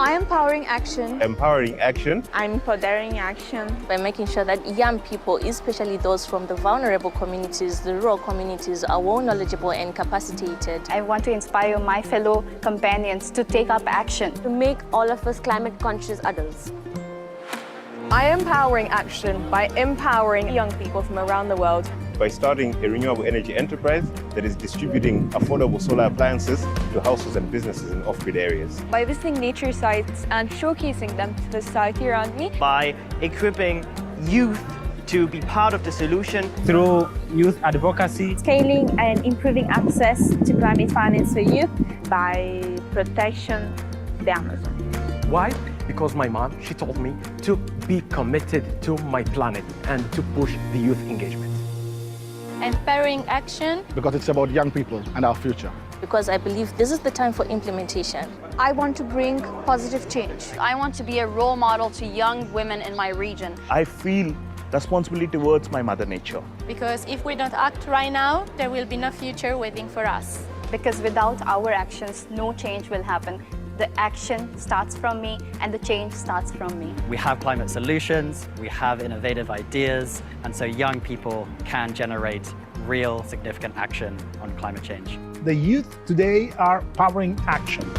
I am powering action. Empowering action. I'm empowering action by making sure that young people, especially those from the vulnerable communities, the rural communities, are well knowledgeable and capacitated. I want to inspire my fellow companions to take up action. To make all of us climate-conscious adults. I am powering action by empowering young people from around the world. By starting a renewable energy enterprise that is distributing affordable solar appliances to households and businesses in off-grid areas. By visiting nature sites and showcasing them to the society around me. By equipping youth to be part of the solution. Through youth advocacy. Scaling and improving access to climate finance for youth. By protection the Amazon. Why? Because my mom, she told me to be committed to my planet and to push the youth engagement. Empowering action. Because it's about young people and our future. Because I believe this is the time for implementation. I want to bring positive change. I want to be a role model to young women in my region. I feel responsibility towards my mother nature. Because if we don't act right now, there will be no future waiting for us. Because without our actions, no change will happen. The action starts from me and the change starts from me. We have climate solutions, we have innovative ideas, and so young people can generate real significant action on climate change. The youth today are powering action.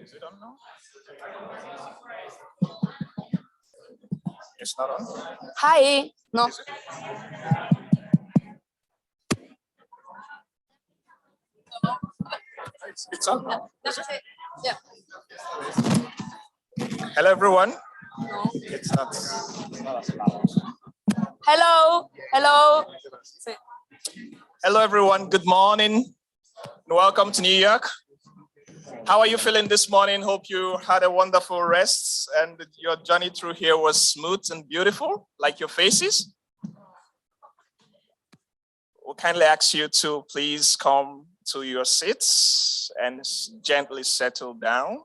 Is it on now? It's not on? Hi. No. It's on now. Yeah. Hello, everyone. No. It's not as loud. Hello. Hello. Hello, everyone. Good morning and welcome to New York. How are you feeling this morning? Hope you had a wonderful rest and your journey through here was smooth and beautiful, like your faces. We'll kindly ask you to please come to your seats and gently settle down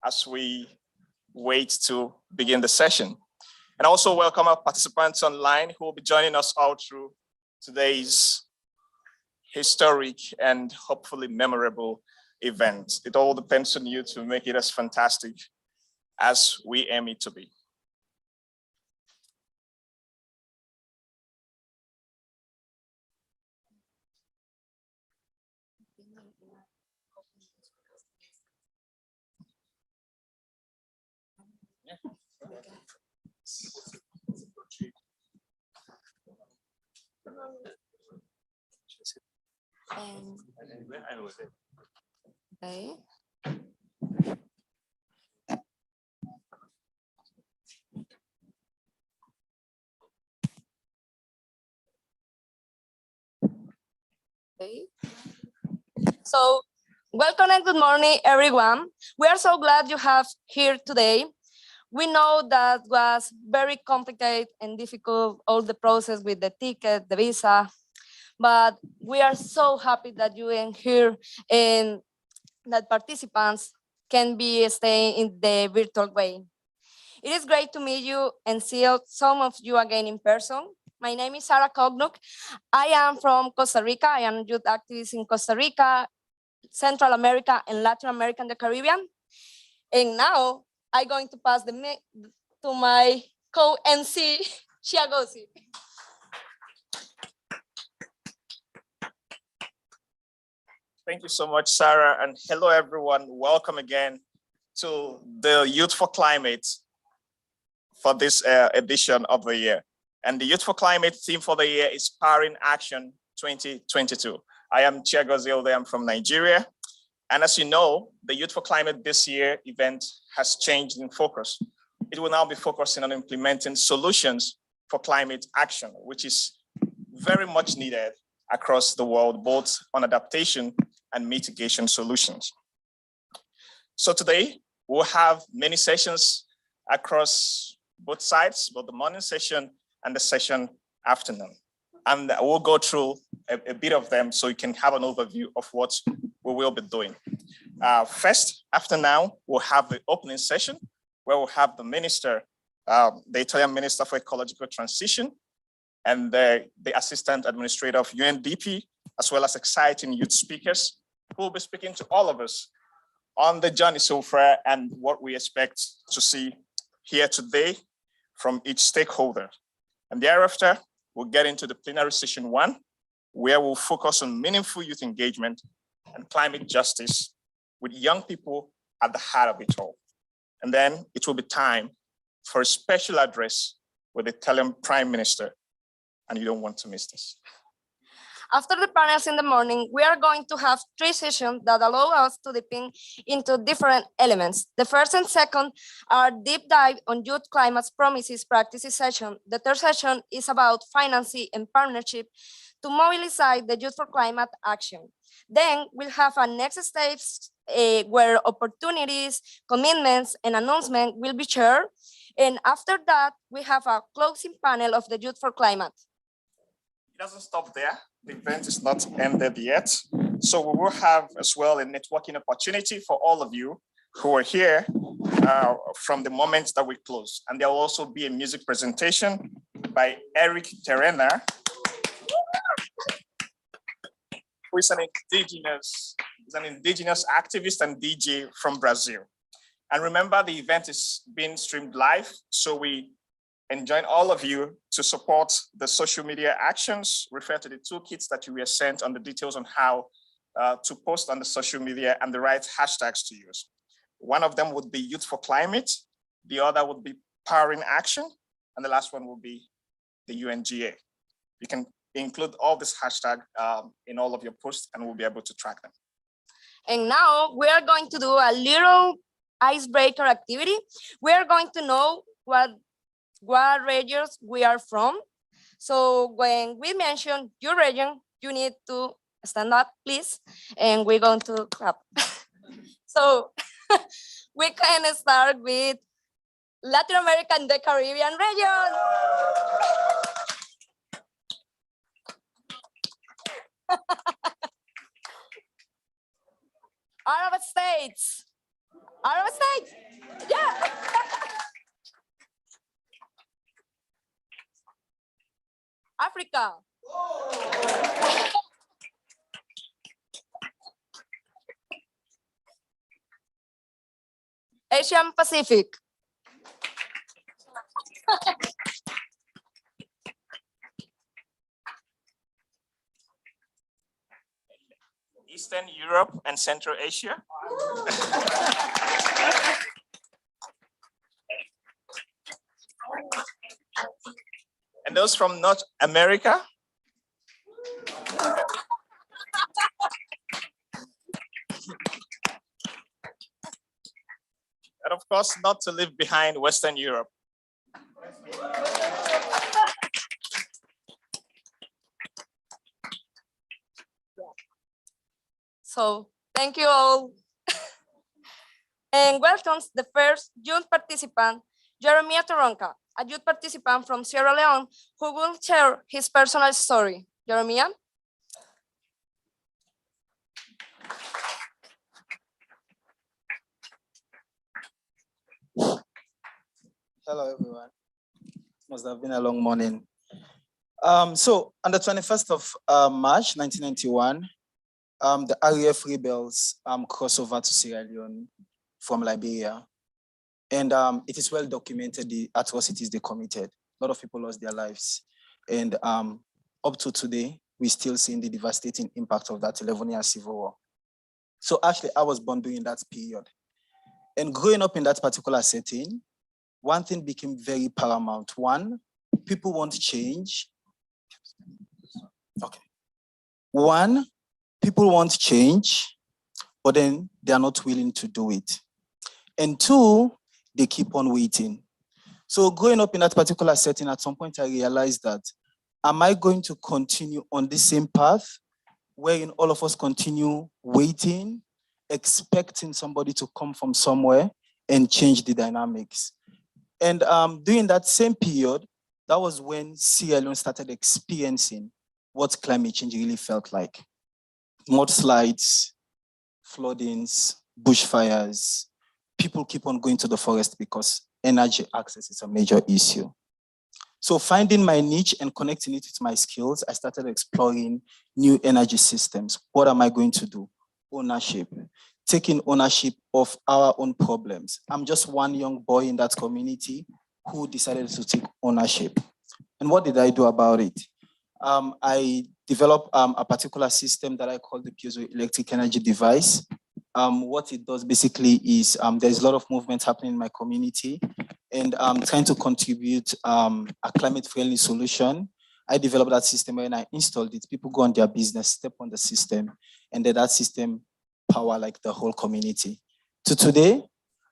as we wait to begin the session. And also welcome our participants online who will be joining us all through today's historic and hopefully memorable event. It all depends on you to make it as fantastic as we aim it to be. Okay. Okay. So, welcome and good morning, everyone. We are so glad you have here today. We know that was very complicated and difficult, all the process with the ticket, the visa, but we are so happy that you are here and that participants can be staying in the virtual way. It is great to meet you and see some of you again in person. My name is Sarah Kognuk. I am from Costa Rica. I am a youth activist in Costa Rica, Central America, and Latin America and the Caribbean. And now I'm going to pass the mic to my co-MC, Chiagosi. Thank you so much, Sarah, and hello, everyone. Welcome again to the Youth4Climate for this edition of the year. And the Youth4Climate theme for the year is Powering Action 2022. I am Chiagozi. I'm from Nigeria. And as you know, the Youth4Climate this year event has changed in focus. It will now be focusing on implementing solutions for climate action, which is very much needed across the world, both on adaptation and mitigation solutions. So today, we'll have many sessions across both sides, both the morning session and the session afternoon. And we'll go through a bit of them so you can have an overview of what we will be doing. First, after now, we'll have the opening session where we'll have the minister, the Italian Minister for Ecological Transition, and the Assistant Administrator of UNDP, as well as exciting youth speakers who will be speaking to all of us on the journey so far and what we expect to see here today from each stakeholder. And thereafter, we'll get into the plenary session 1, where we'll focus on meaningful youth engagement and climate justice with young people at the heart of it all. And then it will be time for a special address with the Italian Prime Minister, and you don't want to miss this. After the panels in the morning, we are going to have 3 sessions that allow us to dip into different elements. The first and second are deep dive on youth climate's promises practices session. The third session is about financing and partnership to mobilize the Youth4Climate action. Then we'll have a next stage where opportunities, commitments, and announcements will be shared. And after that, we have a closing panel of the Youth4Climate. It doesn't stop there. The event is not ended yet. So we will have as well a networking opportunity for all of you who are here from the moment that we close. And there will also be a music presentation by Eric Terena, who is an indigenous activist and DJ from Brazil. And remember, the event is being streamed live, so we enjoin all of you to support the social media actions, refer to the toolkits that you were sent on the details on how to post on the social media and the right hashtags to use. One of them would be Youth4Climate, the other would be Powering Action, and the last one will be the UNGA. You can include all this hashtag in all of your posts and we'll be able to track them. And now we are going to do a little icebreaker activity. We are going to know what regions we are from. So when we mention your region, you need to stand up, please, and we're going to clap. So we can start with Latin America and the Caribbean region. Arab States. Arab States. Yeah. Africa. Asian Pacific. Eastern Europe and Central Asia. And those from North America. And of course, not to leave behind Western Europe. So thank you all. And welcomes the first youth participant, Jeremiah Toronka, a youth participant from Sierra Leone who will share his personal story. Jeremiah? Hello, everyone. Must have been a long morning. So on the 21st of March, 1991, the RAF rebels crossed over to Sierra Leone from Liberia. And it is well documented the atrocities they committed. A lot of people lost their lives. And up to today, we're still seeing the devastating impact of that 11-year civil war. So actually, I was born during that period. And growing up in that particular setting, one thing became very paramount. One, people want change. Okay. One, people want change, but then they are not willing to do it. And two, they keep on waiting. So growing up in that particular setting, at some point I realized that, am I going to continue on the same path, wherein all of us continue waiting, expecting somebody to come from somewhere and change the dynamics? And during that same period, that was when Sierra Leone started experiencing what climate change really felt like. Mudslides, floodings, bushfires. People keep on going to the forest because energy access is a major issue. So finding my niche and connecting it with my skills, I started exploring new energy systems. What am I going to do? Ownership. Taking ownership of our own problems. I'm just one young boy in that community who decided to take ownership. And what did I do about it? I developed a particular system that I call the piezoelectric energy device. What it does basically is there's a lot of movement happening in my community, and I'm trying to contribute a climate-friendly solution. I developed that system, and I installed it. People go on their business, step on the system, and then that system power like the whole community. To today,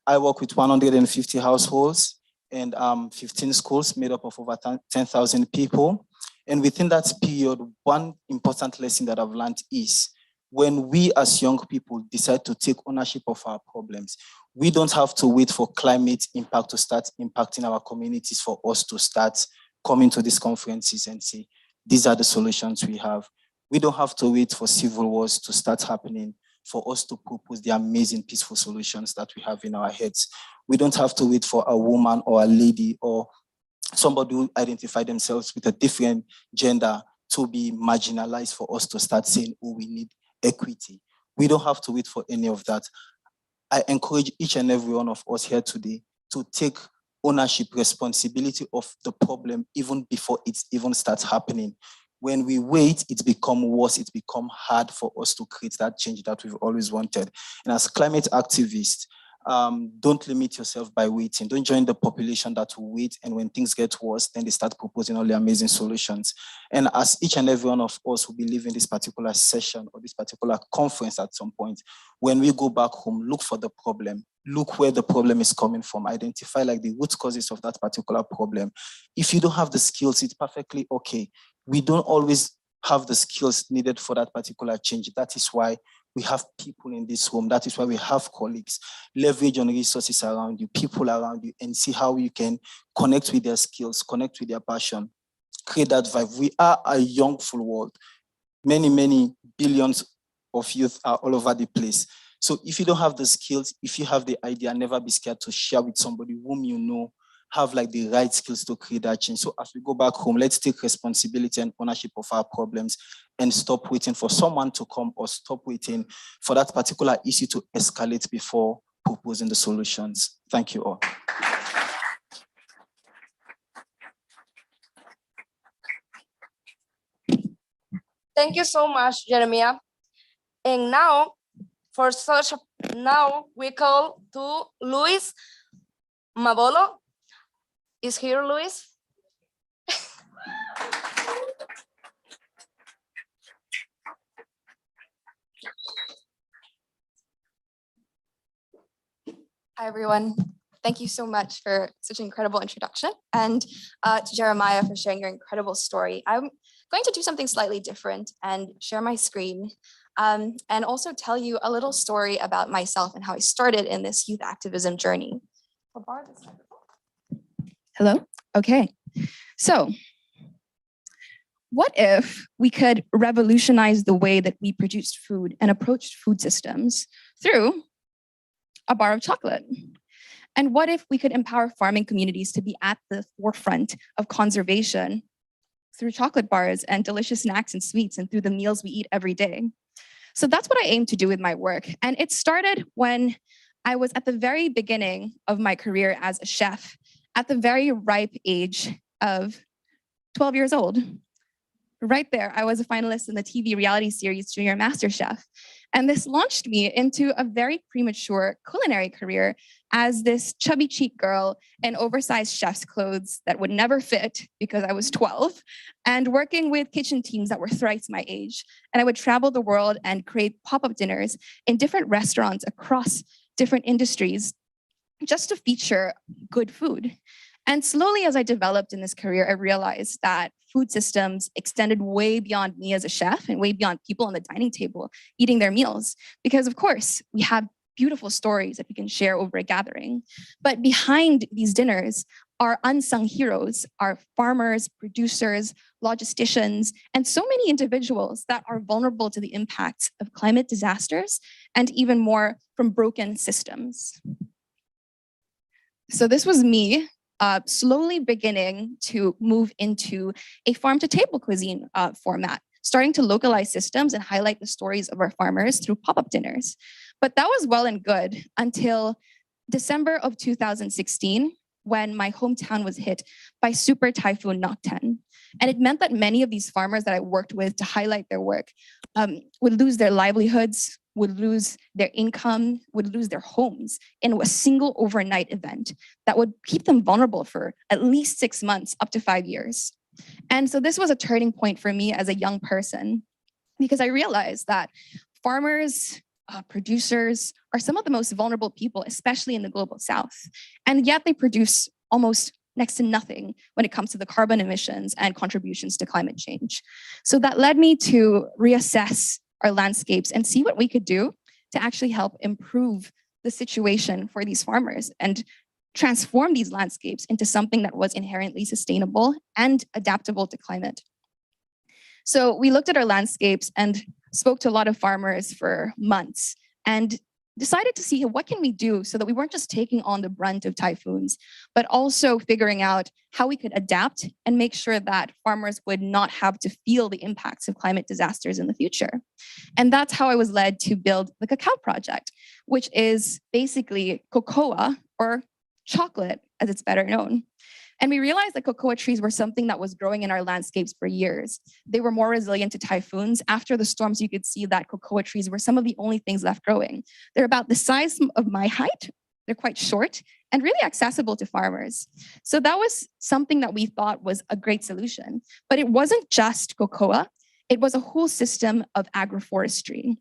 I work with 150 households and 15 schools made up of over 10,000 people. And within that period, one important lesson that I've learned is when we as young people decide to take ownership of our problems, we don't have to wait for climate impact to start impacting our communities for us to start coming to these conferences and say, these are the solutions we have. We don't have to wait for civil wars to start happening for us to propose the amazing peaceful solutions that we have in our heads. We don't have to wait for a woman or a lady or somebody who identify themselves with a different gender to be marginalized for us to start saying, oh, we need equity. We don't have to wait for any of that. I encourage each and every one of us here today to take ownership, responsibility of the problem even before it even starts happening. When we wait, it becomes worse, it becomes hard for us to create that change that we've always wanted. And as climate activists, Don't limit yourself by waiting. Don't join the population that will wait, and when things get worse, then they start proposing all the amazing solutions. And as each and every one of us who believe in this particular session or this particular conference at some point, when we go back home, look for the problem. Look where the problem is coming from. Identify like the root causes of that particular problem. If you don't have the skills, it's perfectly okay. We don't always have the skills needed for that particular change. That is why we have people in this room. That is why we have colleagues. Leverage on resources around you, people around you, and see how you can connect with their skills, connect with their passion, create that vibe. We are a young full world. Many, many billions of youth are all over the place. So if you don't have the skills, if you have the idea, never be scared to share with somebody whom you know have like the right skills to create that change. So as we go back home, let's take responsibility and ownership of our problems and stop waiting for someone to come or stop waiting for that particular issue to escalate before proposing the solutions. Thank you all. Thank you so much, Jeremiah. And now, now we call to Luis Mabolo. Is here, Luis? Hi, everyone. Thank you so much for such an incredible introduction, and to Jeremiah for sharing your incredible story. I'm going to do something slightly different and share my screen and also tell you a little story about myself and how I started in this youth activism journey. Hello? Okay. So, what if we could revolutionize the way that we produced food and approached food systems through a bar of chocolate? And what if we could empower farming communities to be at the forefront of conservation through chocolate bars and delicious snacks and sweets and through the meals we eat every day? So that's what I aim to do with my work. And it started when I was at the very beginning of my career as a chef, at the very ripe age of 12 years old. Right there, I was a finalist in the TV reality series Junior MasterChef. And this launched me into a very premature culinary career as this chubby cheek girl in oversized chef's clothes that would never fit because I was 12, and working with kitchen teams that were thrice my age. And I would travel the world and create pop-up dinners in different restaurants across different industries just to feature good food. And slowly as I developed in this career, I realized that food systems extended way beyond me as a chef and way beyond people on the dining table eating their meals. Because of course, we have beautiful stories that we can share over a gathering. But behind these dinners are unsung heroes, are farmers, producers, logisticians, and so many individuals that are vulnerable to the impacts of climate disasters and even more from broken systems. So this was me slowly beginning to move into a farm-to-table cuisine format, starting to localize systems and highlight the stories of our farmers through pop-up dinners. But that was well and good until December of 2016, when my hometown was hit by Super Typhoon Nokten. And it meant that many of these farmers that I worked with to highlight their work would lose their livelihoods, would lose their income, would lose their homes in a single overnight event that would keep them vulnerable for at least 6 months, up to 5 years. And so this was a turning point for me as a young person, because I realized that farmers, producers are some of the most vulnerable people, especially in the global South. And yet they produce almost next to nothing when it comes to the carbon emissions and contributions to climate change. So that led me to reassess our landscapes and see what we could do to actually help improve the situation for these farmers and transform these landscapes into something that was inherently sustainable and adaptable to climate. So we looked at our landscapes and spoke to a lot of farmers for months and decided to see what can we do so that we weren't just taking on the brunt of typhoons, but also figuring out how we could adapt and make sure that farmers would not have to feel the impacts of climate disasters in the future. And that's how I was led to build the Cacao Project, which is basically cocoa, or chocolate as it's better known. And we realized that cocoa trees were something that was growing in our landscapes for years. They were more resilient to typhoons. After the storms, you could see that cocoa trees were some of the only things left growing. They're about the size of my height, They're quite short and really accessible to farmers. So that was something that we thought was a great solution. But it wasn't just cocoa. It was a whole system of agroforestry,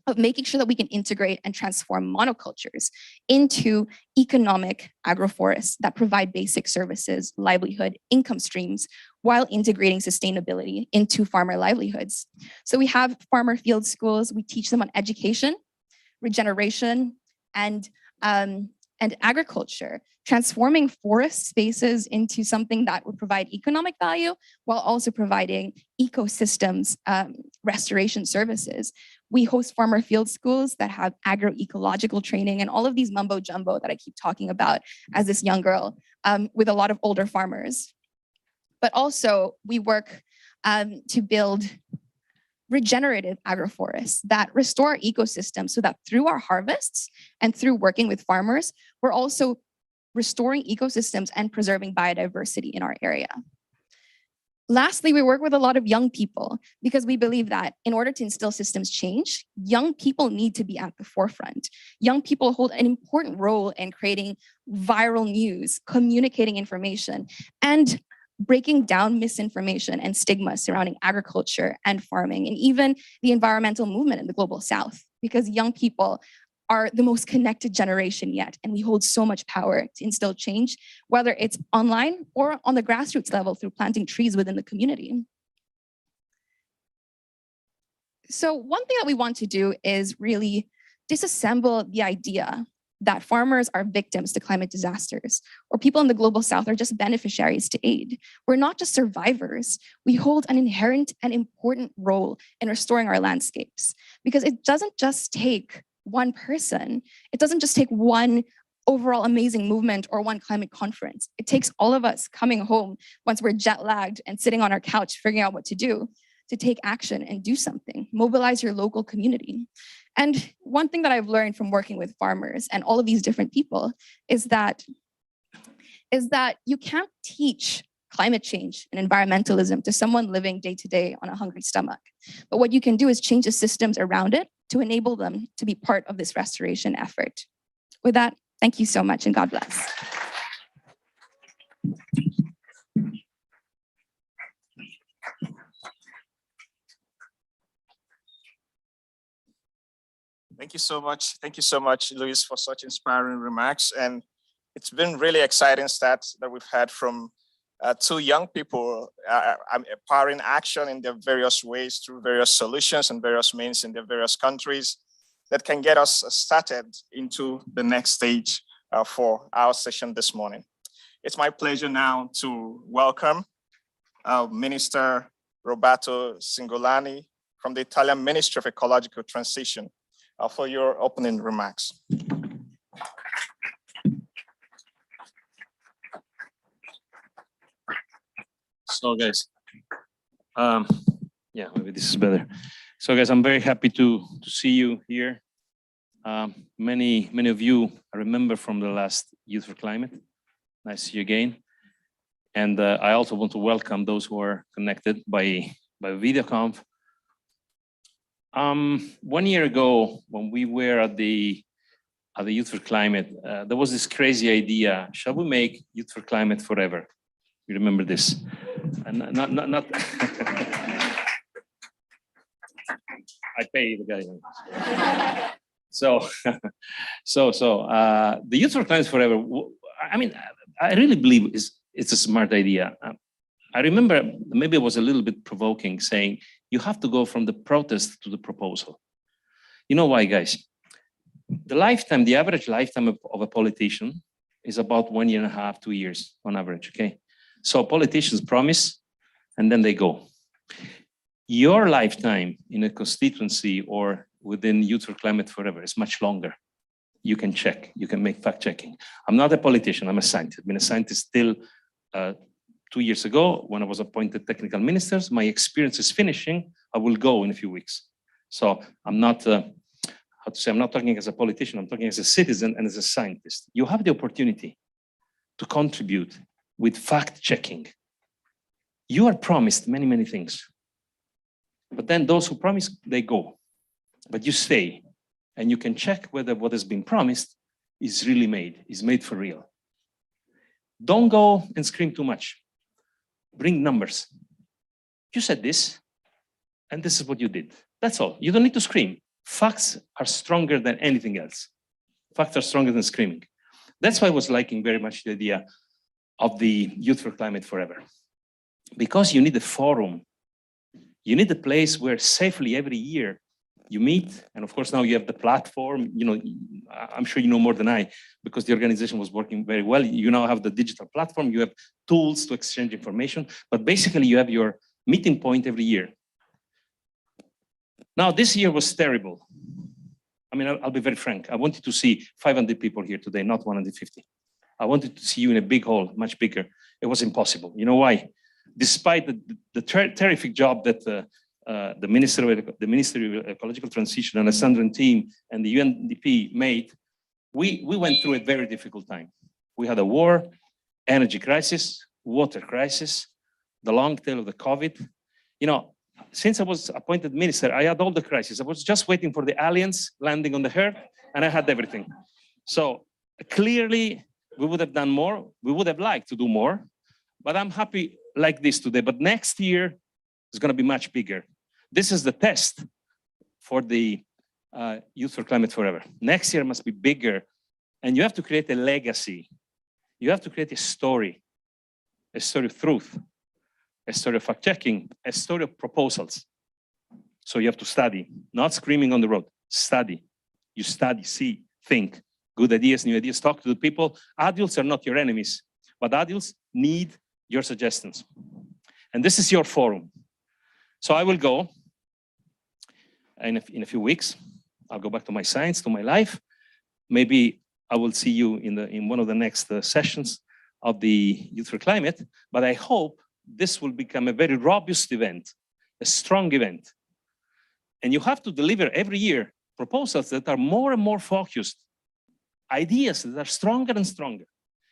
of making sure that we can integrate and transform monocultures into economic agroforests that provide basic services, livelihood, income streams, while integrating sustainability into farmer livelihoods. So we have farmer field schools. We teach them on education, regeneration, and agriculture, transforming forest spaces into something that would provide economic value while also providing ecosystems restoration services. We host farmer field schools that have agroecological training and all of these mumbo jumbo that I keep talking about as this young girl with a lot of older farmers. But also we work to build regenerative agroforests that restore ecosystems so that through our harvests and through working with farmers, we're also restoring ecosystems and preserving biodiversity in our area. Lastly, we work with a lot of young people because we believe that in order to instill systems change, young people need to be at the forefront. Young people hold an important role in creating viral news, communicating information, and breaking down misinformation and stigma surrounding agriculture and farming, and even the environmental movement in the global South, because young people are the most connected generation yet, and we hold so much power to instill change, whether it's online or on the grassroots level through planting trees within the community. So one thing that we want to do is really disassemble the idea that farmers are victims to climate disasters, or people in the global South are just beneficiaries to aid. We're not just survivors. We hold an inherent and important role in restoring our landscapes, because it doesn't just take one person. It doesn't just take one overall amazing movement or one climate conference. It takes all of us coming home once we're jet lagged and sitting on our couch figuring out what to do, to take action and do something. Mobilize your local community. And one thing that I've learned from working with farmers and all of these different people is that you can't teach climate change and environmentalism to someone living day to day on a hungry stomach. But what you can do is change the systems around it to enable them to be part of this restoration effort. With that, thank you so much and God bless. Thank you so much. Thank you so much, Luis, for such inspiring remarks. And it's been really exciting stats that we've had from two young people empowering action in their various ways through various solutions and various means in their various countries that can get us started into the next stage for our session this morning. It's my pleasure now to welcome Minister Roberto Cingolani from the Italian Ministry of Ecological Transition for your opening remarks. So guys, yeah, maybe this is better. So guys, I'm very happy to see you here. Many of you I remember from the last Youth4Climate. Nice to see you again. And I also want to welcome those who are connected by video conf. 1 year ago, when we were at the Youth4Climate, there was this crazy idea: shall we make Youth4Climate forever? You remember this? And not I pay the guy. So the Youth4Climate forever. I mean, I really believe it's a smart idea. I remember maybe it was a little bit provoking, saying you have to go from the protest to the proposal. You know why, guys? The average lifetime of a politician is about 1.5 years, 2 years on average, okay? So politicians promise and then they go. Your lifetime in a constituency or within Youth4Climate forever is much longer. You can check, you can make fact checking. I'm not a politician, I'm a scientist. I've been a scientist till 2 years ago when I was appointed technical minister. My experience is finishing. I will go in a few weeks. So I'm not, I'm not talking as a politician, I'm talking as a citizen and as a scientist. You have the opportunity to contribute with fact checking. You are promised many, many things. But then those who promise, they go. But you stay and you can check whether what has been promised is really made, is made for real. Don't go and scream too much. Bring numbers. You said this, and this is what you did. That's all. You don't need to scream. Facts are stronger than anything else. Facts are stronger than screaming. That's why I was liking very much the idea of the Youth4Climate Forever. Because you need a forum. You need a place where safely every year you meet, and of course now you have the platform. You know, I'm sure you know more than I, because the organization was working very well. You now have the digital platform, you have tools to exchange information, but basically you have your meeting point every year. Now this year was terrible. I mean, I'll be very frank. I wanted to see 500 people here today, not 150. I wanted to see you in a big hall, much bigger. It was impossible. You know why? Despite the terrific job that the Ministerial Ecological Transition and the Alessandran team and the UNDP made, we went through a very difficult time. We had a war, energy crisis, water crisis, the long tail of the COVID. You know, since I was appointed minister, I had all the crises. I was just waiting for the aliens landing on the earth, and I had everything. So clearly, we would have done more. We would have liked to do more, but I'm happy like this today. But next year is going to be much bigger. This is the test for the Youth4Climate Forever. Next year must be bigger, and you have to create a legacy. You have to create a story of truth, a story of fact-checking, a story of proposals. So you have to study, not screaming on the road. Study. You study, see, think. Good ideas, new ideas, talk to the people. Adults are not your enemies, but adults need your suggestions. And this is your forum. So I will go in a few weeks. I'll go back to my science, to my life. Maybe I will see you in one of the next sessions of the Youth4Climate, but I hope this will become a very robust event, a strong event. And you have to deliver every year proposals that are more and more focused, ideas that are stronger and stronger.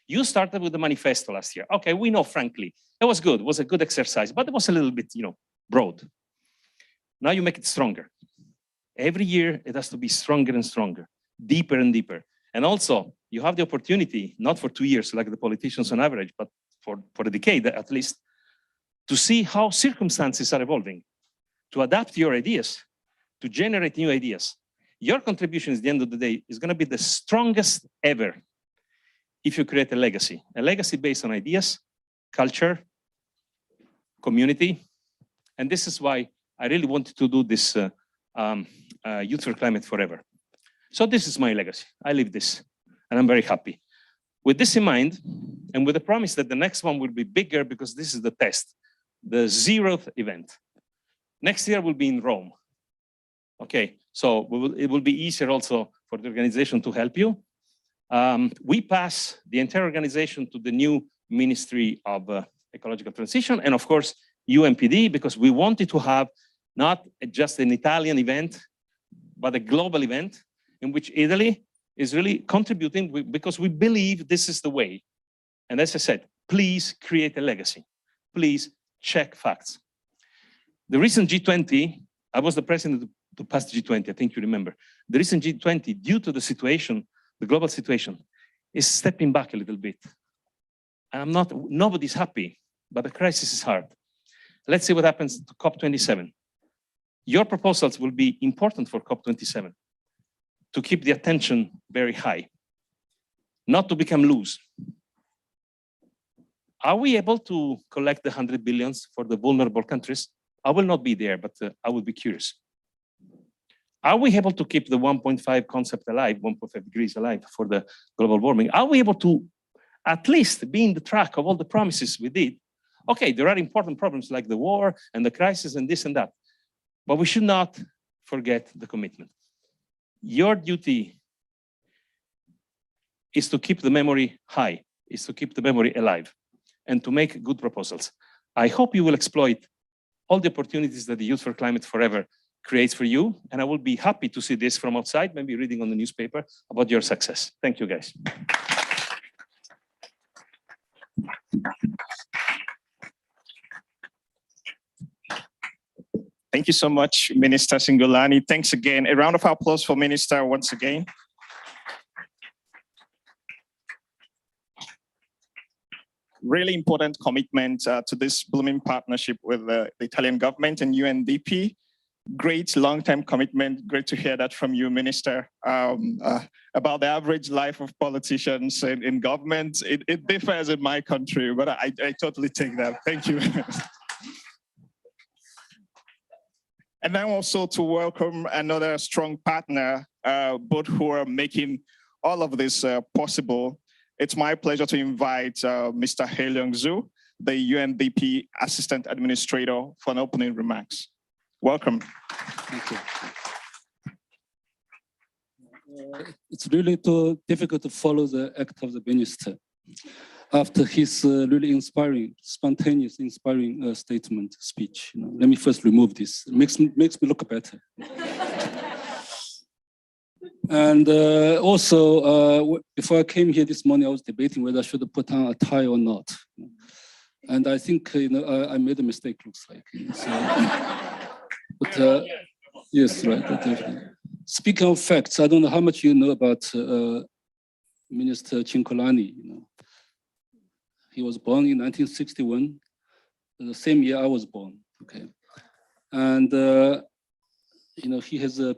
You started with the manifesto last year. Okay, we know, frankly, it was good, it was a good exercise, but it was a little bit, broad. Now you make it stronger. Every year, it has to be stronger and stronger, deeper and deeper. And also, you have the opportunity, not for 2 years like the politicians on average, but for a decade at least, to see how circumstances are evolving, to adapt your ideas, to generate new ideas. Your contribution at the end of the day is going to be the strongest ever if you create a legacy based on ideas, culture, community. And this is why I really wanted to do this Youth4Climate Forever. So this is my legacy. I live this, and I'm very happy. With this in mind, and with the promise that the next one will be bigger because this is the test, the 0th event. Next year will be in Rome. Okay, so it will be easier also for the organization to help you. We pass the entire organization to the new Ministry of Ecological Transition, and of course, UNPD, because we wanted to have not just an Italian event, but a global event in which Italy is really contributing because we believe this is the way. And as I said, please create a legacy. Please check facts. The recent G20, I was the president of the past G20, I think you remember. The recent G20, due to the situation, the global situation, is stepping back a little bit. Nobody's happy, but the crisis is hard. Let's see what happens to COP27. Your proposals will be important for COP27 to keep the attention very high, not to become loose. Are we able to collect the 100 billions for the vulnerable countries? I will not be there, but I would be curious. Are we able to keep the 1.5 concept alive, 1.5 degrees alive for the global warming? Are we able to at least be in the track of all the promises we did? Okay, there are important problems like the war and the crisis and this and that, but we should not forget the commitment. Your duty is to keep the memory high, is to keep the memory alive, and to make good proposals. I hope you will exploit all the opportunities that the Youth4Climate Forever creates for you, and I will be happy to see this from outside, maybe reading on the newspaper about your success. Thank you, guys. Thank you so much, Minister Cingolani. Thanks again. A round of applause for Minister once again. really important commitment to this blooming partnership with the Italian government and UNDP. Great long-term commitment. Great to hear that from you, Minister. About the average life of politicians in government, it differs in my country, but I totally take that. Thank you. And then also to welcome another strong partner, both who are making all of this possible. It's my pleasure to invite Mr. Heliong Zhu, the UNDP Assistant Administrator, for an opening remarks. Welcome. Thank you. It's really too difficult to follow the act of the minister after his really inspiring, spontaneous, inspiring statement, speech. You know, let me first remove this. It makes me look better. And also, before I came here this morning, I was debating whether I should put on a tie or not. And I think I made a mistake. Looks like. So, but yes, right. Definitely. Speaking of facts, I don't know how much you know about Minister Cincolani. You know, he was born in 1961, the same year I was born. Okay, and he has a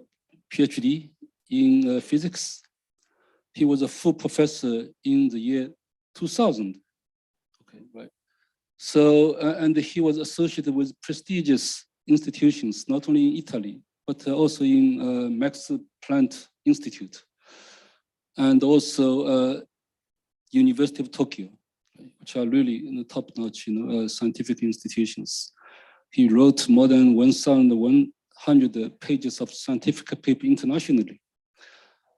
PhD in physics. He was a full professor in the year 2000. Okay, right. So, and he was associated with prestigious institutions, not only in Italy, but also in Max Planck Institute, and also University of Tokyo, which are really top-notch, scientific institutions. He wrote more than 1,100 pages of scientific paper internationally.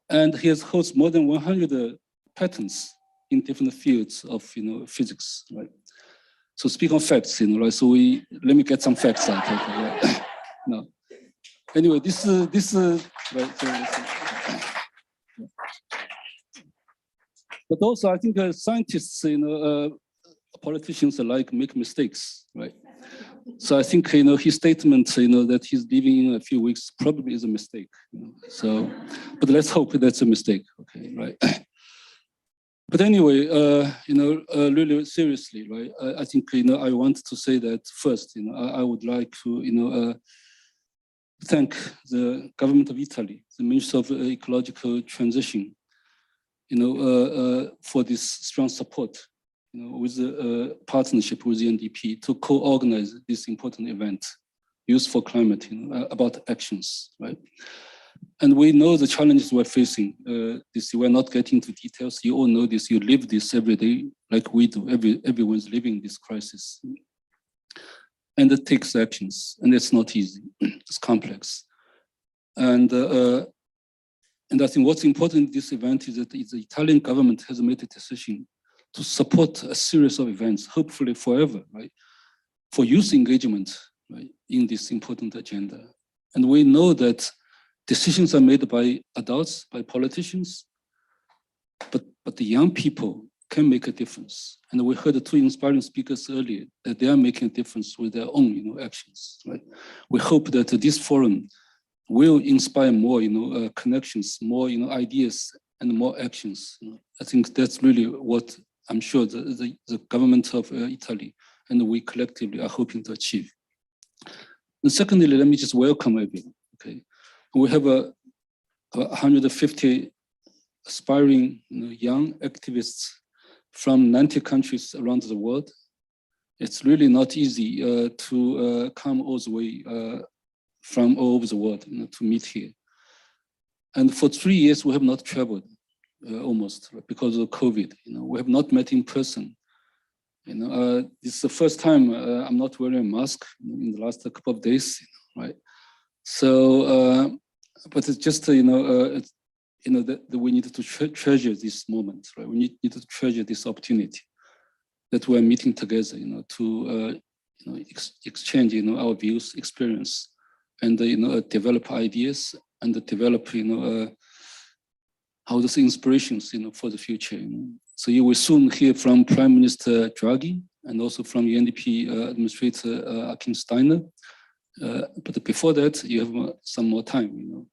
And he has held more than 100 patents in different fields of physics, right? So speaking of facts, right? So let me get some facts out. Okay, right? No. Anyway, this is right. So but also, I think scientists, politicians alike make mistakes, right? So I think his statement, that he's leaving in a few weeks probably is a mistake. So, but let's hope that's a mistake. Okay, right? But anyway, really seriously, right? I think I want to say that first, I would like to thank the government of Italy, the Ministry of Ecological Transition, for this strong support, with the partnership with the UNDP to co-organize this important event, Youth4Climate, about actions, right? And we know the challenges we're facing. We're not getting into details. You all know this. You live this every day, like we do. Everyone's living this crisis, and it takes actions, and it's not easy. It's complex, and I think what's important in this event is that the Italian government has made a decision to support a series of events, hopefully forever, right, for youth engagement, right, in this important agenda. And we know that decisions are made by adults, by politicians, but the young people can make a difference. And we heard the two inspiring speakers earlier that they are making a difference with their own, actions. Right? We hope that this forum will inspire more, connections, more, ideas, and more actions. I think that's really what I'm sure the government of Italy and we collectively are hoping to achieve. And secondly, let me just welcome everyone. Okay, we have 150 aspiring, young activists from 90 countries around the world. It's really not easy to come all the way from all over the world, to meet here. And for 3 years, we have not traveled almost because of COVID. We have not met in person. This is the first time I'm not wearing a mask in the last couple of days, right? So, but it's just that we need to treasure this moment, right? We need to treasure this opportunity that we're meeting together, to exchange, our views, experience, and develop ideas and develop, how those inspirations, for the future. So you will soon hear from Prime Minister Draghi and also from UNDP Administrator Akin Steiner. But before that, you have some more time,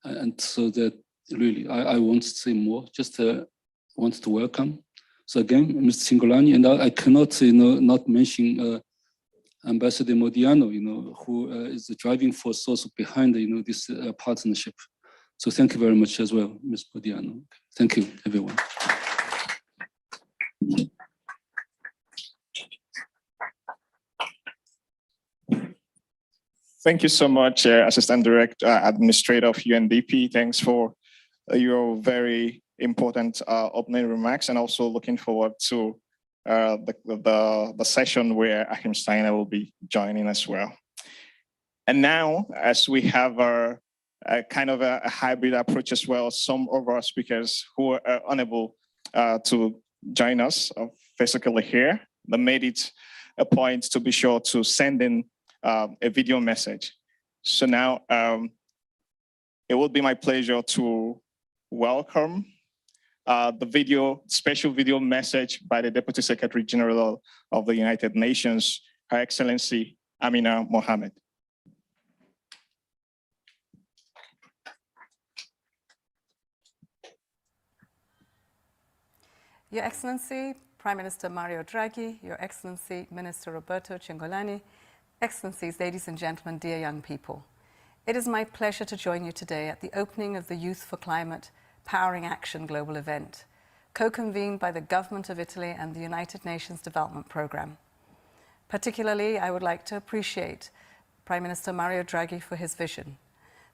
and so that really, I won't say more. Just want to welcome So again, Mr. Cingolani, and I cannot, not mention Ambassador Modiano, who is the driving force also behind, this partnership. So thank you very much as well, Ms. Modiano. Thank you, everyone. Thank you so much, Assistant Director, Administrator of UNDP. Thanks for your very important opening remarks, and also looking forward to the session where Achim Steiner will be joining as well. And now, as we have a kind of a hybrid approach as well, some of our speakers who are unable to join us physically here, they made it a point to be sure to send in a video message. So now it will be my pleasure to welcome the special video message by the Deputy Secretary General of the United Nations, Her Excellency Amina Mohammed. Your Excellency, Prime Minister Mario Draghi, Your Excellency, Minister Roberto Cingolani, Excellencies, ladies and gentlemen, dear young people. It is my pleasure to join you today at the opening of the Youth4Climate Powering Action global event, co-convened by the Government of Italy and the United Nations Development Programme. Particularly, I would like to appreciate Prime Minister Mario Draghi for his vision.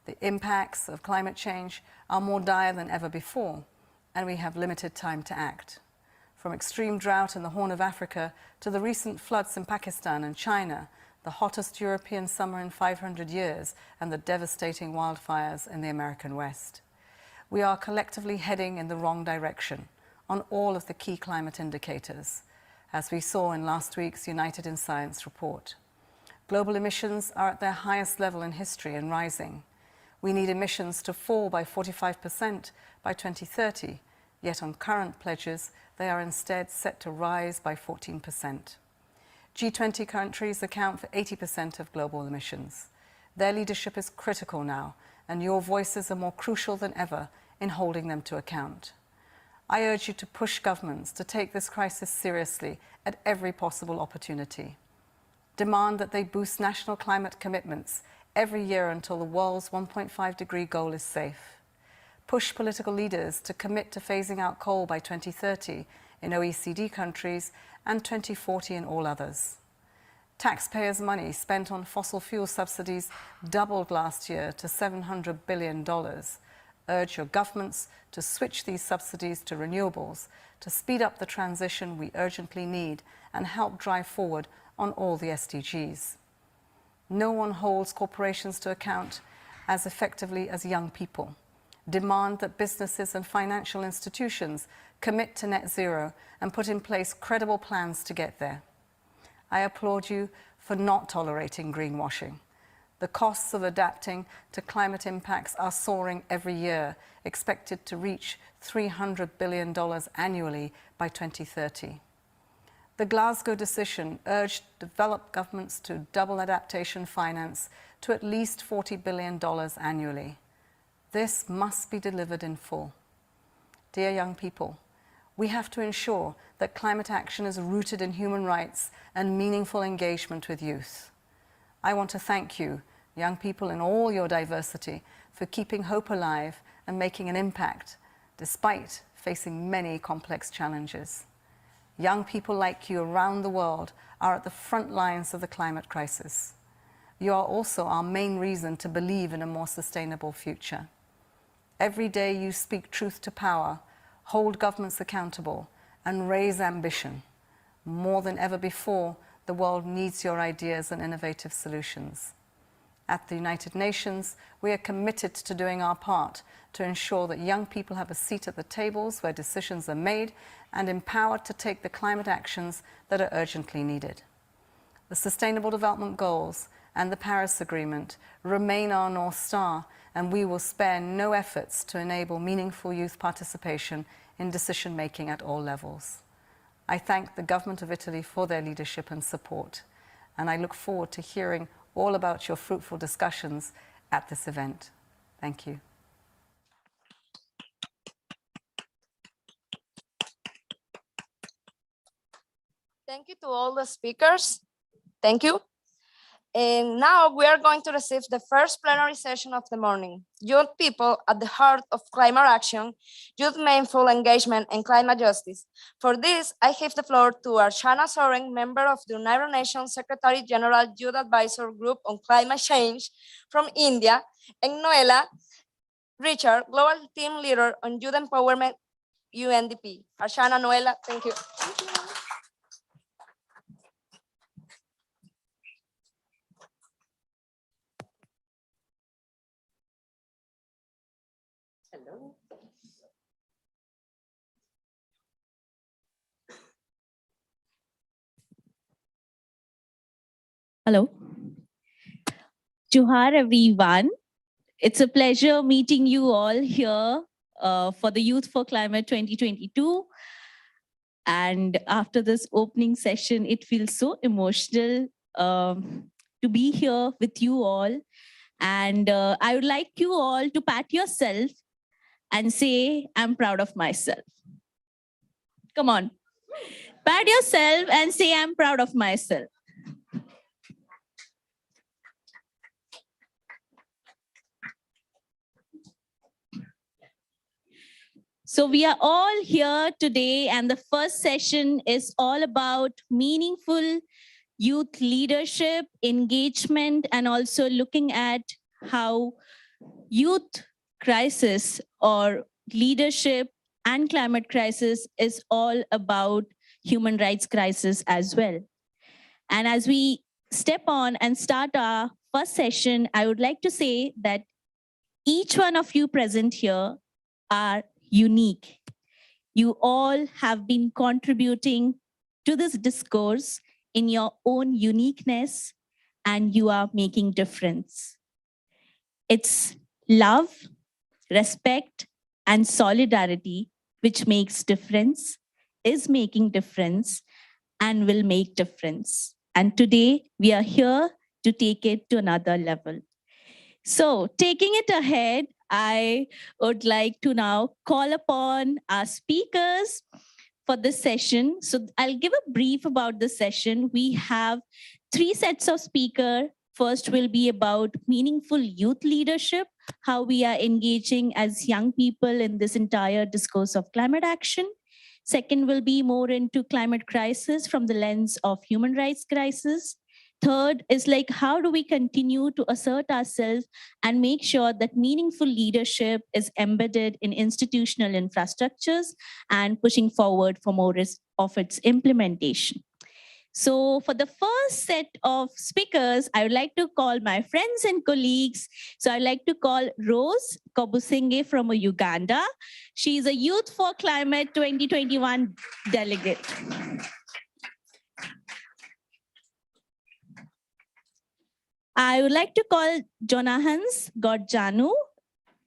The impacts of climate change are more dire than ever before, and we have limited time to act. From extreme drought in the Horn of Africa to the recent floods in Pakistan and China, the hottest European summer in 500 years, and the devastating wildfires in the American West. We are collectively heading in the wrong direction on all of the key climate indicators, as we saw in last week's United in Science report. Global emissions are at their highest level in history and rising. We need emissions to fall by 45% by 2030, yet on current pledges, they are instead set to rise by 14%. G20 countries account for 80% of global emissions. Their leadership is critical now, and your voices are more crucial than ever in holding them to account. I urge you to push governments to take this crisis seriously at every possible opportunity. Demand that they boost national climate commitments every year until the world's 1.5-degree goal is safe. Push political leaders to commit to phasing out coal by 2030 in OECD countries and 2040 in all others. Taxpayers' money spent on fossil fuel subsidies doubled last year to $700 billion. Urge your governments to switch these subsidies to renewables to speed up the transition we urgently need and help drive forward on all the SDGs. No one holds corporations to account as effectively as young people. Demand that businesses and financial institutions commit to net zero and put in place credible plans to get there. I applaud you for not tolerating greenwashing. The costs of adapting to climate impacts are soaring every year, expected to reach $300 billion annually by 2030. The Glasgow decision urged developed governments to double adaptation finance to at least $40 billion annually. This must be delivered in full. Dear young people, we have to ensure that climate action is rooted in human rights and meaningful engagement with youth. I want to thank you, young people in all your diversity, for keeping hope alive and making an impact, despite facing many complex challenges. Young people like you around the world are at the front lines of the climate crisis. You are also our main reason to believe in a more sustainable future. Every day you speak truth to power, hold governments accountable, and raise ambition. More than ever before, the world needs your ideas and innovative solutions. At the United Nations, we are committed to doing our part to ensure that young people have a seat at the tables where decisions are made and empowered to take the climate actions that are urgently needed. The Sustainable Development Goals and the Paris Agreement remain our North Star, and we will spare no efforts to enable meaningful youth participation in decision-making at all levels. I thank the Government of Italy for their leadership and support, and I look forward to hearing all about your fruitful discussions at this event. Thank you. Thank you to all the speakers. Thank you. And now we are going to receive the first plenary session of the morning. Youth people at the heart of climate action, youth mindful engagement and climate justice. For this, I give the floor to Archana Soren, member of the United Nations Secretary General Youth Advisor Group on Climate Change from India, and Noela Richard, Global Team Leader on Youth Empowerment, UNDP. Archana, Noela, thank you. Hello. Hello. Johar, everyone. It's a pleasure meeting you all here for the Youth4Climate 2022. And after this opening session, it feels so emotional to be here with you all. And I would like you all to pat yourself and say, I'm proud of myself. Come on. Pat yourself and say, I'm proud of myself. So we are all here today, and the first session is all about meaningful youth leadership, engagement, and also looking at how youth crisis or leadership and climate crisis is all about human rights crisis as well. And as we step on and start our first session, I would like to say that each one of you present here are unique. You all have been contributing to this discourse in your own uniqueness, and you are making difference. It's love, respect, and solidarity which makes difference, is making difference, and will make difference. And today we are here to take it to another level. So taking it ahead, I would like to now call upon our speakers for this session. So I'll give a brief about the session. We have 3 sets of speakers. First will be about meaningful youth leadership, how we are engaging as young people in this entire discourse of climate action. Second will be more into climate crisis from the lens of human rights crisis. Third is like, how do we continue to assert ourselves and make sure that meaningful leadership is embedded in institutional infrastructures and pushing forward for more of its implementation. So for the first set of speakers, I would like to call my friends and colleagues. So I'd like to call Rose Kobusenge from Uganda. She's a Youth4Climate 2021 delegate. I would like to call Jonahans Godjanu,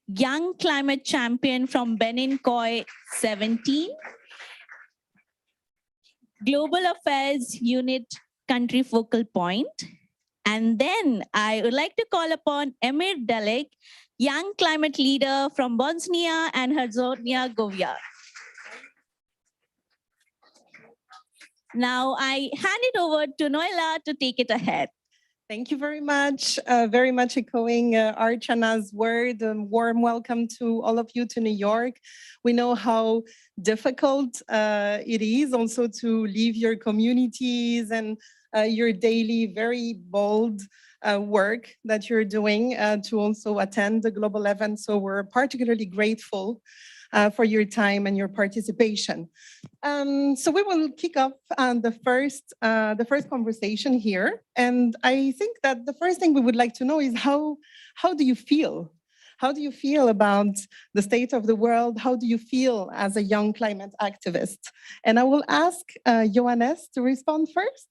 young climate champion from Benin Koi 17. Global Affairs Unit Country Focal Point. And then I would like to call upon Emir Dalek, young climate leader from Bosnia and Herzegovina. Now I hand it over to Noela to take it ahead. Thank you very much echoing Archana's word. Warm welcome to all of you to New York. We know how difficult it is also to leave your communities and your daily, very bold work that you're doing to also attend the global event. So we're particularly grateful for your time and your participation. So we will kick off the first conversation here. And I think that the first thing we would like to know is how do you feel? How do you feel about the state of the world? How do you feel as a young climate activist? And I will ask Johannes to respond first.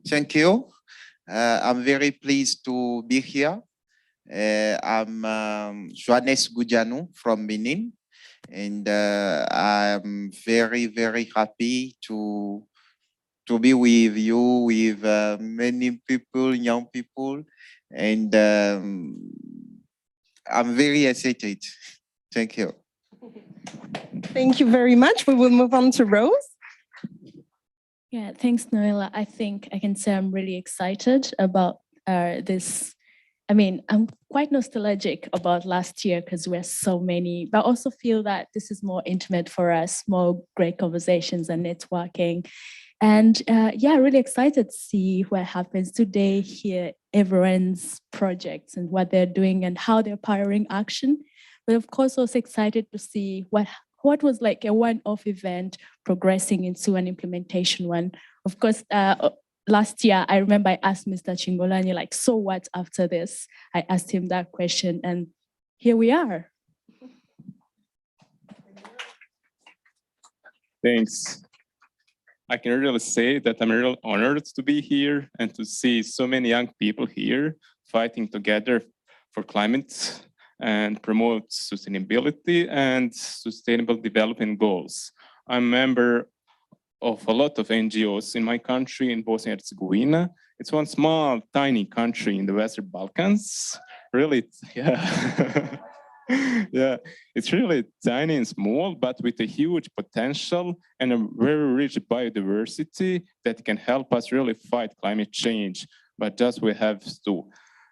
Thank you. I'm very pleased to be here. I'm Johannes Gujanu from Benin, and I'm very, very happy to be with you, with many people, young people, and I'm very excited. Thank you. Thank you very much. We will move on to Rose. Yeah, thanks, Noella. I think I can say I'm really excited about this. I mean, I'm quite nostalgic about last year because we're so many, but I also feel that this is more intimate for us, more great conversations and networking. And yeah, really excited to see what happens today, hear everyone's projects and what they're doing and how they're powering action. But of course, also excited to see what was like a one-off event progressing into an implementation one. Of course, last year, I remember I asked Mr. Chingolani, like, so what after this? I asked him that question and here we are. Thanks. I can really say that I'm really honored to be here and to see so many young people here fighting together for climate and promote sustainability and sustainable development goals. I'm a member of a lot of NGOs in my country, in Bosnia and Herzegovina. It's one small, tiny country in the Western Balkans. Really, yeah. Yeah, it's really tiny and small, but with a huge potential and a very rich biodiversity that can help us really fight climate change. But just we have to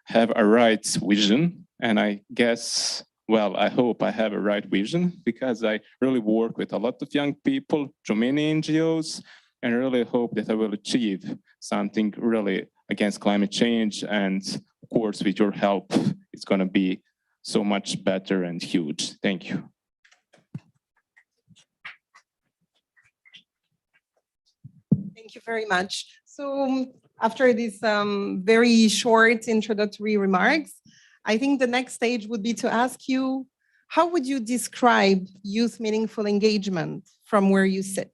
have a right vision. And I guess, well, I hope I have a right vision because I really work with a lot of young people through many NGOs and really hope that I will achieve something really against climate change. And of course, with your help, it's going to be so much better and huge. Thank you. Thank you very much. So after these very short introductory remarks, I think the next stage would be to ask you, how would you describe youth meaningful engagement from where you sit?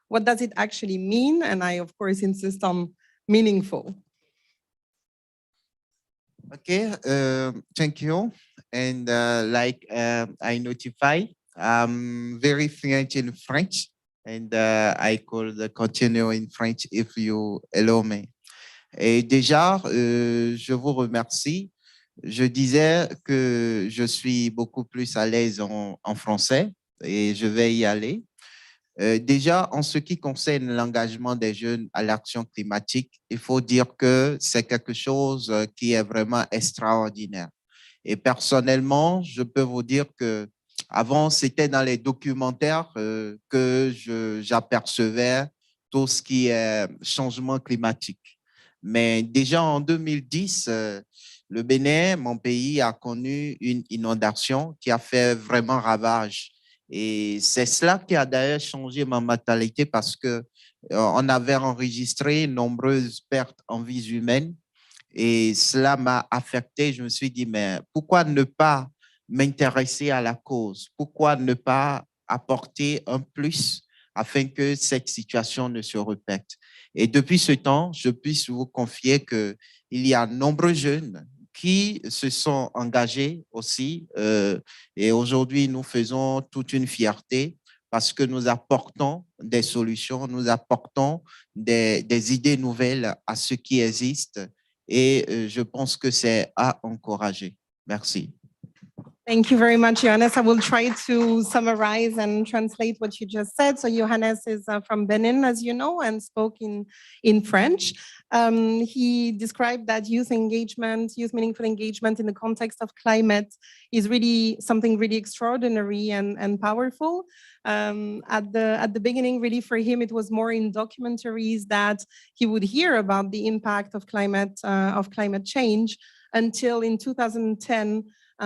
What does it actually mean? And I, of course, insist on meaningful. Okay, thank you. And like I notify, I'm very fluent in French, and I could continue in French if you allow me. Et déjà, je vous remercie. Je disais que je suis beaucoup plus à l'aise en français et je vais y aller. Déjà, en ce qui concerne l'engagement des jeunes à l'action climatique, il faut dire que c'est quelque chose qui est vraiment extraordinaire. Et personnellement, je peux vous dire que avant, c'était dans les documentaires que j'apercevais tout ce qui est changement climatique. Mais déjà en 2010, le Bénin, mon pays, a connu une inondation qui a fait vraiment ravage. Et c'est cela qui a d'ailleurs changé ma mentalité parce que on avait enregistré nombreuses pertes en vies humaines et cela m'a affecté. Je me suis dit, mais pourquoi ne pas m'intéresser à la cause? Pourquoi ne pas apporter un plus afin que cette situation ne se répète? Et depuis ce temps, je puisse vous confier qu'il y a nombreux jeunes qui se sont engagés aussi. Et aujourd'hui, nous faisons toute une fierté parce que nous apportons des solutions, nous apportons des idées nouvelles à ce qui existe. Et je pense que c'est à encourager. Merci. Thank you very much, Johannes. I will try to summarize and translate what you just said. So Johannes is from Benin, as you know, and spoke in French. He described that youth engagement, youth meaningful engagement in the context of climate is really something really extraordinary and powerful. At the beginning, really for him, it was more in documentaries that he would hear about the impact of climate change until in 2010,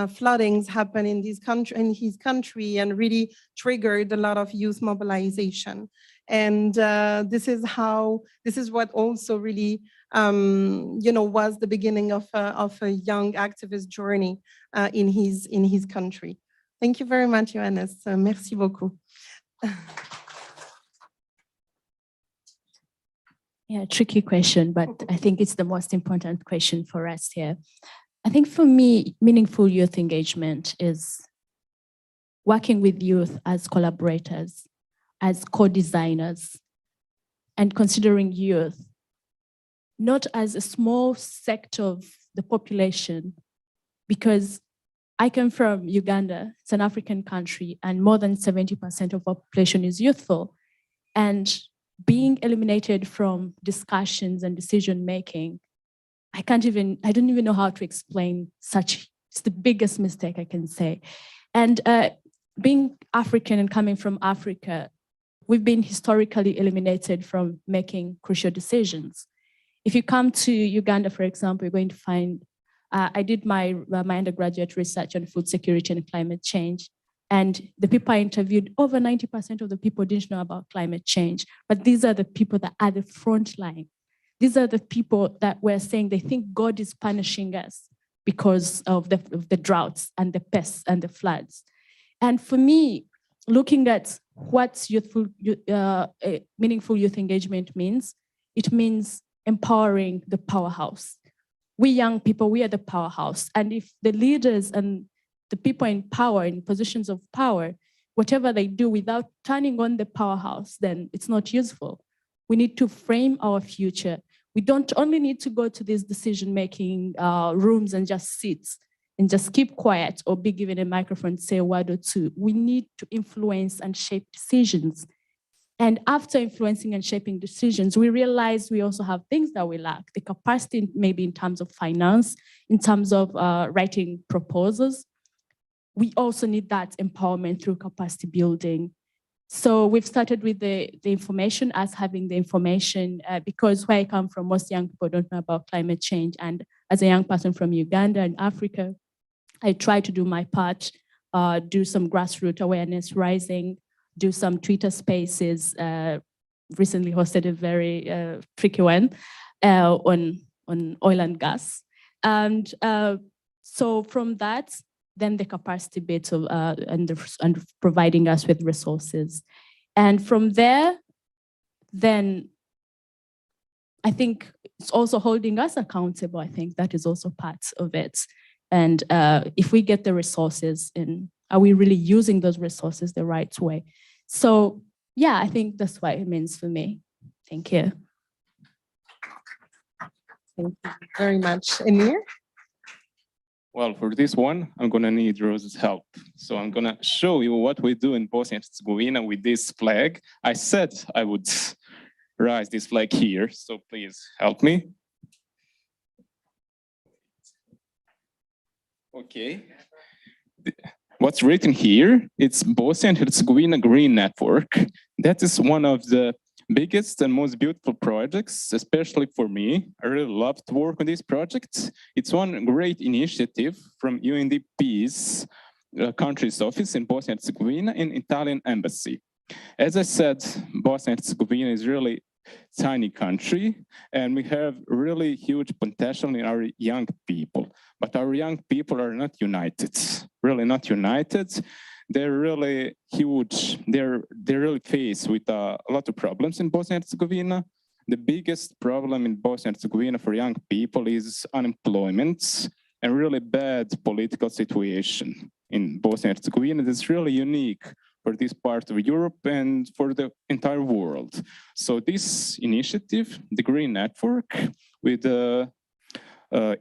floodings happened in his country and really triggered a lot of youth mobilization. And this is what also really, was the beginning of a young activist journey in his country. Thank you very much, Johannes. Merci beaucoup. Yeah, tricky question, but I think it's the most important question for us here. I think for me, meaningful youth engagement is working with youth as collaborators, as co-designers, and considering youth not as a small sector of the population, because I come from Uganda, it's an African country, and more than 70% of our population is youthful. And being eliminated from discussions and decision making, I don't even know how to explain it's the biggest mistake I can say. And being African and coming from Africa, we've been historically eliminated from making crucial decisions. If you come to Uganda, for example, you're going to find, I did my undergraduate research on food security and climate change. And the people I interviewed, over 90% of the people didn't know about climate change. But these are the people that are the front line. These are the people that were saying they think God is punishing us because of the droughts and the pests and the floods. And for me, looking at what meaningful youth engagement means, it means empowering the powerhouse. We young people, we are the powerhouse. And if the leaders and the people in power, in positions of power, whatever they do without turning on the powerhouse, then it's not useful. We need to frame our future. We don't only need to go to these decision-making rooms and just sit and just keep quiet or be given a microphone, say a word or two. We need to influence and shape decisions. And after influencing and shaping decisions, we realize we also have things that we lack. The capacity, maybe in terms of finance, in terms of writing proposals. We also need that empowerment through capacity building. So we've started with the information, us having the information, because where I come from, most young people don't know about climate change. And as a young person from Uganda and Africa, I try to do my part, do some grassroots awareness rising, do some Twitter spaces, recently hosted a very tricky one on oil and gas. And so from that, then the capacity bit of and providing us with resources. And from there, then I think it's also holding us accountable. I think that is also part of it. And if we get the resources, are we really using those resources the right way? So yeah, I think that's what it means for me. Thank you. Thank you very much. Emir? Well, for this one, I'm gonna need Rose's help. So I'm gonna show you what we do in Bosnia and Herzegovina with this flag. I said I would raise this flag here, so please help me. Okay. What's written here, it's Bosnia and Herzegovina Green Network. That is one of the biggest and most beautiful projects, especially for me. I really love to work on this project. It's one great initiative from UNDP's country's office in Bosnia and Herzegovina and Italian embassy. As I said, Bosnia and Herzegovina is really tiny country, and we have really huge potential in our young people. But our young people are not united, really not united. They're really huge. They're really faced with a lot of problems in Bosnia and Herzegovina. The biggest problem in Bosnia and Herzegovina for young people is unemployment and really bad political situation in Bosnia and Herzegovina. That's really unique for this part of Europe and for the entire world. So this initiative, the Green Network, with the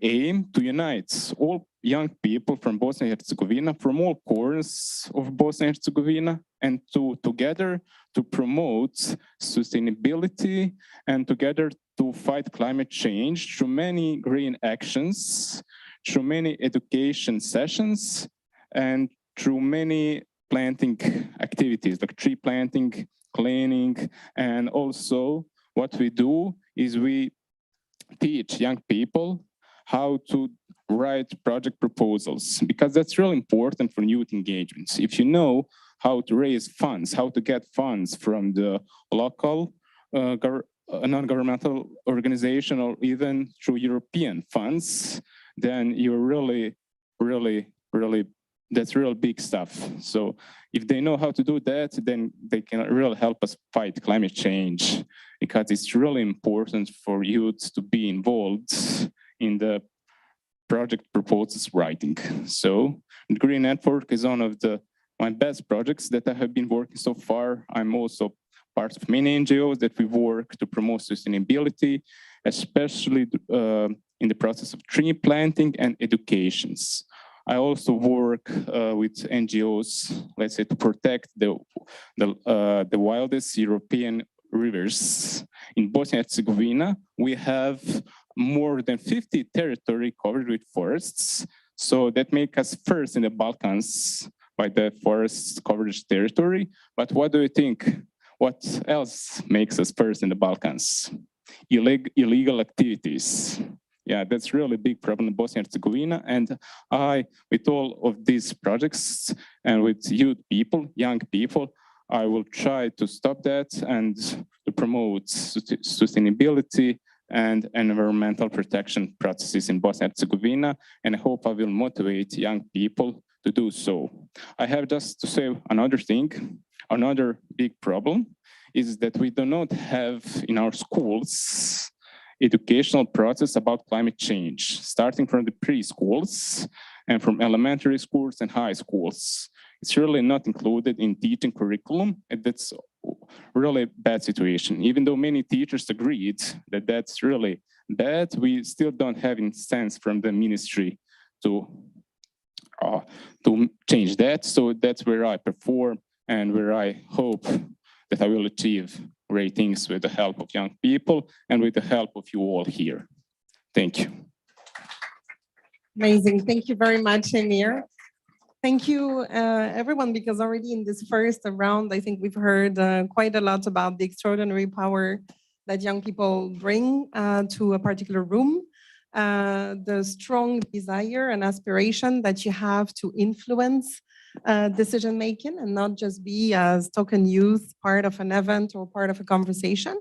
aim to unite all young people from Bosnia and Herzegovina, from all corners of Bosnia and Herzegovina, and to together to promote sustainability and together to fight climate change through many green actions, through many education sessions, and through many planting activities like tree planting, cleaning, and also what we do is we teach young people how to write project proposals, because that's really important for youth engagements. If you know how to raise funds, how to get funds from the local non-governmental organization or even through European funds, then you're really, that's real big stuff. So if they know how to do that, then they can really help us fight climate change, because it's really important for youth to be involved in the project proposals writing. So the Green Network is one of my best projects that I have been working so far. I'm also part of many NGOs that we work to promote sustainability, especially in the process of tree planting and educations. I also work with NGOs, let's say, to protect the wildest European rivers. In Bosnia and Herzegovina, we have more than 50 territory covered with forests. So that makes us first in the Balkans by the forest coverage territory. But what do you think? What else makes us first in the Balkans? Illegal activities. Yeah, that's really a big problem in Bosnia and Herzegovina. And with all of these projects and with youth people, young people, I will try to stop that and to promote sustainability and environmental protection processes in Bosnia and Herzegovina. And I hope I will motivate young people to do so. I have just to say another thing. Another big problem is that we do not have in our schools educational process about climate change, starting from the preschools and from elementary schools and high schools. It's really not included in teaching curriculum, and that's really a bad situation. Even though many teachers agreed that that's really bad, we still don't have any sense from the ministry to change that. So that's where I perform and where I hope that I will achieve great things with the help of young people and with the help of you all here. Thank you. Amazing. Thank you very much, Emir. Thank you, everyone, because already in this first round, I think we've heard quite a lot about the extraordinary power that young people bring to a particular room, the strong desire and aspiration that you have to influence decision-making and not just be as token youth, part of an event or part of a conversation.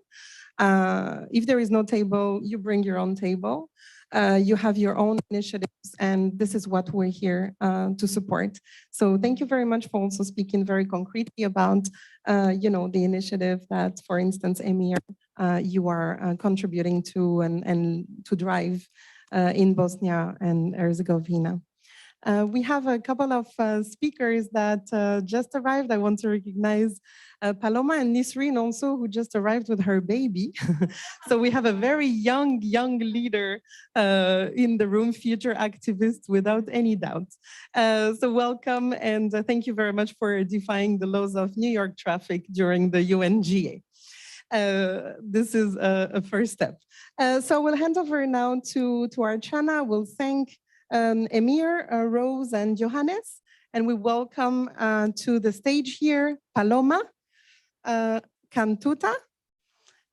If there is no table, you bring your own table. You have your own initiatives, and this is what we're here to support. So thank you very much for also speaking very concretely about, the initiative that, for instance, Emir, you are contributing to and to drive in Bosnia and Herzegovina. We have a couple of speakers that just arrived. I want to recognize Paloma and Nisreen also, who just arrived with her baby. So we have a very young leader in the room, future activist without any doubt. So welcome, and thank you very much for defying the laws of New York traffic during the UNGA. This is a first step. So we'll hand over now to Archana. We'll thank Emir, Rose, and Johannes, and we welcome to the stage here Paloma, Cantuta,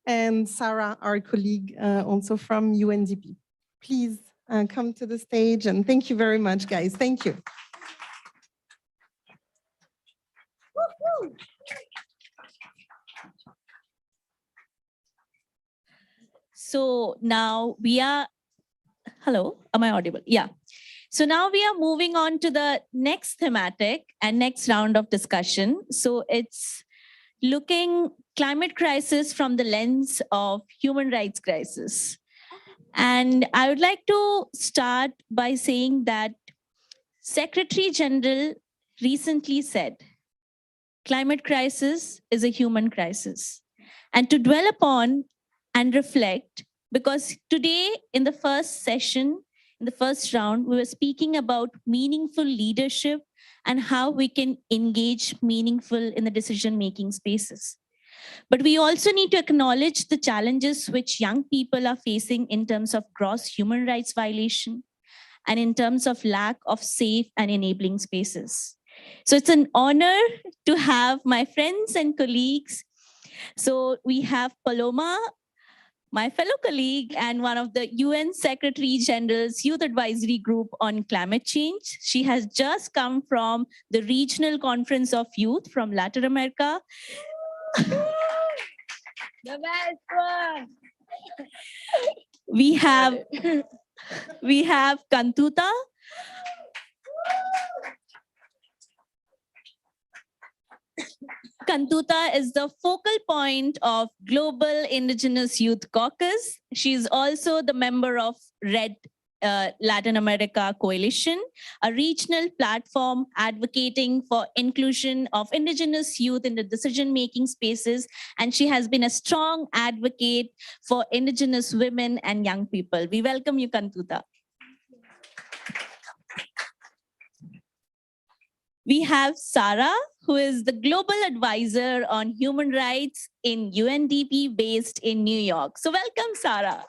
and Sarah, our colleague, also from UNDP. Please come to the stage, and thank you very much, guys. Thank you. So now we are, hello, am I audible? Yeah. So now we are moving on to the next thematic and next round of discussion. So it's looking climate crisis from the lens of human rights crisis. And I would like to start by saying that Secretary General recently said, climate crisis is a human crisis. And to dwell upon and reflect, because today in the first session, in the first round, we were speaking about meaningful leadership and how we can engage meaningful in the decision-making spaces. But we also need to acknowledge the challenges which young people are facing in terms of gross human rights violation and in terms of lack of safe and enabling spaces. So it's an honor to have my friends and colleagues. So we have Paloma, my fellow colleague and one of the UN Secretary General's Youth Advisory Group on Climate Change. She has just come from the Regional Conference of Youth from Latin America. The best one. We have Cantuta. Cantuta is the focal point of Global Indigenous Youth Caucus. She's also the member of RED Latin America Coalition, a regional platform advocating for inclusion of indigenous youth in the decision-making spaces. And she has been a strong advocate for indigenous women and young people. We welcome you, we have Sarah, who is the Global Advisor on Human Rights in UNDP based in New York. So welcome, Sarah.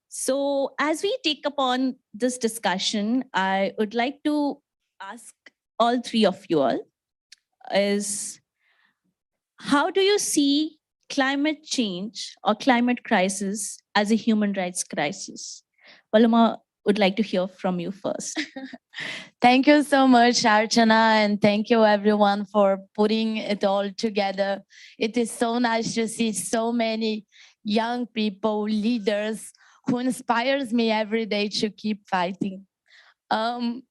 So as we take upon this discussion, I would like to ask all three of you all is, how do you see climate change or climate crisis as a human rights crisis? Paloma, would like to hear from you first. Thank you so much, Archana, and thank you everyone for putting it all together. It is so nice to see so many young people, leaders, who inspires me every day to keep fighting. I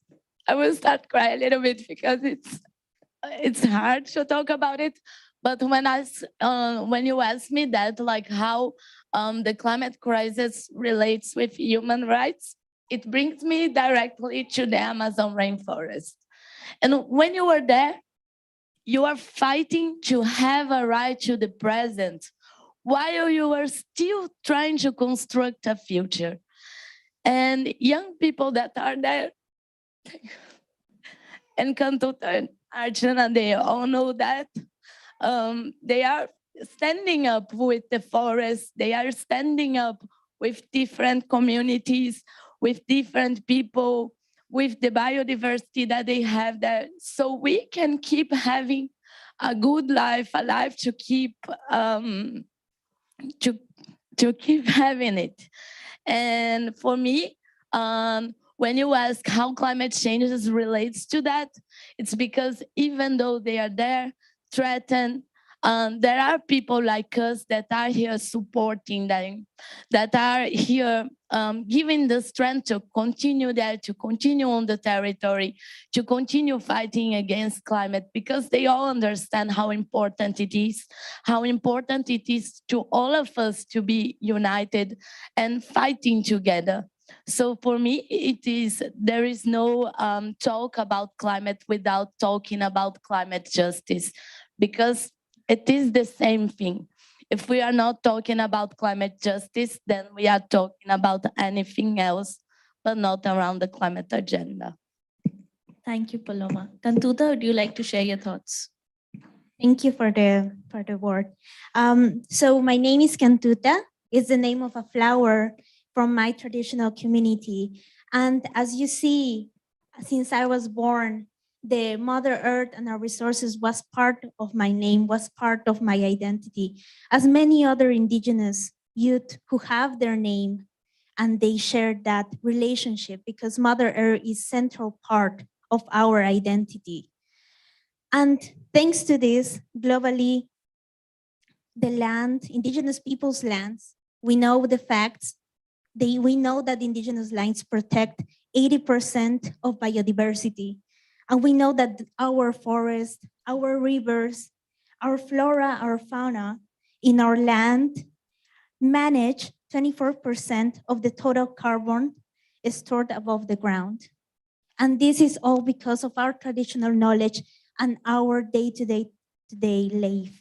will start crying a little bit because it's hard to talk about it. But when you ask me that, like how the climate crisis relates with human rights, it brings me directly to the Amazon rainforest. And when you are there, you are fighting to have a right to the present while you are still trying to construct a future. And young people that are there, and Cantuta and Archana, they all know that. They are standing up with the forest. They are standing up with different communities, with different people, with the biodiversity that they have there. So we can keep having a good life, a life to keep keep having it. And for me, when you ask how climate changes relates to that, it's because even though they are there, threatened, there are people like us that are here supporting them, that are here giving the strength to continue there, to continue on the territory, to continue fighting against climate, because they all understand how important it is to all of us to be united and fighting together. So for me, there is no talk about climate without talking about climate justice, because it is the same thing. If we are not talking about climate justice, then we are talking about anything else, but not around the climate agenda. Thank you, Paloma. Cantuta, would you like to share your thoughts? Thank you for the word. So my name is Cantuta. It's the name of a flower from my traditional community. And as you see, since I was born, the Mother Earth and our resources was part of my name, was part of my identity, as many other indigenous youth who have their name, and they share that relationship because Mother Earth is central part of our identity. And thanks to this, globally, the land, indigenous people's lands, we know the facts. We know that indigenous lands protect 80% of biodiversity. And we know that our forests, our rivers, our flora, our fauna in our land manage 24% of the total carbon stored above the ground. And this is all because of our traditional knowledge and our day-to-day life.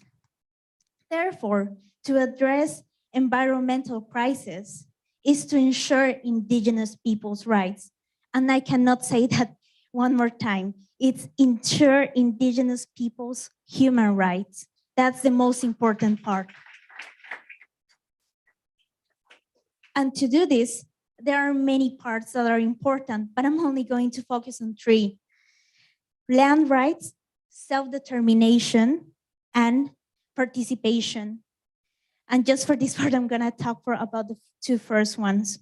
Therefore, to address environmental crisis is to ensure indigenous people's rights. And I cannot say that one more time. It's ensure indigenous people's human rights. That's the most important part. And to do this, there are many parts that are important, but I'm only going to focus on 3. Land rights, self-determination, and participation. And just for this part, I'm gonna talk about the 2 first ones.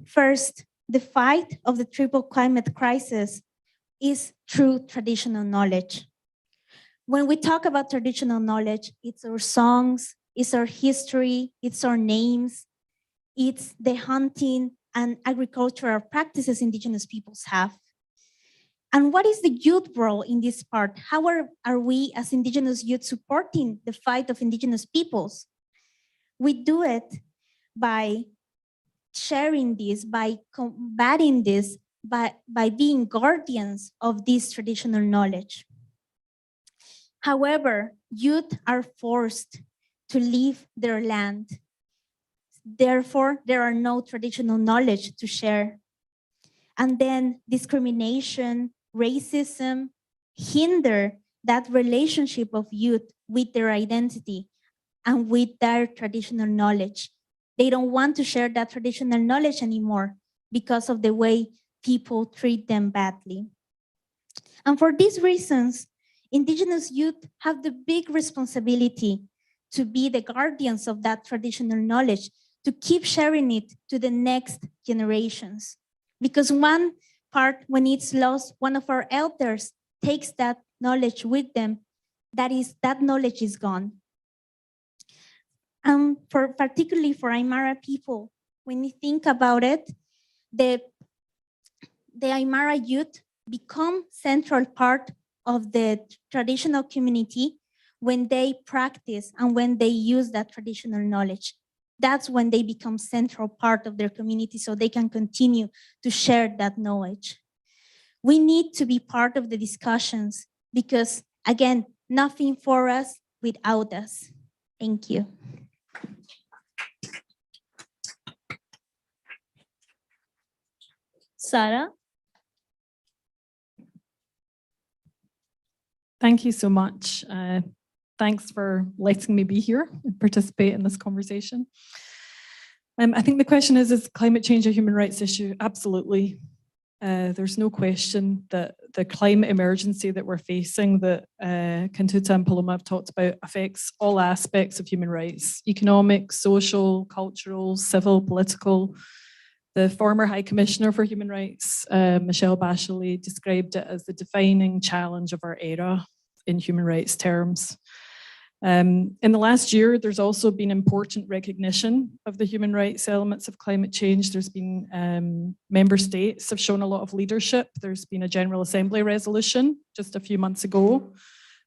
First, the fight of the triple climate crisis is through traditional knowledge. When we talk about traditional knowledge, it's our songs, it's our history, it's our names, it's the hunting and agricultural practices indigenous peoples have. And what is the youth role in this part? How are we as indigenous youth supporting the fight of indigenous peoples? We do it by sharing this, by combating this, by being guardians of this traditional knowledge. However, youth are forced to leave their land. Therefore, there are no traditional knowledge to share. And then discrimination, racism hinder that relationship of youth with their identity and with their traditional knowledge. They don't want to share that traditional knowledge anymore because of the way people treat them badly. And for these reasons, Indigenous youth have the big responsibility to be the guardians of that traditional knowledge, to keep sharing it to the next generations. Because one part, when it's lost, one of our elders takes that knowledge with them, that knowledge is gone. And particularly for Aymara people, when you think about it, the Aymara youth become central part of the traditional community when they practice and when they use that traditional knowledge. That's when they become central part of their community so they can continue to share that knowledge. We need to be part of the discussions because, again, nothing for us without us. Thank you. Sarah? Thank you so much. Thanks for letting me be here and participate in this conversation. I think the question is climate change a human rights issue? Absolutely. There's no question that the climate emergency that we're facing, that Cantuta and Paloma have talked about, affects all aspects of human rights: economic, social, cultural, civil, political. The former High Commissioner for Human Rights, Michelle Bachelet, described it as the defining challenge of our era in human rights terms. In the last year, there's also been important recognition of the human rights elements of climate change. There's been member states have shown a lot of leadership. There's been a General Assembly resolution just a few months ago,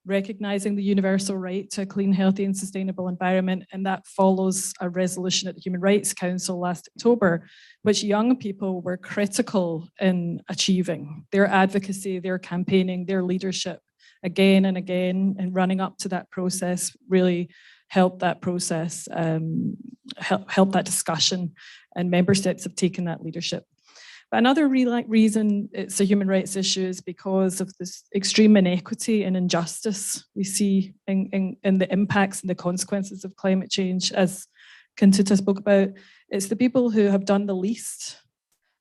recognizing the universal right to a clean, healthy and sustainable environment. And that follows a resolution at the Human Rights Council last October, which young people were critical in achieving. Their advocacy, their campaigning, their leadership again and again, and running up to that process really helped that process, help that discussion, and member states have taken that leadership. But another reason it's a human rights issue is because of this extreme inequity and injustice we see in the impacts and the consequences of climate change. As Cantuta spoke about, it's the people who have done the least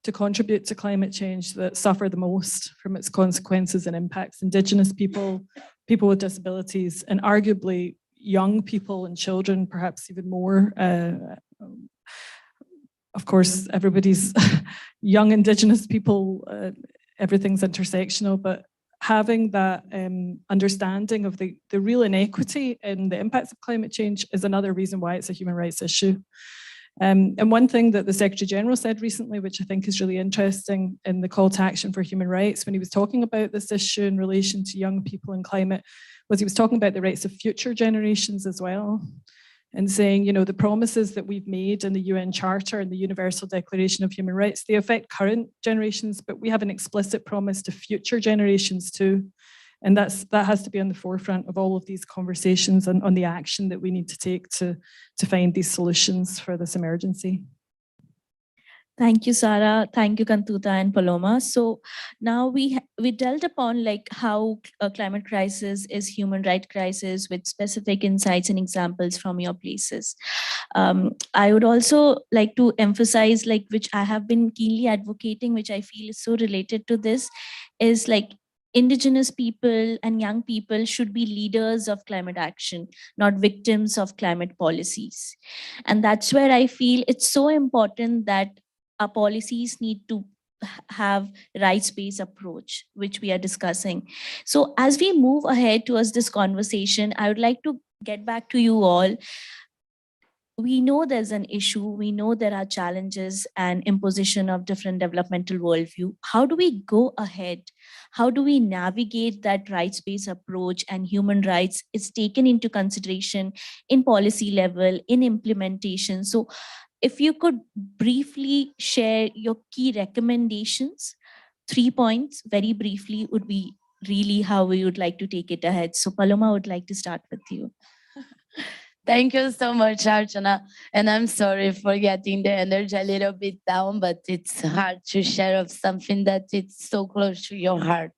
to contribute to climate change that suffer the most from its consequences and impacts. Indigenous people, people with disabilities, and arguably young people and children, perhaps even more. Of course, everybody's young Indigenous people, everything's intersectional, but having that understanding of the real inequity and the impacts of climate change is another reason why it's a human rights issue. And one thing that the Secretary General said recently, which I think is really interesting in the call to action for human rights, when he was talking about this issue in relation to young people and climate, was he was talking about the rights of future generations as well. And saying, you know, the promises that we've made in the UN Charter and the Universal Declaration of Human Rights, they affect current generations, but we have an explicit promise to future generations too. And that has to be on the forefront of all of these conversations and on the action that we need to take to find these solutions for this emergency. Thank you, Sarah. Thank you, Cantuta and Paloma. So now we dealt upon like how a climate crisis is human rights crisis with specific insights and examples from your places. I would also like to emphasize, like, which I have been keenly advocating, which I feel is so related to this, is like Indigenous people and young people should be leaders of climate action, not victims of climate policies. And that's where I feel it's so important that our policies need to have rights-based approach, which we are discussing. So as we move ahead towards this conversation, I would like to get back to you all. We know there's an issue, we know there are challenges and imposition of different developmental worldview. How do we go ahead? How do we navigate that rights-based approach and human rights is taken into consideration in policy level, in implementation? So if you could briefly share your key recommendations, 3 points very briefly would be really how we would like to take it ahead. So Paloma, would like to start with you. Thank you so much, Archana. And I'm sorry for getting the energy a little bit down, but it's hard to share of something that it's so close to your heart.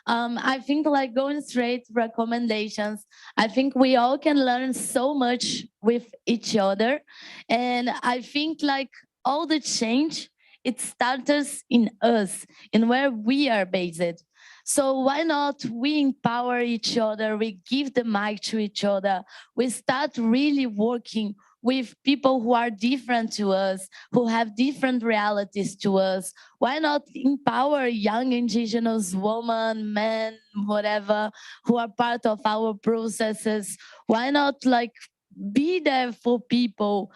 I think like going straight to recommendations, I think we all can learn so much with each other. And I think like all the change, it starts in us, in where we are based. So why not we empower each other, we give the mic to each other, we start really working with people who are different to us, who have different realities to us. Why not empower young indigenous women, men, whatever, who are part of our processes? Why not like be there for people,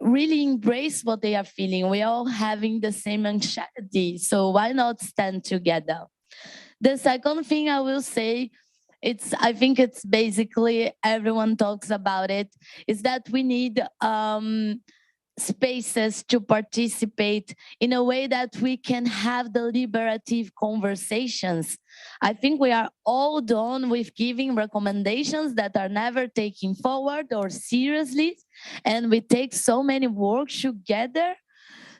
really embrace what they are feeling? We're all having the same anxiety, so why not stand together? The second thing I will say, I think it's basically everyone talks about it, is that we need spaces to participate in a way that we can have deliberative conversations. I think we are all done with giving recommendations that are never taken forward or seriously, and we take so many works together.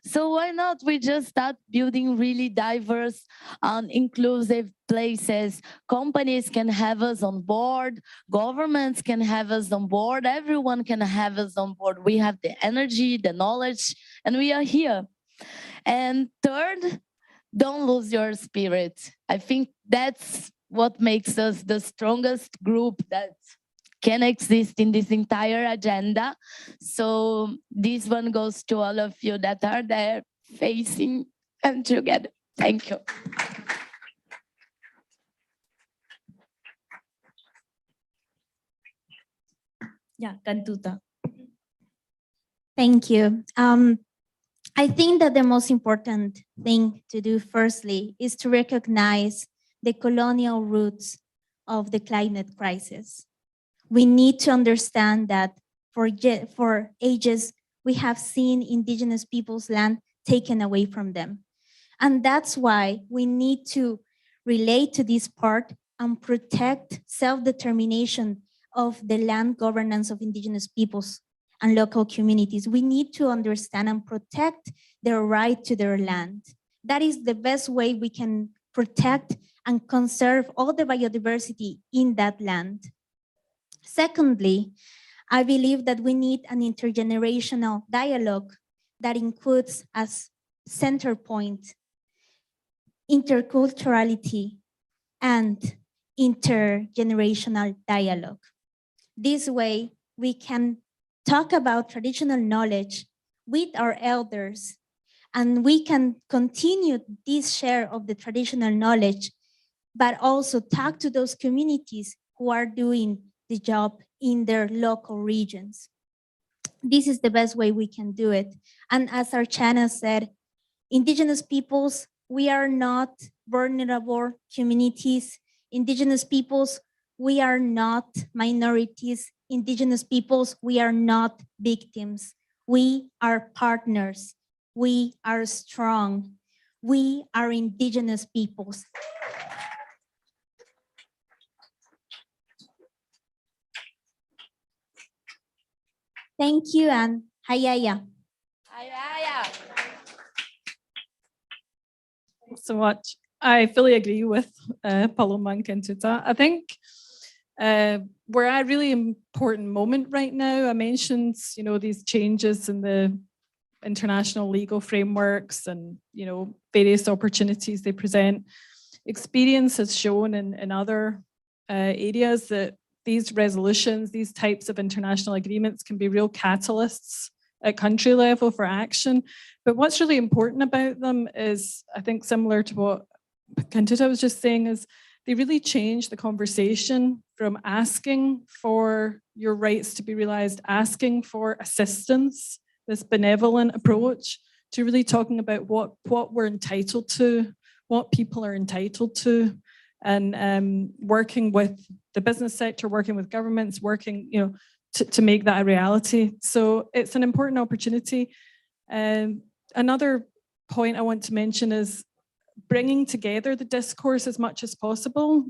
So why not we just start building really diverse and inclusive places? Companies can have us on board, governments can have us on board, everyone can have us on board. We have the energy, the knowledge, and we are here. And third, don't lose your spirit. I think that's what makes us the strongest group that can exist in this entire agenda. So this one goes to all of you that are there facing and together. Thank you. Yeah, Cantuta. Thank you. I think that the most important thing to do firstly is to recognize the colonial roots of the climate crisis. We need to understand that for ages, we have seen indigenous people's land taken away from them. And that's why we need to relate to this part and protect self-determination of the land governance of indigenous peoples and local communities. We need to understand and protect their right to their land. That is the best way we can protect and conserve all the biodiversity in that land. Secondly, I believe that we need an intergenerational dialogue that includes as center point interculturality and intergenerational dialogue. This way, we can talk about traditional knowledge with our elders, and we can continue this share of the traditional knowledge, but also talk to those communities who are doing the job in their local regions. This is the best way we can do it. And as Archana said, indigenous peoples, we are not vulnerable communities. Indigenous peoples, we are not minorities. Indigenous peoples, we are not victims. We are partners. We are strong. We are indigenous peoples. Thank you, and hayaya. Hayaya. Thanks so much. I fully agree with Paloma and Cantuta. I think we're at a really important moment right now. I mentioned, these changes in the international legal frameworks and, various opportunities they present. Experience has shown in other areas that these resolutions, these types of international agreements can be real catalysts at country level for action. But what's really important about them is, I think similar to what Cantuta was just saying, is they really change the conversation from asking for your rights to be realized, asking for assistance, this benevolent approach, to really talking about what we're entitled to, what people are entitled to, and working with the business sector, working with governments, working, to make that a reality. So it's an important opportunity. Another point I want to mention is bringing together the discourse as much as possible.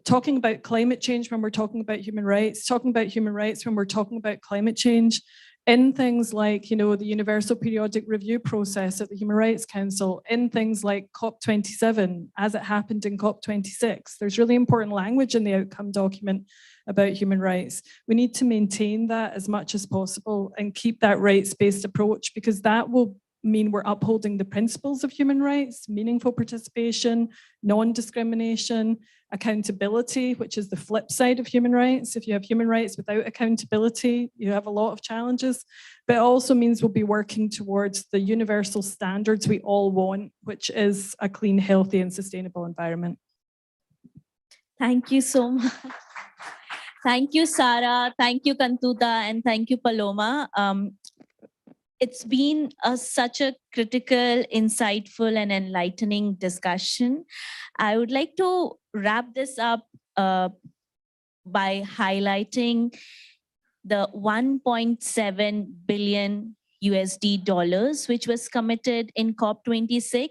talking about climate change when we're talking about human rights, talking about human rights when we're talking about climate change, in things like, you know, the Universal Periodic Review process at the Human Rights Council, in things like COP27, as it happened in COP26. There's really important language in the outcome document about human rights. We need to maintain that as much as possible and keep that rights-based approach, because that will mean we're upholding the principles of human rights, meaningful participation, non-discrimination, accountability, which is the flip side of human rights. If you have human rights without accountability, you have a lot of challenges, but it also means we'll be working towards the universal standards we all want, which is a clean, healthy, and sustainable environment. Thank you so much. Thank you, Sarah. Thank you, Kantuta, and thank you, Paloma. It's been such a critical, insightful, and enlightening discussion. I would like to wrap this up by highlighting the 1.7 billion USD dollars, which was committed in COP26.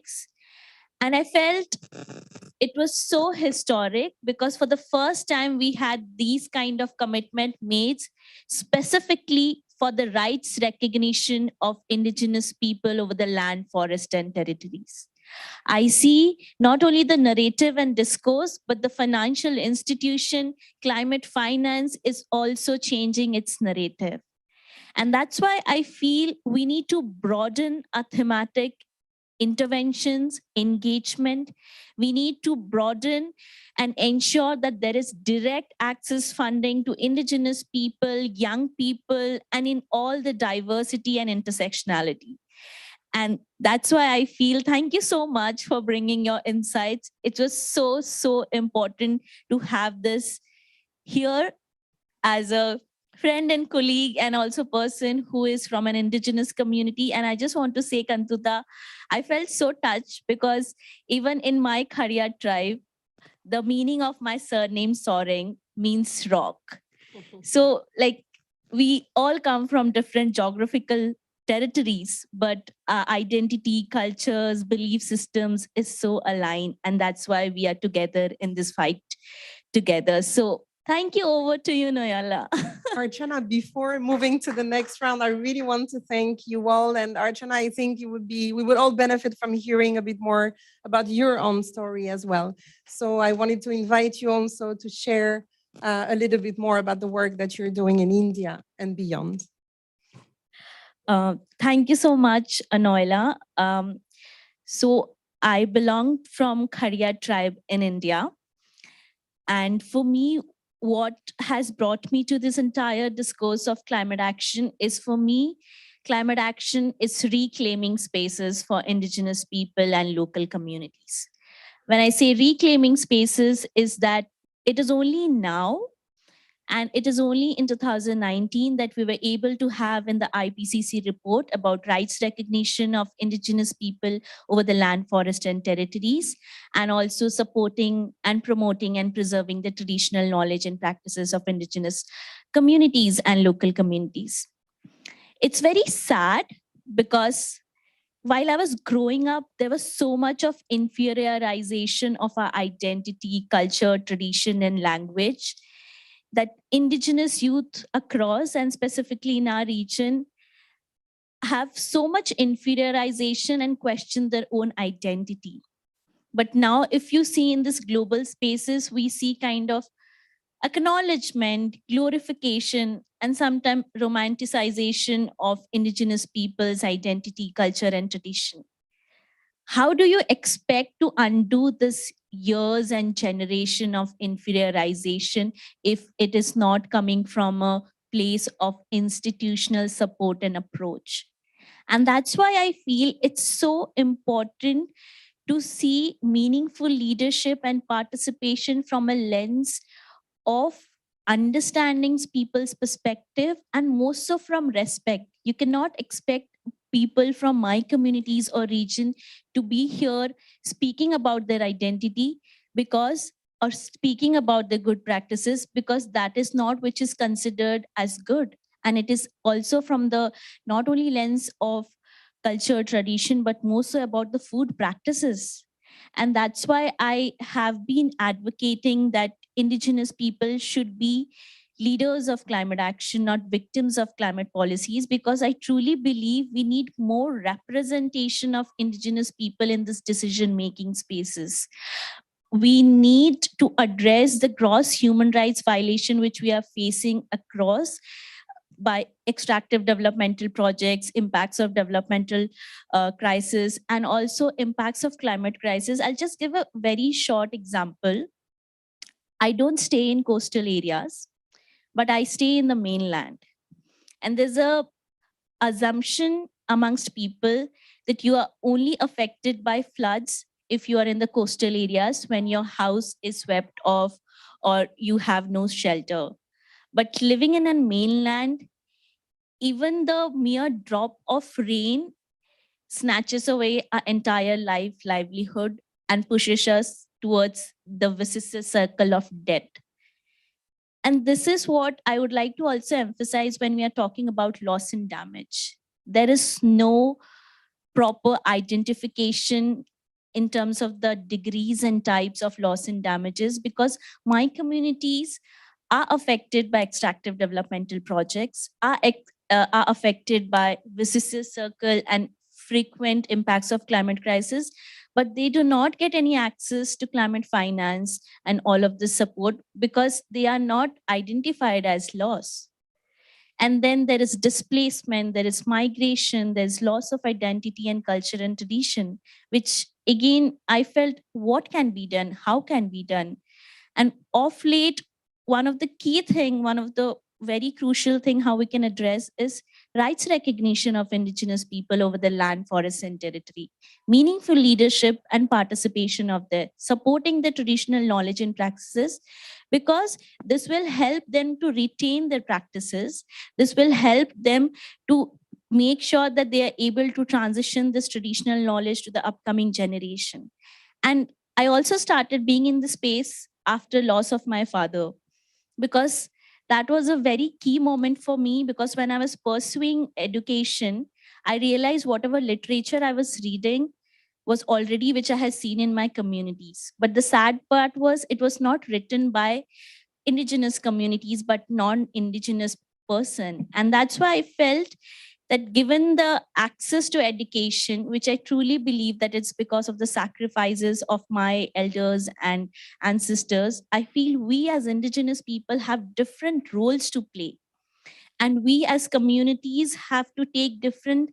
And I felt it was so historic because for the first time we had these kind of commitment made specifically for the rights recognition of indigenous people over the land, forest, and territories. I see not only the narrative and discourse, but the financial institution, climate finance is also changing its narrative. And that's why I feel we need to broaden our thematic interventions, engagement. We need to broaden and ensure that there is direct access funding to indigenous people, young people, and in all the diversity and intersectionality. And that's why I feel, thank you so much for bringing your insights. It was so, so important to have this here as a friend and colleague, and also person who is from an indigenous community. And I just want to say, Kantuta, I felt so touched because even in my Kharia tribe, the meaning of my surname Soreng means rock. So like we all come from different geographical territories, but our identity, cultures, belief systems is so aligned. And that's why we are together in this fight together. So thank you. Over to you, Noyala. Archana, before moving to the next round, I really want to thank you all. And Archana, I think we would all benefit from hearing a bit more about your own story as well. So I wanted to invite you also to share a little bit more about the work that you're doing in India and beyond. Thank you so much, Anoila. So I belong from Kharia tribe in India. And for me, what has brought me to this entire discourse of climate action is, for me, climate action is reclaiming spaces for indigenous people and local communities. When I say reclaiming spaces, is that it is only now, and it is only in 2019 that we were able to have in the IPCC report about rights recognition of indigenous people over the land, forest, and territories, and also supporting and promoting and preserving the traditional knowledge and practices of indigenous communities and local communities. It's very sad because while I was growing up, there was so much of inferiorization of our identity, culture, tradition, and language that indigenous youth across, and specifically in our region, have so much inferiorization and question their own identity. But now if you see in this global spaces, we see kind of acknowledgement, glorification, and sometimes romanticization of indigenous people's identity, culture, and tradition. How do you expect to undo this years and generation of inferiorization if it is not coming from a place of institutional support and approach? And that's why I feel it's so important to see meaningful leadership and participation from a lens of understanding people's perspective, and more so from respect. You cannot expect people from my communities or region to be here speaking about their identity or speaking about the good practices, because that is not which is considered as good. And it is also from the not only lens of culture, tradition, but more so about the food practices. And that's why I have been advocating that indigenous people should be leaders of climate action, not victims of climate policies, because I truly believe we need more representation of indigenous people in this decision-making spaces. We need to address the gross human rights violation which we are facing across by extractive developmental projects, impacts of developmental crisis, and also impacts of climate crisis. I'll just give a very short example. I don't stay in coastal areas, but I stay in the mainland. And there's a assumption amongst people that you are only affected by floods if you are in the coastal areas when your house is swept off or you have no shelter. But living in a mainland, even the mere drop of rain snatches away our entire livelihood and pushes us towards the vicious circle of death. And this is what I would like to also emphasize when we are talking about loss and damage. There is no proper identification in terms of the degrees and types of loss and damages, because my communities are affected by extractive developmental projects, are affected by vicious circle and frequent impacts of climate crisis, but they do not get any access to climate finance and all of the support because they are not identified as loss. And then there is displacement, there is migration, there's loss of identity and culture and tradition, which again, I felt what can be done, how can be done. And of late, one of the key thing, one of the very crucial thing how we can address is rights recognition of indigenous people over the land, forests and territory, meaningful leadership and participation of their supporting the traditional knowledge and practices, because this will help them to retain their practices. This will help them to make sure that they are able to transition this traditional knowledge to the upcoming generation. And I also started being in the space after loss of my father, because that was a very key moment for me, because when I was pursuing education, I realized whatever literature I was reading was already which I had seen in my communities. But the sad part was it was not written by indigenous communities, but non-indigenous person. And that's why I felt that given the access to education, which I truly believe that it's because of the sacrifices of my elders and ancestors, I feel we as indigenous people have different roles to play. And we as communities have to take different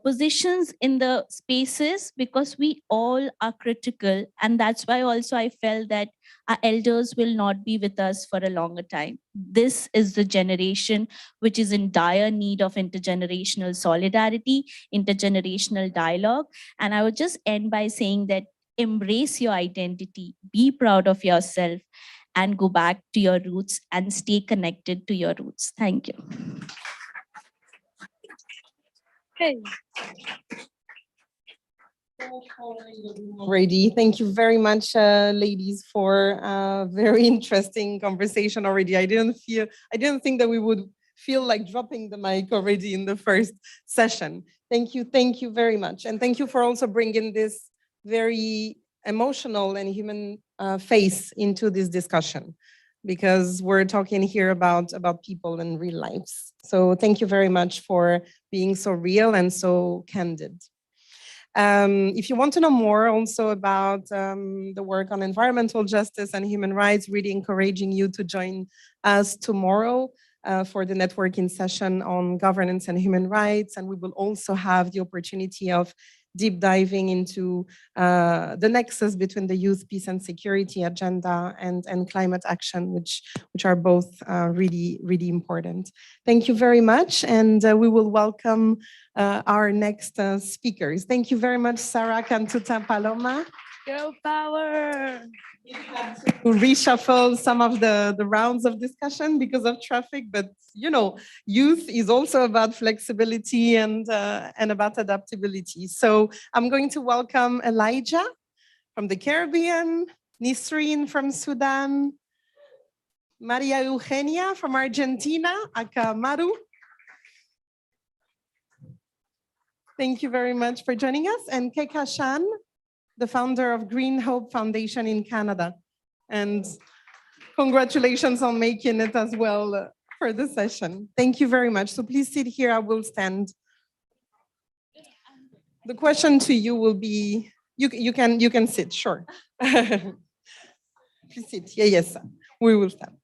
positions in the spaces, because we all are critical. And that's why also I felt that our elders will not be with us for a longer time. This is the generation which is in dire need of intergenerational solidarity, intergenerational dialogue. And I would just end by saying that embrace your identity, be proud of yourself, and go back to your roots and stay connected to your roots. Thank you. Okay. Already, thank you very much, ladies, for a very interesting conversation already. I didn't think that we would feel like dropping the mic already in the first session. Thank you very much. And thank you for also bringing this very emotional and human face into this discussion, because we're talking here about people and real lives. So thank you very much for being so real and so candid. If you want to know more also about the work on environmental justice and human rights, really encouraging you to join us tomorrow for the networking session on governance and human rights. And we will also have the opportunity of deep diving into the nexus between the youth, peace and security agenda and climate action, which are both really, really important. Thank you very much. And we will welcome our next speakers. Thank you very much, Sarah Cantuta Paloma. Girl power. To reshuffle some of the rounds of discussion because of traffic, but you know, youth is also about flexibility and about adaptability. So I'm going to welcome Elijah from the Caribbean, Nisreen from Sudan, Maria Eugenia from Argentina, Akamaru. Thank you very much for joining us, and Keka Shan, the founder of Green Hope Foundation in Canada. And congratulations on making it as well for the session. Thank you very much. So please sit here, I will stand. The question to you will be, you can sit, sure. Please sit, yes, we will stand.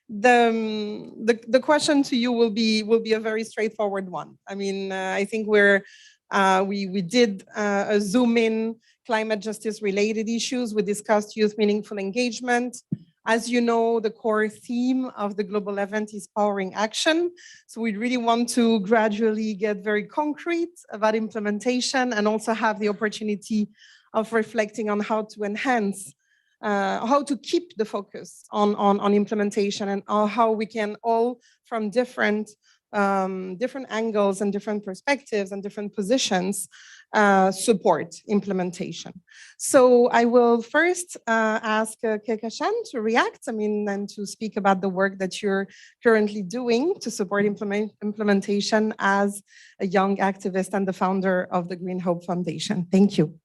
The question to you will be a very straightforward one. I mean, I think we did a zoom in climate justice related issues. We discussed youth meaningful engagement. As you know, the core theme of the global event is powering action. So we really want to gradually get very concrete about implementation and also have the opportunity of reflecting on how to enhance, how to keep the focus on implementation and how we can all from different angles and different perspectives and different positions support implementation. So I will first ask Kekashan to react, and to speak about the work that you're currently doing to support implementation as a young activist and the founder of the Green Hope Foundation. Thank you.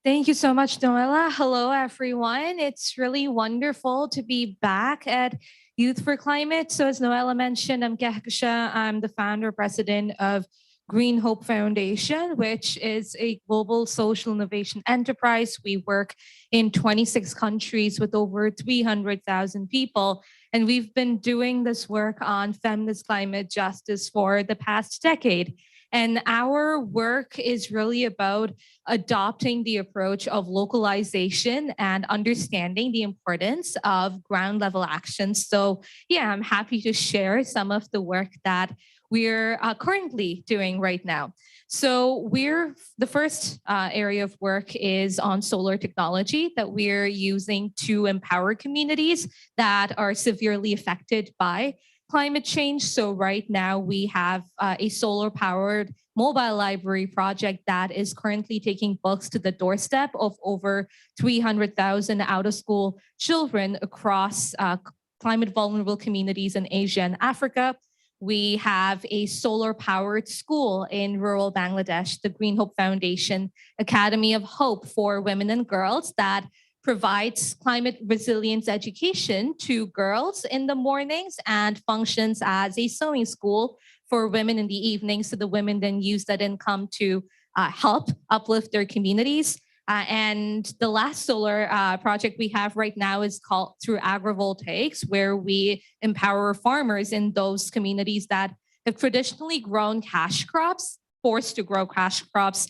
Thank you so much, Noella. Hello, everyone. It's really wonderful to be back at Youth4Climate. So as Noella mentioned, I'm Kekasha. I'm the founder, president of Green Hope Foundation, which is a global social innovation enterprise. We work in 26 countries with over 300,000 people. And we've been doing this work on feminist climate justice for the past decade. And our work is really about adopting the approach of localization and understanding the importance of ground level actions. So yeah, I'm happy to share some of the work that we're currently doing right now. So the first area of work is on solar technology that we're using to empower communities that are severely affected by climate change. So right now we have a solar powered mobile library project that is currently taking books to the doorstep of over 300,000 out of school children across climate vulnerable communities in Asia and Africa. We have a solar powered school in rural Bangladesh, the Green Hope Foundation Academy of Hope for Women and Girls that provides climate resilience education to girls in the mornings and functions as a sewing school for women in the evenings. So the women then use that income to help uplift their communities. And the last solar project we have right now is called through agrivoltaics, where we empower farmers in those communities that have traditionally grown cash crops, forced to grow cash crops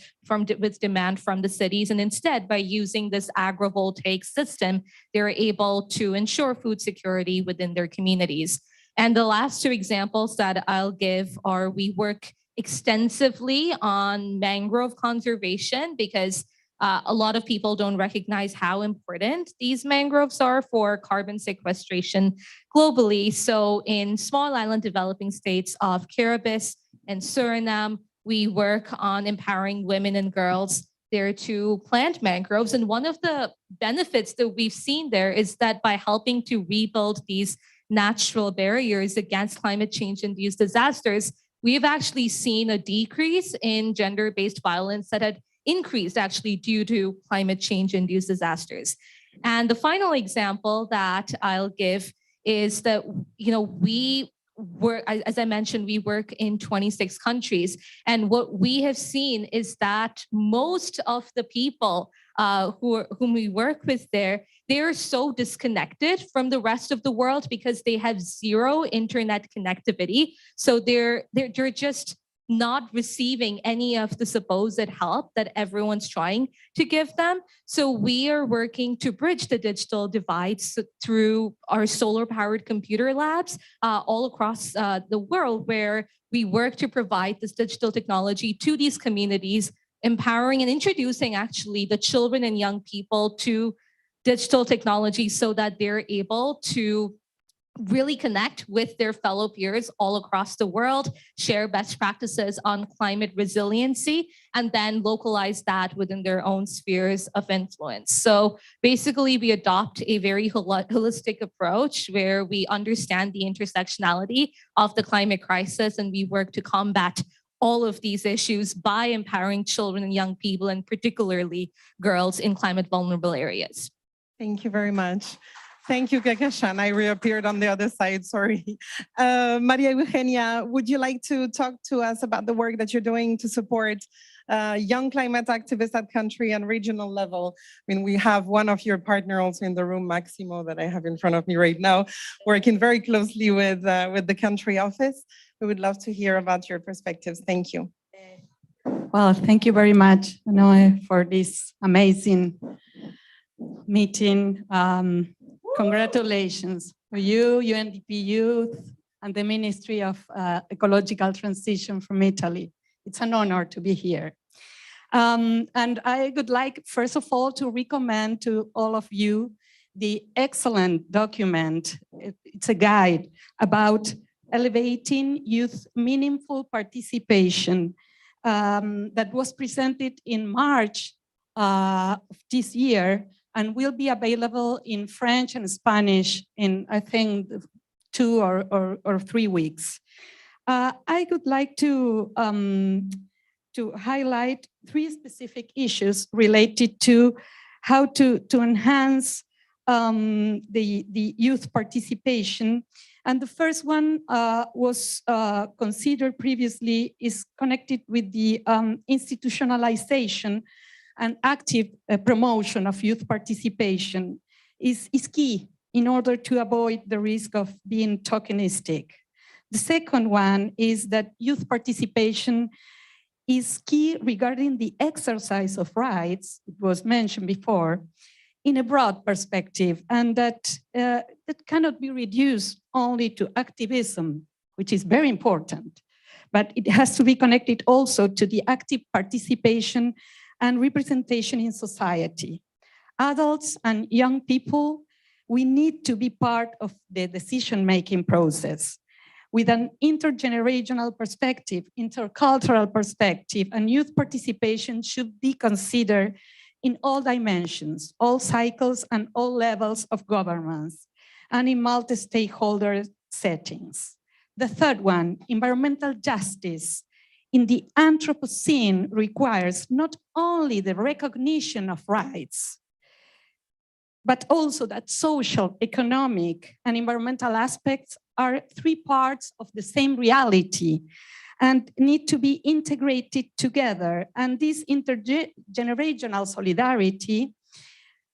with demand from the cities. And instead, by using this agrivoltaic system, they're able to ensure food security within their communities. And the last two examples that I'll give are we work extensively on mangrove conservation because a lot of people don't recognize how important these mangroves are for carbon sequestration globally. So in small island developing states of Kiribati and Suriname, we work on empowering women and girls there to plant mangroves. And one of the benefits that we've seen there is that by helping to rebuild these natural barriers against climate change-induced disasters, we've actually seen a decrease in gender-based violence that had increased actually due to climate change-induced disasters. And the final example that I'll give is that, we work, as I mentioned, we work in 26 countries. And what we have seen is that most of the people whom we work with there, they're so disconnected from the rest of the world because they have zero internet connectivity. So they're just not receiving any of the supposed help that everyone's trying to give them. So we are working to bridge the digital divide through our solar-powered computer labs all across the world, where we work to provide this digital technology to these communities, empowering and introducing actually the children and young people to digital technology so that they're able to really connect with their fellow peers all across the world, share best practices on climate resiliency, and then localize that within their own spheres of influence. So basically, we adopt a very holistic approach where we understand the intersectionality of the climate crisis, and we work to combat all of these issues by empowering children and young people, and particularly girls in climate vulnerable areas. Thank you very much. Thank you, Kakashan. I reappeared on the other side, sorry. Maria Eugenia, would you like to talk to us about the work that you're doing to support young climate activists at country and regional level? I mean, we have one of your partners also in the room, Maximo, that I have in front of me right now, working very closely with the country office. We would love to hear about your perspectives. Thank you. Well, thank you very much, Noe, for this amazing meeting. Congratulations to you, UNDP Youth, and the Ministry of Ecological Transition from Italy. It's an honor to be here. And I would like, first of all, to recommend to all of you the excellent document. It's a guide about elevating youth meaningful participation that was presented in March of this year and will be available in French and Spanish in, I think, 2 or 3 weeks. I would like to highlight 3 specific issues related to how to enhance the youth participation. And the first one was considered previously, is connected with the institutionalization and active promotion of youth participation is key in order to avoid the risk of being tokenistic. The second one is that youth participation is key regarding the exercise of rights, it was mentioned before, in a broad perspective, and that cannot be reduced only to activism, which is very important, but it has to be connected also to the active participation and representation in society. Adults and young people, we need to be part of the decision-making process with an intergenerational perspective, intercultural perspective, and youth participation should be considered in all dimensions, all cycles, and all levels of governance, and in multi-stakeholder settings. The third one, environmental justice in the Anthropocene requires not only the recognition of rights, but also that social, economic, and environmental aspects are 3 parts of the same reality and need to be integrated together. And this intergenerational solidarity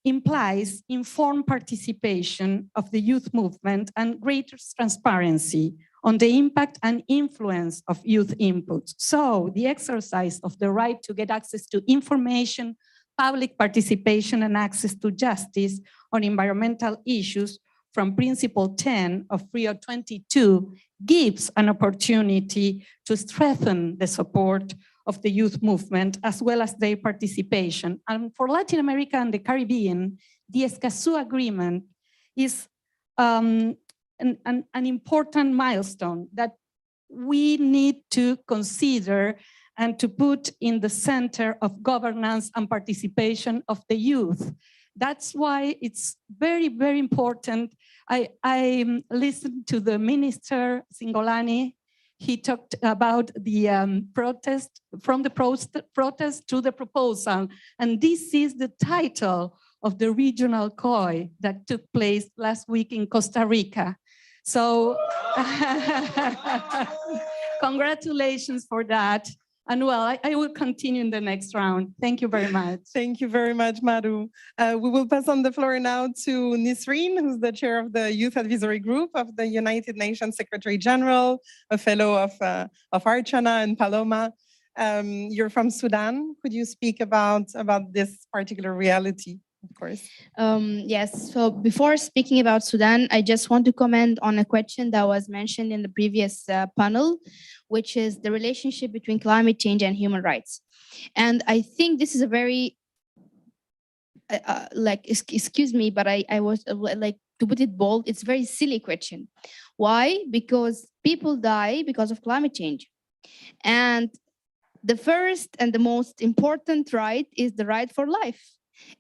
implies informed participation of the youth movement and greater transparency on the impact and influence of youth inputs. So the exercise of the right to get access to information, public participation, and access to justice on environmental issues from Principle 10 of Rio 22 gives an opportunity to strengthen the support of the youth movement as well as their participation. And for Latin America and the Caribbean, the Escazú Agreement is an important milestone that we need to consider and to put in the center of governance and participation of the youth. That's why it's very, very important. I listened to the Minister Cingolani. He talked about the protest, from the protest to the proposal. And this is the title of the regional COI that took place last week in Costa Rica. So congratulations for that. And well, I will continue in the next round. Thank you very much. Thank you very much, Maru. We will pass on the floor now to Nisreen, who's the chair of the Youth Advisory Group of the United Nations Secretary General, a fellow of Archana and Paloma. You're from Sudan. Could you speak about this particular reality? Of course. Yes, so before speaking about Sudan, I just want to comment on a question that was mentioned in the previous panel, which is the relationship between climate change and human rights. And I think this is a very, excuse me, but I was like, to put it bold, it's a very silly question. Why? Because people die because of climate change. And the first and the most important right is the right for life.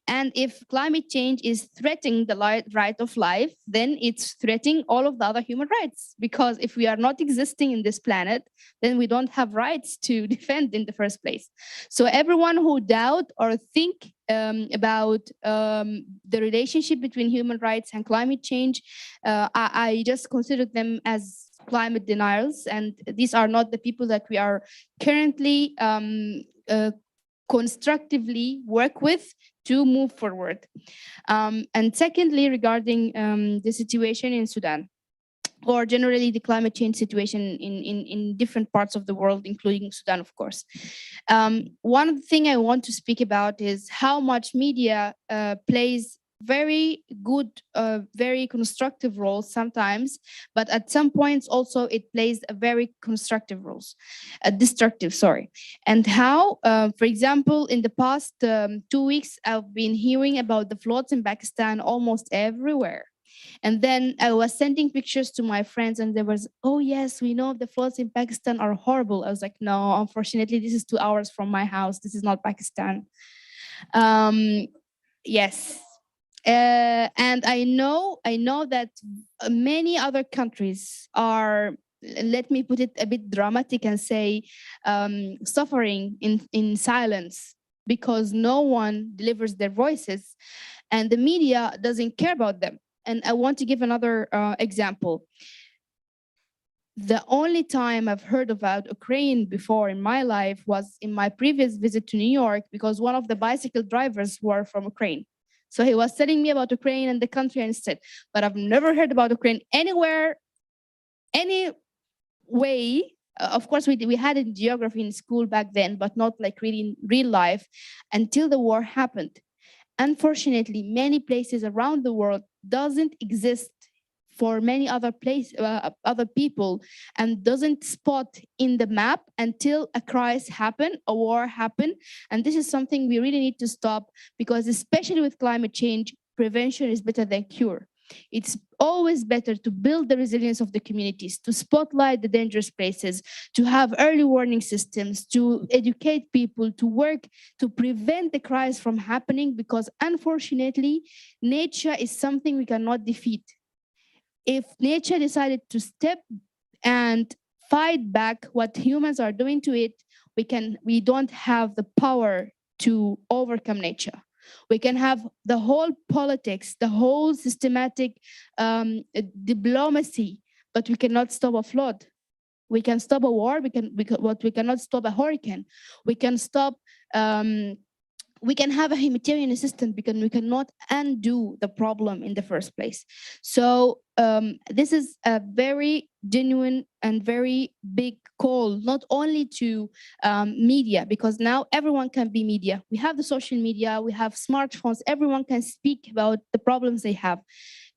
And if climate change is threatening the right of life, then it's threatening all of the other human rights. Because if we are not existing in this planet, then we don't have rights to defend in the first place. So everyone who doubt or think about the relationship between human rights and climate change, I just consider them as climate denials. And these are not the people that we are currently constructively work with to move forward. And secondly, regarding the situation in Sudan, or generally the climate change situation in different parts of the world, including Sudan, of course. One thing I want to speak about is how much media plays very good, very constructive roles sometimes, but at some points also it plays a very constructive roles, destructive, sorry. And how, for example, in the past 2 weeks, I've been hearing about the floods in Pakistan almost everywhere. And then I was sending pictures to my friends and there was, oh yes, we know the floods in Pakistan are horrible. I was like, no, unfortunately, this is 2 hours from my house. This is not Pakistan. Yes. And I know that many other countries are, let me put it a bit dramatic and say, suffering in silence because no one delivers their voices and the media doesn't care about them. And I want to give another example. The only time I've heard about Ukraine before in my life was in my previous visit to New York because one of the bicycle drivers were from Ukraine. So he was telling me about Ukraine and the country instead, but I've never heard about Ukraine anywhere, any way. Of course, we had it in geography in school back then, but not like really in real life until the war happened. Unfortunately, many places around the world doesn't exist for many other other people and doesn't spot in the map until a crisis happen, a war happen. And this is something we really need to stop because especially with climate change, prevention is better than cure. It's always better to build the resilience of the communities, to spotlight the dangerous places, to have early warning systems, to educate people, to work to prevent the crisis from happening because unfortunately, nature is something we cannot defeat. If nature decided to step and fight back what humans are doing to it, we don't have the power to overcome nature. We can have the whole politics, the whole systematic diplomacy, but we cannot stop a flood. We can stop a war, but we cannot stop a hurricane. We can stop, we can have a humanitarian assistance because we cannot undo the problem in the first place. So this is a very genuine and very big call, not only to media, because now everyone can be media. We have the social media, we have smartphones, everyone can speak about the problems they have.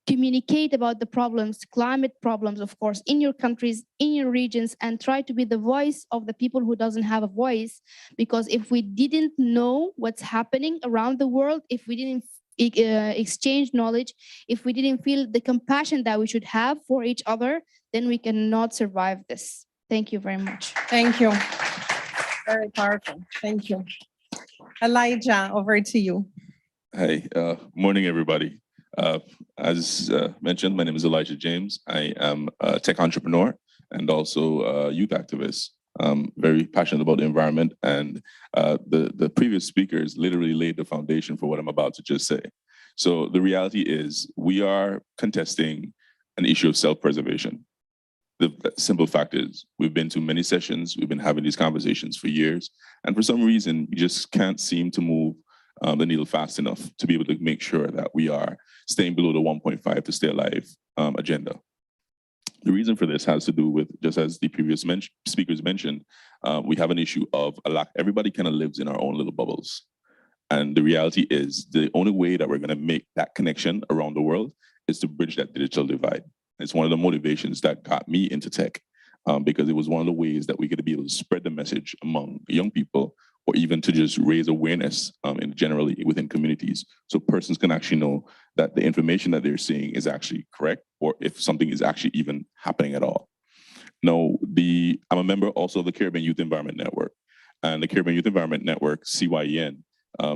Communicate about the problems, climate problems, of course, in your countries, in your regions, and try to be the voice of the people who doesn't have a voice. Because if we didn't know what's happening around the world, if we didn't exchange knowledge, if we didn't feel the compassion that we should have for each other, then we cannot survive this. Thank you very much. Thank you. Very powerful. Thank you. Elijah, over to you. Hey, morning, everybody. As mentioned, my name is Elijah James. I am a tech entrepreneur and also a youth activist. Very passionate about the environment, and the previous speakers literally laid the foundation for what I'm about to just say. So the reality is we are contesting an issue of self-preservation. The simple fact is we've been to many sessions, we've been having these conversations for years, and for some reason, we just can't seem to move the needle fast enough to be able to make sure that we are staying below the 1.5 to stay alive agenda. The reason for this has to do with, just as the previous speakers mentioned, we have an issue of a lack. Everybody kind of lives in our own little bubbles. And the reality is the only way that we're going to make that connection around the world is to bridge that digital divide. It's one of the motivations that got me into tech because it was one of the ways that we could be able to spread the message among young people or even to just raise awareness generally within communities so persons can actually know that the information that they're seeing is actually correct or if something is actually even happening at all. Now, I'm a member also of the Caribbean Youth Environment Network. And the Caribbean Youth Environment Network, CYEN,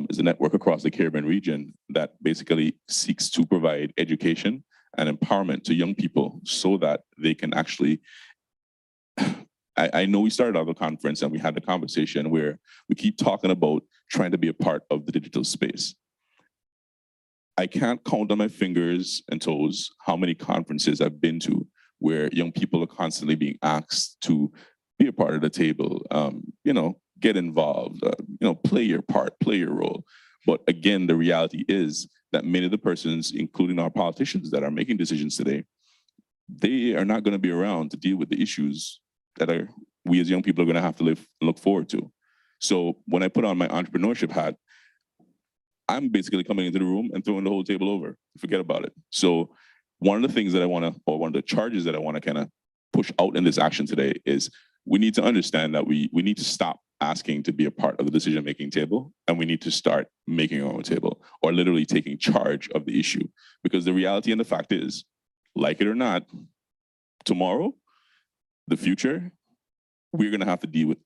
is a network across the Caribbean region that basically seeks to provide education and empowerment to young people so that they can actually, I know we started out the conference and we had the conversation where we keep talking about trying to be a part of the digital space. I can't count on my fingers and toes how many conferences I've been to where young people are constantly being asked to be a part of the table, you know, get involved, you know, play your part, play your role. But again, the reality is that many of the persons, including our politicians that are making decisions today, they are not going to be around to deal with the issues that we as young people are going to have to look forward to. So when I put on my entrepreneurship hat, I'm basically coming into the room and throwing the whole table over. Forget about it. So one of the things that I want to, or one of the charges that I want to kind of push out in this action today is we need to understand that we need to stop asking to be a part of the decision-making table, and we need to start making our own table, or literally taking charge of the issue. Because the reality and the fact is, like it or not, tomorrow, the future, we're gonna have to deal with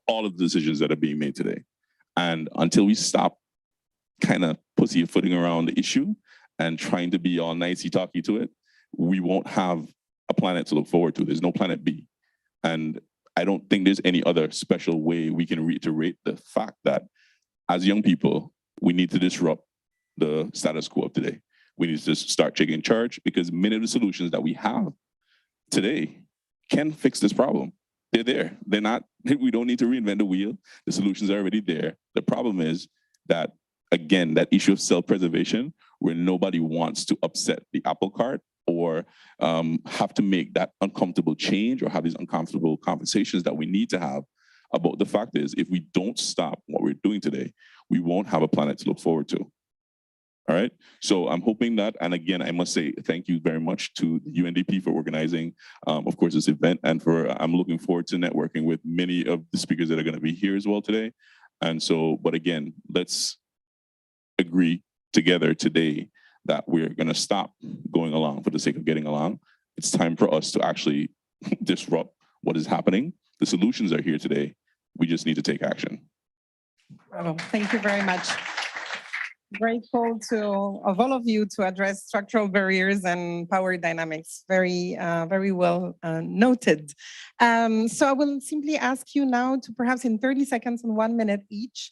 all of the decisions that are being made today. And until we stop kind of pussyfooting around the issue and trying to be all nicey-talky to it, we won't have a planet to look forward to. There's no planet B. And I don't think there's any other special way we can reiterate the fact that as young people, we need to disrupt the status quo of today. We need to just start taking charge, because many of the solutions that we have today can fix this problem. They're there. They're not, we don't need to reinvent the wheel. The solutions are already there. The problem is that, again, that issue of self-preservation, where nobody wants to upset the apple cart or have to make that uncomfortable change or have these uncomfortable conversations that we need to have about the fact is, if we don't stop what we're doing today, we won't have a planet to look forward to. All right, so I'm hoping that, and again, I must say thank you very much to UNDP for organizing, of course, this event, and I'm looking forward to networking with many of the speakers that are going to be here as well today. And so, but again, let's agree together today that we're going to stop going along for the sake of getting along. It's time for us to actually disrupt what is happening. The solutions are here today. We just need to take action. Bravo. Thank you very much. Grateful of all of you to address structural barriers and power dynamics. Very, very well noted. So I will simply ask you now to perhaps in 30 seconds and 1 minute each,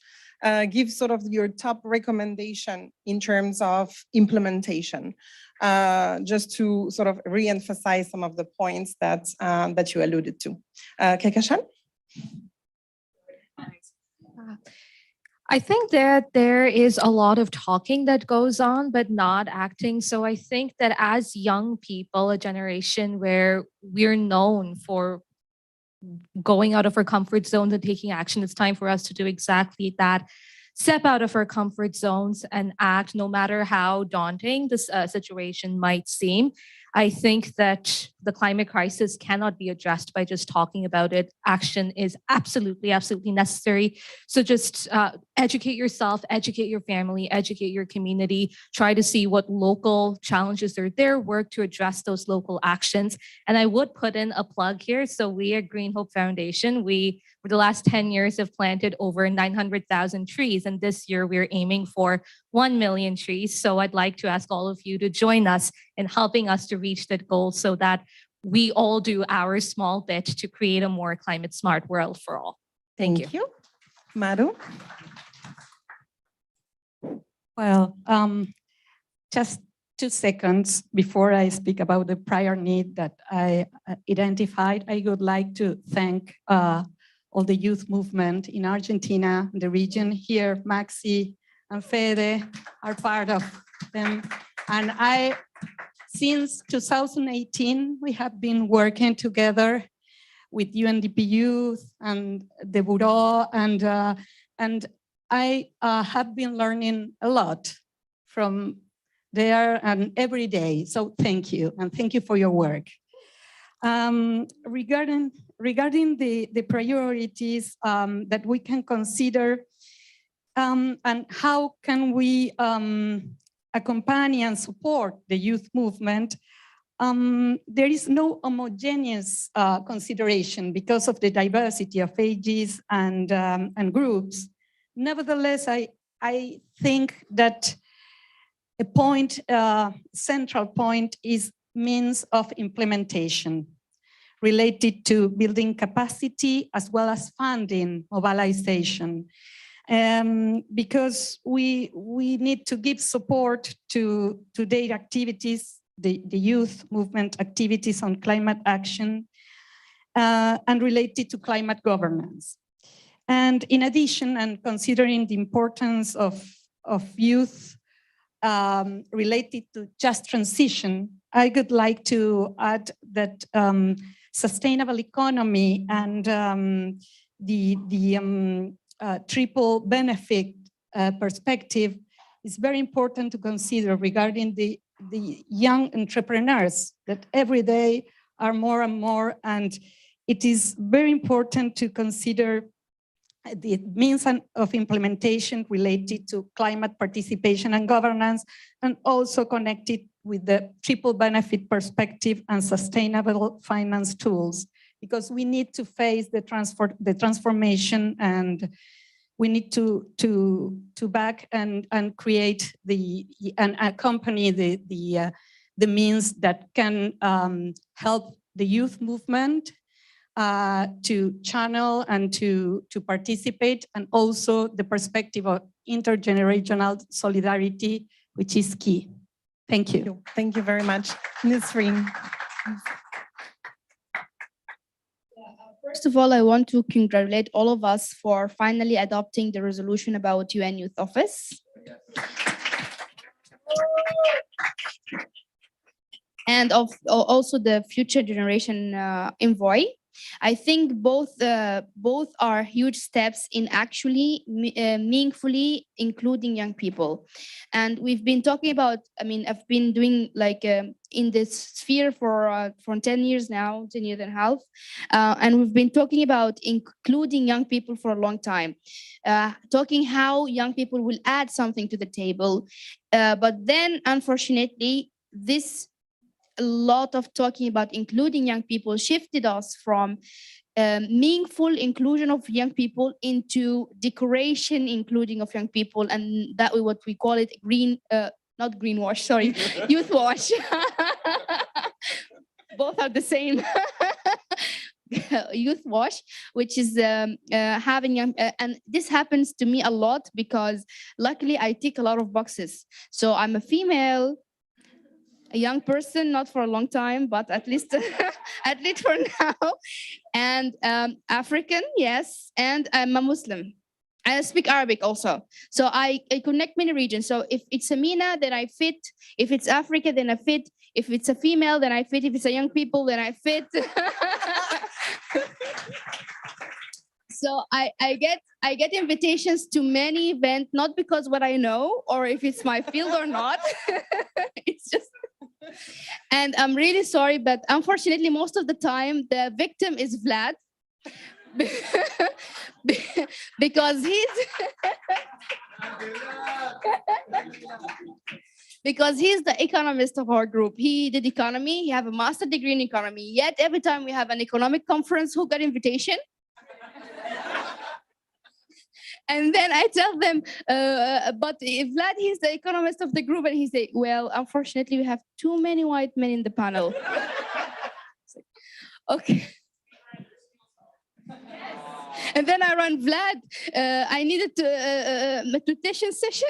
give sort of your top recommendation in terms of implementation, just to sort of re-emphasize some of the points that, that you alluded to. Kekashan? I think that there is a lot of talking that goes on, but not acting. So I think that as young people, a generation where we're known for going out of our comfort zones and taking action, it's time for us to do exactly that. Step out of our comfort zones and act, no matter how daunting this situation might seem. I think that the climate crisis cannot be addressed by just talking about it. Action is absolutely, absolutely necessary. So just educate yourself, educate your family, educate your community, try to see what local challenges are there, work to address those local actions. And I would put in a plug here. So we at Green Hope Foundation, we for the last 10 years have planted over 900,000 trees. And this year we're aiming for 1 million trees. So I'd like to ask all of you to join us in helping us to reach that goal so that we all do our small bit to create a more climate smart world for all. Thank you. Maru? Well, just 2 seconds before I speak about the prior need that I identified, I would like to thank all the youth movement in Argentina, the region here. Maxi and Fede are part of them. And since 2018, we have been working together with UNDP Youth and the Bureau, and I have been learning a lot from there and every day. So thank you, and thank you for your work. Regarding the priorities that we can consider, and how can we accompany and support the youth movement, there is no homogeneous consideration because of the diversity of ages and groups Nevertheless, I think that a point, central point is means of implementation related to building capacity as well as funding mobilization. Because we need to give support to their activities, the youth movement activities on climate action and related to climate governance. And in addition, and considering the importance of youth related to just transition, I would like to add that sustainable economy and the triple benefit perspective is very important to consider regarding the young entrepreneurs that every day are more and more, and it is very important to consider the means of implementation related to climate participation and governance, and also connected with the triple benefit perspective and sustainable finance tools, because we need to face the transformation, and we need to back and create and accompany the means that can help the youth movement to channel and to participate, and also the perspective of intergenerational solidarity, which is key. Thank you. Thank you very much. Nisreen. First of all, I want to congratulate all of us for finally adopting the resolution about UN Youth Office. And also the future generation envoy. I think both are huge steps in actually meaningfully including young people. And we've been talking about, I mean, I've been doing like in this sphere for 10 years now, 10 years and a half. And we've been talking about including young people for a long time, talking how young people will add something to the table. But then, unfortunately, a lot of talking about including young people shifted us from meaningful inclusion of young people into decoration including of young people, and that was what we call it not greenwash, sorry, youth wash. Both are the same. Youth wash, which is having young, and this happens to me a lot because luckily I tick a lot of boxes. So I'm a female, a young person, not for a long time, but at least at least for now, and African, yes, and I'm a Muslim. I speak Arabic also, so I connect many regions. So if it's a MENA, then I fit. If it's Africa, then I fit. If it's a female, then I fit. If it's a young people, then I fit. So I get invitations to many events, not because what I know or if it's my field or not. It's just, and I'm really sorry, but unfortunately, most of the time the victim is Vlad. Because he's the economist of our group. He did economy, he have a master's degree in economy, yet every time we have an economic conference, who got invitation? And then I tell them, but Vlad, he's the economist of the group, and he say, well, unfortunately, we have too many white men in the panel. Okay. And then I run, Vlad, I needed a meditation session.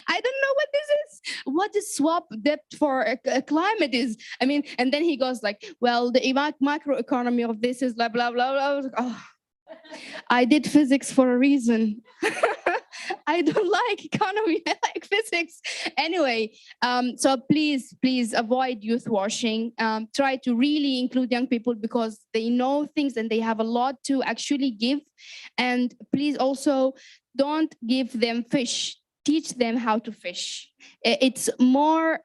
I don't know what this is. What is swap debt for a climate is? I mean, and then he goes like, well, the macroeconomy of this is blah, blah, blah, blah. Oh. I did physics for a reason. I don't like economy, I like physics. Anyway, so please avoid youth washing. Try to really include young people because they know things and they have a lot to actually give. And please also don't give them fish. Teach them how to fish. It's more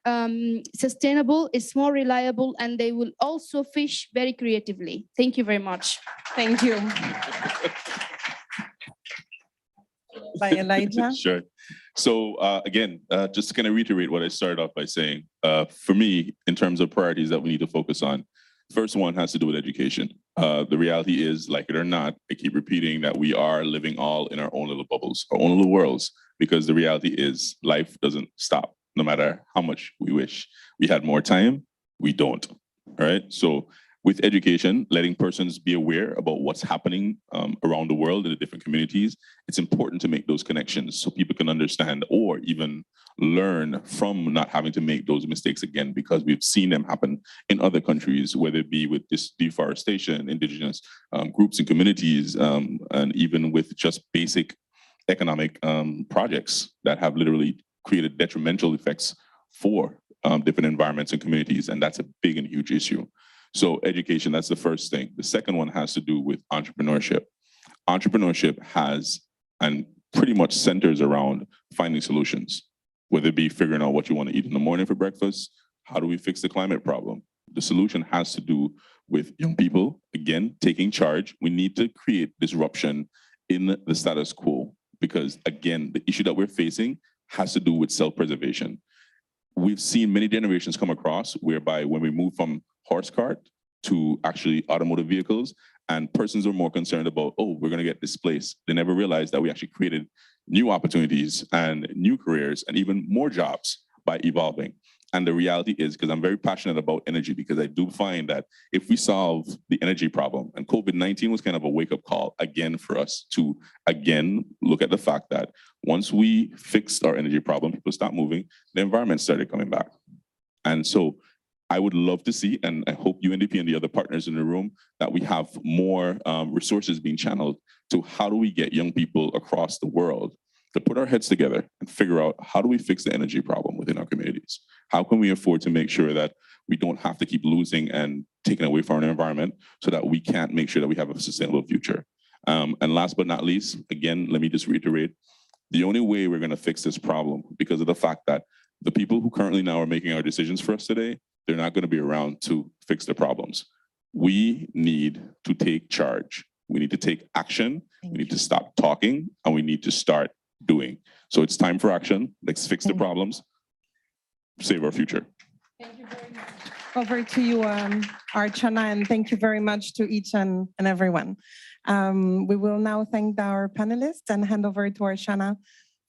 sustainable, it's more reliable, and they will also fish very creatively. Thank you very much. Thank you. By Elijah. Sure. So again, just to kind of reiterate what I started off by saying, for me, in terms of priorities that we need to focus on, First one has to do with education. The reality is, like it or not, I keep repeating that we are living all in our own little bubbles, our own little worlds, because the reality is life doesn't stop, no matter how much we wish we had more time, we don't, all right? So with education, letting persons be aware about what's happening around the world in the different communities, it's important to make those connections so people can understand or even learn from not having to make those mistakes again, because we've seen them happen in other countries, whether it be with this deforestation, indigenous groups and communities, and even with just basic economic projects that have literally created detrimental effects for different environments and communities. And that's a big and huge issue. So education, that's the first thing. The second one has to do with entrepreneurship. Entrepreneurship has and pretty much centers around finding solutions, whether it be figuring out what you want to eat in the morning for breakfast, how do we fix the climate problem? The solution has to do with young people, again, taking charge. We need to create disruption in the status quo because, again, the issue that we're facing has to do with self-preservation. We've seen many generations come across whereby when we move from horse cart to actually automotive vehicles, and persons are more concerned about, oh, we're going to get displaced. They never realized that we actually created new opportunities and new careers and even more jobs by evolving. And the reality is, because I'm very passionate about energy, because I do find that if we solve the energy problem, and COVID-19 was kind of a wake-up call again for us to, again, look at the fact that once we fixed our energy problem, people stopped moving, the environment started coming back. And so I would love to see, and I hope UNDP and the other partners in the room, that we have more resources being channeled to how do we get young people across the world to put our heads together and figure out how do we fix the energy problem within our communities? How can we afford to make sure that we don't have to keep losing and taking away from our environment so that we can't make sure that we have a sustainable future? And last but not least, again, let me just reiterate, the only way we're gonna fix this problem, because of the fact that the people who currently now are making our decisions for us today, they're not gonna be around to fix the problems. We need to take charge. We need to take action. We need to stop talking and we need to start doing. So it's time for action. Let's fix the problems, save our future. Thank you very much. Over to you, Archana, and thank you very much to each and everyone. We will now thank our panelists and hand over to Archana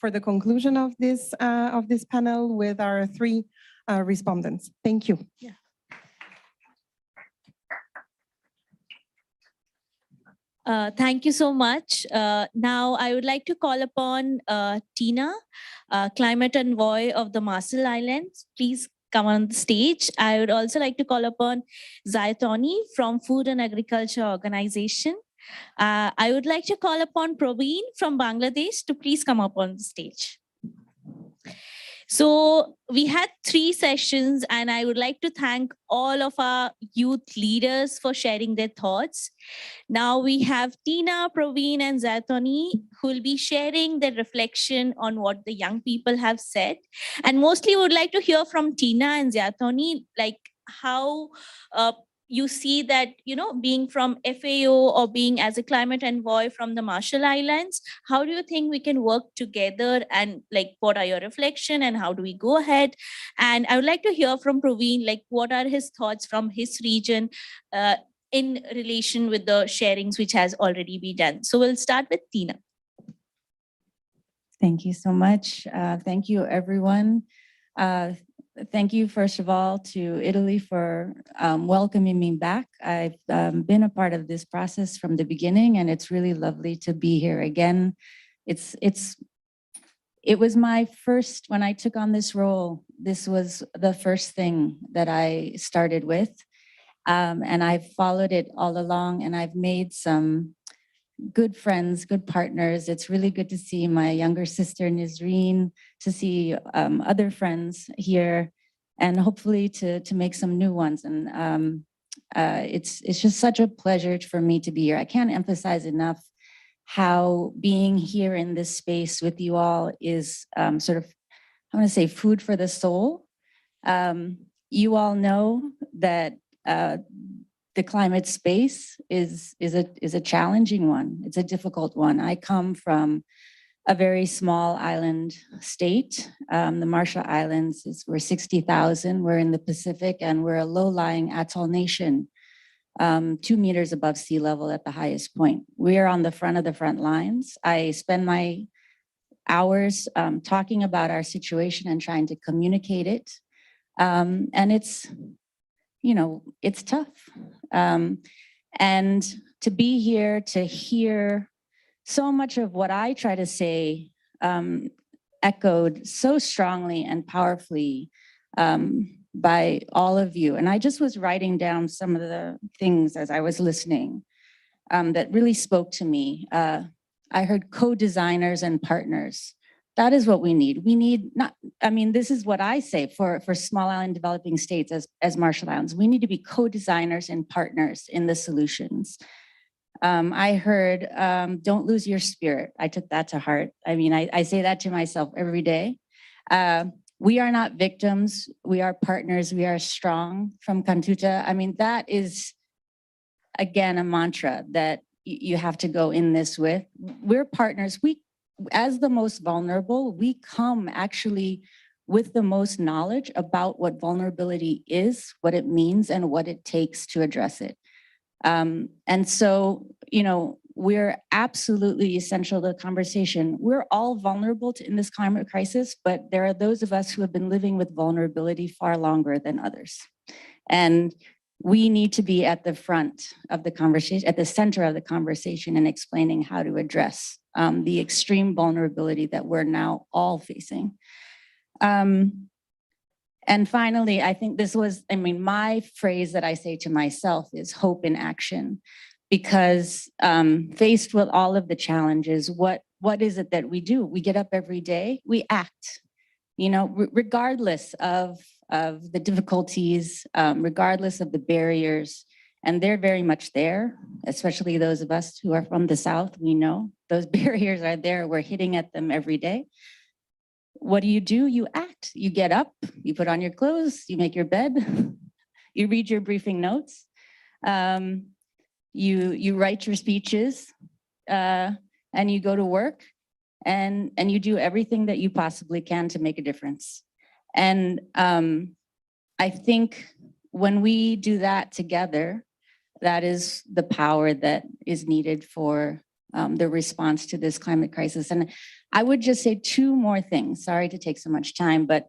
for the conclusion of this panel with our three respondents. Thank you. Yeah. Thank you so much. Now I would like to call upon Tina, Climate Envoy of the Marshall Islands. Please come on the stage. I would also like to call upon Zayatoni from Food and Agriculture Organization. I would like to call upon Praveen from Bangladesh to please come up on the stage. So we had 3 sessions and I would like to thank all of our youth leaders for sharing their thoughts. Now we have Tina, Praveen and Zayatoni who will be sharing their reflection on what the young people have said. And mostly would like to hear from Tina and Zayatoni, like how you see that, you know, being from FAO or being as a climate envoy from the Marshall Islands, how do you think we can work together and like, what are your reflection and how do we go ahead? And I would like to hear from Praveen, like what are his thoughts from his region in relation with the sharings which has already been done. So we'll start with Tina. Thank you so much. Thank you, everyone. Thank you, first of all, to Italy for welcoming me back. I've been a part of this process from the beginning, and it's really lovely to be here again. It was my first, when I took on this role, this was the first thing that I started with. And I've followed it all along, and I've made some good friends, good partners. It's really good to see my younger sister, Nisreen, to see other friends here, and hopefully to make some new ones. And it's just such a pleasure for me to be here. I can't emphasize enough how being here in this space with you all is sort of, I want to say, food for the soul. You all know that the climate space is a challenging one. It's a difficult one. I come from a very small island state. The Marshall Islands, we're 60,000. We're in the Pacific, and we're a low-lying atoll nation. 2 meters above sea level at the highest point. We are on the front lines. I spend my hours talking about our situation and trying to communicate it. And it's, you know, it's tough. And to be here to hear so much of what I try to say echoed so strongly and powerfully by all of you. And I just was writing down some of the things as I was listening that really spoke to me. I heard co-designers and partners. That is what we need. We need not, I mean, this is what I say for small island developing states as Marshall Islands. We need to be co-designers and partners in the solutions. I heard, don't lose your spirit. I took that to heart. I mean, I say that to myself every day. We are not victims. We are partners. We are strong from Kantuta. I mean, that is, again, a mantra that you have to go in this with. We're partners. We, as the most vulnerable, we come actually with the most knowledge about what vulnerability is, what it means, and what it takes to address it. And so, you know, we're absolutely essential to the conversation. We're all vulnerable in this climate crisis, but there are those of us who have been living with vulnerability far longer than others. And we need to be at the front of the conversation, at the center of the conversation, and explaining how to address the extreme vulnerability that we're now all facing. And finally, I think this was, I mean, my phrase that I say to myself is hope in action, because faced with all of the challenges, what is it that we do? We get up every day, we act, you know, regardless of the difficulties, regardless of the barriers, and they're very much there, especially those of us who are from the South. We know those barriers are there. We're hitting at them every day. What do? You act. You get up, you put on your clothes, you make your bed, you read your briefing notes, you write your speeches, and you go to work, and you do everything that you possibly can to make a difference. And I think when we do that together, that is the power that is needed for the response to this climate crisis. And I would just say 2 more things. Sorry to take so much time, but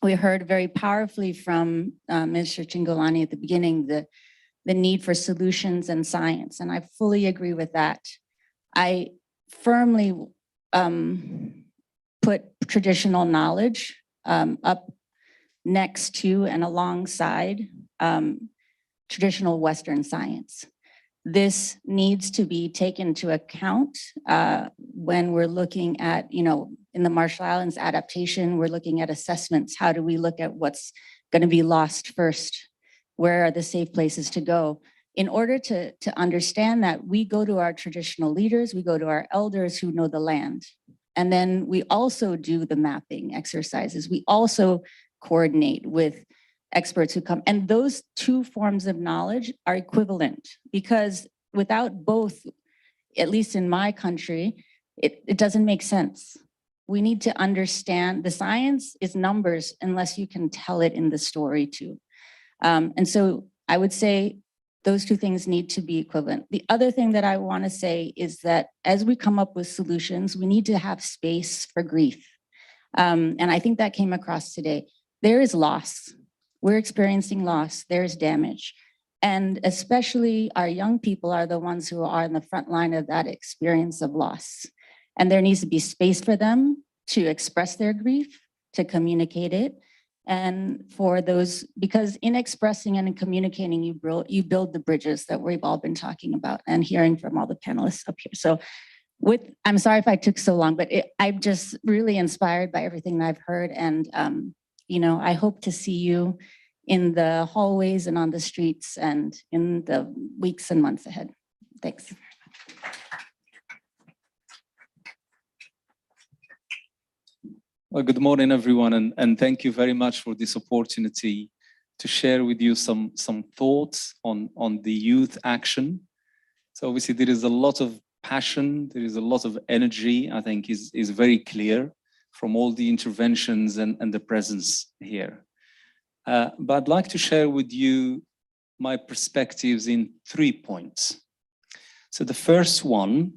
we heard very powerfully from Mr. Chingolani at the beginning, the need for solutions and science. And I fully agree with that. I firmly put traditional knowledge up next to and alongside traditional Western science. This needs to be taken into account when we're looking at, you know, in the Marshall Islands adaptation, we're looking at assessments. How do we look at what's going to be lost first? Where are the safe places to go? In order to understand that, we go to our traditional leaders, we go to our elders who know the land. And then we also do the mapping exercises. We also coordinate with experts who come. And those 2 forms of knowledge are equivalent, because without both, at least in my country, it doesn't make sense. We need to understand the science is numbers unless you can tell it in the story too. And so I would say those 2 things need to be equivalent. The other thing that I want to say is that as we come up with solutions, we need to have space for grief. And I think that came across today. There is loss. We're experiencing loss. There's damage. And especially our young people are the ones who are in the front line of that experience of loss. And there needs to be space for them to express their grief, to communicate it. And for those, because in expressing and in communicating, you build the bridges that we've all been talking about and hearing from all the panelists up here. So I'm sorry if I took so long, but I'm just really inspired by everything that I've heard. And, you know, I hope to see you in the hallways and on the streets and in the weeks and months ahead. Thanks. Well, good morning, everyone, and thank you very much for this opportunity to share with you some thoughts on the youth action. So obviously there is a lot of passion, there is a lot of energy, I think is very clear from all the interventions and the presence here. But I'd like to share with you my perspectives in 3 points. So the first one,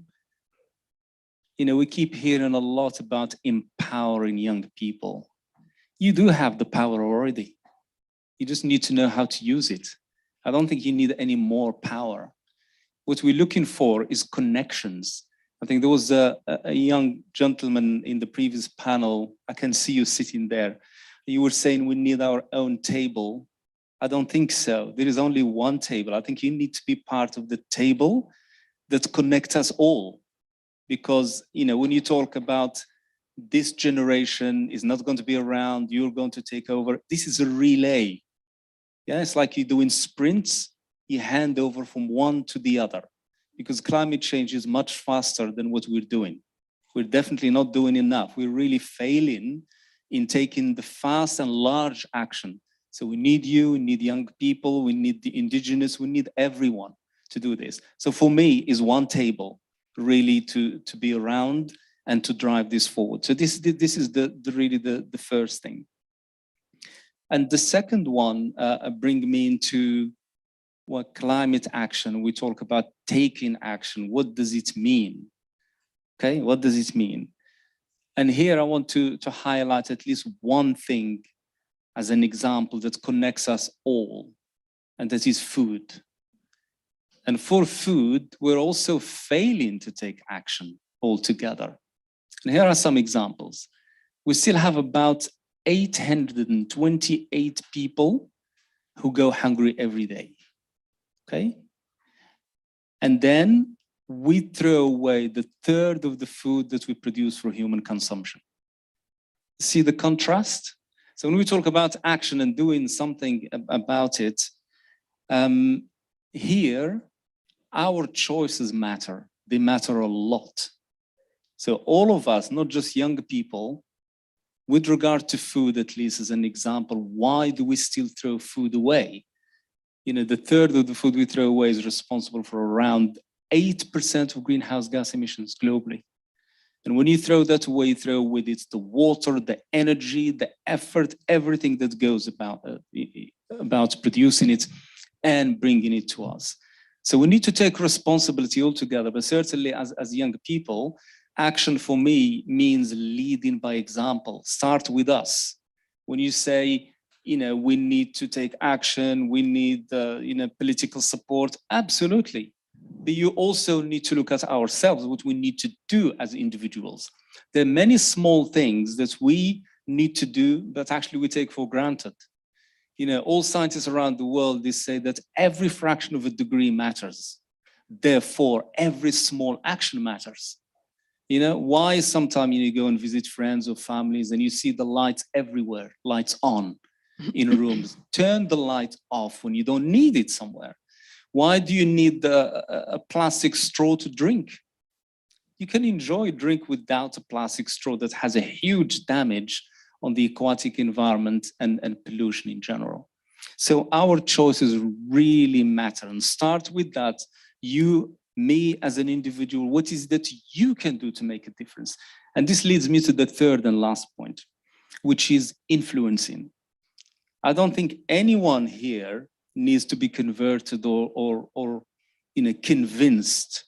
we keep hearing a lot about empowering young people. You do have the power already. You just need to know how to use it. I don't think you need any more power. What we're looking for is connections. I think there was a young gentleman in the previous panel. I can see you sitting there. You were saying we need our own table. I don't think so. There is only one table. I think you need to be part of the table that connects us all. Because, when you talk about this generation is not going to be around, you're going to take over, this is a relay. Yeah, it's like you're doing sprints, you hand over from one to the other, because climate change is much faster than what we're doing. We're definitely not doing enough. We're really failing in taking the fast and large action. So we need you, we need young people, we need the indigenous, we need everyone to do this. So for me, is one table really to be around and to drive this forward. So this is really the first thing. And the second one bring me into what climate action. We talk about taking action. What does it mean? Okay, what does it mean? And here I want to highlight at least one thing as an example that connects us all, and that is food. And for food, we're also failing to take action altogether. And here are some examples. We still have about 828 people who go hungry every day, okay? And then we throw away the third of the food that we produce for human consumption. See the contrast? So when we talk about action and doing something about it, here, our choices matter. They matter a lot. So all of us, not just young people, with regard to food, at least as an example, why do we still throw food away? The third of the food we throw away is responsible for around 8% of greenhouse gas emissions globally. And when you throw that away, you throw with it the water, the energy, the effort, everything that goes about producing it and bringing it to us. So we need to take responsibility altogether, but certainly as young people, action for me means leading by example. Start with us. When you say, we need to take action, we need, political support, absolutely. But you also need to look at ourselves, what we need to do as individuals. There are many small things that we need to do, but actually we take for granted. All scientists around the world, they say that every fraction of a degree matters. Therefore, every small action matters. Why sometimes you go and visit friends or families and you see the lights everywhere, lights on in rooms. Turn the light off when you don't need it somewhere. Why do you need a plastic straw to drink? You can enjoy a drink without a plastic straw that has a huge damage on the aquatic environment and pollution in general. So our choices really matter, and start with that. You, me as an individual, what is that you can do to make a difference? And this leads me to the third and last point, which is influencing. I don't think anyone here needs to be converted or convinced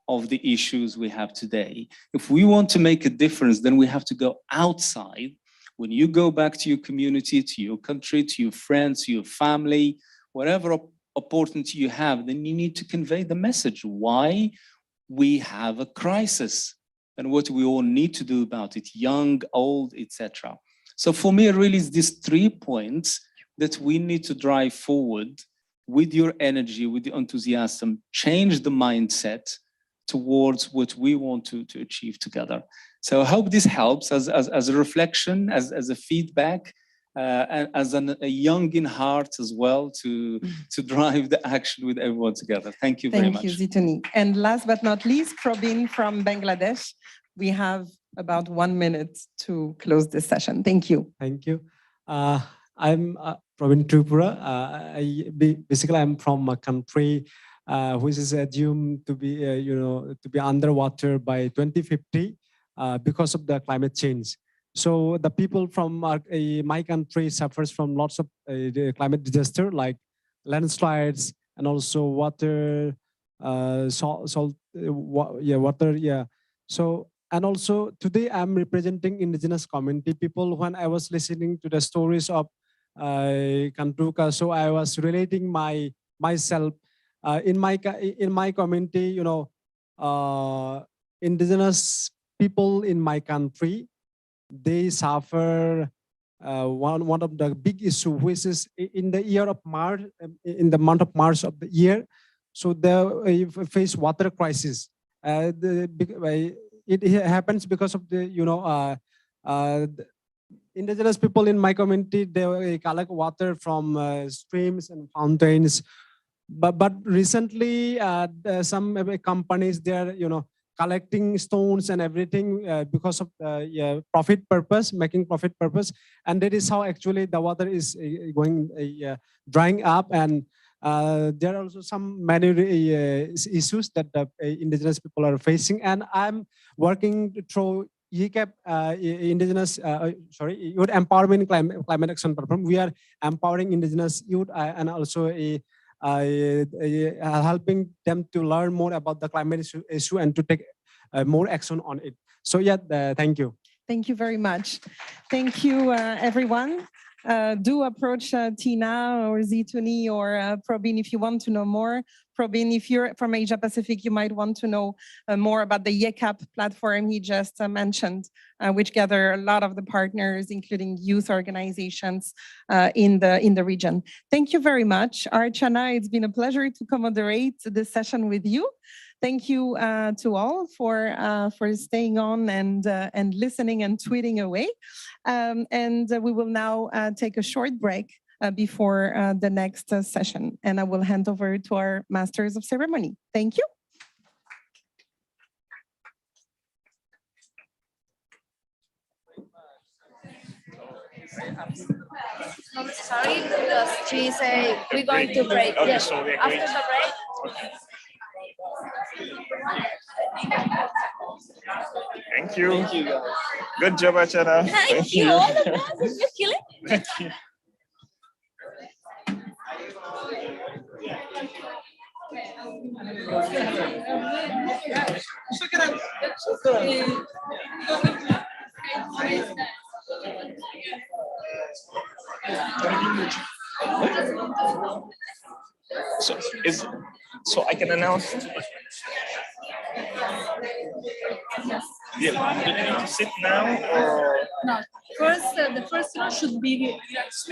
of the issues we have today. If we want to make a difference, then we have to go outside. When you go back to your community, to your country, to your friends, to your family, whatever opportunity you have, then you need to convey the message why we have a crisis and what we all need to do about it, young, old, etc. So for me, it really is these 3 points that we need to drive forward with your energy, with the enthusiasm, change the mindset towards what we want to achieve together. So I hope this helps as a reflection, as a feedback, and as a young in heart as well to drive the action with everyone together. Thank you very much. Thank you, Zitouni. And last but not least, Probin from Bangladesh. We have about 1 minute to close this session. Thank you. Thank you. I'm Probin Tripura. Basically, I'm from a country which is assumed to be, to be underwater by 2050 because of the climate change. So the people from my country suffers from lots of climate disaster like landslides, and also water, water, yeah. So, and also today I'm representing indigenous community people. When I was listening to the stories of Kantuka, so I was relating myself in my community, indigenous people in my country, they suffer one of the big issue, which is in the year of March, in the month of March of the year. So they face water crisis. It happens because of the the indigenous people in my community. They collect water from streams and fountains. But recently, some companies, they're collecting stones and everything because of profit purpose, making profit purpose, and that is how actually the water is going drying up. And there are also some many issues that the indigenous people are facing. And I'm working through YCAP, Indigenous, Youth Empowerment Climate Action Program. We are empowering indigenous youth and also helping them to learn more about the climate issue and to take more action on it. So yeah, thank you. Thank you very much. Thank you, everyone. Do approach Tina or Zituni or Probin if you want to know more. Probin, if you're from Asia Pacific, you might want to know more about the YCAP platform he just mentioned, which gather a lot of the partners, including youth organizations in the region. Thank you very much. Archana, it's been a pleasure to co-moderate this session with you. Thank you to all for staying on and listening and tweeting away. And we will now take a short break before the next session. And I will hand over to our Masters of Ceremony. Thank you. Sorry, because she said we're going to break. Okay, Yes. so we agree. After the break. Thank you. Thank you. Good job, Achana. Thank you. All the best. You kill it. Thank you. So I can announce. Yeah, do they need to sit now or? No. First, the first row should be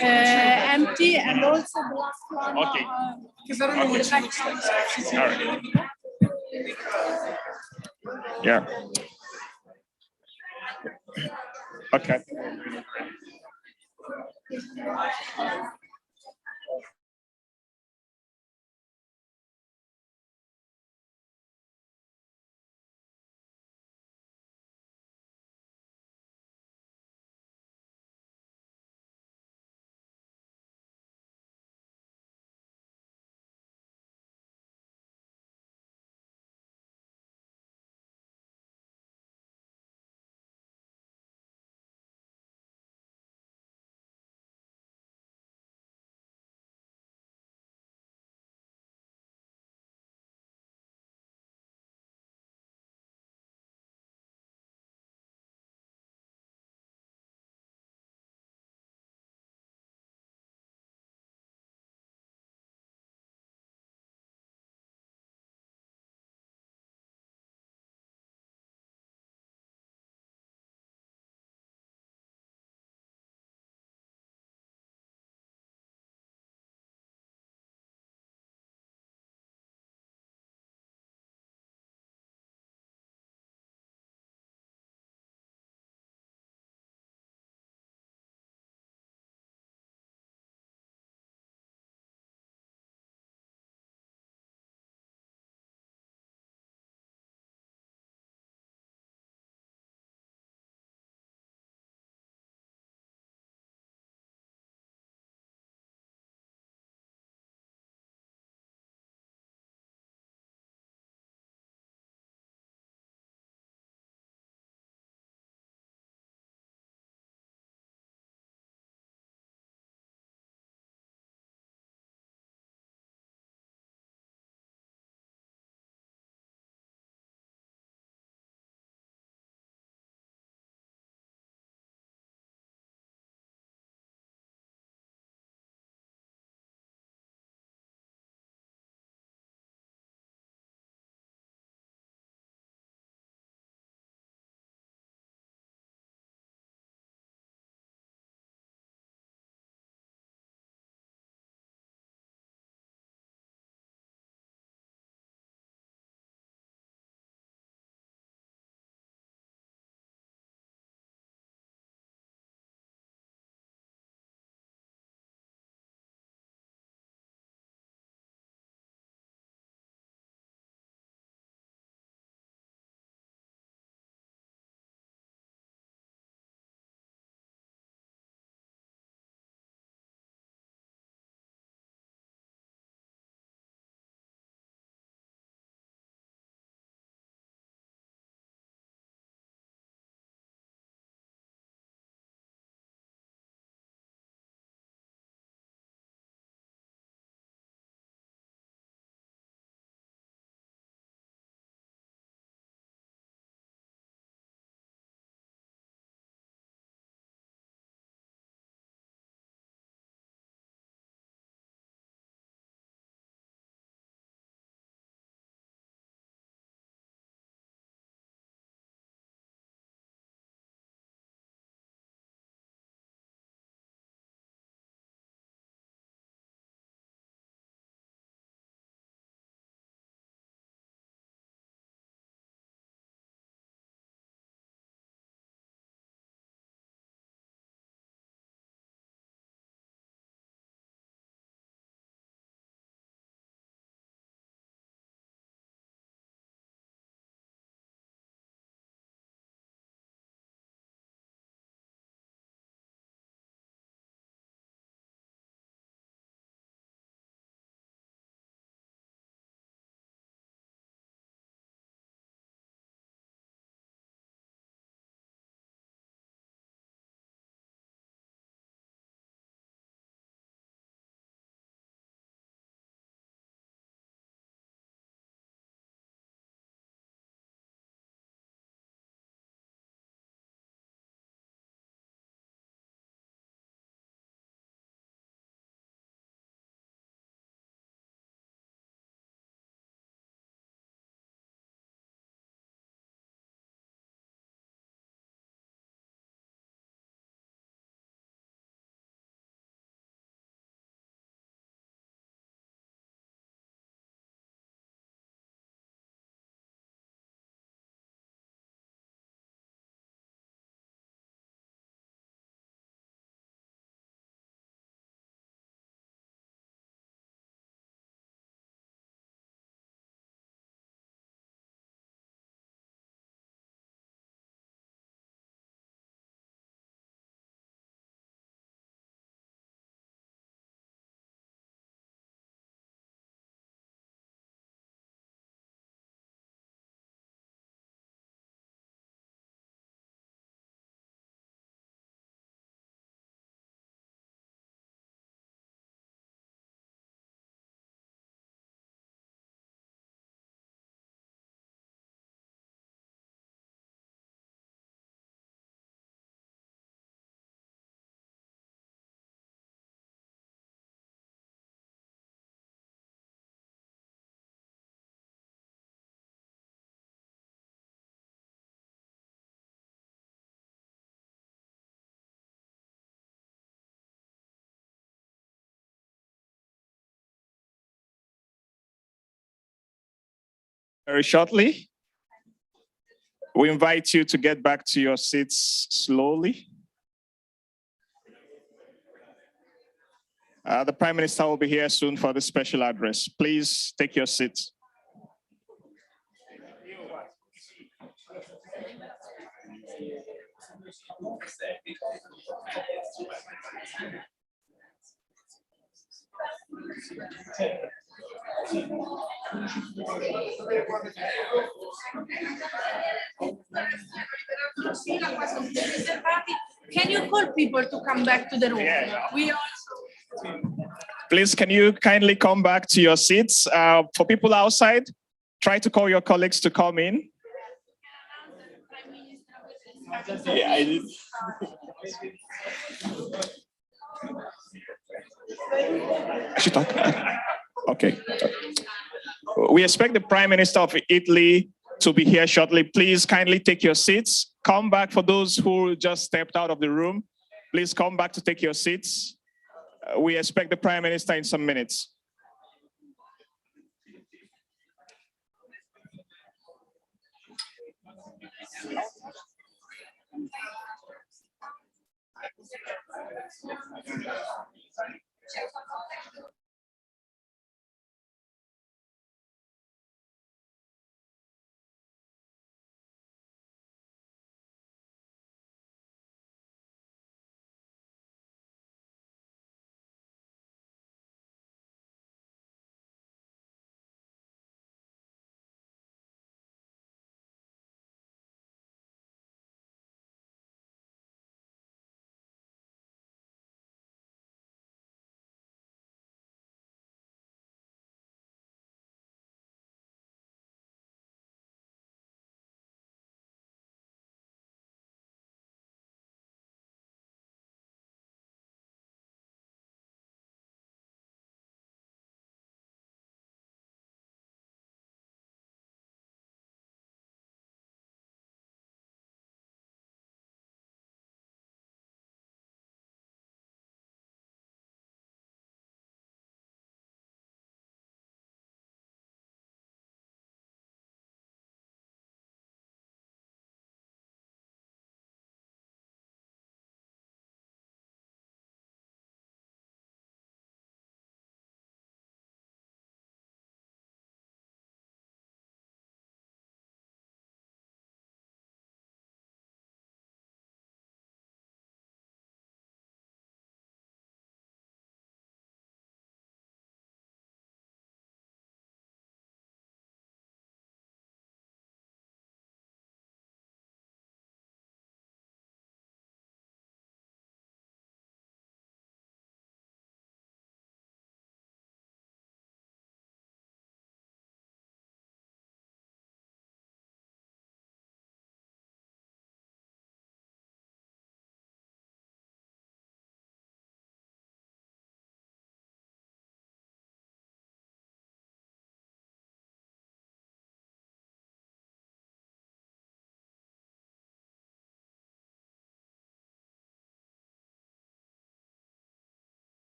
empty, and also the last one. Okay. Because I don't know what the looks like. All right. Yeah. Okay. very shortly. We invite you to get back to your seats slowly. The Prime Minister will be here soon for the special address. Please take your seats. Can you call people to come back to the room? We also. Please, can you kindly come back to your seats? For people outside, try to call your colleagues to come in. Yeah, I did. I should talk. Okay. We expect the Prime Minister of Italy to be here shortly. Please kindly take your seats. Come back for those who just stepped out of the room. Please come back to take your seats. We expect the Prime Minister in some minutes.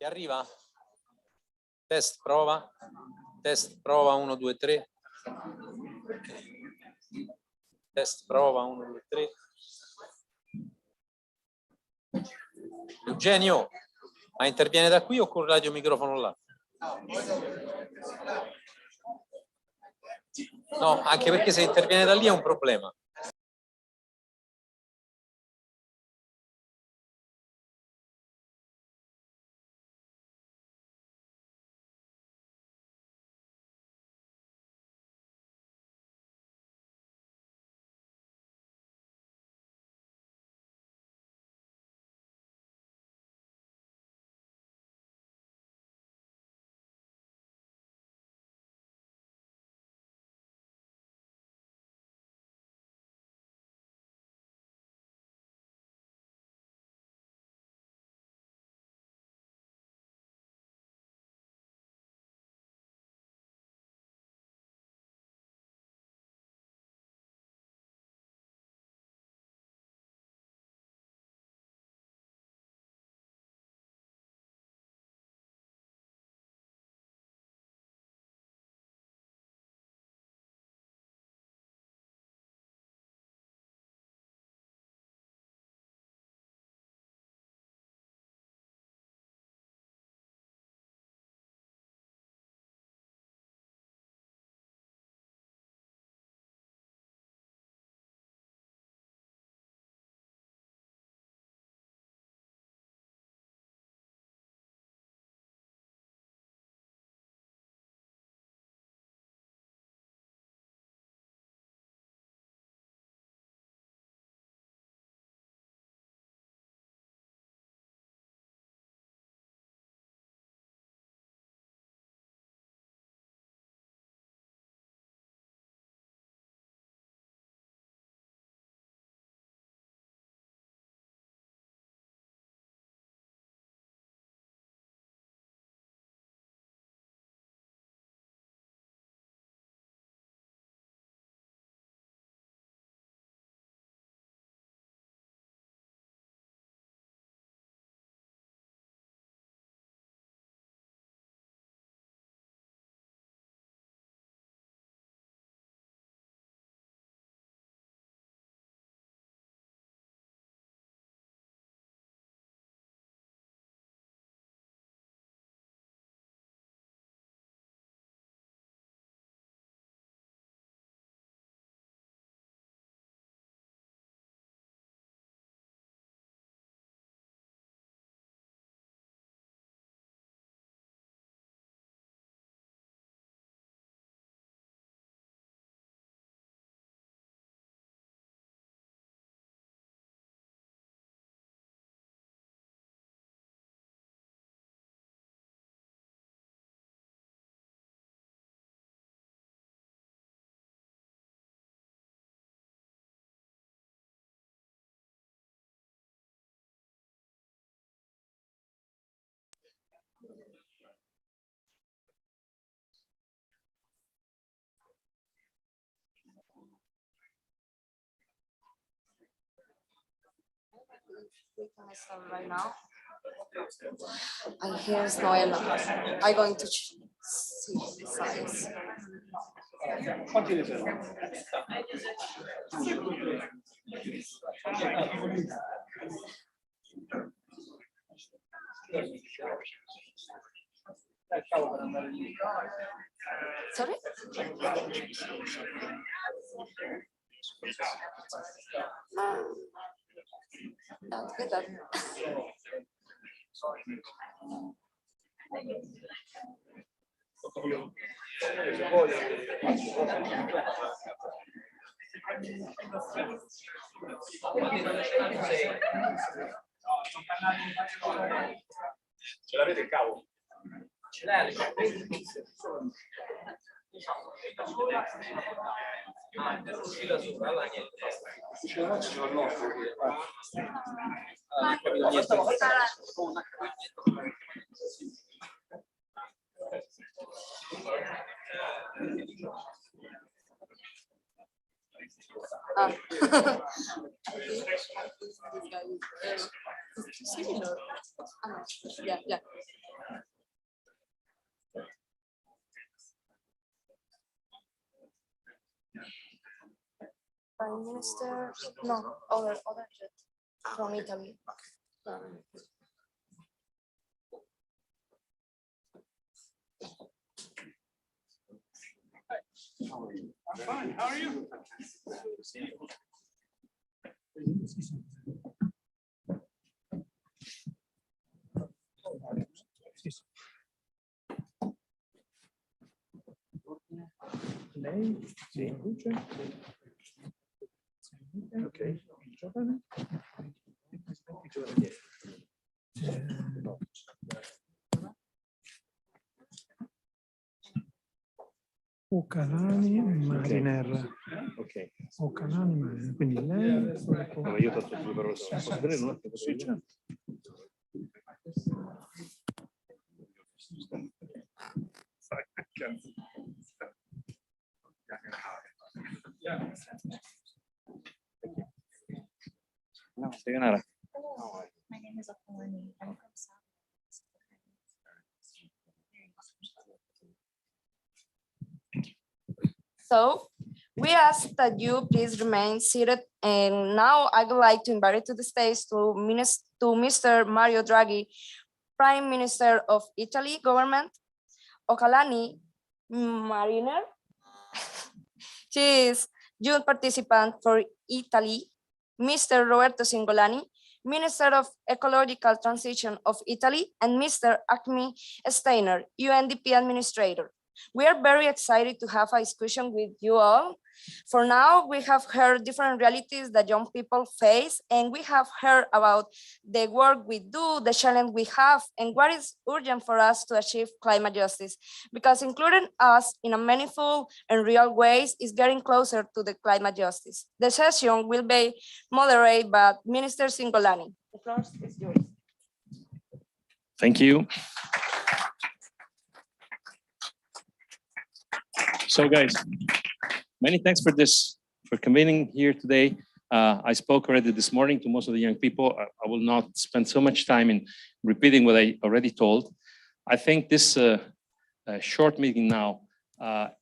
Chi arriva? Test, prova. Test, prova, 1, 2, 3. Test, prova, 1, 2, 3. Eugenio, ma interviene da qui o con il radiomicrofono là? No, anche perché se interviene da lì è un problema. We can start right now. And here's Noela. I'm going to see the size. Sorry? No, good luck. Ce l'avete il cavo? Ce l'hai? Yeah, yeah. Prime Minister, no, other from Italy. I'm fine. How are you? Lei si induce. Ok, giovane. Ocalani Mariner. Ok. Ocalani Mariner. Quindi lei. No, io ho fatto due parole. Posso vedere un attimo? Sì, certo. No, sayonara. My name is Akwani. I'm from South. So we ask that you please remain seated, and now I would like to invite to the stage to Mr. Mario Draghi, Prime Minister of Italy government, Ocalani Mariner. She is youth participant for Italy, Mr. Roberto Cingolani, Minister of Ecological Transition of Italy, and Mr. Acme Steiner, UNDP Administrator. We are very excited to have a discussion with you all. For now, we have heard different realities that young people face, and we have heard about the work we do, the challenge we have, and what is urgent for us to achieve climate justice, because including us in a meaningful and real ways is getting closer to the climate justice. The session will be moderated by Minister Cingolani. The floor is yours. Thank you. So guys, many thanks for convening here today. I spoke already this morning to most of the young people. I will not spend so much time in repeating what I already told. I think this short meeting now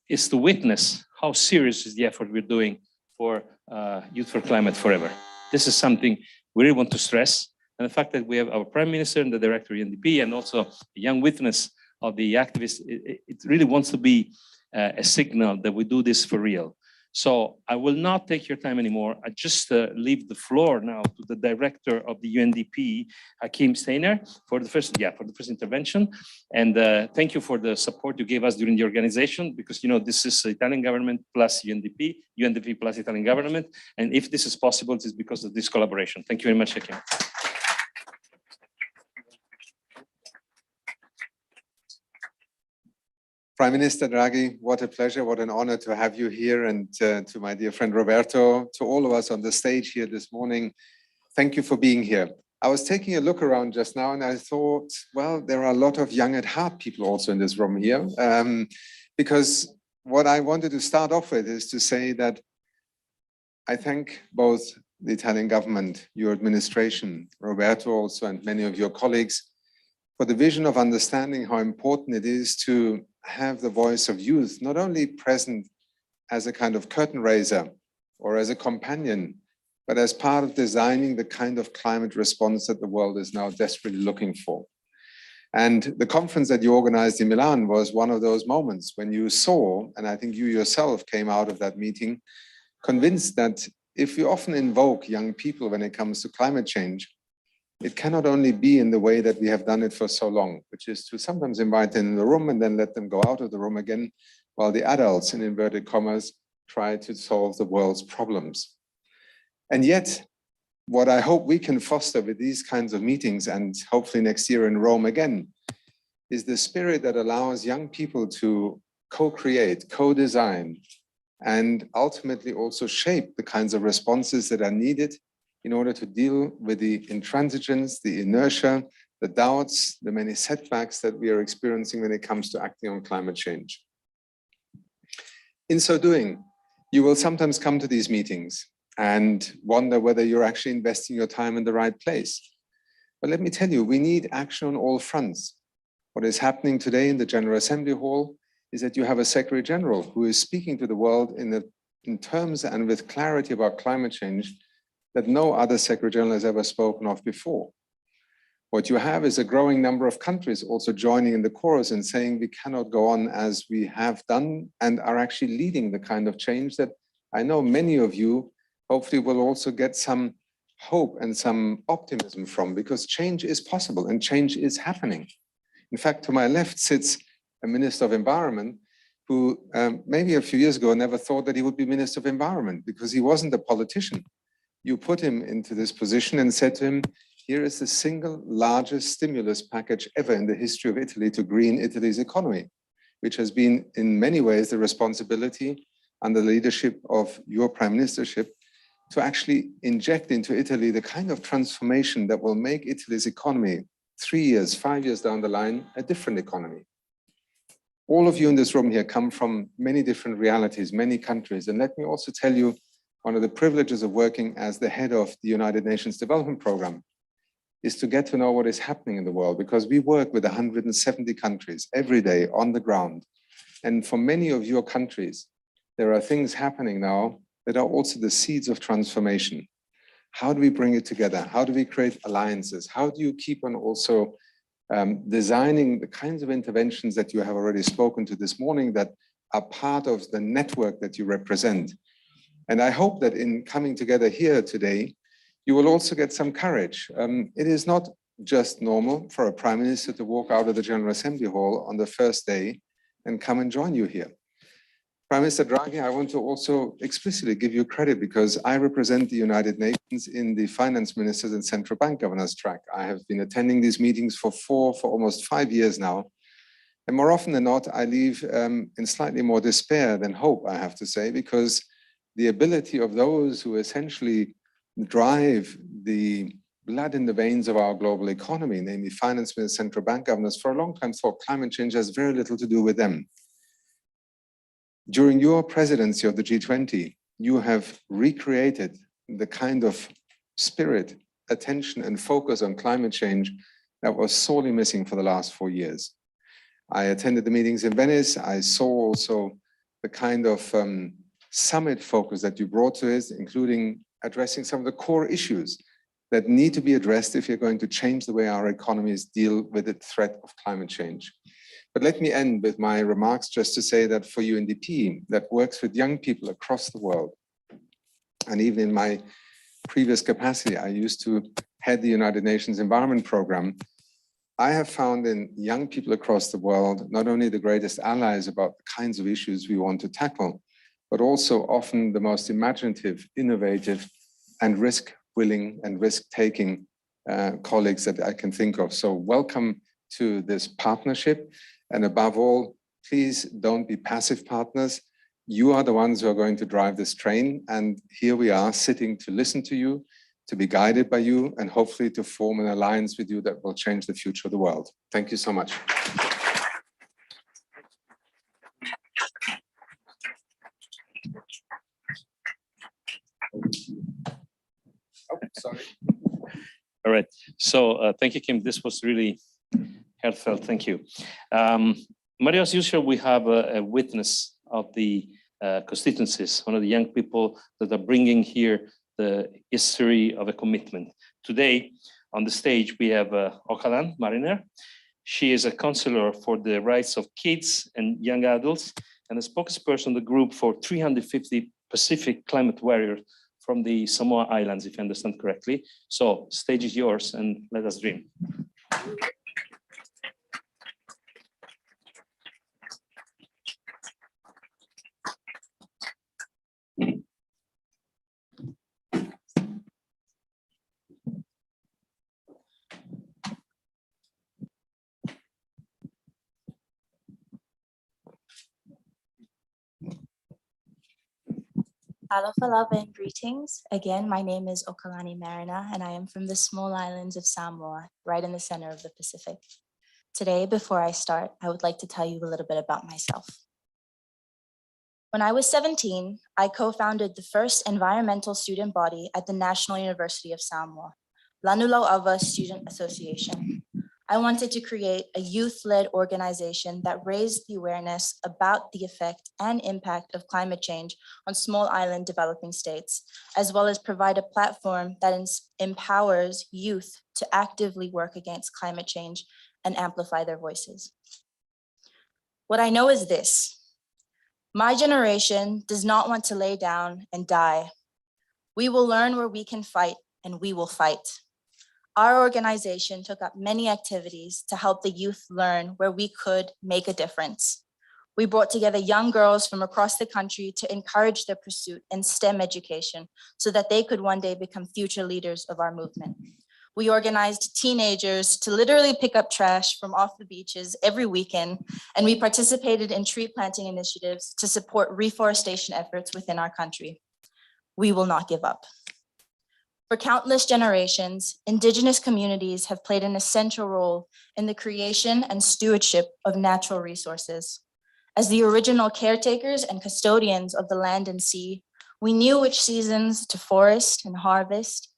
is to witness how serious is the effort we're doing for Youth4Climate Forever. This is something we really want to stress. And the fact that we have our Prime Minister and the Director of UNDP and also a young witness of the activists, it really wants to be a signal that we do this for real. So I will not take your time anymore. I just leave the floor now to the Director of the UNDP, Hakim Steiner, for the first intervention. And thank you for the support you gave us during the organization, because this is Italian government plus UNDP, UNDP plus Italian government. And if this is possible, it is because of this collaboration. Thank you very much, Hakim. Prime Minister Draghi, what a pleasure, what an honor to have you here, and to my dear friend Roberto, to all of us on the stage here this morning, thank you for being here. I was taking a look around just now and I thought, well, there are a lot of young at heart people also in this room here, because what I wanted to start off with is to say that I thank both the Italian government, your administration, Roberto also, and many of your colleagues for the vision of understanding how important it is to have the voice of youth not only present as a kind of curtain raiser or as a companion, but as part of designing the kind of climate response that the world is now desperately looking for. And the conference that you organized in Milan was one of those moments when you saw, and I think you yourself came out of that meeting, convinced that if we often invoke young people when it comes to climate change, it cannot only be in the way that we have done it for so long, which is to sometimes invite them in the room and then let them go out of the room again, while the adults, in inverted commas, try to solve the world's problems. And yet, what I hope we can foster with these kinds of meetings, and hopefully next year in Rome again, is the spirit that allows young people to co-create, co-design, and ultimately also shape the kinds of responses that are needed in order to deal with the intransigence, the inertia, the doubts, the many setbacks that we are experiencing when it comes to acting on climate change. In so doing, you will sometimes come to these meetings and wonder whether you're actually investing your time in the right place. But let me tell you, we need action on all fronts. What is happening today in the General Assembly Hall is that you have a Secretary General who is speaking to the world in a in terms and with clarity about climate change that no other Secretary General has ever spoken of before. What you have is a growing number of countries also joining in the chorus and saying we cannot go on as we have done, and are actually leading the kind of change that I know many of you hopefully will also get some hope and some optimism from, because change is possible and change is happening. In fact, to my left sits a Minister of Environment who maybe a few years ago never thought that he would be Minister of Environment because he wasn't a politician. You put him into this position and said to him, here is the single largest stimulus package ever in the history of Italy to green Italy's economy, which has been in many ways the responsibility under the leadership of your prime ministership to actually inject into Italy the kind of transformation that will make Italy's economy 3 years, 5 years down the line, a different economy. All of you in this room here come from many different realities, many countries. And let me also tell you, one of the privileges of working as the head of the United Nations Development Programme is to get to know what is happening in the world, because we work with 170 countries every day on the ground. And for many of your countries, there are things happening now that are also the seeds of transformation. How do we bring it together? How do we create alliances? How do you keep on also designing the kinds of interventions that you have already spoken to this morning that are part of the network that you represent? And I hope that in coming together here today, you will also get some courage. It is not just normal for a prime minister to walk out of the General Assembly Hall on the first day and come and join you here. Prime Minister Draghi, I want to also explicitly give you credit because I represent the United Nations in the Finance Ministers and Central Bank Governors track. I have been attending these meetings for almost 5 years now. And more often than not, I leave in slightly more despair than hope, I have to say, because the ability of those who essentially drive the blood in the veins of our global economy, namely finance ministers, central bank governors, for a long time thought climate change has very little to do with them. During your presidency of the G20, you have recreated the kind of spirit, attention, and focus on climate change that was sorely missing for the last 4 years. I attended the meetings in Venice. I saw also the kind of summit focus that you brought to it, including addressing some of the core issues that need to be addressed if you're going to change the way our economies deal with the threat of climate change. But let me end with my remarks just to say that for UNDP, that works with young people across the world, and even in my previous capacity, I used to head the United Nations Environment Programme. I have found in young people across the world, not only the greatest allies about the kinds of issues we want to tackle, but also often the most imaginative, innovative, and risk-willing and risk-taking colleagues that I can think of. So welcome to this partnership. And above all, please don't be passive partners. You are the ones who are going to drive this train. And here we are sitting to listen to you, to be guided by you, and hopefully to form an alliance with you that will change the future of the world. Thank you so much. Oh, sorry. All right. So thank you, Kim. This was really heartfelt. Thank you. Mario, as usual, we have a witness of the constituencies, one of the young people that are bringing here the history of a commitment. Today, on the stage, we have Okalan Mariner. She is a counselor for the rights of kids and young adults and a spokesperson of the group for 350 Pacific climate warriors from the Samoa Islands, if I understand correctly. So, stage is yours and let us dream. Aloha lava and greetings. Again, my name is Okalani Marina, and I am from the small islands of Samoa, right in the center of the Pacific. Today, before I start, I would like to tell you a little bit about myself. When I was 17, I co-founded the first environmental student body at the National University of Samoa, Lanulauava Student Association. I wanted to create a youth-led organization that raised the awareness about the effect and impact of climate change on small island developing states, as well as provide a platform that empowers youth to actively work against climate change and amplify their voices. What I know is this: my generation does not want to lay down and die. We will learn where we can fight, and we will fight. Our organization took up many activities to help the youth learn where we could make a difference. We brought together young girls from across the country to encourage their pursuit in STEM education so that they could one day become future leaders of our movement. We organized teenagers to literally pick up trash from off the beaches every weekend, and we participated in tree planting initiatives to support reforestation efforts within our country. We will not give up. For countless generations, Indigenous communities have played an essential role in the creation and stewardship of natural resources. As the original caretakers and custodians of the land and sea, we knew which seasons to forest and harvest.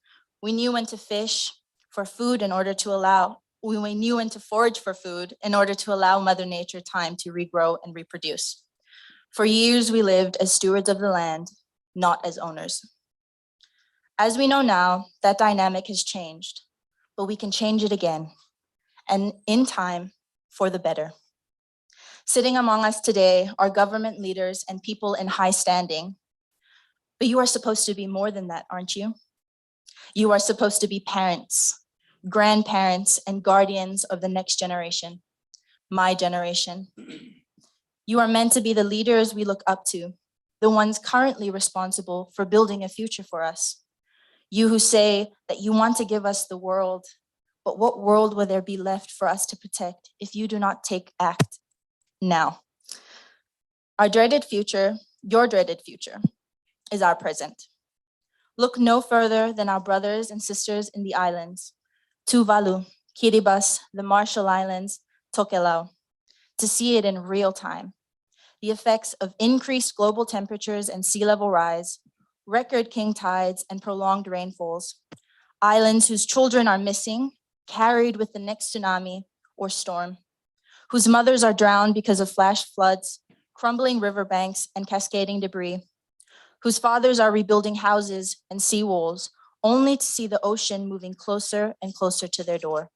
We knew when to fish for food in order to allow, we knew when to forage for food in order to allow Mother Nature time to regrow and reproduce. For years, we lived as stewards of the land, not as owners. As we know now, that dynamic has changed, but we can change it again, and in time, for the better. Sitting among us today are government leaders and people in high standing, but you are supposed to be more than that, aren't you? You are supposed to be parents, grandparents, and guardians of the next generation, my generation. You are meant to be the leaders we look up to, the ones currently responsible for building a future for us. You who say that you want to give us the world, but what world will there be left for us to protect if you do not take act now? Our dreaded future, your dreaded future, is our present. Look no further than our brothers and sisters in the islands, Tuvalu, Kiribati, the Marshall Islands, Tokelau, to see it in real time. The effects of increased global temperatures and sea level rise, record king tides and prolonged rainfalls, islands whose children are missing, carried with the next tsunami or storm, whose mothers are drowned because of flash floods, crumbling riverbanks and cascading debris, whose fathers are rebuilding houses and seawalls only to see the ocean moving closer and closer to their door,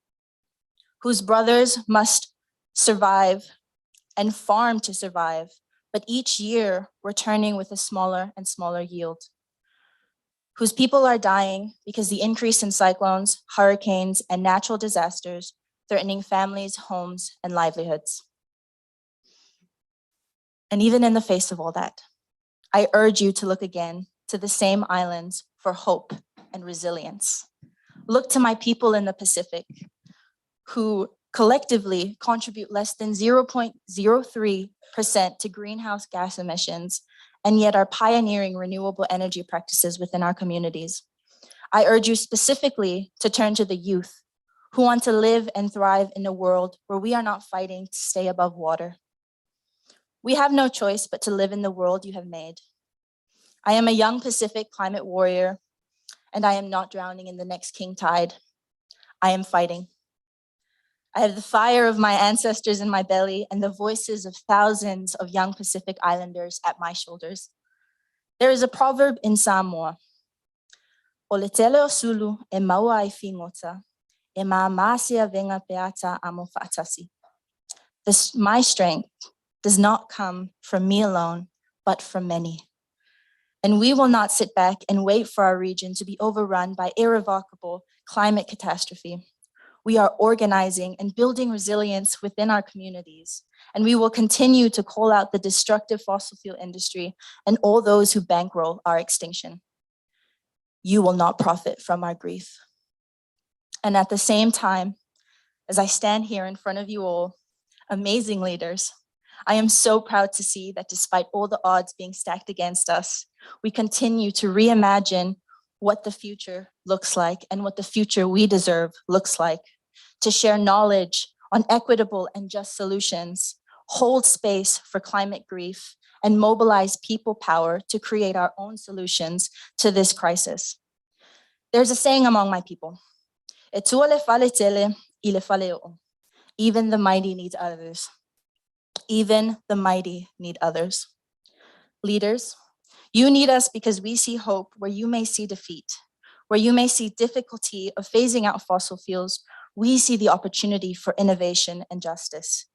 whose brothers must survive and farm to survive, but each year returning with a smaller and smaller yield, whose people are dying because the increase in cyclones, hurricanes, and natural disasters threatening families, homes, and livelihoods. And even in the face of all that, I urge you to look again to the same islands for hope and resilience. Look to my people in the Pacific who collectively contribute less than 0.03% to greenhouse gas emissions, and yet are pioneering renewable energy practices within our communities. I urge you specifically to turn to the youth who want to live and thrive in a world where we are not fighting to stay above water. We have no choice but to live in the world you have made. I am a young Pacific climate warrior, and I am not drowning in the next king tide. I am fighting. I have the fire of my ancestors in my belly and the voices of thousands of young Pacific Islanders at my shoulders. There is a proverb in Samoa, "Oletele o sulu e maua ai fingota, e maamasia venga peata amo faatasi." My strength does not come from me alone, but from many. And we will not sit back and wait for our region to be overrun by irrevocable climate catastrophe. We are organizing and building resilience within our communities, and we will continue to call out the destructive fossil fuel industry and all those who bankroll our extinction. You will not profit from our grief. And at the same time, as I stand here in front of you all, amazing leaders, I am so proud to see that despite all the odds being stacked against us, we continue to reimagine what the future looks like and what the future we deserve looks like, to share knowledge on equitable and just solutions, hold space for climate grief, and mobilize people power to create our own solutions to this crisis. There's a saying among my people, "E tua le fale tele, I le fale o." Even the mighty need others. Even the mighty need others. Leaders, you need us because we see hope where you may see defeat, where you may see difficulty of phasing out fossil fuels. We see the opportunity for innovation and justice.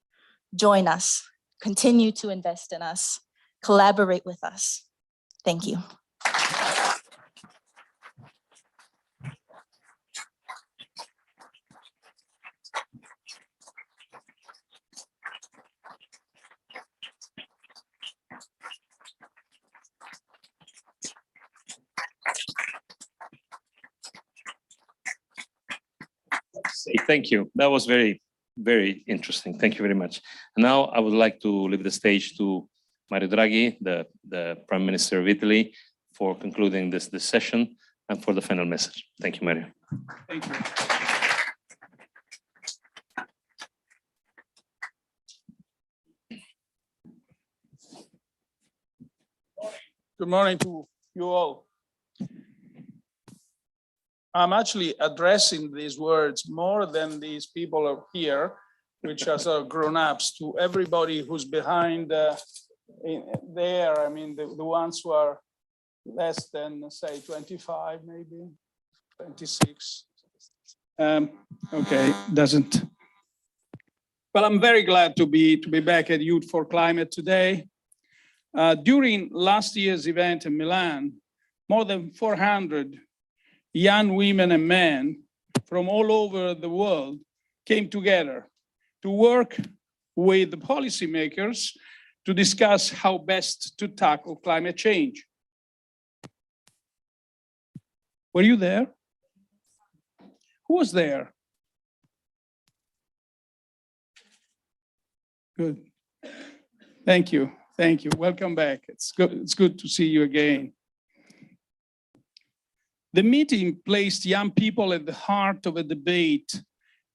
Join us, continue to invest in us, collaborate with us. Thank you. Thank you. That was very, very interesting. Thank you very much. Now I would like to leave the stage to Mario Draghi, the Prime Minister of Italy, for concluding this session and for the final message. Thank you, Mario. Thank you. Good morning to you all. I'm actually addressing these words more than these people are here, which are sort of grown-ups, to everybody who's behind there. I mean, the ones who are less than, say, 25, maybe 26. Okay, doesn't. Well, I'm very glad to be back at Youth4Climate today. During last year's event in Milan, more than 400 young women and men from all over the world came together to work with the policymakers to discuss how best to tackle climate change. Were you there? Who was there? Good. Thank you. Thank you. Welcome back. It's good to see you again. The meeting placed young people at the heart of a debate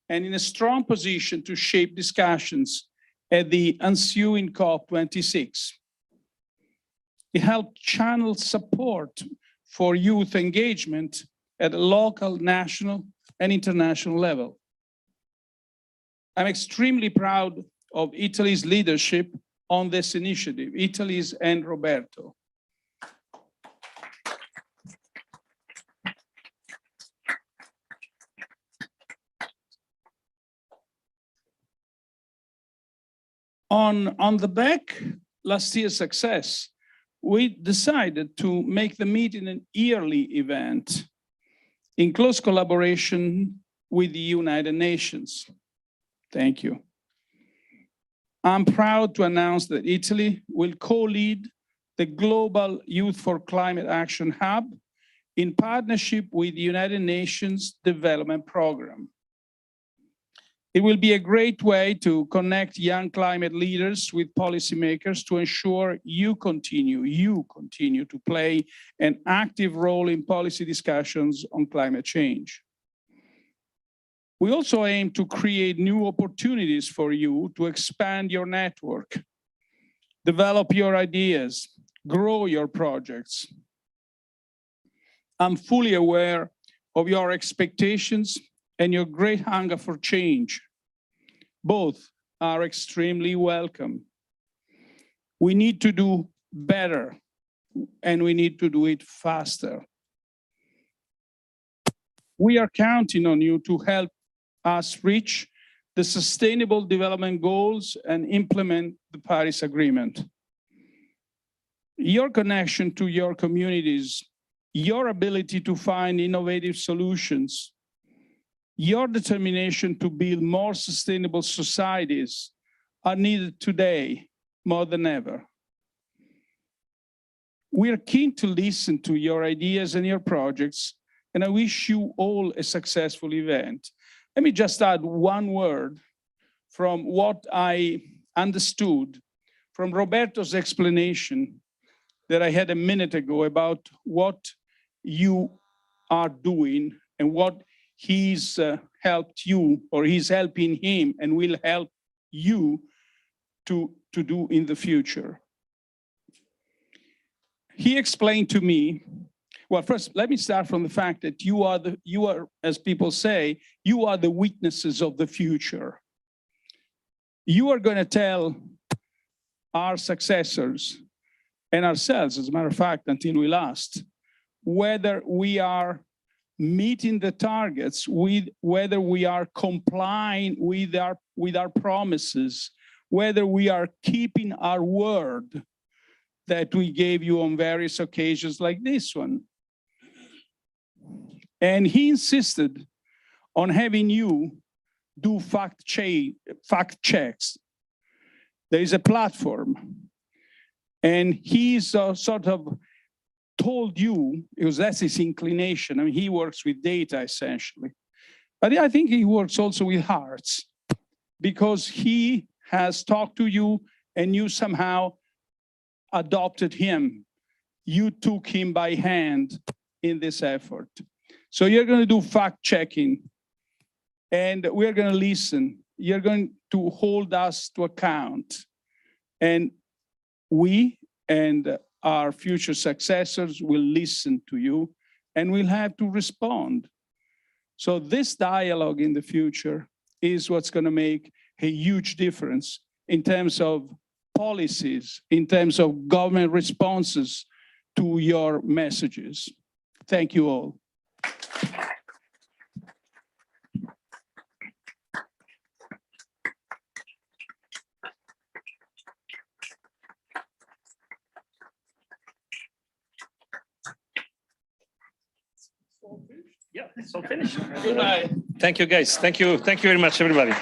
and in a strong position to shape discussions at the ensuing COP26. It helped channel support for youth engagement at a local, national, and international level. I'm extremely proud of Italy's leadership on this initiative, Italy's and Roberto. On the back last year's success, we decided to make the meeting an yearly event in close collaboration with the United Nations. Thank you. I'm proud to announce that Italy will co-lead the Global Youth4Climate Action Hub in partnership with the United Nations Development Programme. It will be a great way to connect young climate leaders with policymakers to ensure you continue to play an active role in policy discussions on climate change. We also aim to create new opportunities for you to expand your network, develop your ideas, grow your projects. I'm fully aware of your expectations and your great hunger for change. Both are extremely welcome. We need to do better, and we need to do it faster. We are counting on you to help us reach the Sustainable Development Goals and implement the Paris Agreement. Your connection to your communities, your ability to find innovative solutions, your determination to build more sustainable societies are needed today more than ever. We are keen to listen to your ideas and your projects, and I wish you all a successful event. Let me just add one word from what I understood from Roberto's explanation that I had a minute ago about what you are doing and what he's helped you, or he's helping him and will help you to do in the future. He explained to me, well, first, let me start from the fact that you are, as people say, you are the witnesses of the future. You are going to tell our successors and ourselves, as a matter of fact, until we last, whether we are meeting the targets, whether we are complying with our promises, whether we are keeping our word that we gave you on various occasions like this one. And he insisted on having you do fact checks. There is a platform, and he's sort of told you, because that's his inclination. I mean, he works with data essentially, but I think he works also with hearts, because he has talked to you and you somehow adopted him. You took him by hand in this effort. So you're going to do fact checking, and we're going to listen. You're going to hold us to account, and we and our future successors will listen to you, and we'll have to respond. So this dialogue in the future is what's going to make a huge difference in terms of policies, in terms of government responses to your messages. Thank you all. Yeah, it's all finished. Goodbye. Thank you, guys. Thank you. Thank you very much, everybody.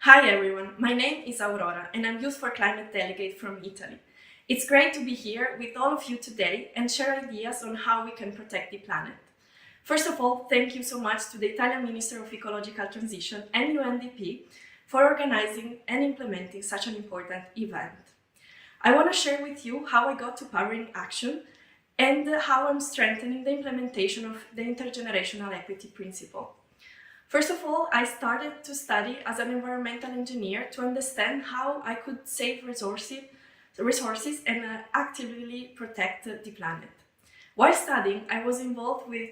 Hi everyone, my name is Aurora and I'm Youth4Climate delegate from Italy. It's great to be here with all of you today and share ideas on how we can protect the planet. First of all, thank you so much to the Italian Minister of Ecological Transition and UNDP for organizing and implementing such an important event. I want to share with you how I got to Powering Action and how I'm strengthening the implementation of the intergenerational equity principle. First of all, I started to study as an environmental engineer to understand how I could save resources and actively protect the planet. While studying, I was involved with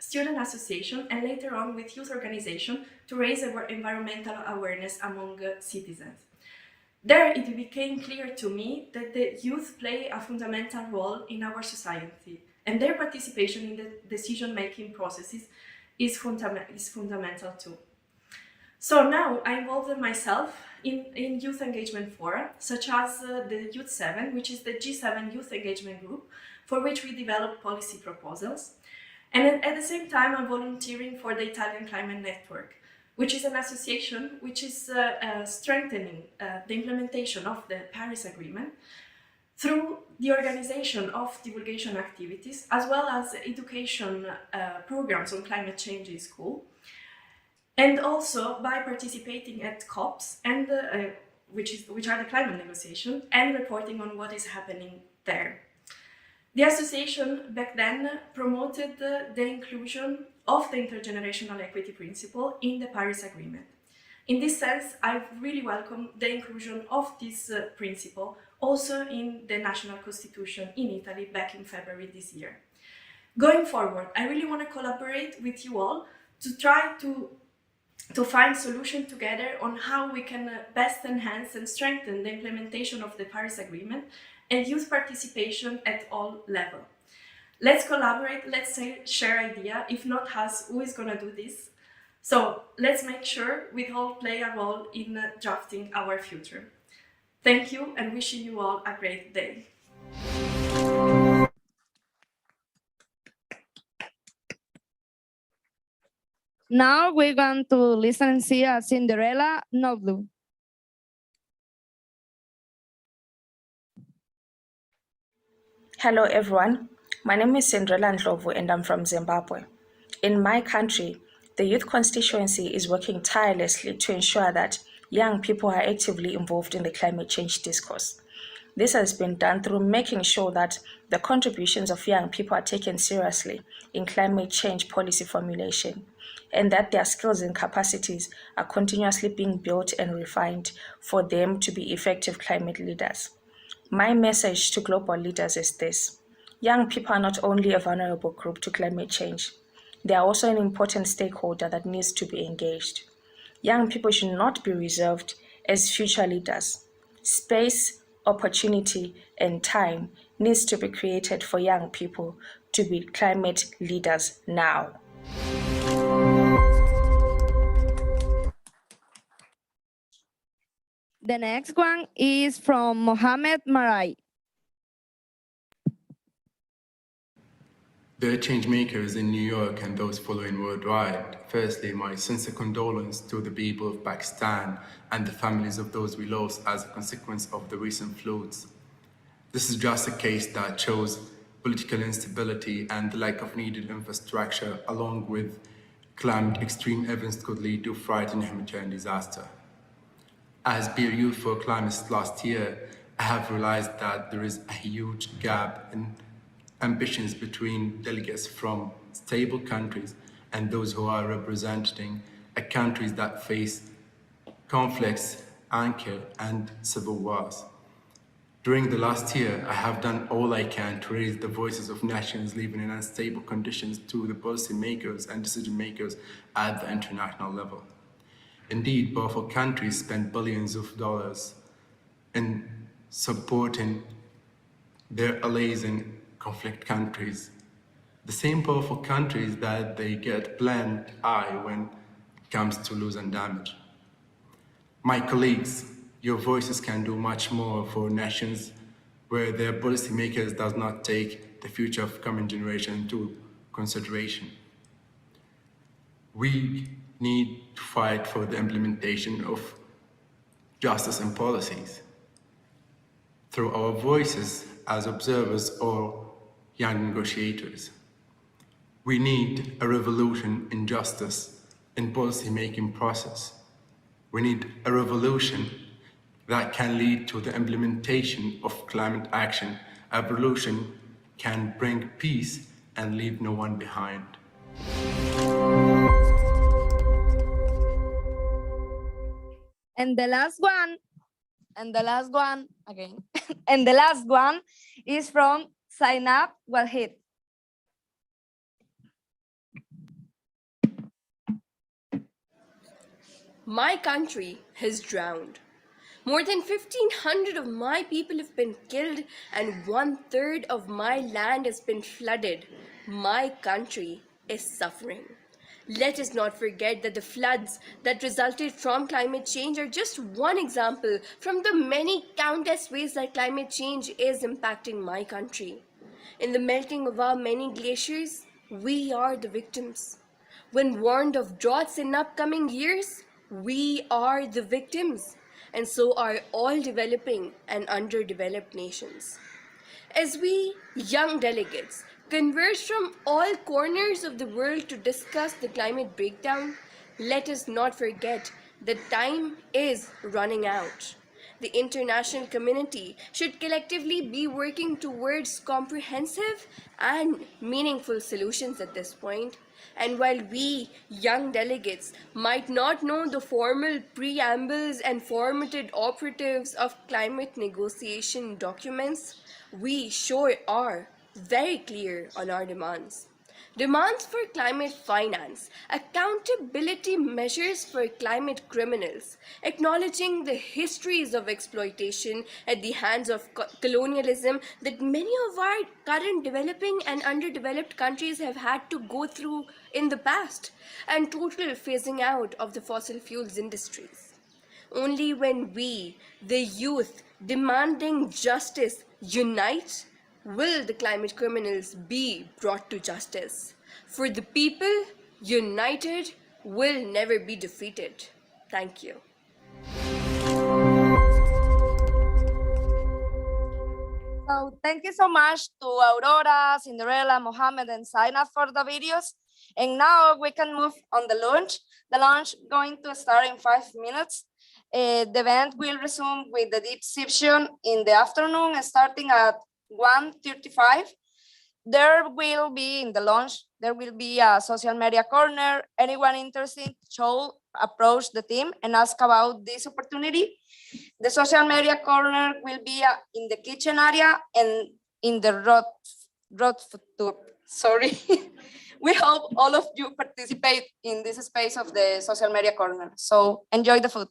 student association, and later on with youth organization to raise environmental awareness among citizens. There, it became clear to me that the youth play a fundamental role in our society, and their participation in the decision-making processes is fundamental too. So now I involved myself in youth engagement fora, such as the Youth7, which is the G7 youth engagement group, for which we develop policy proposals. And at the same time, I'm volunteering for the Italian Climate Network, which is an association which is strengthening the implementation of the Paris Agreement through the organization of divulgation activities, as well as education programs on climate change in school, and also by participating at COPs, and which are the climate negotiation, and reporting on what is happening there. The association back then promoted the inclusion of the intergenerational equity principle in the Paris Agreement. In this sense, I really welcome the inclusion of this principle also in the national constitution in Italy back in February this year. Going forward, I really want to collaborate with you all to try to find solutions together on how we can best enhance and strengthen the implementation of the Paris Agreement and youth participation at all levels. Let's collaborate, let's share ideas. If not us, who is going to do this? So let's make sure we all play a role in drafting our future. Thank you, and wishing you all a great day. Now we're going to listen and see a Cinderella Noblu. Hello everyone, my name is Cinderella Ndlovu and I'm from Zimbabwe. In my country, the youth constituency is working tirelessly to ensure that young people are actively involved in the climate change discourse. This has been done through making sure that the contributions of young people are taken seriously in climate change policy formulation, and that their skills and capacities are continuously being built and refined for them to be effective climate leaders. My message to global leaders is this: young people are not only a vulnerable group to climate change, they are also an important stakeholder that needs to be engaged. Young people should not be reserved as future leaders. Space, opportunity, and time needs to be created for young people to be climate leaders now. The next one is from Mohammed Marai. Dear changemakers in New York and those following worldwide, firstly, my sincere condolence to the people of Pakistan and the families of those we lost as a consequence of the recent floods. This is just a case that shows political instability and the lack of needed infrastructure, along with climate extreme events could lead to frightening humanitarian disaster. As being Youth4Climate last year, I have realized that there is a huge gap in ambitions between delegates from stable countries and those who are representing countries that face conflicts, anarchy, and civil wars. During the last year, I have done all I can to raise the voices of nations living in unstable conditions to the policy makers and decision makers at the international level. Indeed, powerful countries spend billions of dollars in supporting their allies in conflict countries. The same powerful countries that they get blind eye when it comes to loss and damage. My colleagues, your voices can do much more for nations where their policymakers does not take the future of coming generation into consideration. We need to fight for the implementation of justice and policies through our voices as observers or young negotiators. We need a revolution in justice and policy-making process. We need a revolution that can lead to the implementation of climate action. A revolution can bring peace and leave no one behind. And the last one again, and the last one is from Zainab Walhid. my country has drowned. More than 1,500 of my people have been killed and 1/3 of my land has been flooded. My country is suffering. Let us not forget that the floods that resulted from climate change are just one example from the many countless ways that climate change is impacting my country. In the melting of our many glaciers, we are the victims. When warned of droughts in upcoming years, we are the victims, and so are all developing and underdeveloped nations. As we, young delegates, converge from all corners of the world to discuss the climate breakdown, let us not forget that time is running out. The international community should collectively be working towards comprehensive and meaningful solutions at this point. And while we, young delegates, might not know the formal preambles and formatted operatives of climate negotiation documents, we sure are very clear on our demands. Demands for climate finance, accountability measures for climate criminals, acknowledging the histories of exploitation at the hands of colonialism that many of our current developing and underdeveloped countries have had to go through in the past, and total phasing out of the fossil fuels industries. Only when we, the youth, demanding justice, unite, will the climate criminals be brought to justice. For the people, united, will never be defeated. Thank you. So thank you so much to Aurora, Cinderella, Mohammed, and Zainab for the videos. And now we can move on the launch. The launch going to start in 5 minutes. The event will resume with the deep session in the afternoon, starting at 1:35. There will be in the launch, there will be a social media corner. Anyone interested should approach the team and ask about this opportunity. The social media corner will be in the kitchen area and in the road to, sorry. We hope all of you participate in this space of the social media corner. So enjoy the food.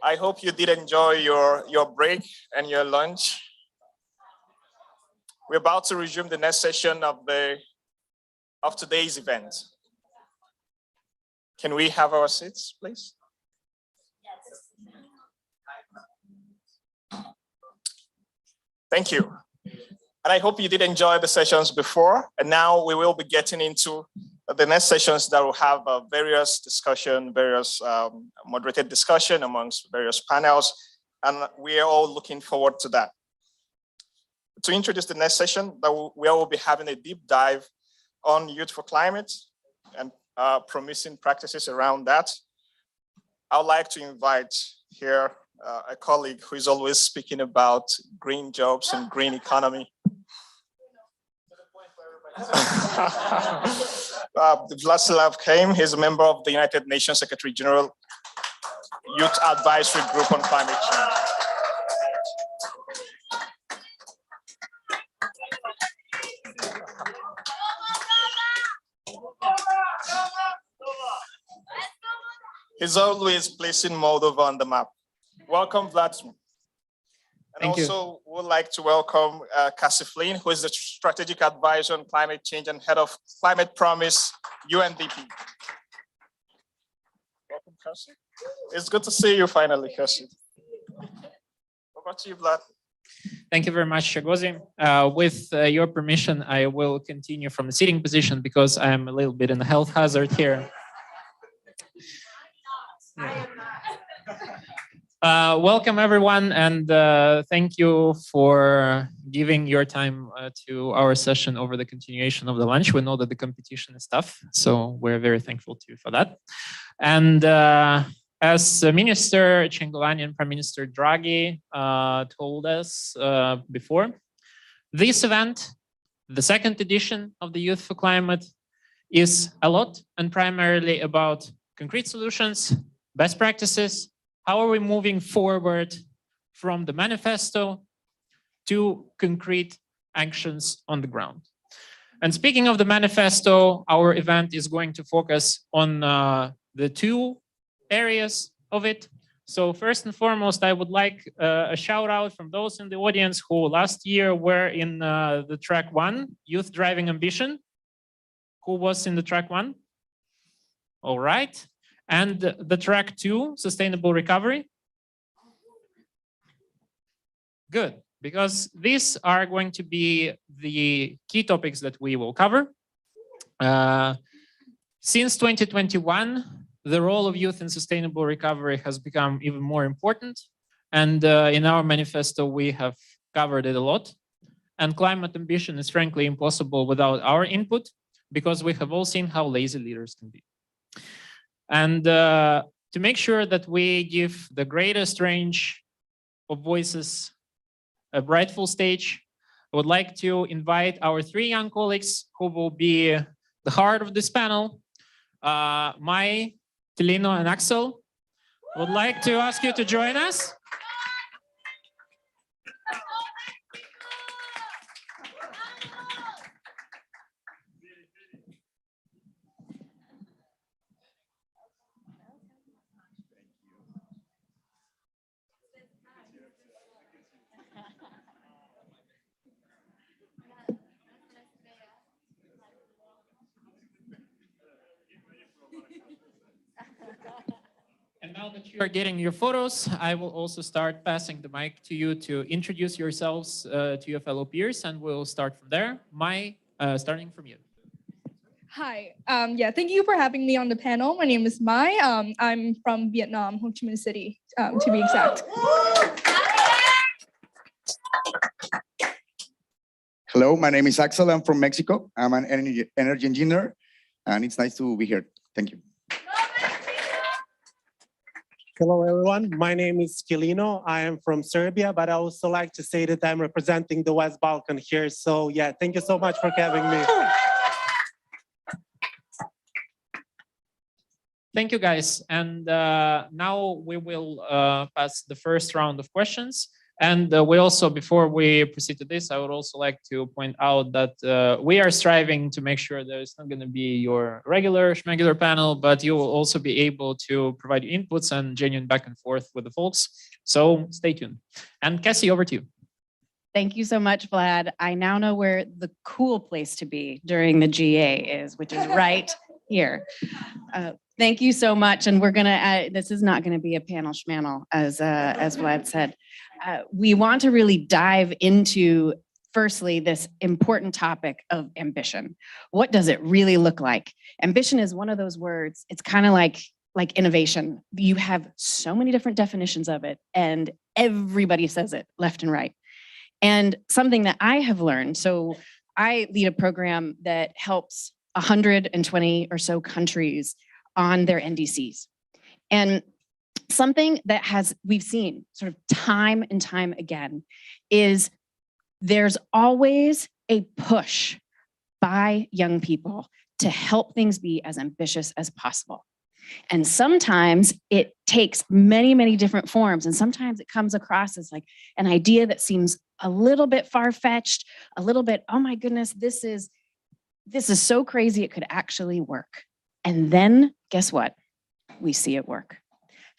I hope you did enjoy your break and your lunch. We're about to resume the next session of today's event. Can we have our seats, please? Thank you. And I hope you did enjoy the sessions before. And now we will be getting into the next sessions that will have various discussion, various moderated discussion amongst various panels. And we are all looking forward to that. To introduce the next session, we will be having a deep dive on Youth4Climate and promising practices around that. I would like to invite here a colleague who is always speaking about green jobs and green economy. Vladislav came. He's a member of the United Nations Secretary General Youth Advisory Group on Climate Change. He's always placing Moldova on the map. Welcome, Vladimir. And Thank also would like to welcome Cassie Flynn, who is the Strategic Advisor on Climate Change and Head of Climate Promise, UNDP. Welcome, Cassie. It's good to see you finally, Cassie. Over to you, Vlad. Thank you very much, Shagozi. With your permission, I will continue from the sitting position because I'm a little bit in a health hazard here. Welcome everyone, and thank you for giving your time to our session over the continuation of the lunch. We know that the competition is tough, so we're very thankful to you for that. And as Minister Cengolani and Prime Minister Draghi told us before, this event, the second edition of the Youth4Climate, is a lot and primarily about concrete solutions, best practices. How are we moving forward from the manifesto to concrete actions on the ground? And speaking of the manifesto, our event is going to focus on the two areas of it. So first and foremost, I would like a shout out from those in the audience who last year were in the track 1, Youth Driving Ambition. Who was in the track 1? All right. And the track 2, Sustainable Recovery. Good, because these are going to be the key topics that we will cover. Since 2021, the role of youth in sustainable recovery has become even more important. And in our manifesto, we have covered it a lot. And climate ambition is frankly impossible without our input, because we have all seen how lazy leaders can be. And to make sure that we give the greatest range of voices a rightful stage, I would like to invite our 3 young colleagues who will be the heart of this panel, Mai, Tilino, and Axel. I would like to ask you to join us. And now that you are getting your photos, I will also start passing the mic to you to introduce yourselves to your fellow peers, and we'll start from there. Mai, starting from you. Hi, yeah, thank you for having me on the panel. My name is Mai. I'm from Vietnam, Ho Chi Minh City, to be exact. Hello, my name is Axel. I'm from Mexico. I'm an energy engineer, and it's nice to be here. Thank you. Hello, everyone. My name is Kilino. I am from Serbia, but I also like to say that I'm representing the West Balkan here. So yeah, thank you so much for having me. Thank you, guys. And now we will pass the first round of questions. And we also, before we proceed to this, I would also like to point out that we are striving to make sure that it's not going to be your regular schmegular panel, but you will also be able to provide inputs and genuine back and forth with the folks. So stay tuned. And Cassie, over to you. Thank you so much, Vlad. I now know where the cool place to be during the GA is, which is right here. Thank you so much. And we're gonna, this is not gonna be a panel schmanel, as Vlad said. We want to really dive into, firstly, this important topic of ambition. What does it really look like? Ambition is one of those words, it's kind of like innovation. You have so many different definitions of it, and everybody says it left and right. And something that I have learned, so I lead a program that helps 120 or so countries on their NDCs. And something that we've seen sort of time and time again is there's always a push by young people to help things be as ambitious as possible. And sometimes it takes many, many different forms. And sometimes it comes across as like an idea that seems a little bit far-fetched, a little bit, oh my goodness, this is so crazy it could actually work. And then guess what? We see it work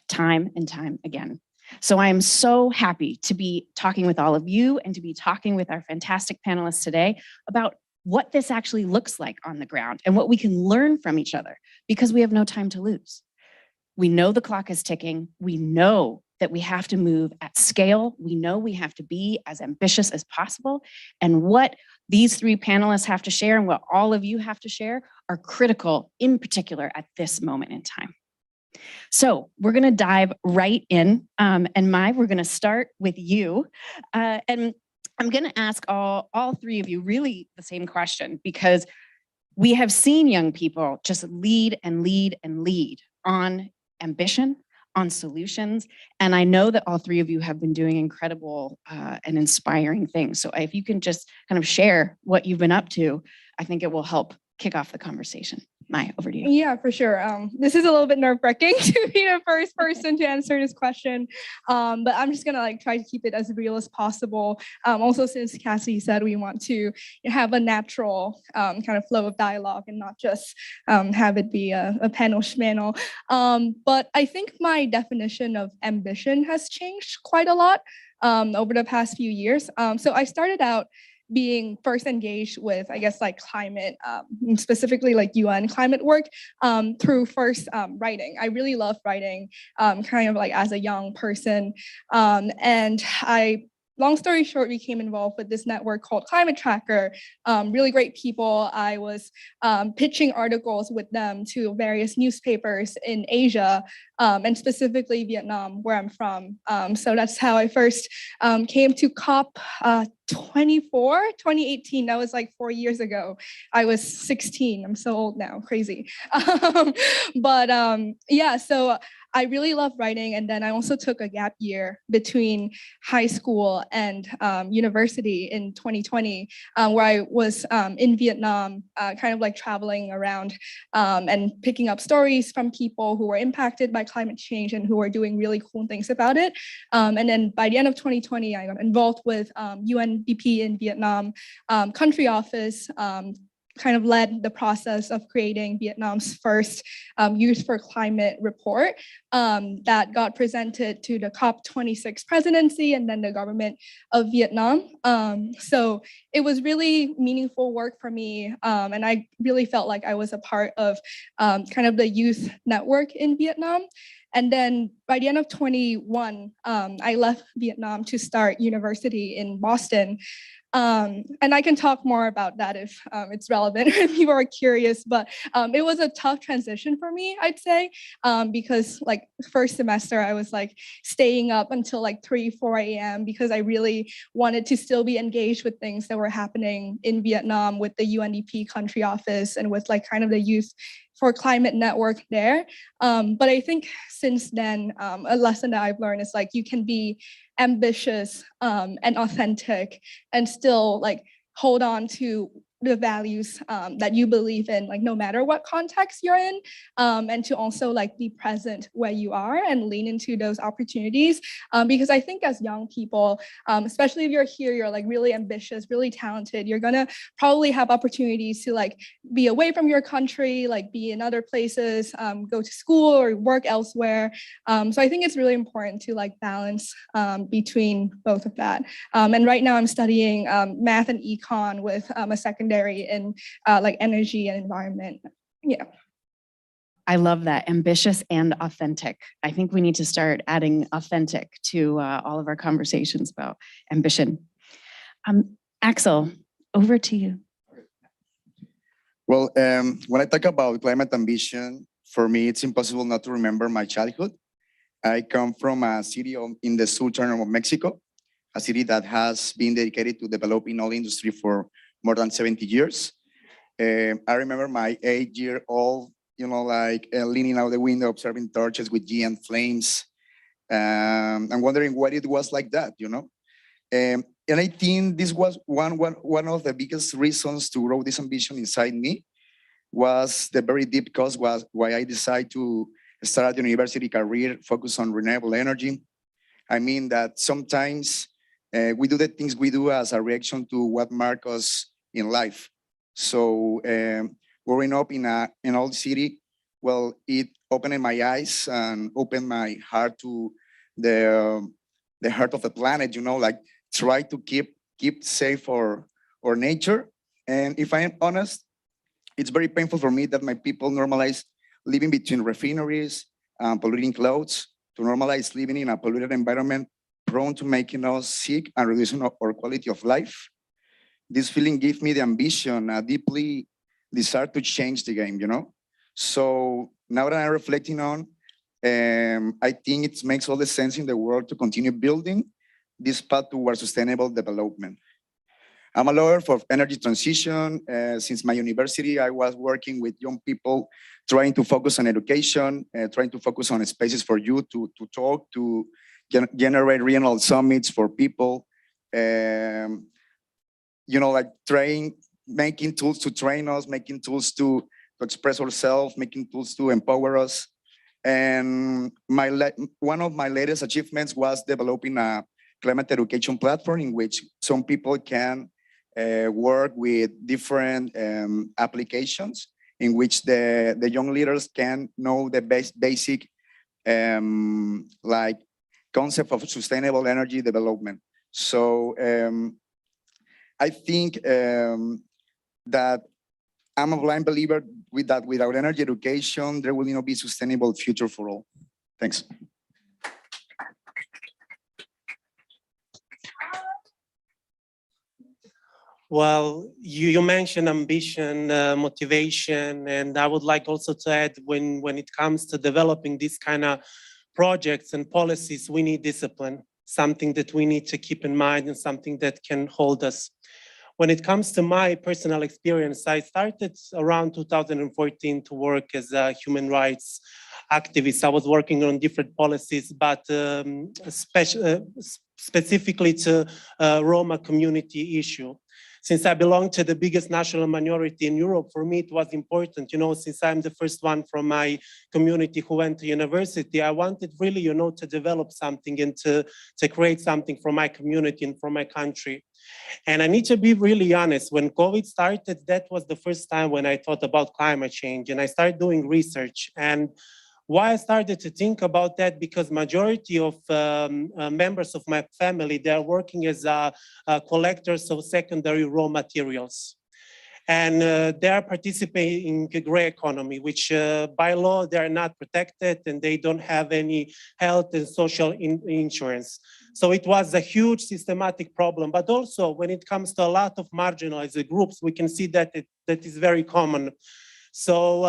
time and time again. So I am so happy to be talking with all of you and to be talking with our fantastic panelists today about what this actually looks like on the ground and what we can learn from each other, because we have no time to lose. We know the clock is ticking. We know that we have to move at scale. We know we have to be as ambitious as possible. And what these three panelists have to share and what all of you have to share are critical, in particular at this moment in time. So we're going to dive right in. And we're going to start with you. And I'm going to ask all three of you really the same question, because we have seen young people just lead and lead and lead on ambition, on solutions. And I know that all three of you have been doing incredible and inspiring things. So if you can just kind of share what you've been up to, I think it will help kick off the conversation. Mai, over to you. Yeah, for sure. This is a little bit nerve-wracking to be the first person to answer this question, but I'm just gonna try to keep it as real as possible. Also, since Cassie said we want to have a natural kind of flow of dialogue and not just have it be a panel schmanel. But I think my definition of ambition has changed quite a lot over the past few years. So I started out being first engaged with, I guess, like climate, specifically like UN climate work through first writing. I really love writing kind of like as a young person. And long story short, became involved with this network called Climate Tracker. Really great people. I was pitching articles with them to various newspapers in Asia, and specifically Vietnam, where I'm from. So that's how I first came to COP 2018. That was like 4 years ago. I was 16. I'm so old now, crazy. Yeah, so I really love writing. And then I also took a gap year between high school and university in 2020, where I was in Vietnam, kind of like traveling around and picking up stories from people who were impacted by climate change and who are doing really cool things about it. And then by the end of 2020, I got involved with UNDP in Vietnam country office, kind of led the process of creating Vietnam's first Youth4Climate report that got presented to the COP26 presidency and then the government of Vietnam. So it was really meaningful work for me. And I really felt like I was a part of kind of the youth network in Vietnam. And then by the end of 21, I left Vietnam to start university in Boston. And I can talk more about that if it's relevant, if people are curious, but it was a tough transition for me, I'd say, because like first semester, I was like staying up until like 3, 4 a.m. because I really wanted to still be engaged with things that were happening in Vietnam with the UNDP country office and with like kind of the Youth4Climate network there. But I think since then, a lesson that I've learned is like you can be ambitious and authentic and still like hold on to the values that you believe in, like no matter what context you're in, and to also like be present where you are and lean into those opportunities. Because I think as young people, especially if you're here, you're like really ambitious, really talented, you're gonna probably have opportunities to like be away from your country, like be in other places, go to school or work elsewhere. So I think it's really important to like balance between both of that. And right now I'm studying math and econ with a secondary in like energy and environment. Yeah. I love that, ambitious and authentic. I think we need to start adding authentic to all of our conversations about ambition. Axel, over to you. Well, when I talk about climate ambition, for me, it's impossible not to remember my childhood. I come from a city in the southern of Mexico, a city that has been dedicated to developing oil industry for more than 70 years. I remember my 8-year-old, like leaning out the window, observing torches with giant flames, and wondering what it was like that, And I think this was one of the biggest reasons to grow this ambition inside me, was the very deep cause was why I decided to start a university career focused on renewable energy. I mean that sometimes we do the things we do as a reaction to what marks us in life. So growing up in an old city, well, it opened my eyes and opened my heart to the heart of the planet, like try to keep safe our nature. And if I am honest, it's very painful for me that my people normalize living between refineries and polluting clouds, to normalize living in a polluted environment prone to making us sick and reducing our quality of life. This feeling gave me the ambition, a deeply desire to change the game, So now that I'm reflecting on, I think it makes all the sense in the world to continue building this path towards sustainable development. I'm a lawyer for energy transition. Since my university, I was working with young people, trying to focus on education, trying to focus on spaces for youth to talk, to generate regional summits for people, like making tools to train us, making tools to express ourselves, making tools to empower us. And one of my latest achievements was developing a climate education platform in which some people can work with different applications, in which the young leaders can know the basic like concept of sustainable energy development. So I think that I'm a blind believer that without energy education, there will not be sustainable future for all. Thanks. Well, you mentioned ambition, motivation, and I would like also to add when it comes to developing these kind of projects and policies, we need discipline, something that we need to keep in mind and something that can hold us. When it comes to my personal experience, I started around 2014 to work as a human rights activist. I was working on different policies, but specifically to Roma community issue. Since I belong to the biggest national minority in Europe, for me it was important, since I'm the first one from my community who went to university, I wanted really, to develop something and to create something for my community and for my country. And I need to be really honest, when COVID started, that was the first time when I thought about climate change, and I started doing research. And why I started to think about that, because majority of members of my family, they're working as collectors of secondary raw materials. And they are participating in the gray economy, which by law, they are not protected and they don't have any health and social insurance. So it was a huge systematic problem. But also when it comes to a lot of marginalized groups, we can see that that is very common. So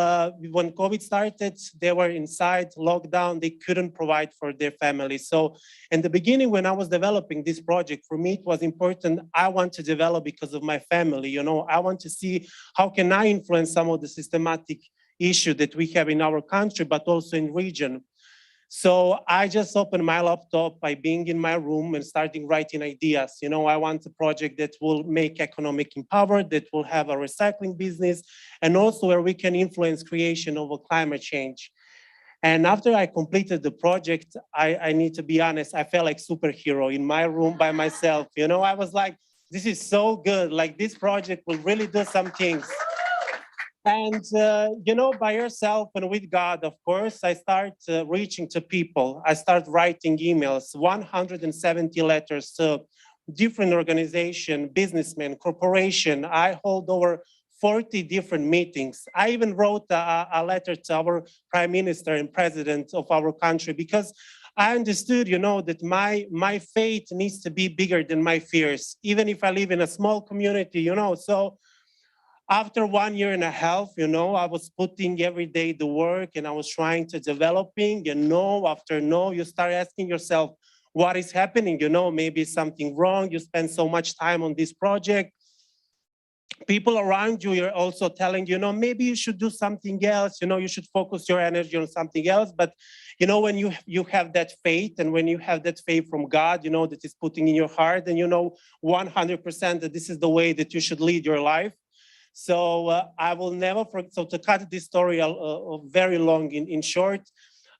when COVID started, they were inside, locked down, they couldn't provide for their families. So in the beginning, when I was developing this project, for me, it was important. I want to develop because of my family, I want to see how can I influence some of the systematic issue that we have in our country, but also in region. So I just opened my laptop by being in my room and starting writing ideas. You know, I want a project that will make economic empowered, that will have a recycling business, and also where we can influence creation of a climate change. And after I completed the project, I need to be honest, I felt like superhero in my room by myself. You know, I was like, this is so good. Like this project will really do some things. And, you know, by yourself and with God, of course, I start reaching to people. I start writing emails, 170 letters to different organizations, businessmen, corporation. I hold over 40 different meetings. I even wrote a letter to our prime minister and president of our country because I understood, you know, that my faith needs to be bigger than my fears, even if I live in a small community, you know. So after 1.5 years, you know, I was putting every day the work and I was trying to developing, and no after no, you start asking yourself, what is happening? You know, maybe something wrong. You spend so much time on this project. People around you are also telling you, know, maybe you should do something else. You know, you should focus your energy on something else. But, you know, when you have that faith, and when you have that faith from God, you know, that is putting in your heart, and you know 100% that this is the way that you should lead your life. So I will never forget. So to cut this story very long in short,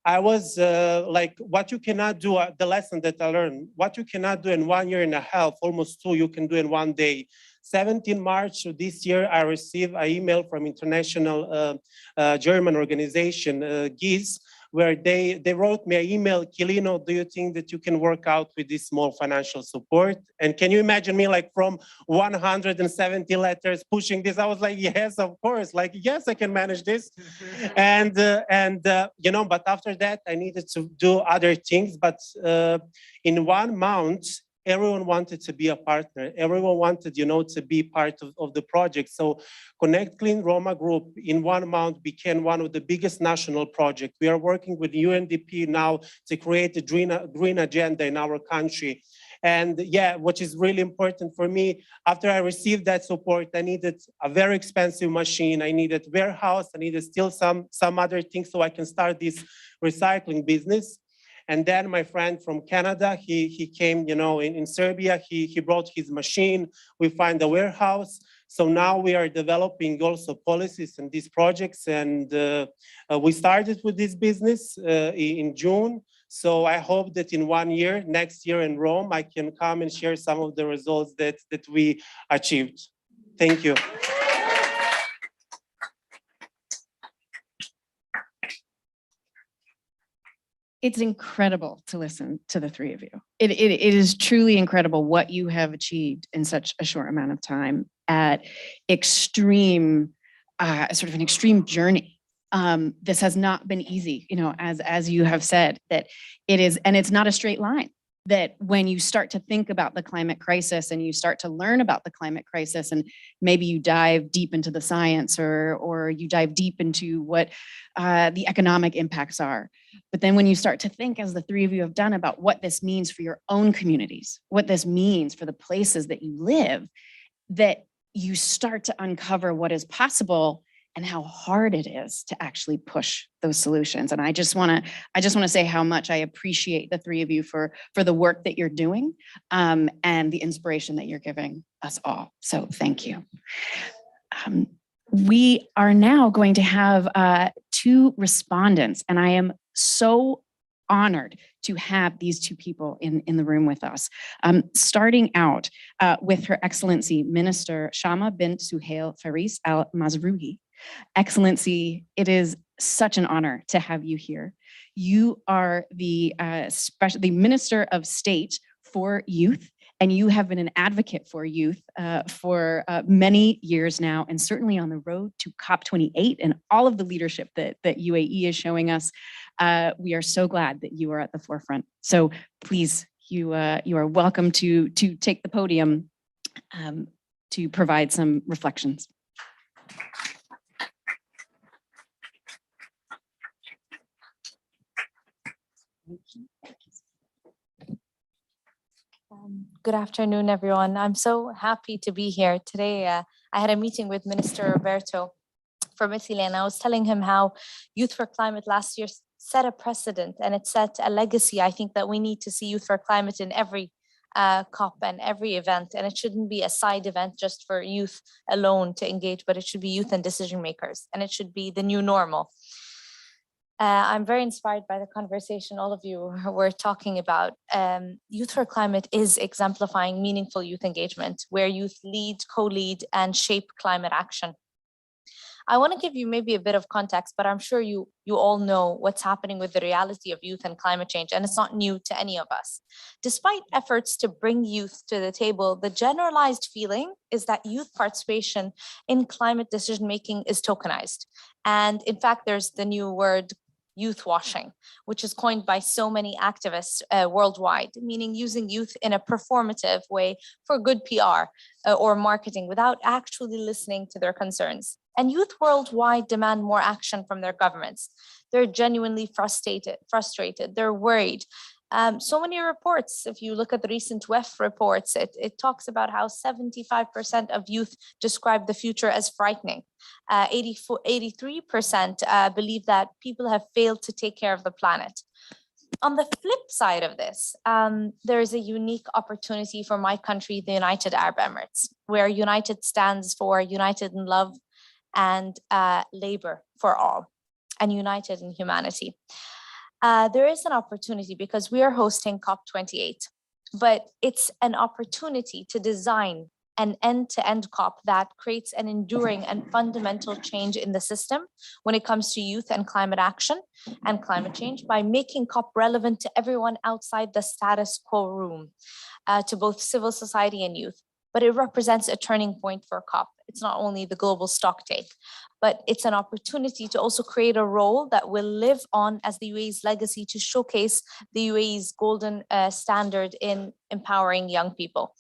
I was like, what you cannot do, the lesson that I learned, what you cannot do in 1.5 years, almost 2, you can do in 1 day. 17 March of this year, I received an email from international German organization, GIS, where they wrote me an email, Quilino, do you think that you can work out with this small financial support? And can you imagine me like from 170 letters pushing this? I was like, yes, of course. Like, yes, I can manage this. and you know, but after that, I needed to do other things. But in 1 month, everyone wanted to be a partner. Everyone wanted, you know, to be part of the project. So Connect Clean Roma Group in 1 month became one of the biggest national projects. We are working with UNDP now to create a green agenda in our country. And yeah, which is really important for me, after I received that support, I needed a very expensive machine. I needed warehouse. I needed still some other things so I can start this recycling business. And then my friend from Canada, he came, you know, in Serbia, he brought his machine. We find a warehouse. So now we are developing also policies and these projects. And we started with this business in June. So I hope that in 1 year, next year in Rome, I can come and share some of the results that we achieved. Thank you. It's incredible to listen to the three of you. It is truly incredible what you have achieved in such a short amount of time at extreme, sort of an extreme journey. This has not been easy, you know, as you have said, that it is, and it's not a straight line. That when you start to think about the climate crisis and you start to learn about the climate crisis, and maybe you dive deep into the science or you dive deep into what the economic impacts are. But then when you start to think, as the three of you have done, about what this means for your own communities, what this means for the places that you live, that you start to uncover what is possible and how hard it is to actually push those solutions. And I just want to say how much I appreciate the three of you for the work that you're doing and the inspiration that you're giving us all. So thank you. We are now going to have 2 respondents, and I am so honored to have these 2 people in the room with us. Starting out with Her Excellency Minister Shama bint Suhail Faris Al Mazrouhi. Excellency, it is such an honor to have you here. You are the Minister of State for Youth, and you have been an advocate for youth for many years now, and certainly on the road to COP28 and all of the leadership that UAE is showing us. We are so glad that you are at the forefront. So please, you are welcome to take the podium to provide some reflections. Good afternoon, everyone. I'm so happy to be here today. I had a meeting with Minister Roberto from Italy, and I was telling him how Youth4Climate last year set a precedent and it set a legacy. I think that we need to see Youth for Climate in every COP and every event, and it shouldn't be a side event just for youth alone to engage, but it should be youth and decision makers, and it should be the new normal. I'm very inspired by the conversation all of you were talking about. Youth for Climate is exemplifying meaningful youth engagement, where youth lead, co-lead, and shape climate action. I want to give you maybe a bit of context, but I'm sure you all know what's happening with the reality of youth and climate change, and it's not new to any of us. Despite efforts to bring youth to the table, the generalized feeling is that youth participation in climate decision-making is tokenized. And in fact, there's the new word youth washing, which is coined by so many activists worldwide, meaning using youth in a performative way for good PR or marketing without actually listening to their concerns. And youth worldwide demand more action from their governments. They're genuinely frustrated, they're worried. So many reports, if you look at the recent WEF reports, it talks about how 75% of youth describe the future as frightening. 83% believe that people have failed to take care of the planet. On the flip side of this, there is a unique opportunity for my country, the United Arab Emirates, where United stands for united in love and labor for all, and united in humanity. There is an opportunity because we are hosting COP28, but it's an opportunity to design an end-to-end COP that creates an enduring and fundamental change in the system when it comes to youth and climate action and climate change by making COP relevant to everyone outside the status quo room, to both civil society and youth. But it represents a turning point for COP. It's not only the global stocktake, but it's an opportunity to also create a role that will live on as the UAE's legacy to showcase the UAE's golden standard in empowering young people.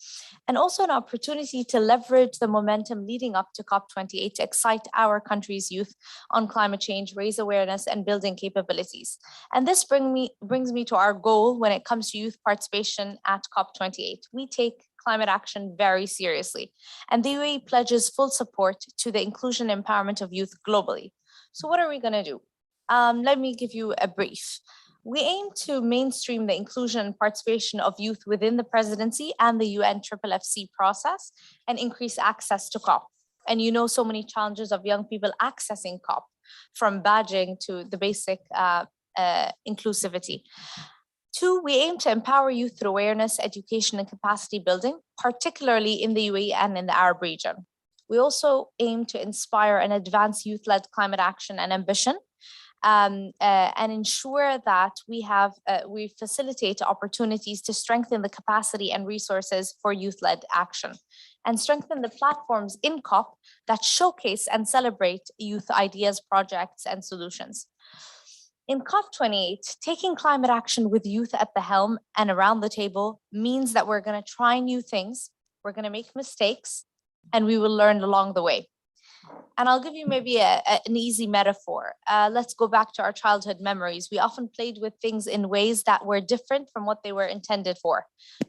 And also an opportunity to leverage the momentum leading up to COP28 to excite our country's youth on climate change, raise awareness, and building capabilities. And this brings me to our goal when it comes to youth participation at COP28. We take climate action very seriously, and the UAE pledges full support to the inclusion and empowerment of youth globally. So what are we going to do? Let me give you a brief. We aim to mainstream the inclusion and participation of youth within the presidency and the UNFFC process and increase access to COP. And you know so many challenges of young people accessing COP, from badging to the basic inclusivity. 2, we aim to empower youth through awareness, education, and capacity building, particularly in the UAE and in the Arab region. We also aim to inspire and advance youth-led climate action and ambition, and ensure that we facilitate opportunities to strengthen the capacity and resources for youth-led action, and strengthen the platforms in COP that showcase and celebrate youth ideas, projects, and solutions. In COP28, taking climate action with youth at the helm and around the table means that we're going to try new things, we're going to make mistakes, and we will learn along the way. And I'll give you maybe an easy metaphor. Let's go back to our childhood memories. We often played with things in ways that were different from what they were intended for.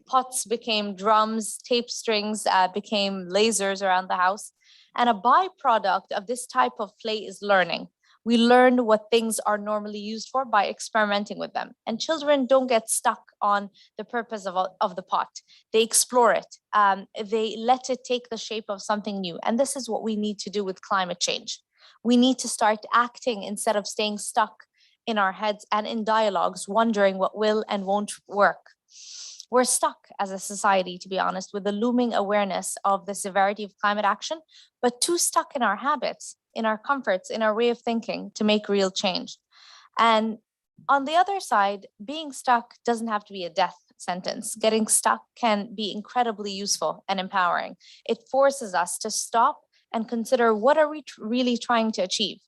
Pots became drums, tape strings became lasers around the house. And a byproduct of this type of play is learning. We learn what things are normally used for by experimenting with them. And children don't get stuck on the purpose of the pot. They explore it. They let it take the shape of something new. And this is what we need to do with climate change. We need to start acting instead of staying stuck in our heads and in dialogues, wondering what will and won't work. We're stuck as a society, to be honest, with the looming awareness of the severity of climate action, but too stuck in our habits, in our comforts, in our way of thinking to make real change. And on the other side, being stuck doesn't have to be a death sentence. Getting stuck can be incredibly useful and empowering. It forces us to stop and consider, what are we really trying to achieve?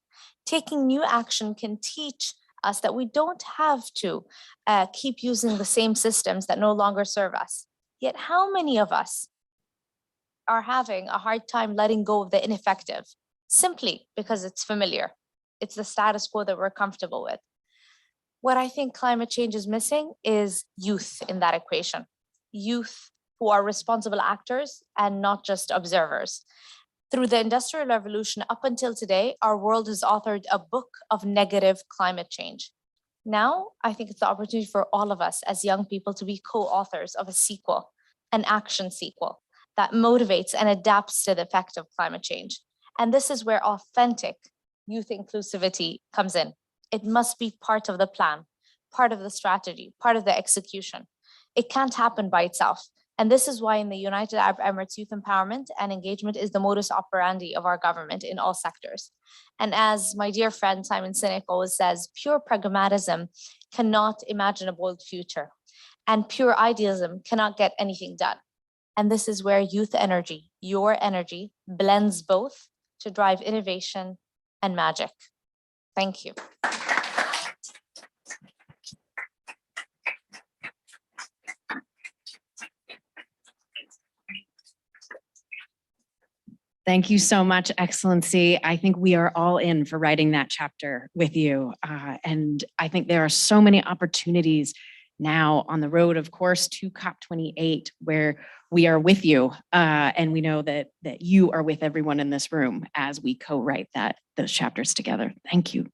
Taking new action can teach us that we don't have to keep using the same systems that no longer serve us. Yet how many of us are having a hard time letting go of the ineffective, simply because it's familiar? It's the status quo that we're comfortable with. What I think climate change is missing is youth in that equation. Youth who are responsible actors and not just observers. Through the Industrial Revolution up until today, our world has authored a book of negative climate change. Now, I think it's the opportunity for all of us as young people to be co-authors of a sequel, an action sequel that motivates and adapts to the effect of climate change. And this is where authentic youth inclusivity comes in. It must be part of the plan, part of the strategy, part of the execution. It can't happen by itself. And this is why in the United Arab Emirates, youth empowerment and engagement is the modus operandi of our government in all sectors. And as my dear friend Simon Sinek always says, pure pragmatism cannot imagine a bold future, and pure idealism cannot get anything done. And this is where youth energy, your energy, blends both to drive innovation and magic. Thank you. Thank you so much, Excellency. I think we are all in for writing that chapter with you. And I think there are so many opportunities now on the road, of course, to COP28, where we are with you. And we know that you are with everyone in this room as we co-write those chapters together. Thank you.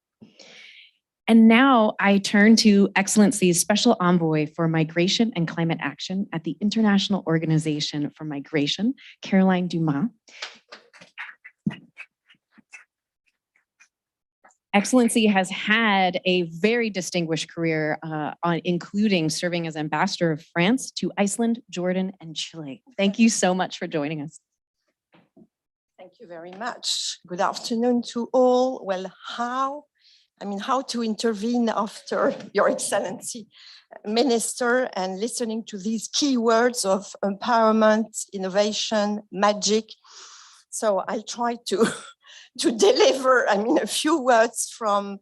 And now I turn to Excellency's Special Envoy for Migration and Climate Action at the International Organization for Migration, Caroline Dumas. Excellency has had a very distinguished career, including serving as Ambassador of France to Iceland, Jordan, and Chile. Thank you so much for joining us. Thank you very much. Good afternoon to all. Well, how to intervene after Your Excellency Minister and listening to these key words of empowerment, innovation, magic. So I'll try to deliver, a few words from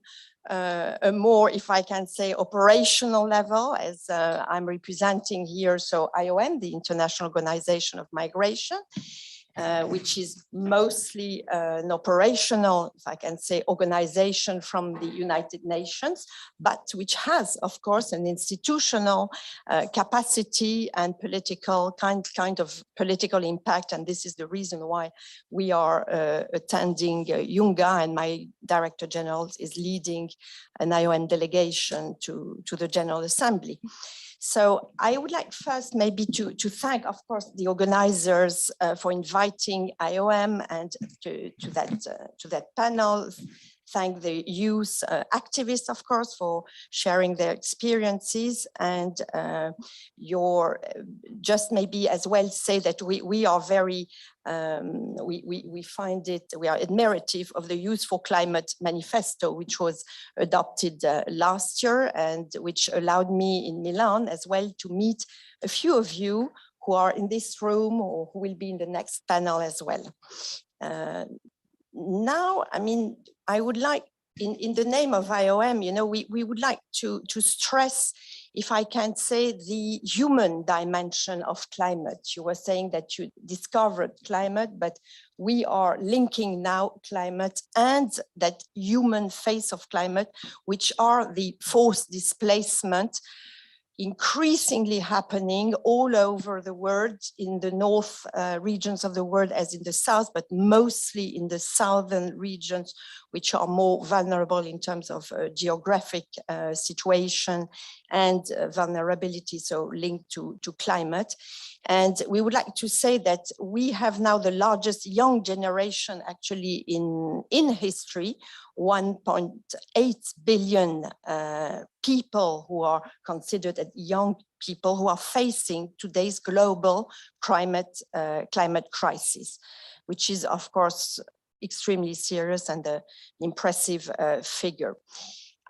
a more, if I can say, operational level, as I'm representing here. So IOM, the International Organization of Migration, which is mostly an operational, if I can say, organization from the United Nations, but which has, of course, an institutional capacity and political kind of political impact. And this is the reason why we are attending UNGA, and my Director General is leading an IOM delegation to the General Assembly. So I would like first maybe to thank, of course, the organizers for inviting IOM and to that panel. Thank the youth activists, of course, for sharing their experiences, and just maybe as well say that we are very, we find it, we are admirative of the Youth4Climate manifesto, which was adopted last year and which allowed me in Milan as well to meet a few of you who are in this room or who will be in the next panel as well. Now, I would like, in the name of IOM, we would like to stress, if I can say, the human dimension of climate. You were saying that you discovered climate, but we are linking now climate and that human face of climate, which are the forced displacement, increasingly happening all over the world, in the north regions of the world as in the south, but mostly in the southern regions, which are more vulnerable in terms of geographic situation and vulnerability, so linked to climate. And we would like to say that we have now the largest young generation actually in history, 1.8 billion people who are considered as young people who are facing today's global climate crisis, which is, of course, extremely serious and an impressive figure.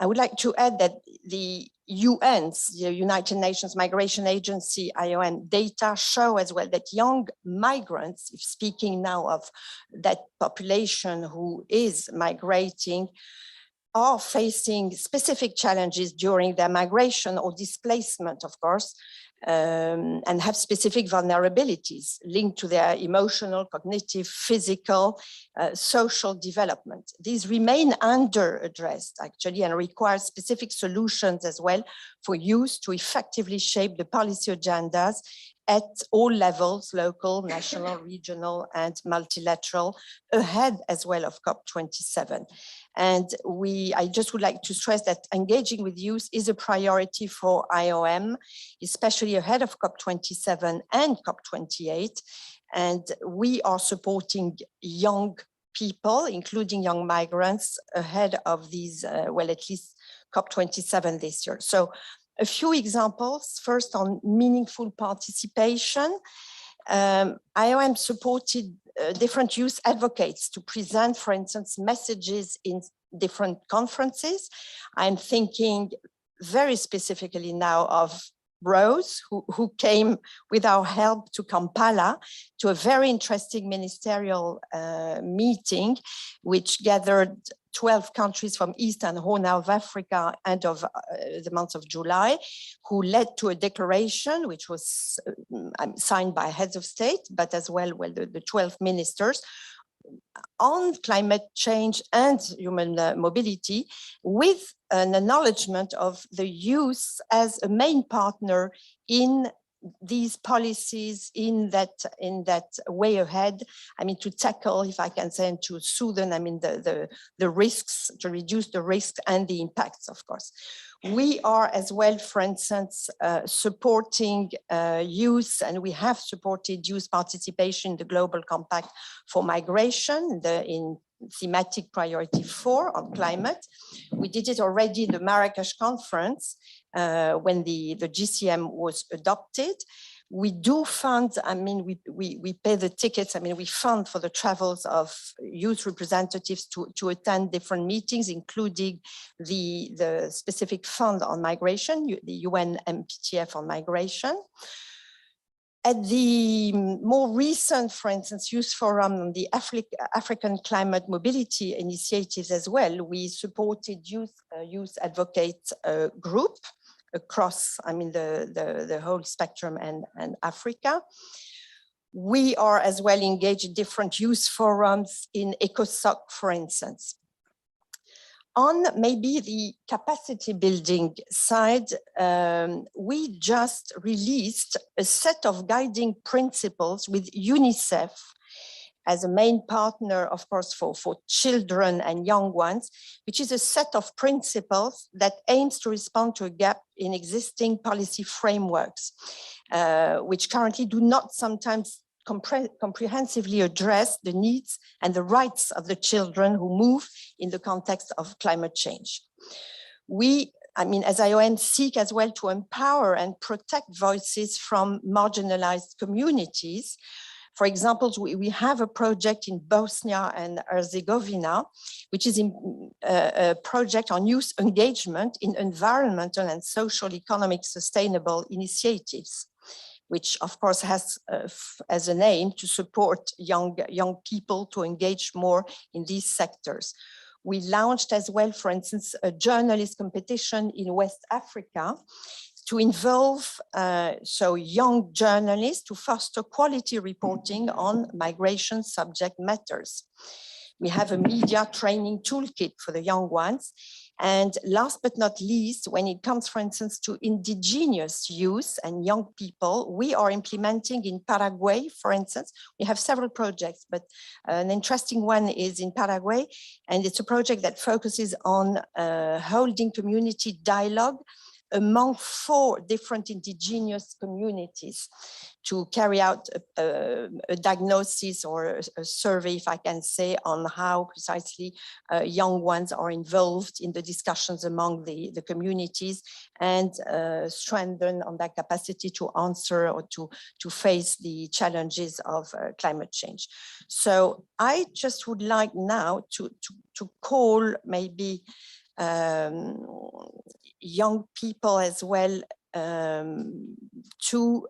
I would like to add that the UN's, the United Nations Migration Agency, IOM, data show as well that young migrants, if speaking now of that population who is migrating, are facing specific challenges during their migration or displacement, of course, and have specific vulnerabilities linked to their emotional, cognitive, physical, social development. These remain under-addressed, actually, and require specific solutions as well for youth to effectively shape the policy agendas at all levels, local, national, regional, and multilateral, ahead as well of COP27. And I just would like to stress that engaging with youth is a priority for IOM, especially ahead of COP27 and COP28. And we are supporting young people, including young migrants, ahead of these, well, at least COP27 this year. So a few examples, first on meaningful participation. IOM supported different youth advocates to present, for instance, messages in different conferences. I'm thinking very specifically now of Rose, who came with our help to Kampala to a very interesting ministerial meeting, which gathered 12 countries from East and Horn of Africa end of the month of July, who led to a declaration which was signed by heads of state, but as well, the 12 ministers on climate change and human mobility, with an acknowledgement of the youth as a main partner in these policies, in that way ahead. I mean, to tackle, if I can say, and to soothe, I mean, the risks, to reduce the risks and the impacts, of course. We are as well, for instance, supporting youth, and we have supported youth participation in the Global Compact for Migration, in thematic priority 4 on climate. We did it already in the Marrakesh conference when the GCM was adopted. We do fund, I mean, we pay the tickets, I mean, we fund for the travels of youth representatives to attend different meetings, including the specific fund on migration, the UNMPTF on migration. At the more recent, for instance, Youth Forum on the African Climate Mobility Initiatives as well, we supported youth advocate group across, I mean, the whole spectrum and Africa. We are as well engaged in different youth forums in ECOSOC, for instance. On maybe the capacity building side, we just released a set of guiding principles with UNICEF as a main partner, of course, for children and young ones, which is a set of principles that aims to respond to a gap in existing policy frameworks, which currently do not sometimes comprehensively address the needs and the rights of the children who move in the context of climate change. We, I mean, as IOM, seek as well to empower and protect voices from marginalized communities. For example, we have a project in Bosnia and Herzegovina, which is a project on youth engagement in environmental and social economic sustainable initiatives, which of course has as an aim to support young people to engage more in these sectors. We launched as well, for instance, a journalist competition in West Africa to involve young journalists to foster quality reporting on migration subject matters. We have a media training toolkit for the young ones. And last but not least, when it comes, for instance, to indigenous youth and young people, we are implementing in Paraguay, for instance. We have several projects, but an interesting one is in Paraguay, and it's a project that focuses on holding community dialogue among 4 different indigenous communities to carry out a diagnosis or a survey, if I can say, on how precisely young ones are involved in the discussions among the communities and strengthen on that capacity to answer or to face the challenges of climate change. So I just would like now to call maybe young people as well to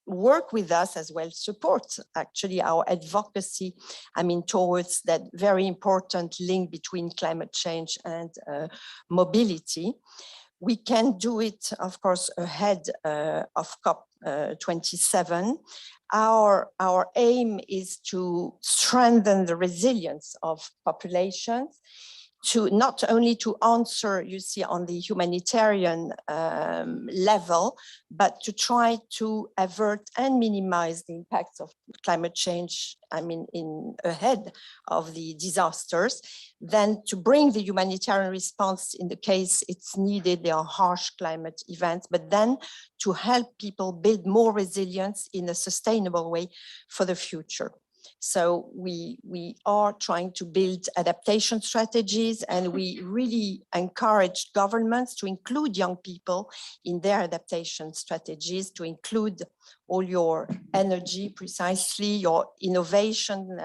work with us as well, support actually our advocacy, I mean, towards that very important link between climate change and mobility. We can do it, of course, ahead of COP27. Our aim is to strengthen the resilience of populations, to not only to answer, you see, on the humanitarian level, but to try to avert and minimize the impacts of climate change, I mean, ahead of the disasters, then to bring the humanitarian response in the case it's needed, there are harsh climate events, but then to help people build more resilience in a sustainable way for the future. So we are trying to build adaptation strategies, and we really encourage governments to include young people in their adaptation strategies, to include all your energy, precisely your innovation,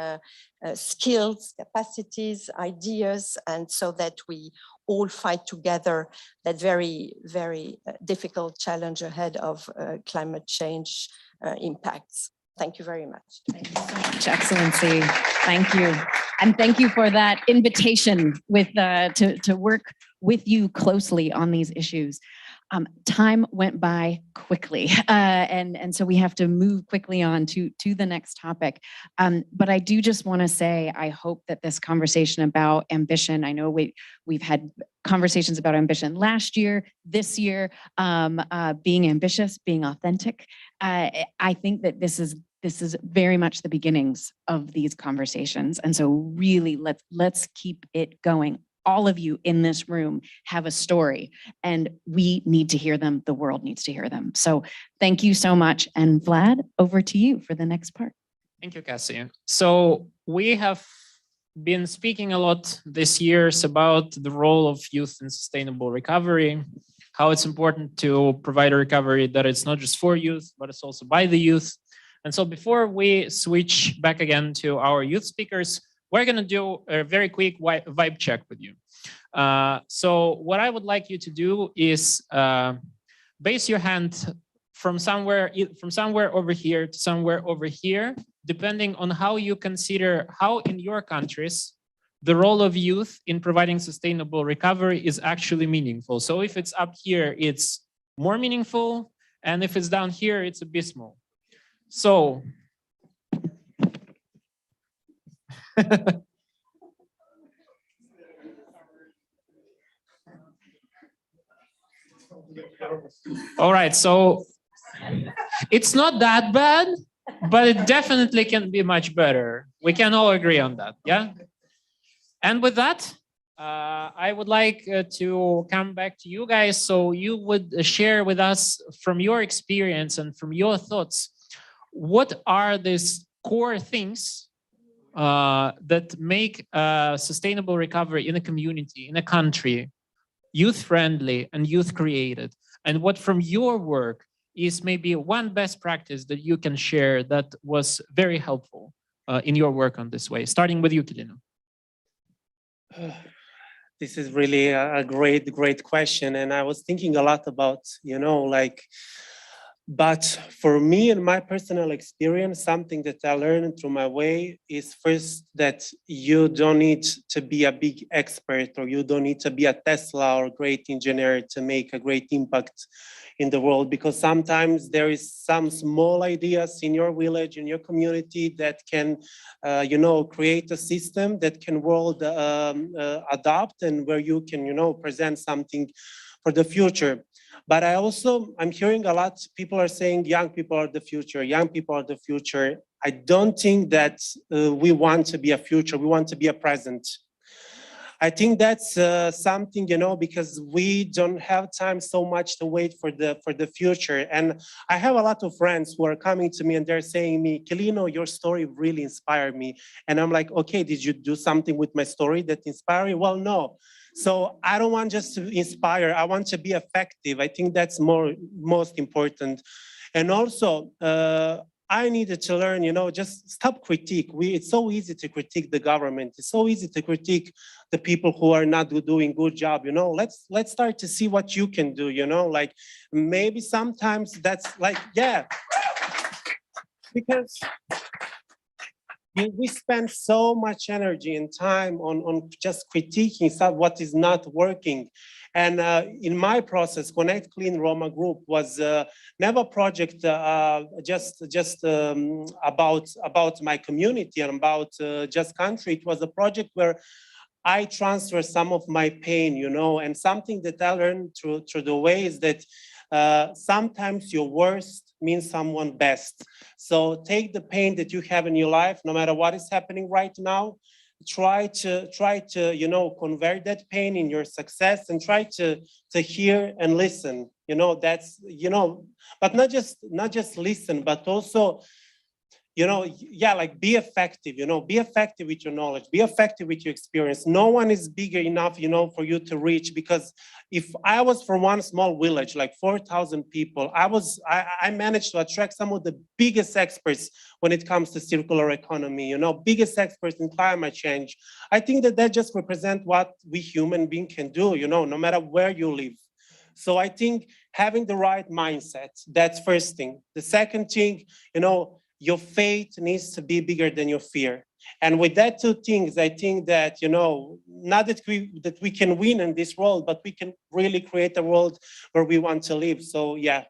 skills, capacities, ideas, and so that we all fight together that very, very difficult challenge ahead of climate change impacts. Thank you very much. Thank you so much, Excellency. Thank you. And thank you for that invitation to work with you closely on these issues. Time went by quickly, and so we have to move quickly on to the next topic. But I do just want to say, I hope that this conversation about ambition, I know we've had conversations about ambition last year, this year, being ambitious, being authentic. I think that this is very much the beginnings of these conversations. And so really let's keep it going. All of you in this room have a story, and we need to hear them. The world needs to hear them. So thank you so much. And Vlad, over to you for the next part. Thank you, Cassie. So we have been speaking a lot this year about the role of youth in sustainable recovery, how it's important to provide a recovery that it's not just for youth, but it's also by the youth. And so before we switch back again to our youth speakers, we're going to do a very quick vibe check with you. So what I would like you to do is base your hand from somewhere over here to somewhere over here, depending on how you consider how in your countries the role of youth in providing sustainable recovery is actually meaningful. So if it's up here, it's more meaningful, and if it's down here, it's abysmal. So all right, so it's not that bad, but it definitely can be much better. We can all agree on that, yeah? And with that, I would like to come back to you guys so you would share with us from your experience and from your thoughts, what are these core things that make sustainable recovery in a community, in a country, youth-friendly and youth-created? And what from your work is maybe one best practice that you can share that was very helpful in your work on this way? Starting with you, Kilino. This is really a great question. And I was thinking a lot about, but for me and my personal experience, something that I learned through my way is first that you don't need to be a big expert, or you don't need to be a Tesla or great engineer to make a great impact in the world, because sometimes there is some small ideas in your village, in your community that can, create a system that can world adopt, and where you can, present something for the future. But I'm hearing a lot, people are saying young people are the future, young people are the future. I don't think that we want to be a future, we want to be a present. I think that's something, because we don't have time so much to wait for the future. And I have a lot of friends who are coming to me and they're saying me, Kilino, your story really inspired me. And I'm like, okay, did you do something with my story that inspired you? Well, no. So I don't want just to inspire, I want to be effective. I think that's most important. And also, I needed to learn, just stop critique. It's so easy to critique the government. It's so easy to critique the people who are not doing good job. Let's start to see what you can do. Like maybe sometimes that's like, yeah, because we spend so much energy and time on just critiquing what is not working. And in my process, Connect Clean Roma Group was never a project just about my community and about just country. It was a project where I transfer some of my pain, you know, and something that I learned through the way is that sometimes your worst means someone best. So take the pain that you have in your life, no matter what is happening right now, try to, you know, convert that pain in your success and try to hear and listen. You know, that's, you know, but not just listen, but also, you know, yeah, like be effective, you know, be effective with your knowledge, be effective with your experience. No one is bigger enough, you know, for you to reach, because if I was from one small village, like 4,000 people, I managed to attract some of the biggest experts when it comes to circular economy, you know, biggest experts in climate change. I think that just represents what we human beings can do, you know, no matter where you live. So I think having the right mindset, that's first thing. The second thing, you know, your faith needs to be bigger than your fear. And with that two things, I think that, you know, not that we can win in this world, but we can really create a world where we want to live. So yeah.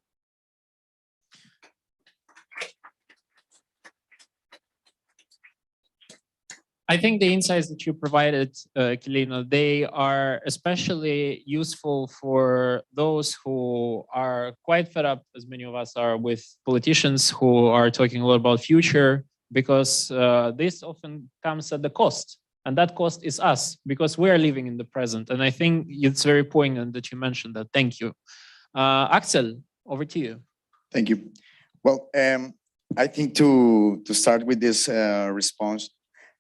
I think the insights that you provided, Kilino, they are especially useful for those who are quite fed up, as many of us are, with politicians who are talking a lot about future, because this often comes at the cost. And that cost is us, because we are living in the present. And I think it's very poignant that you mentioned that. Thank you. Axel, over to you. Thank you. Well, I think to start with this response,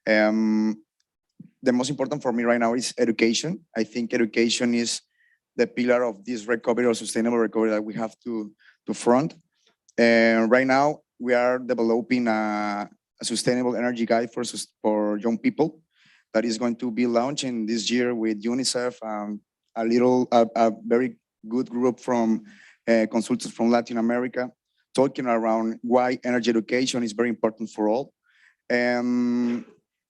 the most important for me right now is education. I think education is the pillar of this recovery or sustainable recovery that we have to front. And right now we are developing a sustainable energy guide for young people that is going to be launching this year with UNICEF, a very good group from consultants from Latin America, talking around why energy education is very important for all.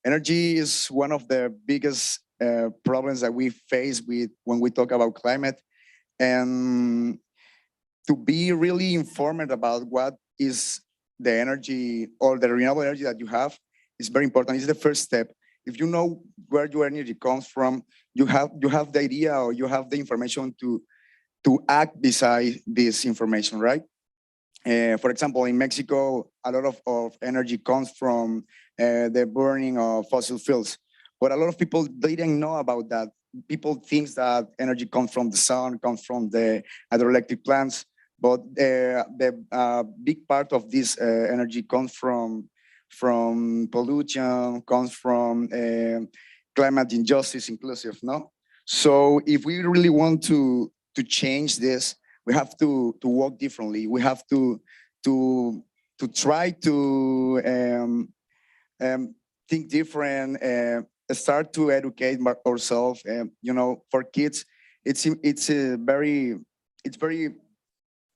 Energy is one of the biggest problems that we face when we talk about climate. And to be really informed about what is the energy or the renewable energy that you have is very important. It's the first step. If you know where your energy comes from, you have the idea or you have the information to act beside this information, right? For example, in Mexico, a lot of energy comes from the burning of fossil fuels. But a lot of people didn't know about that. People think that energy comes from the sun, comes from the hydroelectric plants, but the big part of this energy comes from pollution, comes from climate injustice inclusive, no? So if we really want to change this, we have to work differently. We have to try to think different, start to educate ourselves. You know, for kids, it's very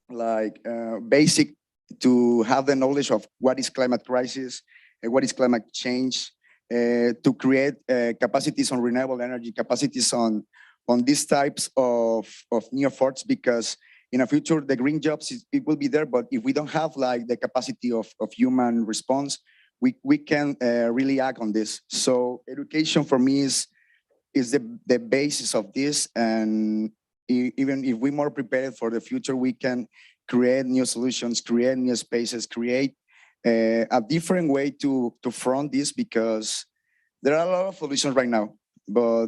like basic to have the knowledge of what is climate crisis, what is climate change, to create capacities on renewable energy, capacities on these types of new efforts, because in the future, the green jobs, it will be there, but if we don't have like the capacity of human response, we can really act on this. So education for me is the basis of this. And even if we're more prepared for the future, we can create new solutions, create new spaces, create a different way to front this, because there are a lot of solutions right now, but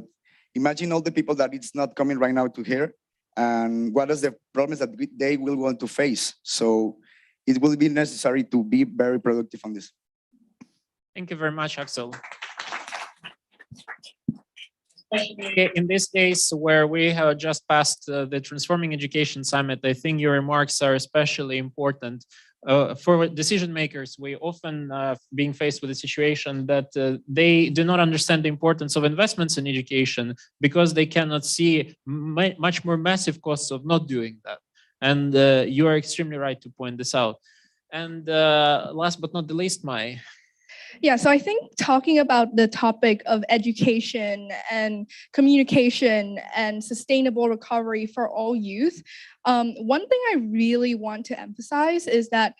imagine all the people that it's not coming right now to hear, and what is the problems that they will want to face. So it will be necessary to be very productive on this. Thank you very much, Axel. Especially in this case where we have just passed the Transforming Education Summit, I think your remarks are especially important. For decision makers, we often being faced with a situation that they do not understand the importance of investments in education because they cannot see much more massive costs of not doing that. And you are extremely right to point this out. And last but not the least, Mai. Yeah, so I think talking about the topic of education and communication and sustainable recovery for all youth, One thing I really want to emphasize is that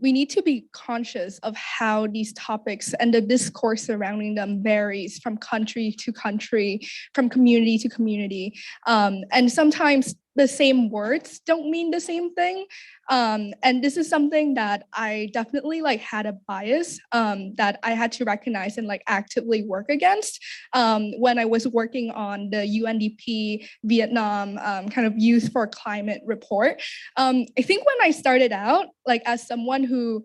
we need to be conscious of how these topics and the discourse surrounding them varies from country to country, from community to community. And sometimes the same words don't mean the same thing. And this is something that I definitely had a bias that I had to recognize and actively work against when I was working on the UNDP Vietnam kind of Youth for Climate report. I think when I started out, as someone who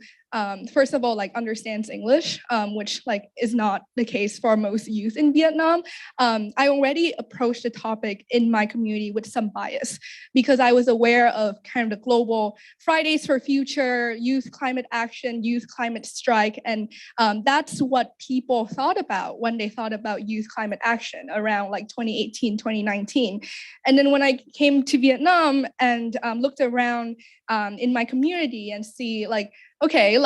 first of all understands English, which is not the case for most youth in Vietnam, I already approached the topic in my community with some bias because I was aware of kind of the global Fridays for Future, youth climate action, youth climate strike, and that's what people thought about when they thought about youth climate action around 2018, 2019. And then when I came to Vietnam and looked around in my community and see okay,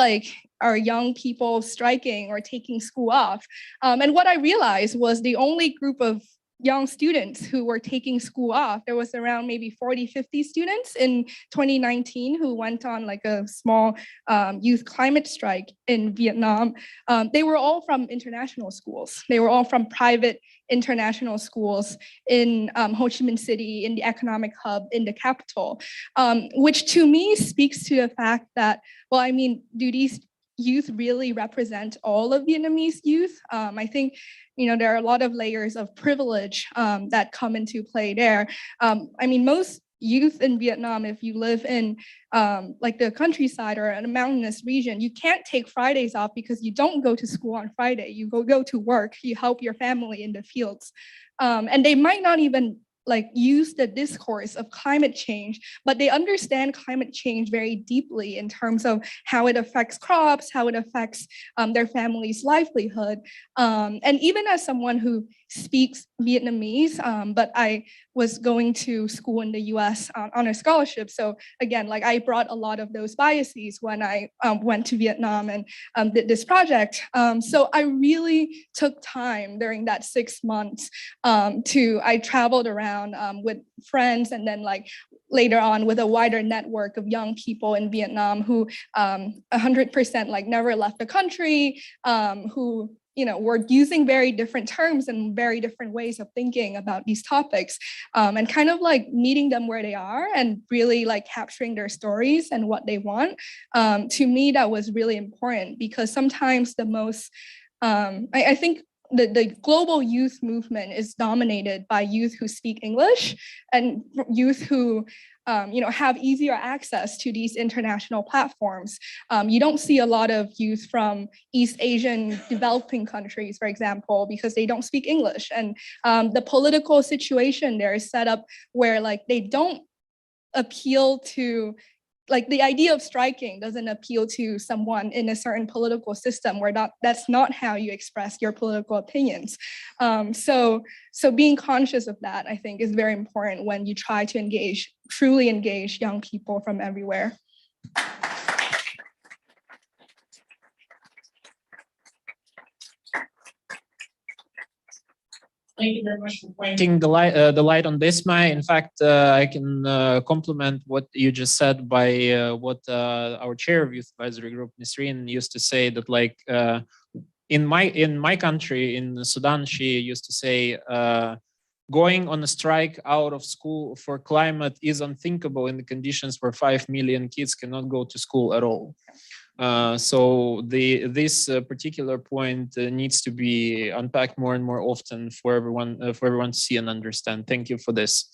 are young people striking or taking school off? And what I realized was the only group of young students who were taking school off, there was around maybe 40, 50 students in 2019 who went on a small youth climate strike in Vietnam. They were all from international schools. They were all from private international schools in Ho Chi Minh City, in the economic hub, in the capital, which to me speaks to the fact that, well, I mean, do these youth really represent all of Vietnamese youth? I think, there are a lot of layers of privilege that come into play there. I mean, most youth in Vietnam, if you live in the countryside or in a mountainous region, you can't take Fridays off because you don't go to school on Friday. You go to work, you help your family in the fields. And they might not even use the discourse of climate change, but they understand climate change very deeply in terms of how it affects crops, how it affects their family's livelihood. And even as someone who speaks Vietnamese, but I was going to school in the US on a scholarship. So again, I brought a lot of those biases when I went to Vietnam and did this project. So I really took time during that 6 months I traveled around with friends and then later on with a wider network of young people in Vietnam who 100% never left the country, who were using very different terms and very different ways of thinking about these topics, and kind of meeting them where they are and really capturing their stories and what they want. To me, that was really important because sometimes the most, I think the global youth movement is dominated by youth who speak English and youth who have easier access to these international platforms. You don't see a lot of youth from East Asian developing countries, for example, because they don't speak English. And the political situation there is set up where they don't appeal to, the idea of striking doesn't appeal to someone in a certain political system where that's not how you express your political opinions. So being conscious of that, I think, is very important when you try to truly engage young people from everywhere. Thank you very much for pointing the light on this, Mai. In fact, I can complement what you just said by what our chair of Youth Advisory Group, Ministerial, used to say that in my country, in Sudan, she used to say, going on a strike out of school for climate is unthinkable in the conditions where 5 million kids cannot go to school at all. So this particular point needs to be unpacked more and more often for everyone to see and understand. Thank you for this.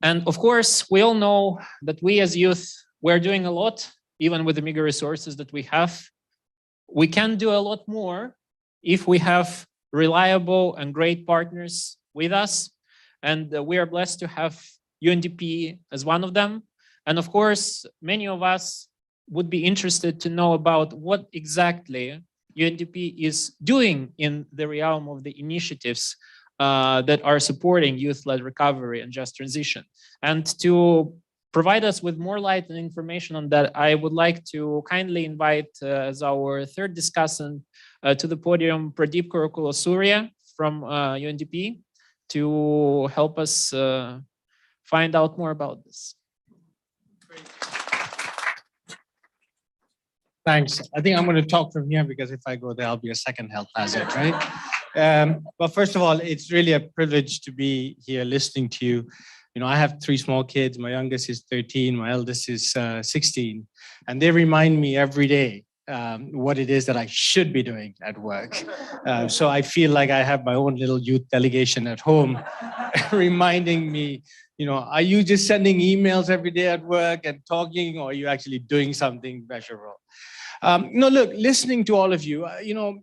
And of course, we all know that we as youth, we're doing a lot, even with the meager resources that we have. We can do a lot more if we have reliable and great partners with us. And we are blessed to have UNDP as one of them. And of course, many of us would be interested to know about what exactly UNDP is doing in the realm of the initiatives that are supporting youth-led recovery and just transition. And to provide us with more light and information on that, I would like to kindly invite as our third discussant to the podium, Pradeep Kurukula Surya from UNDP to help us find out more about this. Thanks. I think I'm going to talk from here because if I go there, I'll be a second health hazard, right? But first of all, it's really a privilege to be here listening to you. You know, I have 3 small kids. My youngest is 13, my eldest is 16, and they remind me every day what it is that I should be doing at work. So I feel like I have my own little youth delegation at home reminding me, you know, are you just sending emails every day at work and talking, or are you actually doing something measurable? No, look, listening to all of you, you know,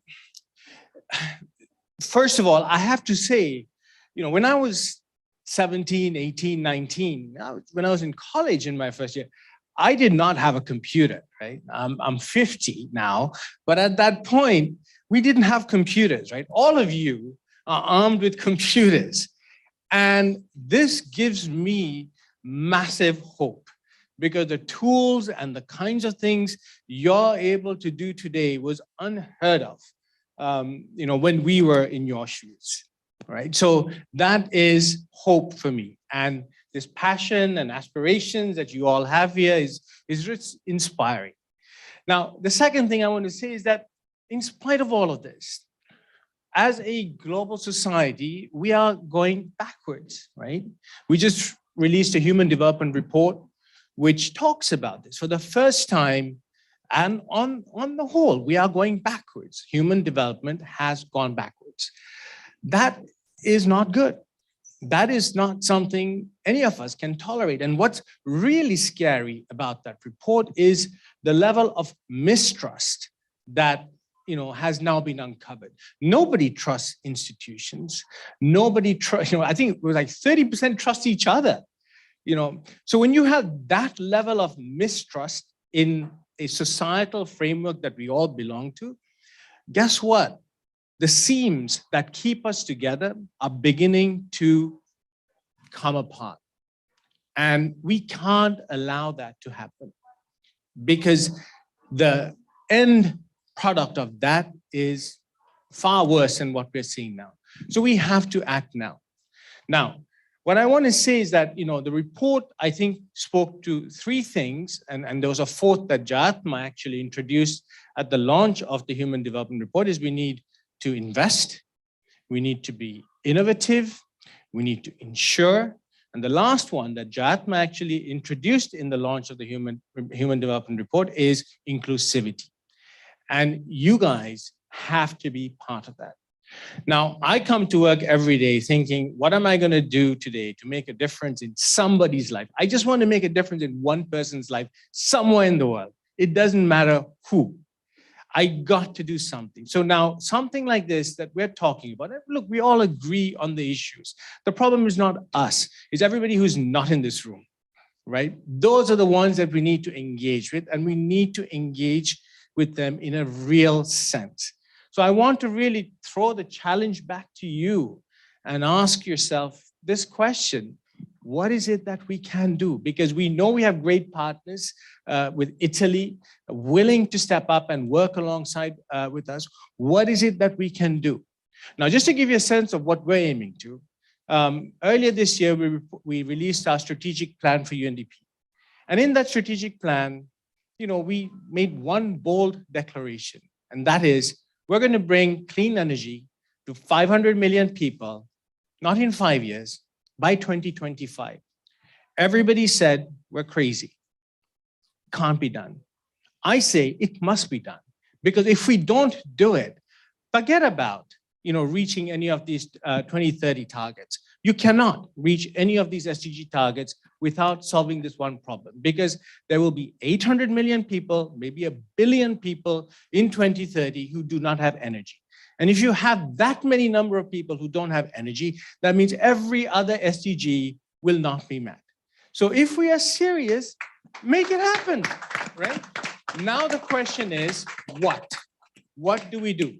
first of all, I have to say, you know, when I was 17, 18, 19, when I was in college in my first year, I did not have a computer, right? I'm 50 now, but at that point, we didn't have computers, right? All of you are armed with computers. And this gives me massive hope, because the tools and the kinds of things you're able to do today was unheard of, you know, when we were in your shoes, right? So that is hope for me. And this passion and aspirations that you all have here is just inspiring. Now, the second thing I want to say is that in spite of all of this, as a global society, we are going backwards, right? We just released a Human Development Report which talks about this. For the first time, and on the whole, we are going backwards. Human development has gone backwards. That is not good. That is not something any of us can tolerate. And what's really scary about that report is the level of mistrust that, you know, has now been uncovered. Nobody trusts institutions. Nobody trusts, you know, I think it was like 30% trust each other. You know, so when you have that level of mistrust in a societal framework that we all belong to, guess what? The seams that keep us together are beginning to come apart. And we can't allow that to happen, because the end product of that is far worse than what we're seeing now. So we have to act now. Now, what I want to say is that, you know, the report, I think, spoke to 3 things, and there was a 4th that Jatma actually introduced at the launch of the Human Development Report, is we need to invest, we need to be innovative, we need to ensure, and the last one that Jatma actually introduced in the launch of the Human Development Report is inclusivity. And you guys have to be part of that. Now, I come to work every day thinking, what am I going to do today to make a difference in somebody's life? I just want to make a difference in one person's life somewhere in the world. It doesn't matter who. I got to do something. So now something like this that we're talking about, look, we all agree on the issues. The problem is not us, it's everybody who's not in this room, right? Those are the ones that we need to engage with, and we need to engage with them in a real sense. So I want to really throw the challenge back to you and ask yourself this question: what is it that we can do? Because we know we have great partners with Italy, willing to step up and work alongside with us. What is it that we can do? Now, just to give you a sense of what we're aiming to, earlier this year, we released our strategic plan for UNDP. And in that strategic plan, you know, we made one bold declaration, and that is, we're going to bring clean energy to 500 million people, not in 5 years, by 2025. Everybody said we're crazy. Can't be done. I say it must be done, because if we don't do it, forget about, you know, reaching any of these 2030 targets. You cannot reach any of these SDG targets without solving this one problem, because there will be 800 million people, maybe 1 billion people in 2030 who do not have energy. And if you have that many number of people who don't have energy, that means every other SDG will not be met. So if we are serious, make it happen, right? Now the question is, what? What do we do?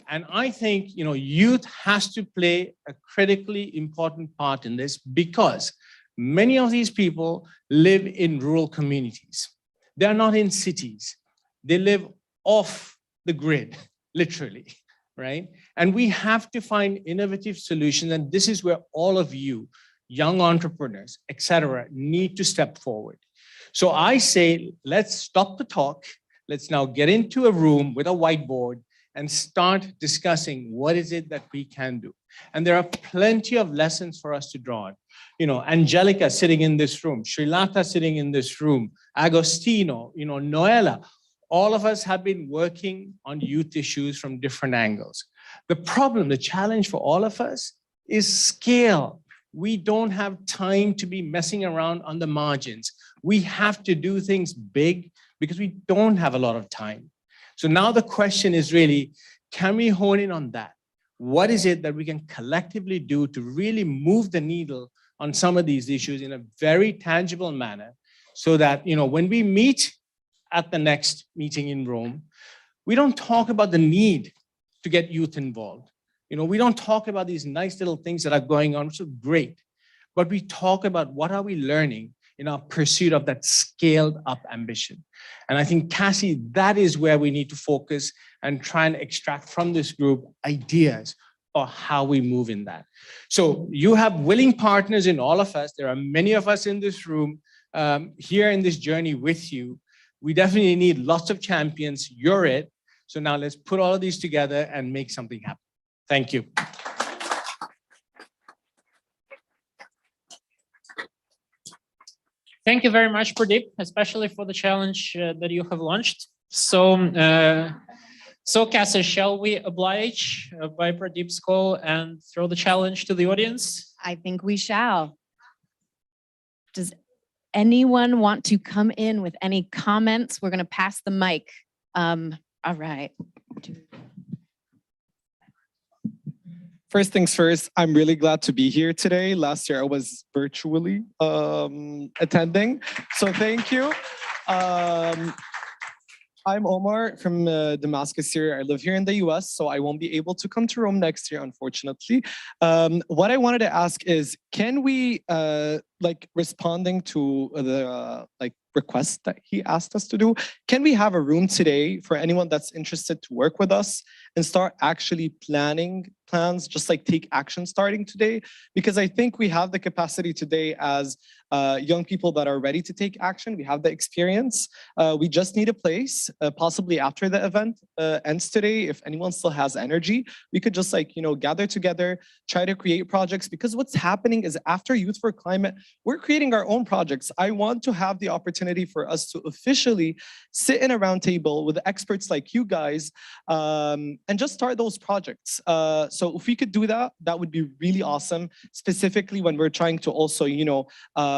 And I think, you know, youth has to play a critically important part in this, because many of these people live in rural communities. They're not in cities. They live off the grid, literally, right? And we have to find innovative solutions. And this is where all of you, young entrepreneurs, etc., need to step forward. So I say, let's stop the talk. Let's now get into a room with a whiteboard and start discussing what is it that we can do. And there are plenty of lessons for us to draw on. You know, Angelica sitting in this room, Srilata sitting in this room, Agostino, you know, Noella, all of us have been working on youth issues from different angles. The problem, the challenge for all of us is scale. We don't have time to be messing around on the margins. We have to do things big because we don't have a lot of time. So now the question is really, can we hone in on that? What is it that we can collectively do to really move the needle on some of these issues in a very tangible manner so that, you know, when we meet at the next meeting in Rome, we don't talk about the need to get youth involved. You know, we don't talk about these nice little things that are going on, which are great, but we talk about what are we learning in our pursuit of that scaled up ambition. And I think, Cassie, that is where we need to focus and try and extract from this group ideas or how we move in that. So you have willing partners in all of us. There are many of us in this room here in this journey with you. We definitely need lots of champions. You're it. So now let's put all of these together and make something happen. Thank you. Thank you very much, Pradeep, especially for the challenge that you have launched. So, Cassie, shall we oblige by Pradeep's call and throw the challenge to the audience? I think we shall. Does anyone want to come in with any comments? We're going to pass the mic. All right. First things first, I'm really glad to be here today. Last year I was virtually attending, so thank you. I'm Omar from Damascus, Syria. I live here in the US, so I won't be able to come to Rome next year, unfortunately. What I wanted to ask is, can we, responding to the request that he asked us to do, can we have a room today for anyone that's interested to work with us and start actually planning plans, just like take action starting today? Because I think we have the capacity today as young people that are ready to take action. We have the experience. We just need a place, possibly after the event ends today. If anyone still has energy, we could just gather together, try to create projects, because what's happening is after Youth4Climate, we're creating our own projects. I want to have the opportunity for us to officially sit in a round table with experts like you guys and just start those projects. So if we could do that, that would be really awesome, specifically when we're trying to also,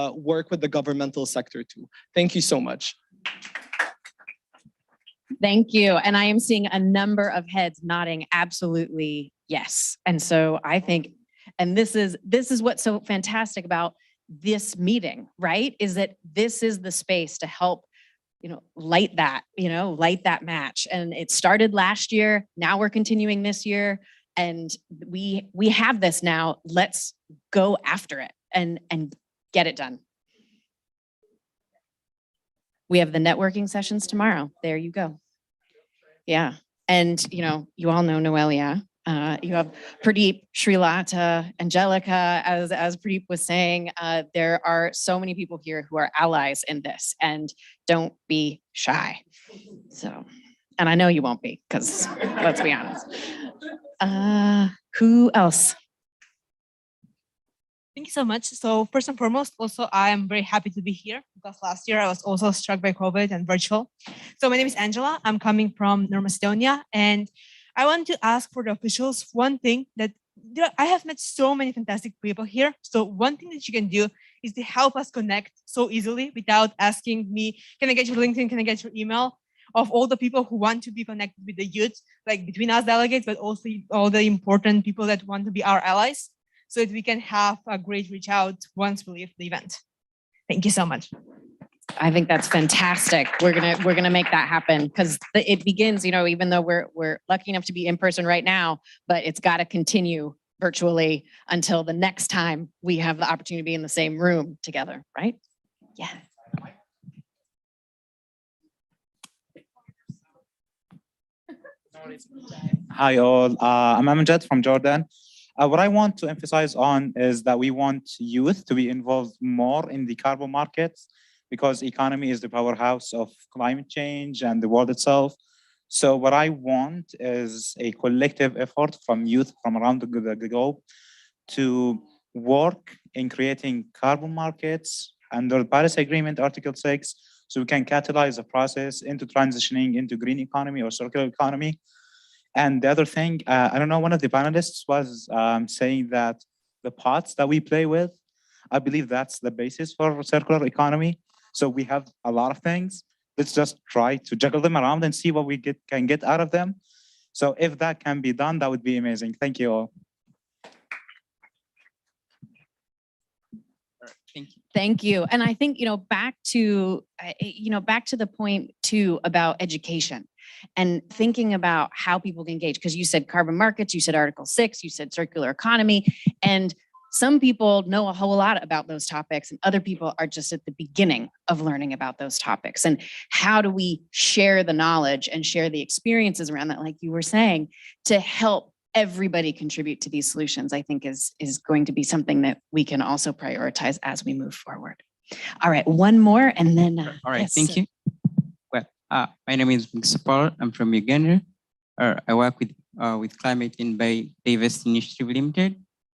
work with the governmental sector too. Thank you so much. Thank you. And I am seeing a number of heads nodding absolutely yes. And so I think, and this is what's so fantastic about this meeting, right? Is that this is the space to help, light that match. And it started last year. Now we're continuing this year. And we have this now. Let's go after it and get it done. We have the networking sessions tomorrow. There you go. Yeah. And, you all know Noelia. You have Pradeep, Srilata, Angelica, as Pradeep was saying, there are so many people here who are allies in this, and don't be shy. So, and I know you won't be, because let's be honest. Who else? Thank you so much. So first and foremost, also, I am very happy to be here because last year I was also struck by COVID and virtual. So my name is Angela. I'm coming from North Macedonia, and I want to ask for the officials one thing that I have met so many fantastic people here. So one thing that you can do is to help us connect so easily without asking me, can I get your LinkedIn? Can I get your email? Of all the people who want to be connected with the youth, like between us delegates, but also all the important people that want to be our allies, so that we can have a great reach out once we leave the event. Thank you so much. I think that's fantastic. We're gonna make that happen, because it begins, even though we're lucky enough to be in person right now, but it's got to continue virtually until the next time we have the opportunity to be in the same room together, right? Yeah. Hi all, I'm Amjad from Jordan. What I want to emphasize on is that we want youth to be involved more in the carbon markets, because economy is the powerhouse of climate change and the world itself. So what I want is a collective effort from youth from around the globe to work in creating carbon markets under the Paris Agreement, Article 6, so we can catalyze the process into transitioning into green economy or circular economy. And the other thing, I don't know, one of the panelists was saying that the pots that we play with, I believe that's the basis for circular economy. So we have a lot of things. Let's just try to juggle them around and see what we can get out of them. So if that can be done, that would be amazing. Thank you all. Thank you. Thank you. And I think, back to the point too about education and thinking about how people can engage, because you said carbon markets, you said Article 6, you said circular economy, and some people know a whole lot about those topics and other people are just at the beginning of learning about those topics. And how do we share the knowledge and share the experiences around that, like you were saying, to help everybody contribute to these solutions, I think is going to be something that we can also prioritize as we move forward. All right, one more and then. All right, yes, thank sir. you. Well, my name is Sapal. I'm from Uganda. I work with Climate and Biodiversity Initiative Limited.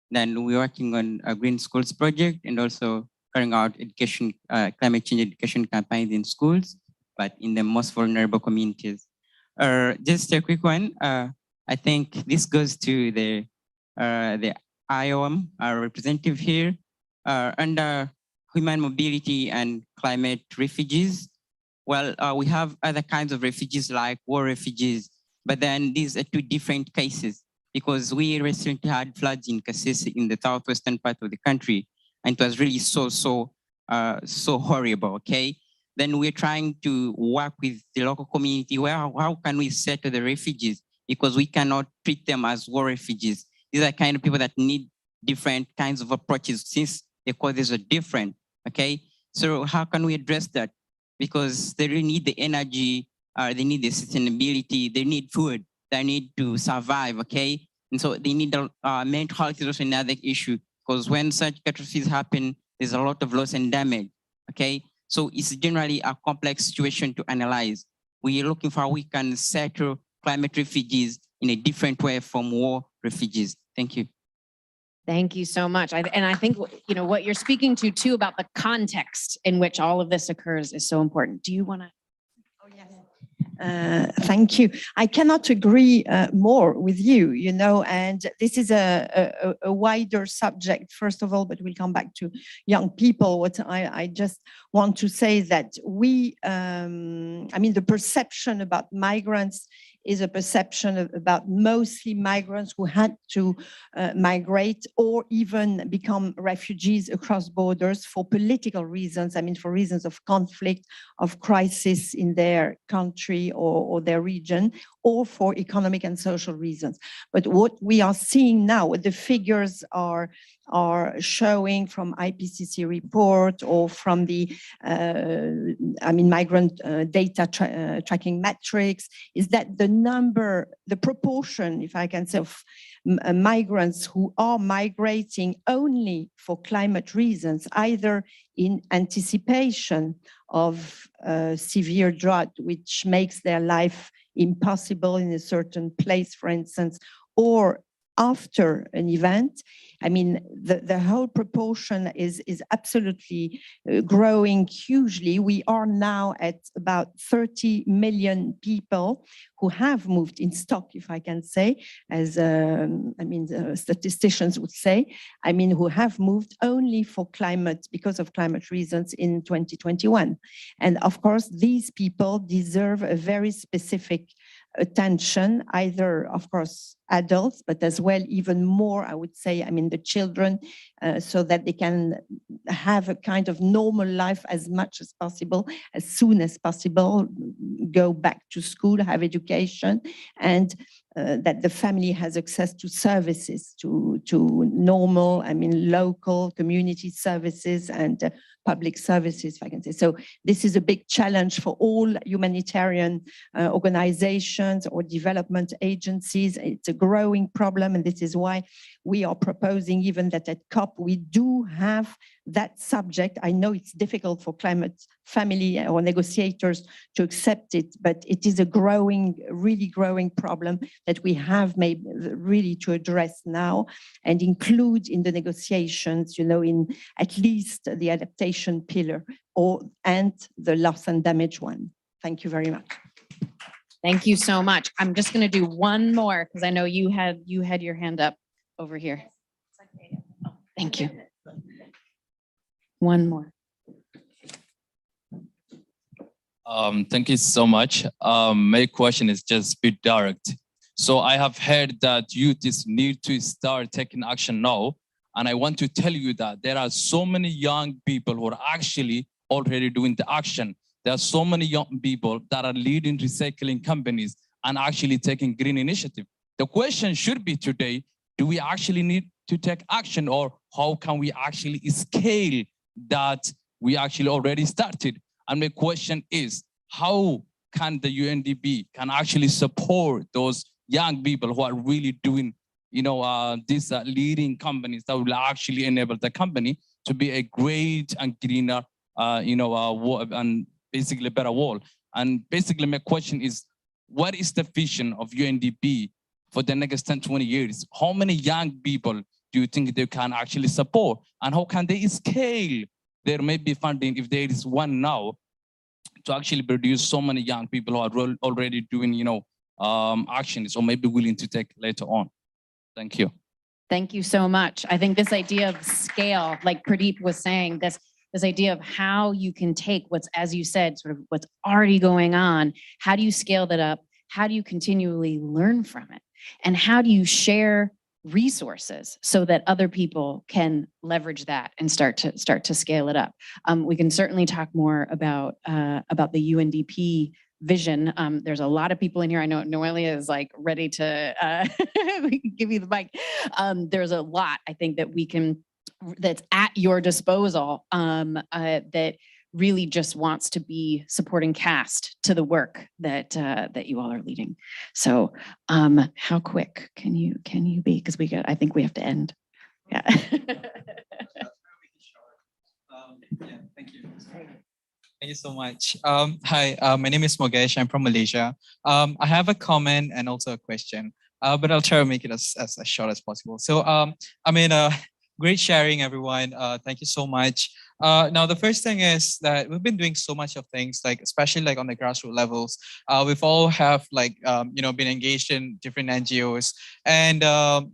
Then we're working on a Green Schools project and also carrying out education, climate change education campaigns in schools, but in the most vulnerable communities. Just a quick one. I think this goes to the IOM, our representative here, under human mobility and climate refugees. Well, we have other kinds of refugees like war refugees, but then these are two different cases because we recently had floods in Kasese in the southwestern part of the country, and it was really so horrible, okay? Then we're trying to work with the local community. Well, how can we settle the refugees? Because we cannot treat them as war refugees. These are kind of people that need different kinds of approaches since the causes are different, okay? So how can we address that? Because they really need the energy, they need the sustainability, they need food, they need to survive, okay? And so they need mental health is also another issue because when such catastrophes happen, there's a lot of loss and damage, okay? So it's generally a complex situation to analyze. We are looking for how we can settle climate refugees in a different way from war refugees. Thank you. Thank you so much. And I think, what you're speaking to too about the context in which all of this occurs is so important. Do you want to? Thank you. I cannot agree more with you, and this is a wider subject, first of all, but we'll come back to young people. What I just want to say is that the perception about migrants is a perception about mostly migrants who had to migrate or even become refugees across borders for political reasons, for reasons of conflict, of crisis in their country or their region, or for economic and social reasons. But what we are seeing now, what the figures are showing from IPCC report or from the migrant data tracking metrics, is that the proportion, if I can say, of migrants who are migrating only for climate reasons, either in anticipation of severe drought, which makes their life impossible in a certain place, for instance, or after an event, the whole proportion is absolutely growing hugely. We are now at about 30 million people who have moved in stock, if I can say, as the statisticians would say, who have moved only for climate, because of climate reasons in 2021. And of course, these people deserve a very specific attention, either, of course, adults, but as well, even more, I would say, the children, so that they can have a kind of normal life as much as possible, as soon as possible, go back to school, have education, and that the family has access to services, to normal, local community services and public services, if I can say. So this is a big challenge for all humanitarian organizations or development agencies. It's a growing problem, and this is why we are proposing even that at COP we do have that subject. I know it's difficult for climate family or negotiators to accept it, but it is a growing, really growing problem that we have made really to address now and include in the negotiations, in at least the adaptation pillar and the loss and damage one. Thank you very much. Thank you so much. I'm just going to do one more because I know you had your hand up over here. Oh, thank you. One more. Thank you so much. My question is just a bit direct. So I have heard that youth need to start taking action now. And I want to tell you that there are so many young people who are actually already doing the action. There are so many young people that are leading recycling companies and actually taking green initiative. The question should be today, do we actually need to take action, or how can we actually scale that we actually already started? And my question is, how can the UNDP can actually support those young people who are really doing, these leading companies that will actually enable the company to be a great and greener, and basically a better world? And basically my question is, what is the vision of UNDP for the next 10, 20 years? How many young people do you think they can actually support? And how can they scale their maybe funding, if there is one now, to actually produce so many young people who are already doing, actions, or maybe willing to take later on? Thank you. Thank you so much. I think this idea of scale, like Pradeep was saying, this idea of how you can take what's, as you said, sort of what's already going on, how do you scale that up? How do you continually learn from it? And how do you share resources so that other people can leverage that and start to scale it up? We can certainly talk more about the UNDP vision. There's a lot of people in here. I know Noelia is like ready to we can give you the mic. There's a lot I think that that's at your disposal that really just wants to be supporting cast to the work that you all are leading. So how quick can you be? Because I think we have to end. Yeah. Thank you. Thank you so much. Hi, my name is Mogesh. I'm from Malaysia. I have a comment and also a question, but I'll try to make it as short as possible. So, great sharing, everyone. Thank you so much. Now, the first thing is that we've been doing so much of things, like especially like on the grassroots levels. We've all have been engaged in different NGOs, and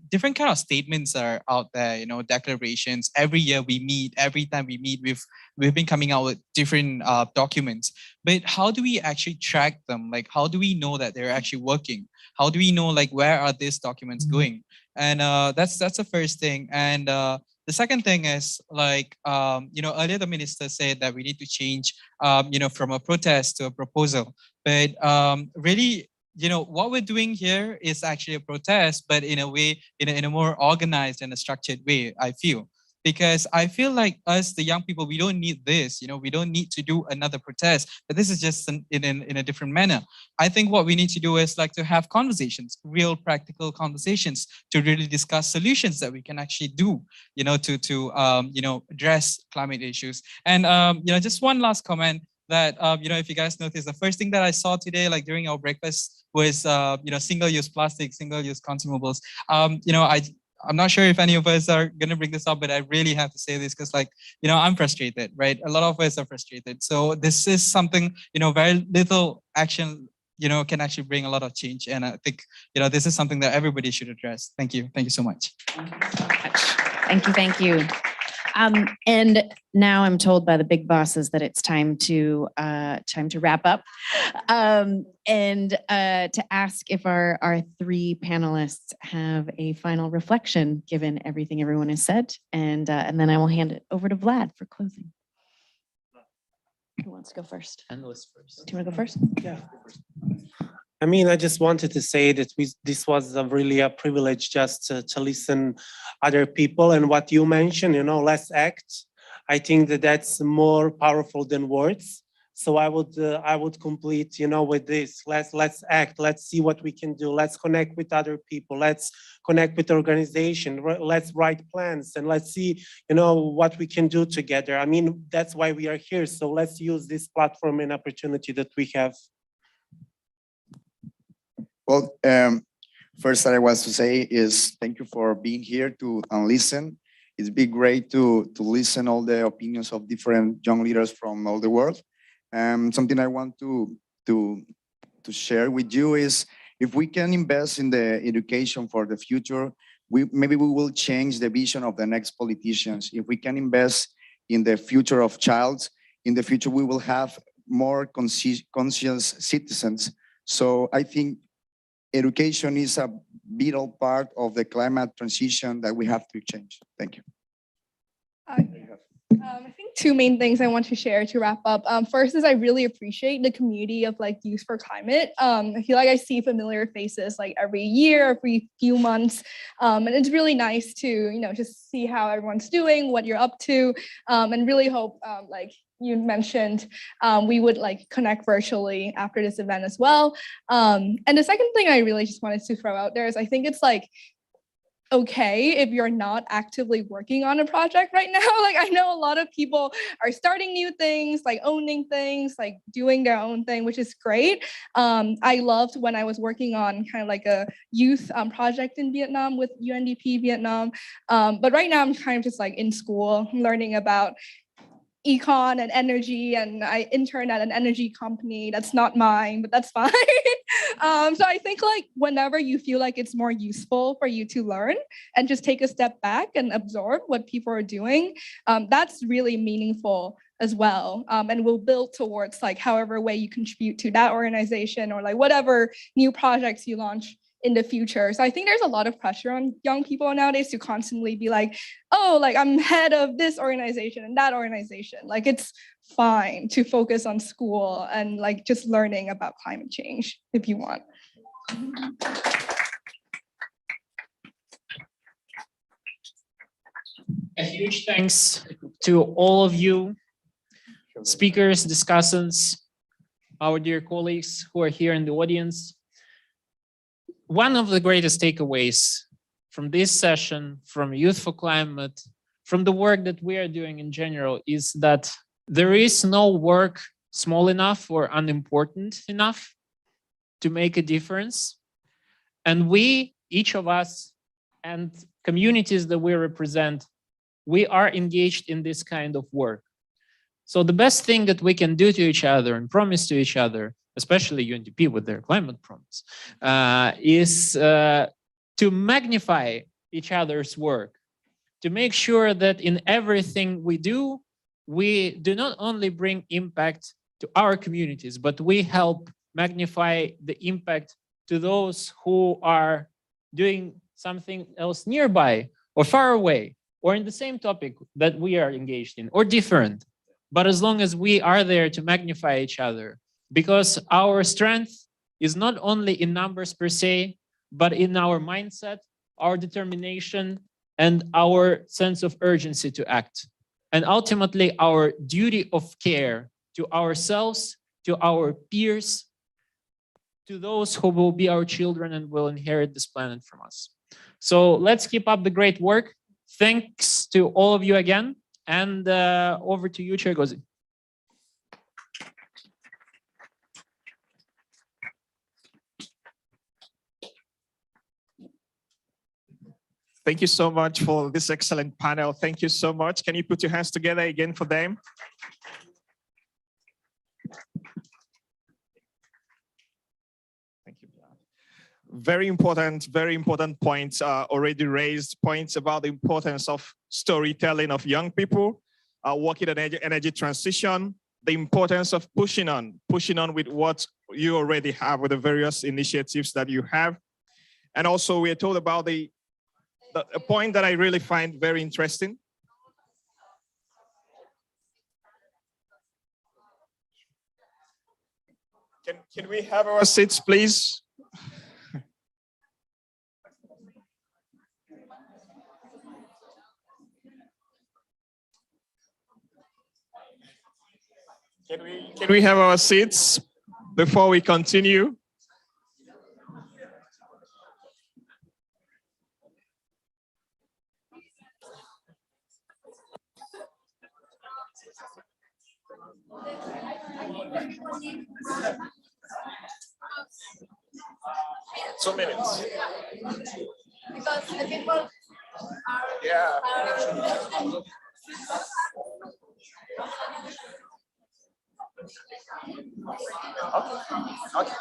different kind of statements are out there. Declarations. Every year we meet. Every time we meet, we've been coming out with different documents. But how do we actually track them? Like, how do we know that they're actually working? How do we know where are these documents going? And that's the first thing. And the second thing is earlier the minister said that we need to change, from a protest to a proposal. But really, what we're doing here is actually a protest, but in a way, in a more organized and a structured way, I feel. Because I feel like us, the young people, we don't need this, we don't need to do another protest, but this is just in a different manner. I think what we need to do is to have conversations, real practical conversations, to really discuss solutions that we can actually do, to address climate issues. And, just one last comment that, if you guys notice, the first thing that I saw today, during our breakfast was, single-use plastic, single-use consumables. I'm not sure if any of us are going to bring this up, but I really have to say this because I'm frustrated, right? A lot of us are frustrated. So this is something, very little action, can actually bring a lot of change. And I think, this is something that everybody should address. Thank you. Thank you so much. Thank you. And now I'm told by the big bosses that it's time to wrap up, and to ask if our three panelists have a final reflection, given everything everyone has said, and then I will hand it over to Vlad for closing. Who wants to go first? Panelists first. Do you want to go first? Yeah. I mean, I just wanted to say that this was really a privilege just to listen other people, and what you mentioned, you know, let's act. I think that that's more powerful than words. So I would complete, you know, with this. Let's act. Let's see what we can do. Let's connect with other people. Let's connect with organization. Let's write plans and let's see, you know, what we can do together. I mean, that's why we are here. So let's use this platform and opportunity that we have. Well, first that I want to say is thank you for being here to listen. It's been great to listen all the opinions of different young leaders from all the world. Something I want to share with you is if we can invest in the education for the future, maybe we will change the vision of the next politicians. If we can invest in the future of child, in the future we will have more conscious citizens. So I think education is a vital part of the climate transition that we have to change. Thank you. I think two main things I want to share to wrap up. First is I really appreciate the community of like Youth4Climate. I feel like I see familiar faces like every year, every few months. And it's really nice to, you know, just see how everyone's doing, what you're up to, and really hope like you mentioned, we would like connect virtually after this event as well. And the second thing I really just wanted to throw out there is I think it's like, okay if you're not actively working on a project right now. Like I know a lot of people are starting new things, like owning things, like doing their own thing, which is great. I loved when I was working on kind of like a youth project in Vietnam with UNDP Vietnam. But right now I'm kind of just like in school learning about econ and energy, and I interned at an energy company that's not mine, but that's fine. So I think like whenever you feel like it's more useful for you to learn and just take a step back and absorb what people are doing, that's really meaningful as well, and will build towards like however way you contribute to that organization or like whatever new projects you launch in the future. So I think there's a lot of pressure on young people nowadays to constantly be like, oh, like I'm head of this organization and that organization. Like it's fine to focus on school and like just learning about climate change if you want. A huge thanks to all of you, speakers, discussants, our dear colleagues who are here in the audience. One of the greatest takeaways from this session, from Youth4Climate, from the work that we are doing in general, is that there is no work small enough or unimportant enough to make a difference. And we, each of us, and communities that we represent, we are engaged in this kind of work. So the best thing that we can do to each other and promise to each other, especially UNDP with their climate promise, is to magnify each other's work, to make sure that in everything we do not only bring impact to our communities, but we help magnify the impact to those who are doing something else nearby or far away, or in the same topic that we are engaged in, or different. But as long as we are there to magnify each other, because our strength is not only in numbers per se, but in our mindset, our determination, and our sense of urgency to act. And ultimately, our duty of care to ourselves, to our peers, to those who will be our children and will inherit this planet from us. So let's keep up the great work. Thanks to all of you again. And over to you, Chair Gozi. Thank you so much for this excellent panel. Thank you so much. Can you put your hands together again for them? Thank you. Very important points already raised, points about the importance of storytelling of young people working on energy transition, the importance of pushing on with what you already have, with the various initiatives that you have. And also we are told about a point that I really find very interesting. Can we have our seats, please? Can we have our seats before we continue? Two minutes. Because the people Yeah. Okay.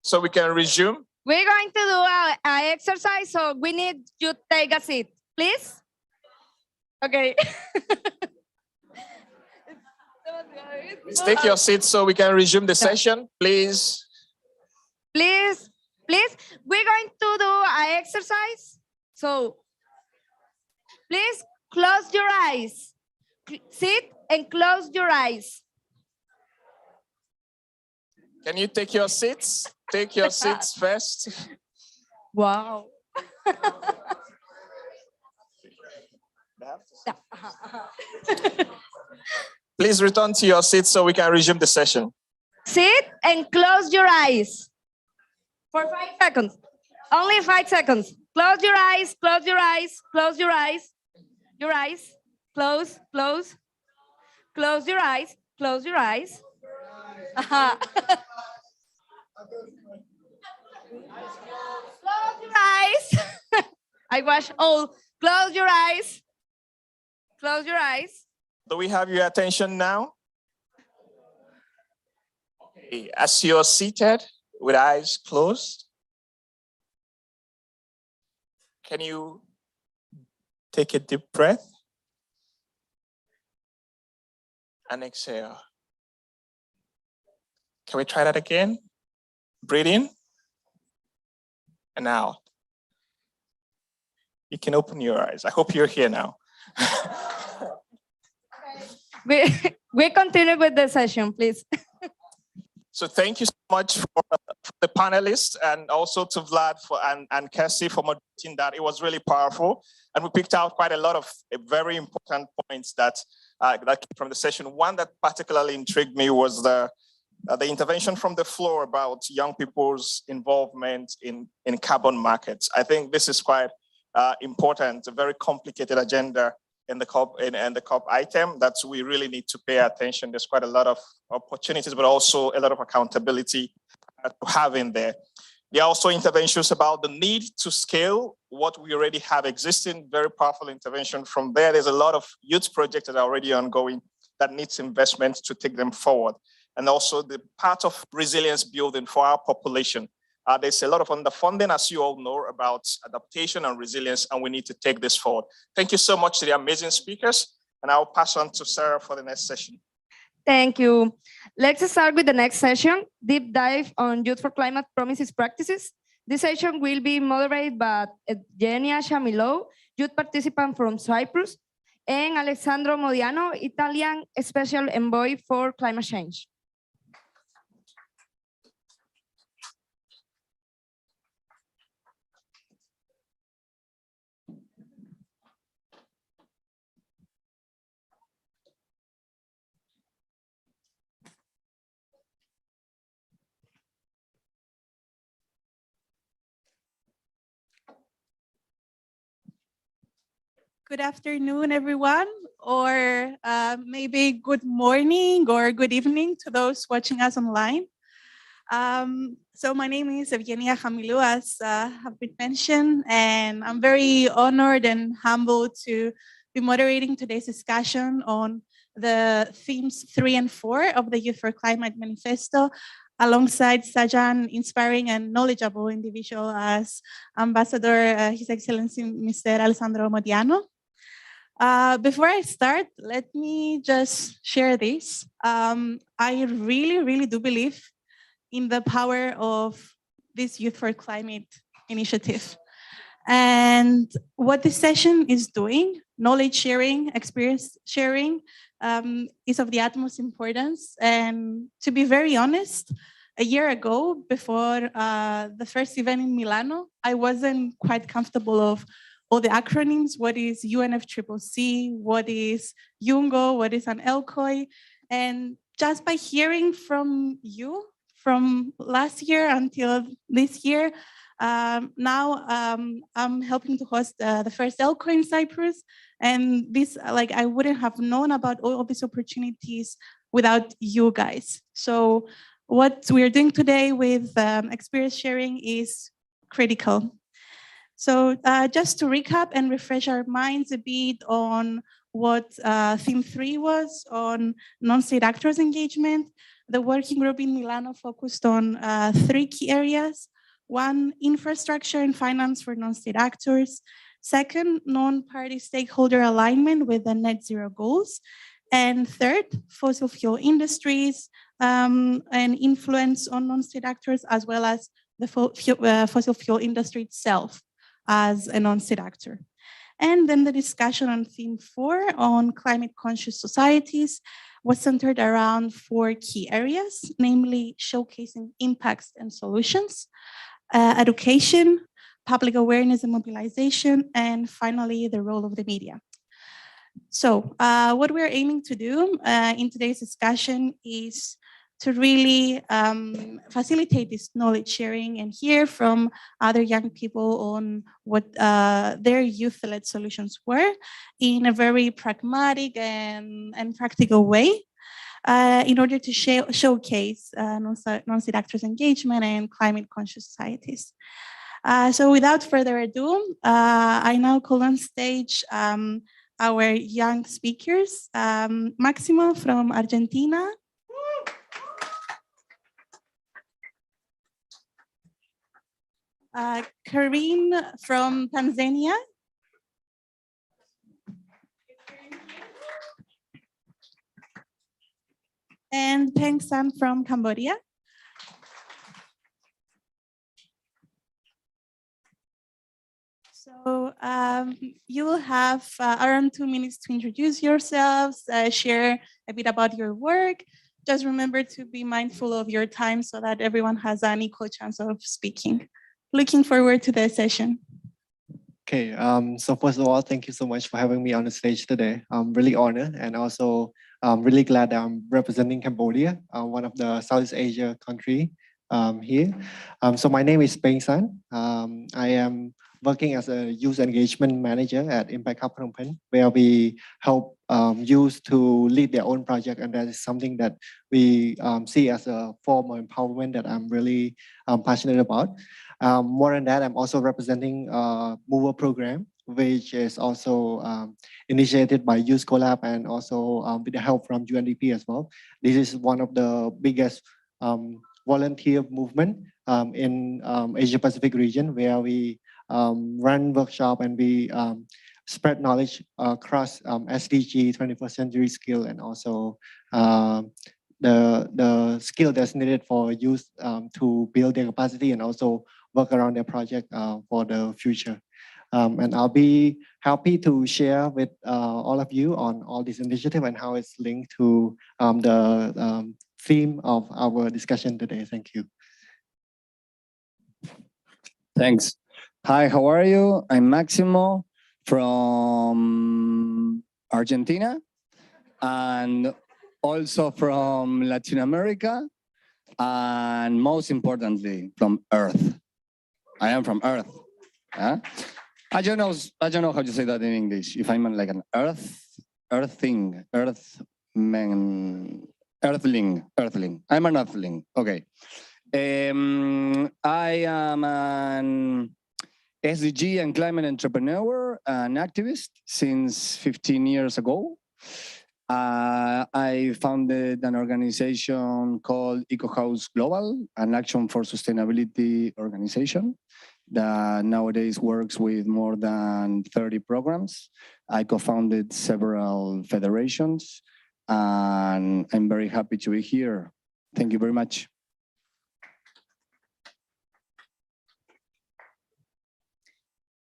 So we can resume. we're going to do a exercise, so we need you to take a seat, please. Okay. Please take your seats so we can resume the session, please. Please, we're going to do an exercise. So please close your eyes. Sit and close your eyes. Can you take your seats? Take your seats first. Wow. Please return to your seats so we can resume the session. Sit and close your eyes for 5 seconds. Only 5 seconds. Close your eyes, close your eyes, close your eyes. Your eyes, close. Close your eyes, close your eyes. Close your eyes. I wash all. Close your eyes. Close your eyes. Do we have your attention now? Okay. As you're seated with eyes closed, can you take a deep breath and exhale? Can we try that again? Breathe in and out. You can open your eyes. I hope you're here now. We continue with the session, please. So thank you so much for the panelists and also to Vlad and Cassie for moderating that. It was really powerful. And we picked out quite a lot of very important points that came from the session. One that particularly intrigued me was the intervention from the floor about young people's involvement in carbon markets. I think this is quite important, a very complicated agenda in the COP item that we really need to pay attention. There's quite a lot of opportunities, but also a lot of accountability to have in there. There are also interventions about the need to scale what we already have existing, very powerful intervention from there. There's a lot of youth projects that are already ongoing that needs investment to take them forward. And also the part of resilience building for our population. There's a lot of underfunding, as you all know, about adaptation and resilience, and we need to take this forward. Thank you so much to the amazing speakers, and I'll pass on to Sarah for the next session. Thank you. Let's start with the next session, deep dive on Youth4Climate promises practices. This session will be moderated by Evgenia Shamilou, youth participant from Cyprus, and Alessandro Modiano, Italian Special Envoy for Climate Change. Good afternoon, everyone, or maybe good morning or good evening to those watching us online. So my name is Evgenia Hamilou, as have been mentioned, and I'm very honored and humbled to be moderating today's discussion on the themes 3 and 4 of the Youth4Climate manifesto, alongside such an inspiring and knowledgeable individual as Ambassador His Excellency Mr. Alessandro Modiano. Before I start, let me just share this. I really do believe in the power of this Youth4Climate initiative. And what this session is doing, knowledge sharing, experience sharing, is of the utmost importance. And to be very honest, a year ago, before the first event in Milano, I wasn't quite comfortable of all the acronyms. What is UNFCCC? What is UNGO? What is an ELCOI? And just by hearing from you from last year until this year, now I'm helping to host the first ELCOI in Cyprus. And this, like, I wouldn't have known about all of these opportunities without you guys. So what we're doing today with experience sharing is critical. So just to recap and refresh our minds a bit on what theme 3 was on non-state actors engagement, the working group in Milano focused on 3 key areas. 1, infrastructure and finance for non-state actors. 2nd, non-party stakeholder alignment with the net zero goals. And 3rd, fossil fuel industries and influence on non-state actors, as well as the fossil fuel industry itself as a non-state actor. And then the discussion on theme 4 on climate conscious societies was centered around 4 key areas, namely showcasing impacts and solutions, education, public awareness and mobilization, and finally the role of the media. So what we're aiming to do in today's discussion is to really facilitate this knowledge sharing and hear from other young people on what their youth-led solutions were in a very pragmatic and practical way in order to showcase non-state actors' engagement and climate-conscious societies. So without further ado, I now call on stage our young speakers, Maximo from Argentina, Karine from Tanzania, and Peng San from Cambodia. So you will have around 2 minutes to introduce yourselves, share a bit about your work, just remember to be mindful of your time so that everyone has an equal chance of speaking. Looking forward to the session. Okay, so first of all, thank you so much for having me on the stage today. I'm really honored and also really glad that I'm representing Cambodia, one of the Southeast Asia country here. So my name is Peng San. I am working as a youth engagement manager at Impact Hub Phnom Penh, where we help youth to lead their own project, and that is something that we see as a form of empowerment that I'm really passionate about. More than that, I'm also representing a Mover program, which is also initiated by Youth Collab and also with the help from UNDP as well. This is one of the biggest volunteer movement in Asia Pacific region, where we run workshop and we spread knowledge across SDG, 21st century skill, and also the skill that's needed for youth to build their capacity and also work around their project for the future. And I'll be happy to share with all of you on all this initiative and how it's linked to the theme of our discussion today. Thank you. Thanks. Hi, how are you? I'm Maximo from Argentina and also from Latin America, and most importantly, from Earth. I am from Earth. Huh? I don't know how to say that in English. If I'm like an earthling. I'm an earthling. Okay. I am an SDG and climate entrepreneur, an activist since 15 years ago. I founded an organization called EcoHouse Global, an action for sustainability organization that nowadays works with more than 30 programs. I co-founded several federations, and I'm very happy to be here. Thank you very much.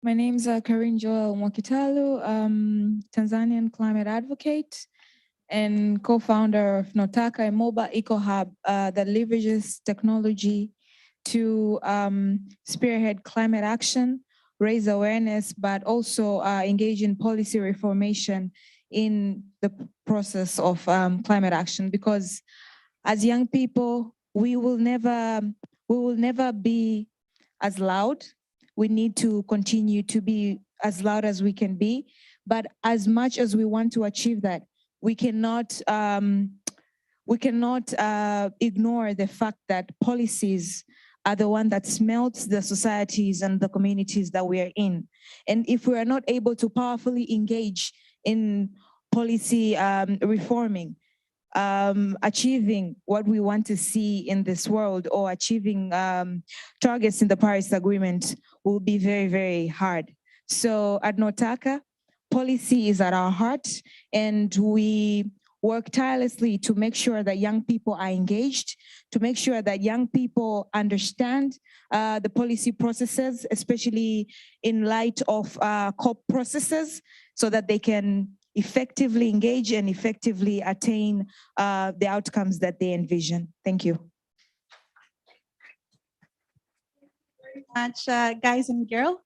My name is Karin Joel Mwakitalu, Tanzanian climate advocate and co-founder of Notaka, a mobile eco-hub that leverages technology to spearhead climate action, raise awareness, but also engage in policy reformation in the process of climate action. Because as young people, we will never be as loud. We need to continue to be as loud as we can be, but as much as we want to achieve that, we cannot ignore the fact that policies are the one that smelts the societies and the communities that we are in. And if we are not able to powerfully engage in policy reforming, achieving what we want to see in this world or achieving targets in the Paris Agreement will be very, very hard. So at Notaka, policy is at our heart, and we work tirelessly to make sure that young people are engaged, to make sure that young people understand the policy processes, especially in light of COP processes, so that they can effectively engage and effectively attain the outcomes that they envision. Thank you. Very much, guys and girls.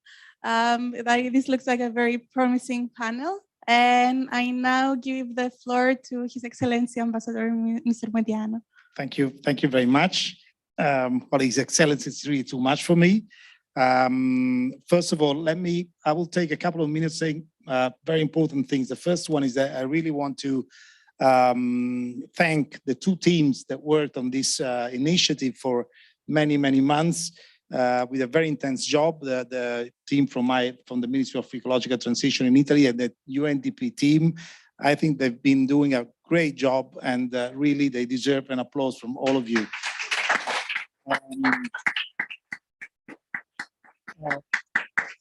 This looks like a very promising panel. And I now give the floor to His Excellency Ambassador Mr. Mediano. Thank you very much. Well, His Excellency, it's really too much for me. First of all, I will take a couple of minutes saying very important things. The first one is that I really want to thank the two teams that worked on this initiative for many, many months with a very intense job. The team from the Ministry of Ecological Transition in Italy and the UNDP team, I think they've been doing a great job, and really they deserve an applause from all of you.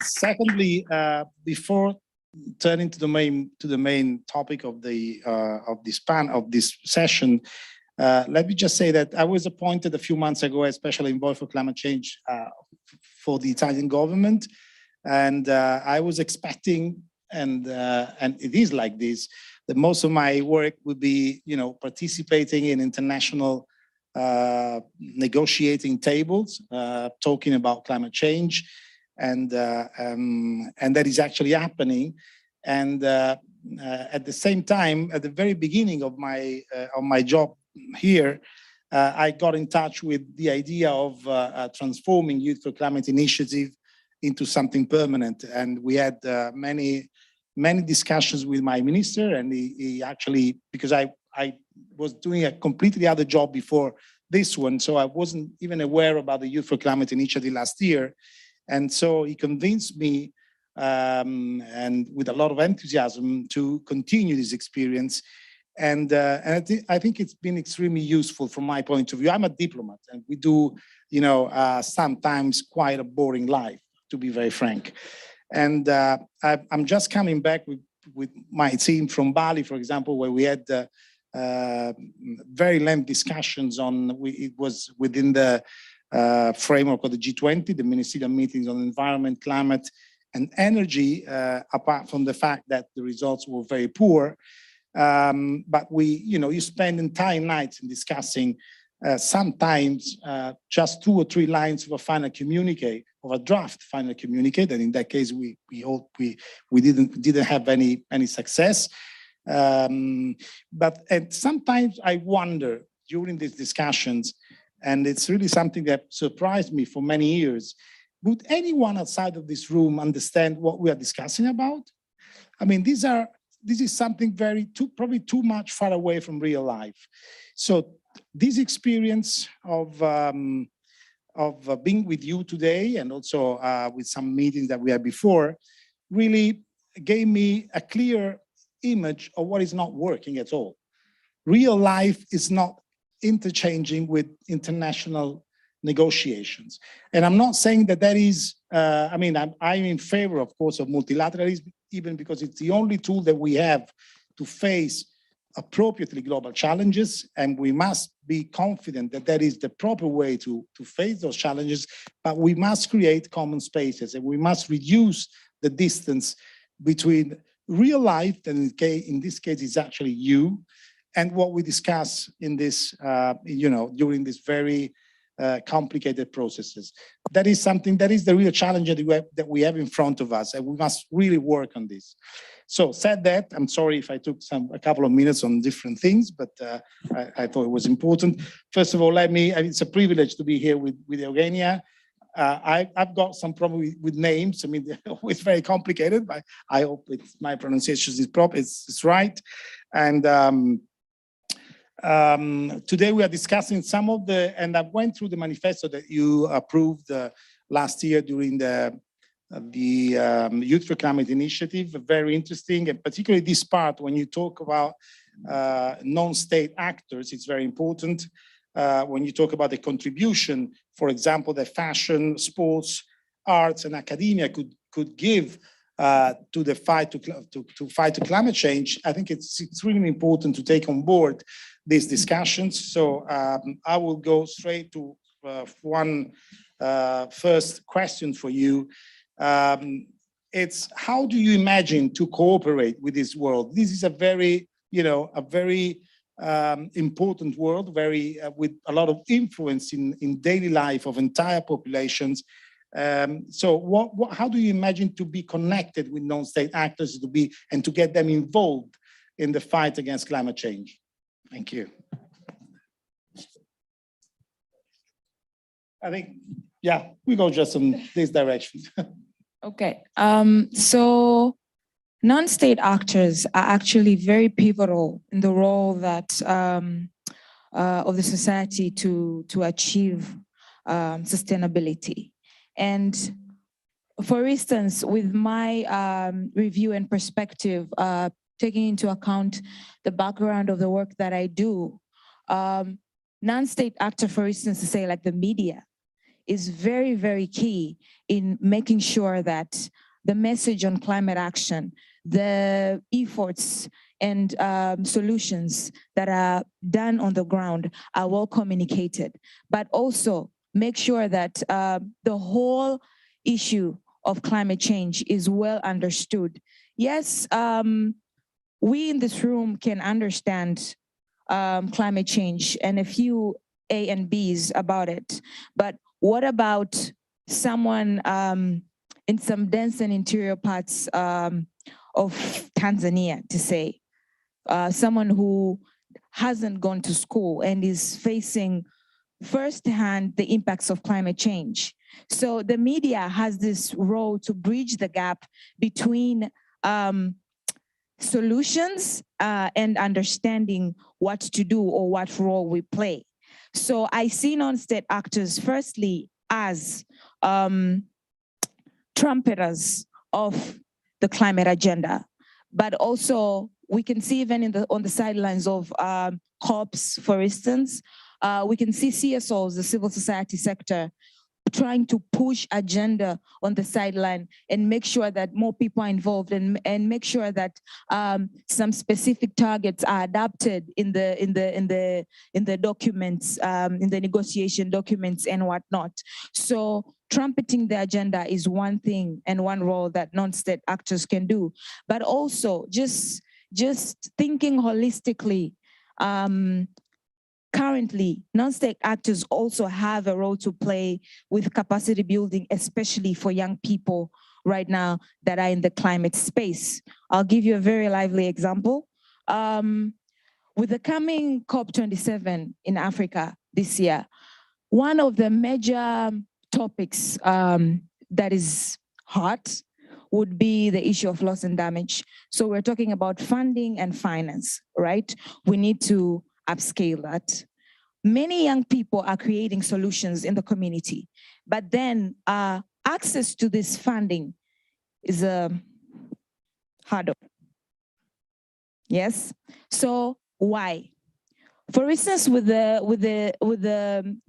Secondly, before turning to the main topic of this session, let me just say that I was appointed a few months ago as Special Envoy for Climate Change for the Italian government, and I was expecting and it is like this, that most of my work would be, participating in international negotiating tables, talking about climate change, and that is actually happening. And at the same time, at the very beginning of my job here, I got in touch with the idea of transforming Youth4Climate initiative into something permanent. And we had many discussions with my minister, and he actually, because I was doing a completely other job before this one, so I wasn't even aware about the Youth4Climate initiative last year. And so he convinced me, and with a lot of enthusiasm, to continue this experience. And I think it's been extremely useful from my point of view. I'm a diplomat, and we do, sometimes quite a boring life, to be very frank. And I'm just coming back with my team from Bali, for example, where we had very lengthy discussions on, it was within the framework of the G20, the Ministerial meetings on environment, climate, and energy, apart from the fact that the results were very poor. But you spend entire nights in discussing sometimes just 2 or 3 lines of a final communique, of a draft final communique, and in that case we didn't have any success. But sometimes I wonder during these discussions, and it's really something that surprised me for many years, would anyone outside of this room understand what we are discussing about? I mean, this is something probably too much far away from real life. So this experience of being with you today, and also with some meetings that we had before, really gave me a clear image of what is not working at all. Real life is not interchanging with international negotiations. And I'm not saying that is, I'm in favor, of course, of multilateralism, even because it's the only tool that we have to face appropriately global challenges, and we must be confident that that is the proper way to face those challenges, but we must create common spaces, and we must reduce the distance between real life, and in this case is actually you, and what we discuss in this, during this very complicated processes. That is something, that is the real challenge that we have in front of us, and we must really work on this. So said that, I'm sorry if I took a couple of minutes on different things, but I thought it was important. First of all, it's a privilege to be here with Eugenia. I've got some problem with names. I mean, they're always very complicated, but I hope my pronunciation is proper, it's right. And today we are discussing some of and I went through the manifesto that you approved last year during the Youth4Climate initiative, very interesting, and particularly this part when you talk about non-state actors, it's very important. When you talk about the contribution, for example, that fashion, sports, arts, and academia could give to the fight to fight climate change, I think it's extremely important to take on board these discussions. So I will go straight to one first question for you. It's how do you imagine to cooperate with this world? This is a very, important world, very with a lot of influence in daily life of entire populations. So how do you imagine to be connected with non-state actors and to get them involved in the fight against climate change? Thank you. I think, yeah, we go just in this direction. Okay, so non-state actors are actually very pivotal in the role that of the society to achieve sustainability. And for instance, with my review and perspective, taking into account the background of the work that I do, non-state actor, for instance, to say like the media, is very, very key in making sure that the message on climate action, the efforts and solutions that are done on the ground are well communicated, but also make sure that the whole issue of climate change is well understood yes, we in this room can understand climate change and a few A and Bs about it. But what about someone in some dense and interior parts of Tanzania, to say, someone who hasn't gone to school and is facing firsthand the impacts of climate change? So the media has this role to bridge the gap between solutions and understanding what to do or what role we play. So I see non-state actors firstly as trumpeters of the climate agenda, but also we can see even on the sidelines of COPs, for instance, we can see CSOs, the civil society sector, trying to push agenda on the sideline and make sure that more people are involved and make sure that some specific targets are adapted in the documents, in the negotiation documents and whatnot. So trumpeting the agenda is one thing and one role that non-state actors can do, but also just thinking holistically. Currently, non-state actors also have a role to play with capacity building, especially for young people right now that are in the climate space. I'll give you a very lively example. With the coming COP27 in Africa this year, one of the major topics that is hot would be the issue of loss and damage. So we're talking about funding and finance, right? We need to upscale that. Many young people are creating solutions in the community, but then access to this funding is a hurdle. Yes. So why? For instance, with the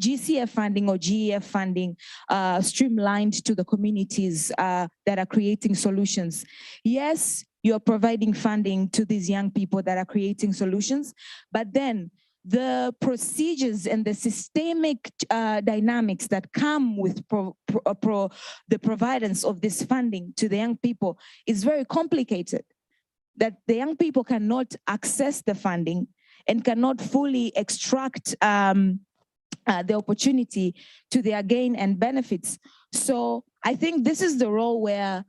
GCF funding or GEF funding streamlined to the communities that are creating solutions, yes, you're providing funding to these young people that are creating solutions, but then the procedures and the systemic dynamics that come with the providence of this funding to the young people is very complicated. That the young people cannot access the funding and cannot fully extract the opportunity to their gain and benefits. So I think this is the role where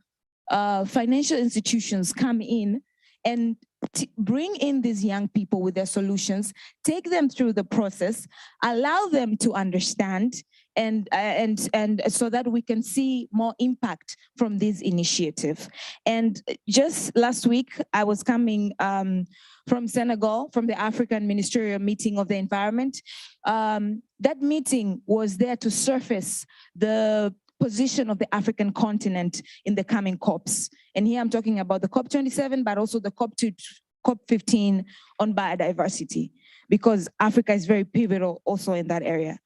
financial institutions come in and bring in these young people with their solutions, take them through the process, allow them to understand, and so that we can see more impact from this initiative. And just last week, I was coming from Senegal, from the African Ministerial meeting of the environment. That meeting was there to surface the position of the African continent in the coming COPs. And here I'm talking about the COP27, but also the COP15 on biodiversity, because Africa is very pivotal also in that area.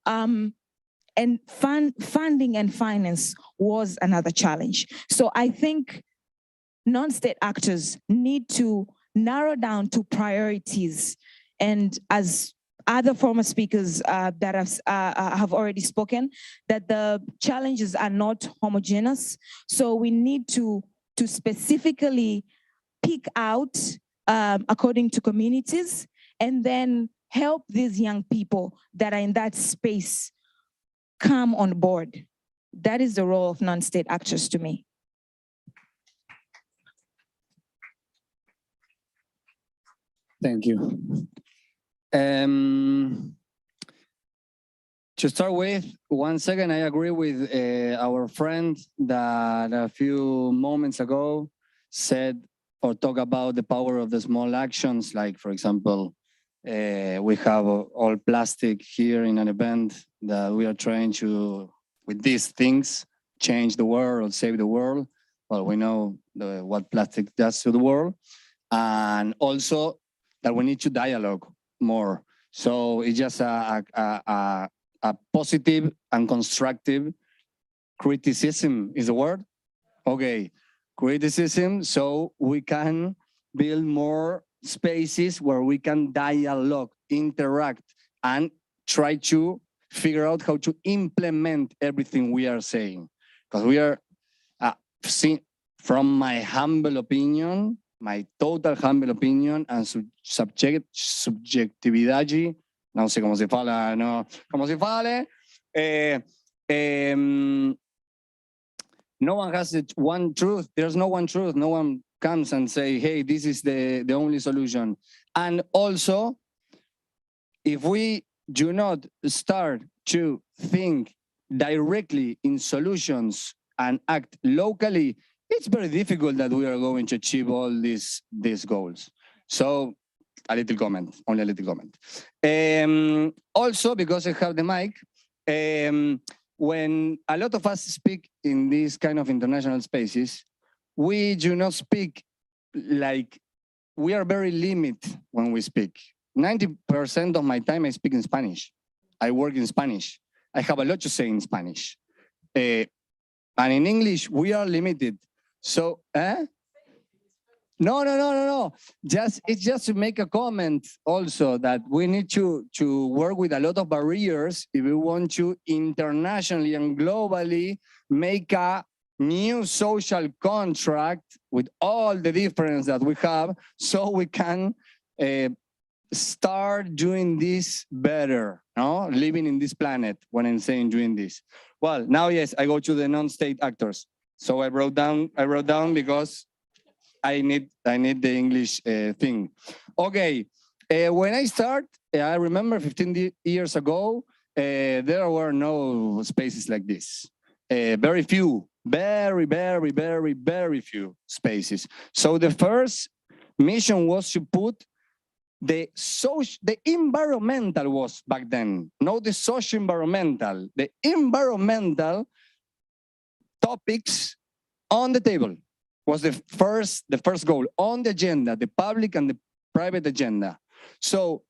And funding and finance was another challenge. So I think non-state actors need to narrow down to priorities. And as other former speakers that have already spoken, that the challenges are not homogeneous. So we need to specifically pick out according to communities and then help these young people that are in that space come on board. That is the role of non-state actors to me. Thank you. To start with, 1 second, I agree with our friend that a few moments ago said or talked about the power of the small actions, like, for example, we have all plastic here in an event that we are trying to, with these things, change the world or save the world. Well, we know what plastic does to the world. And also that we need to dialogue more. So it's just a positive and constructive criticism is the word? Okay, criticism, so we can build more spaces where we can dialogue, interact, and try to figure out how to implement everything we are saying. Because we are from my humble opinion, my total humble opinion, and subjectividade, não sei como se fala, no, como se fale, no one has one truth. There's no one truth. No one comes and say, hey, this is the only solution. And also, if we do not start to think directly in solutions and act locally, it's very difficult that we are going to achieve all these goals. So a little comment, only a little comment. Also, because I have the mic, when a lot of us speak in these kind of international spaces, we do not speak like, we are very limited when we speak. 90% of my time I speak in Spanish. I work in Spanish. I have a lot to say in Spanish. And in English, we are limited. So, No. It's just to make a comment also that we need to work with a lot of barriers if we want to internationally and globally make a new social contract with all the difference that we have, so we can start doing this better, no? Living in this planet, when I'm saying doing this. Well, now, yes, I go to the non-state actors. So I wrote down because I need the English thing. Okay, when I start, I remember 15 years ago, there were no spaces like this. Very few, very few spaces. So the first mission was to put the environmental was back then, not the socio-environmental, the environmental topics on the table was the first goal on the agenda, the public and the private agenda. So,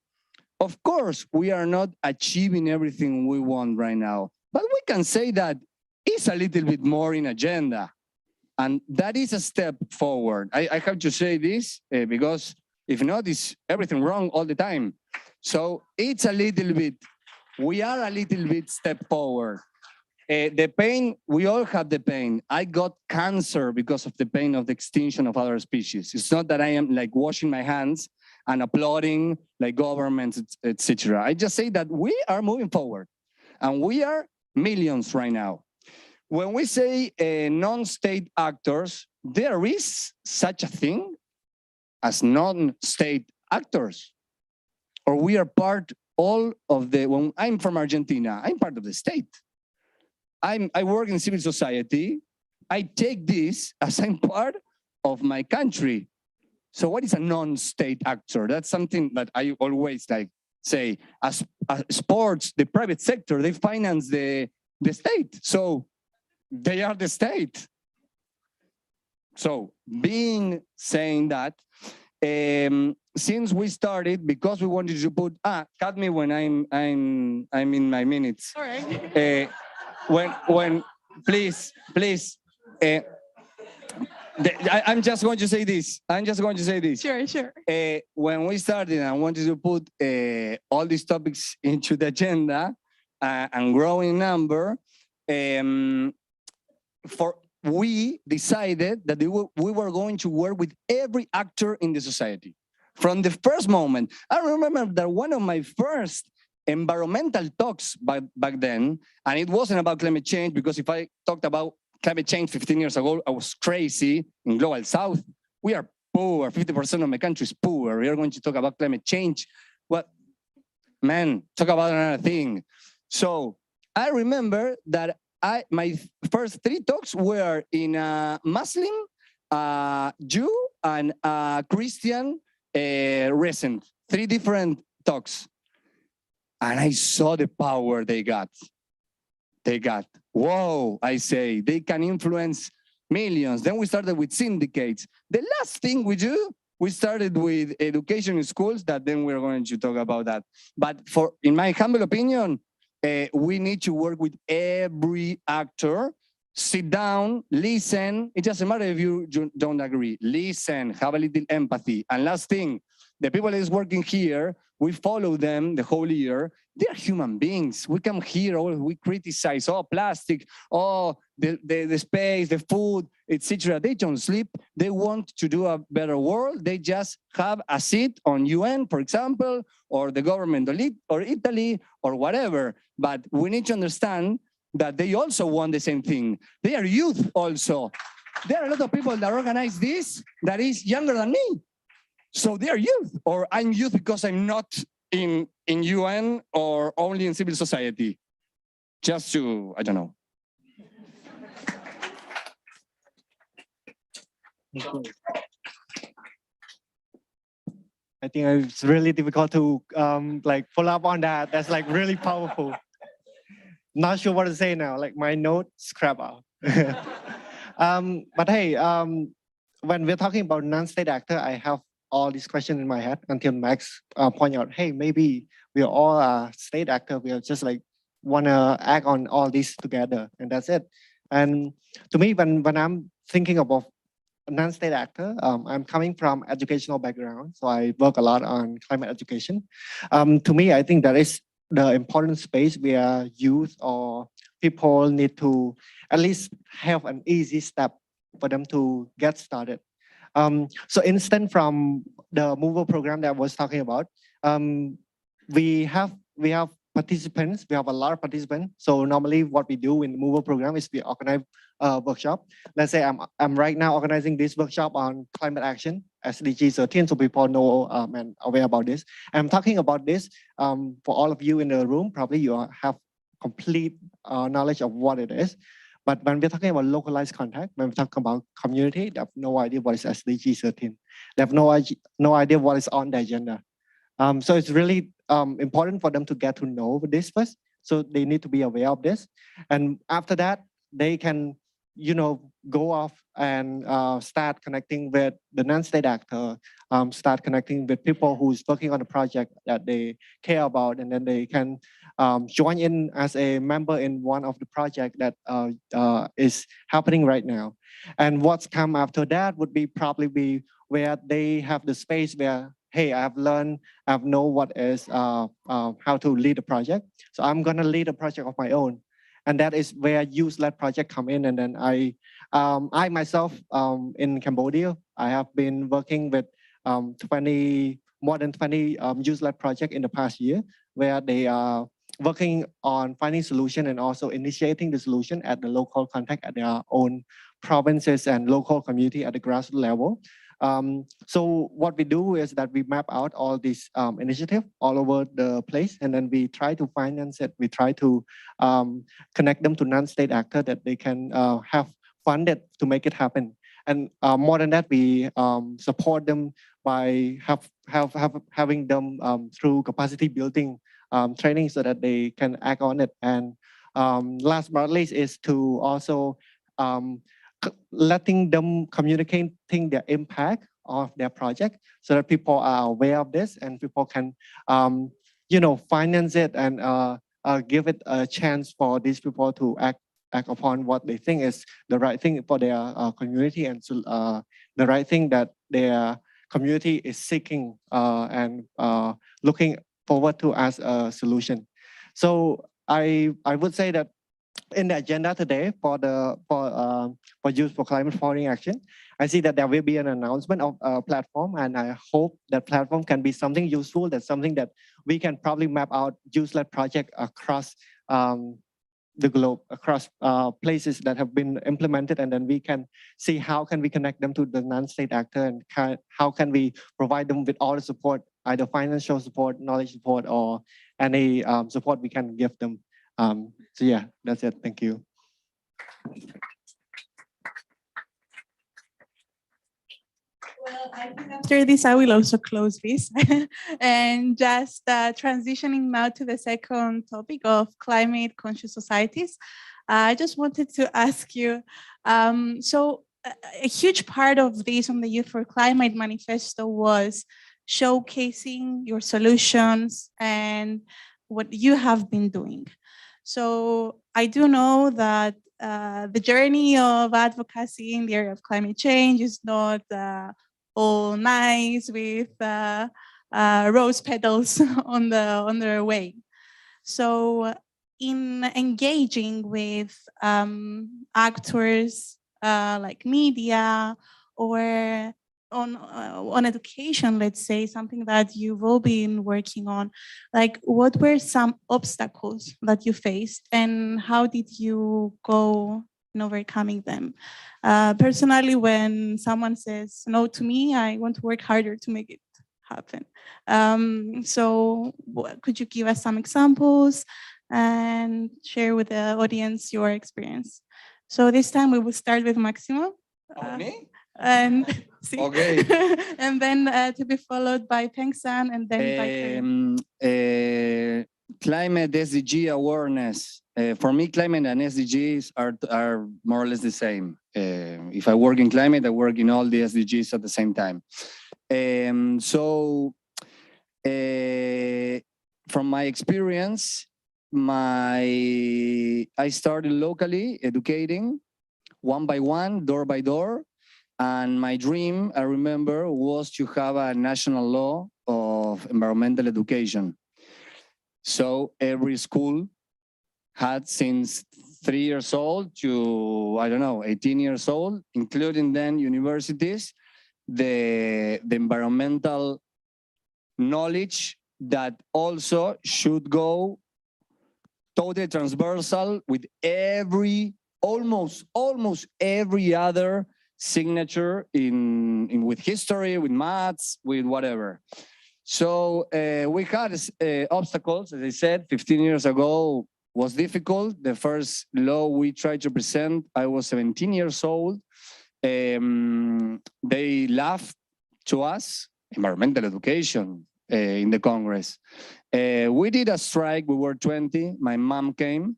of course, we are not achieving everything we want right now, but we can say that it's a little bit more in agenda. And that is a step forward. I have to say this because if not, it's everything wrong all the time. So it's a little bit, we are a little bit step forward. The pain, we all have the pain. I got cancer because of the pain of the extinction of other species. It's not that I am like washing my hands and applauding like governments, etc. I just say that we are moving forward and we are millions right now. When we say non-state actors, there is such a thing as non-state actors, or we are part all of the, when I'm from Argentina, I'm part of the state. I work in civil society. I take this as I'm part of my country. So what is a non-state actor? That's something that I always like say, as sports, the private sector, they finance the state. So they are the state. So saying that, since we started, because we wanted to put, cut me when I'm in my minutes. All right. When please, I'm just going to say this. Sure. When we started, I wanted to put all these topics into the agenda and growing number. We decided that we were going to work with every actor in the society. From the first moment, I remember that one of my first environmental talks back then, and it wasn't about climate change, because if I talked about climate change 15 years ago, I was crazy. In Global South, we are poor, 50% of my country is poor. We are going to talk about climate change. Well, man, talk about another thing. So I remember that my first 3 talks were in a Muslim, Jew, and Christian resident. 3 different talks. And I saw the power they got. Whoa, I say, they can influence millions. Then we started with syndicates. The last thing we do, we started with education in schools, that then we're going to talk about that. But in my humble opinion, we need to work with every actor, sit down, listen. It doesn't matter if you don't agree. Listen, have a little empathy. And last thing, the people that is working here, we follow them the whole year. They're human beings. We come here, we criticize, plastic, the space, the food, etc. They don't sleep. They want to do a better world. They just have a seat on UN, for example, or the government or Italy or whatever. But we need to understand that they also want the same thing. They are youth also. There are a lot of people that organize this that is younger than me. So they are youth, or I'm youth because I'm not in UN or only in civil society. Just to, I don't know. I think it's really difficult to like follow up on that. That's like really powerful. Not sure what to say now. Like my note, scrap out. But hey, when we're talking about non-state actor, I have all these questions in my head until Max point out, hey, maybe we are all a state actor. We are just like want to act on all these together, and that's it. And to me, when I'm thinking about a non-state actor, I'm coming from educational background, so I work a lot on climate education. To me, I think that is the important space where youth or people need to at least have an easy step for them to get started. So instant from the mover program that I was talking about, we have participants. We have a lot of participants. So normally what we do in the mover program is we organize a workshop. Let's say I'm right now organizing this workshop on climate action, SDG 13, so people know and aware about this. I'm talking about this for all of you in the room. Probably you have complete knowledge of what it is. But when we're talking about localized contact, when we talk about community, they have no idea what is SDG 13. They have no idea what is on the agenda. So it's really important for them to get to know this first. So they need to be aware of this. And after that, they can, go off and start connecting with the non-state actor, start connecting with people who's working on a project that they care about, and then they can join in as a member in one of the projects that is happening right now. And what's come after that would be probably where they have the space where, hey, I've learned, I've know what is how to lead a project. So I'm gonna lead a project of my own. And that is where youth-led project come in. And then I myself in Cambodia, I have been working with more than 20 youth-led project in the past year, where they are working on finding solution and also initiating the solution at the local contact at their own provinces and local community at the grassroots level. So what we do is that we map out all these initiatives all over the place, and then we try to finance it. We try to connect them to non-state actors that they can have funded to make it happen. And more than that, we support them by having them through capacity building training so that they can act on it. And last but not least is to also letting them communicating their impact of their project so that people are aware of this and people can, finance it and give it a chance for these people to act upon what they think is the right thing for their community and the right thing that their community is seeking and looking forward to as a solution. So I would say that in the agenda today for Youth4Climate foreign action, I see that there will be an announcement of a platform, and I hope that platform can be something useful. That's something that we can probably map out youth-led project across the globe, across places that have been implemented, and then we can see how can we connect them to the non-state actor and how can we provide them with all the support, either financial support, knowledge support, or any support we can give them. So yeah, that's it. Thank you. Well, I think after this, I will also close this and just transitioning now to the second topic of climate conscious societies. I just wanted to ask you, so a huge part of this on the Youth4Climate manifesto was showcasing your solutions and what you have been doing. So I do know that the journey of advocacy in the area of climate change is not all nice with rose petals on their way. So in engaging with actors like media or on education, let's say, something that you've all been working on, like what were some obstacles that you faced and how did you go in overcoming them? Personally, when someone says no to me, I want to work harder to make it happen. So could you give us some examples and share with the audience your experience? So this time we will start with Maximo. Me? And Okay. and then to be followed by Peng-san and then by Karim. Climate SDG awareness. For me, climate and SDGs are more or less the same. If I work in climate, I work in all the SDGs at the same time. From my experience, I started locally educating one by one, door by door. And my dream, I remember, was to have a national law of environmental education. So every school had since 3 years old to, I don't know, 18 years old, including then universities, the environmental knowledge that also should go totally transversal with almost every other signature with history, with maths, with whatever. So we had obstacles, as I said, 15 years ago was difficult. The first law we tried to present, I was 17 years old. They laughed to us, environmental education in the Congress. We did a strike, we were 20, my mom came.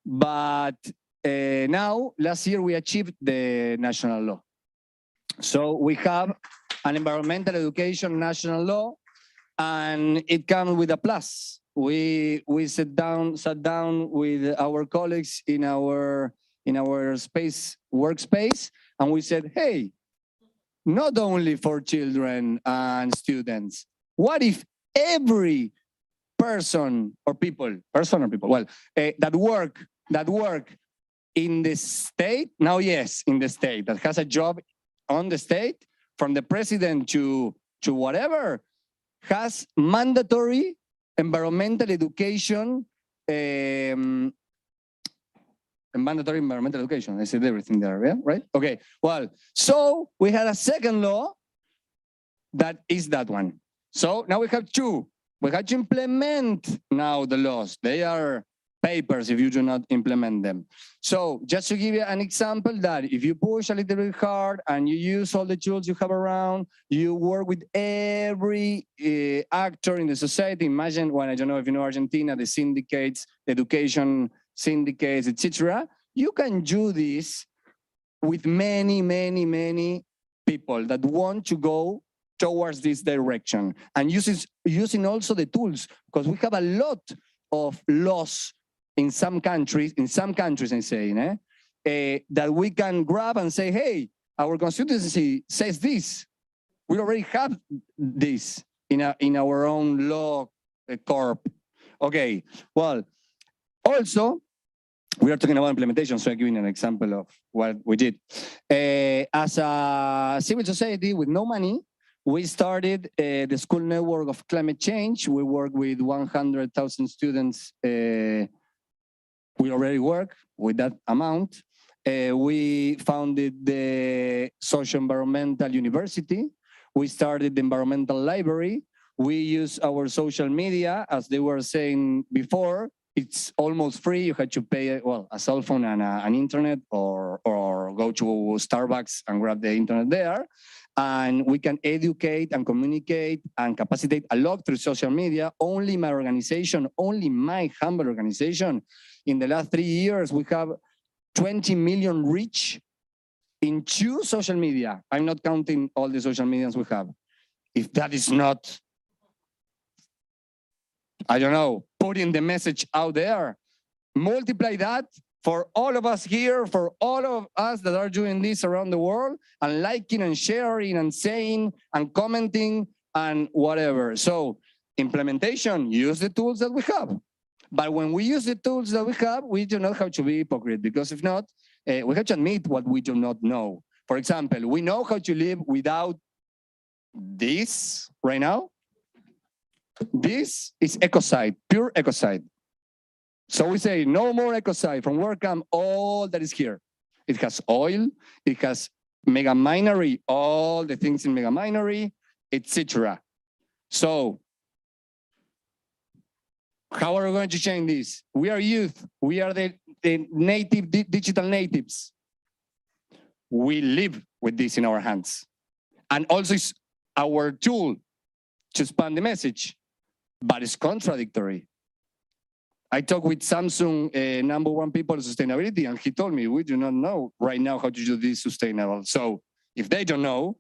But now, last year, we achieved the national law. So we have an environmental education national law, and it comes with a plus. We sat down with our colleagues in our workspace, and we said, hey, not only for children and students, what if every person or people, well, that work in the state, now yes, in the state, that has a job on the state, from the president to whatever, has mandatory environmental education, mandatory environmental education. I said everything there, yeah, right? Okay, well, so we had a second law that is that one. So now we have two. We have to implement now the laws. They are papers if you do not implement them. So just to give you an example, that if you push a little bit hard and you use all the tools you have around, you work with every actor in the society. Imagine, well, I don't know if you know Argentina, the syndicates, the education syndicates, etc. You can do this with many people that want to go towards this direction, and using also the tools, because we have a lot of laws in some countries, I'm saying, that we can grab and say, hey, our constituency says this. We already have this in our own law corp. Okay, well, also, we are talking about implementation, so I'm giving an example of what we did. As a civil society with no money, we started the school network of climate change. We work with 100,000 students. We already work with that amount. We founded the Social Environmental University. We started the Environmental Library. We use our social media, as they were saying before. It's almost free. You had to pay, well, a cell phone and an internet, or go to Starbucks and grab the internet there. And we can educate and communicate and capacitate a lot through social media. Only my organization, only my humble organization, in the last 3 years, we have 20 million reach in 2 social media. I'm not counting all the social medias we have. If that is not, I don't know, putting the message out there, multiply that for all of us here, for all of us that are doing this around the world and liking and sharing and saying and commenting and whatever. So implementation, use the tools that we have. But when we use the tools that we have, we do not have to be hypocrite, because if not, we have to admit what we do not know. For example, we know how to live without this right now. This is ecocide, pure ecocide. So we say no more ecocide. From where come all that is here? It has oil, it has mega minery, all the things in mega minery, etc. So how are we going to change this? We are youth. We are the native digital natives. We live with this in our hands. And also it's our tool to spread the message, but it's contradictory. I talked with Samsung #1 people in sustainability, and he told me, we do not know right now how to do this sustainable. So if they don't know,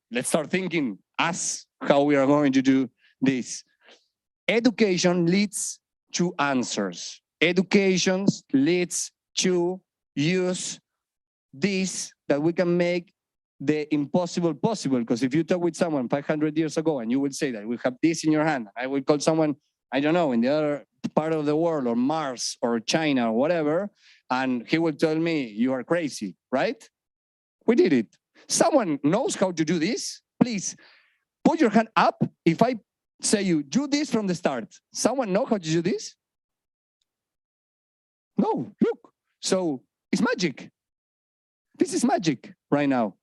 let's start thinking us how we are going to do this. Education leads to answers. Education leads to use this, that we can make the impossible possible. Because if you talk with someone 500 years ago and you will say that we have this in your hand, I will call someone, I don't know, in the other part of the world or Mars or China or whatever, and he will tell me, you are crazy, right? We did it. Someone knows how to do this? Please put your hand up if I say you do this from the start. Someone know how to do this? No, look. So it's magic. This is magic right now.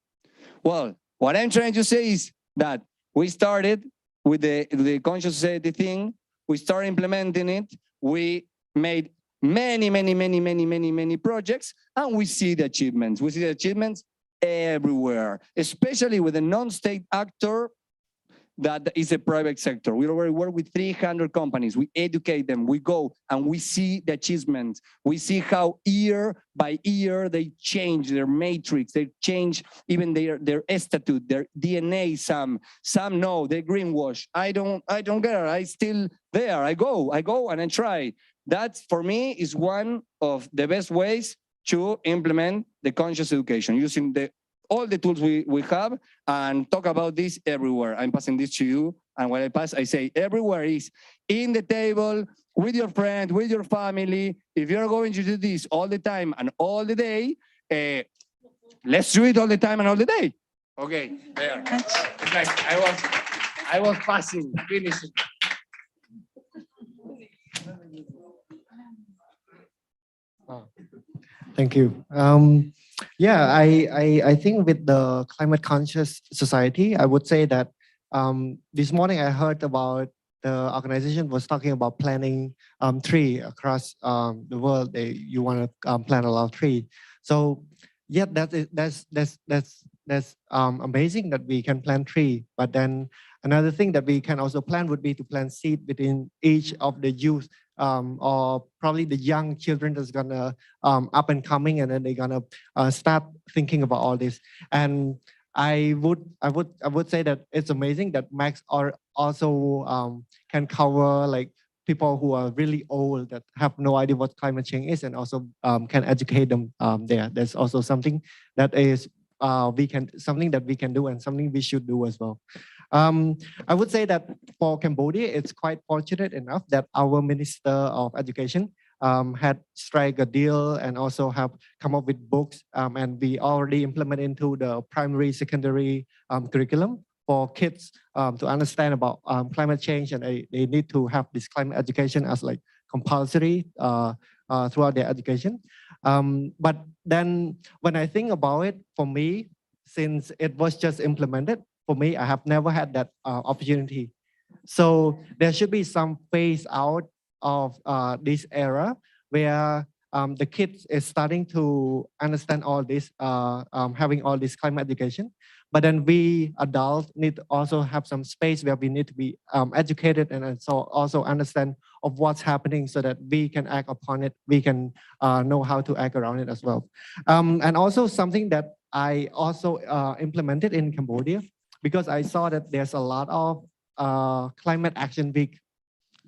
Well, what I'm trying to say is that we started with the conscious society thing. We started implementing it. We made many projects, and we see the achievements. We see the achievements everywhere, especially with a non-state actor that is a private sector. We already work with 300 companies. We educate them. We go and we see the achievements. We see how year by year they change their matrix. They change even their statute, their DNA. Some know they greenwash. I don't care. I still there. I go and I try. That for me is one of the best ways to implement the conscious education, using all the tools we have, and talk about this everywhere. I'm passing this to you, and when I pass, I say everywhere is in the table, with your friend, with your family. If you're going to do this all the time and all the day, let's do it all the time and all the day. Okay, there. It's like I was passing, finishing. Thank you. Yeah, I think with the climate conscious society, I would say that this morning I heard about the organization was talking about planting tree across the world. You want to plant a lot of tree. So yeah, that's amazing that we can plant tree. But then another thing that we can also plan would be to plant seed within each of the youth, or probably the young children that's gonna up and coming, and then they're gonna start thinking about all this. And I would say that it's amazing that Max also can cover like people who are really old that have no idea what climate change is, and also can educate them there. There's also something that is something that we can do, and something we should do as well. I would say that for Cambodia, it's quite fortunate enough that our Minister of Education had strike a deal and also have come up with books, and we already implement into the primary, secondary curriculum for kids to understand about climate change, and they need to have this climate education as like compulsory throughout their education. But then when I think about it, for me, since it was just implemented, for me, I have never had that opportunity. So there should be some phase out of this era where the kids is starting to understand all this, having all this climate education. But then we adults need to also have some space where we need to be educated, and so also understand of what's happening so that we can act upon it. We can know how to act around it as well. And also something that I also implemented in Cambodia, because I saw that there's a lot of climate action week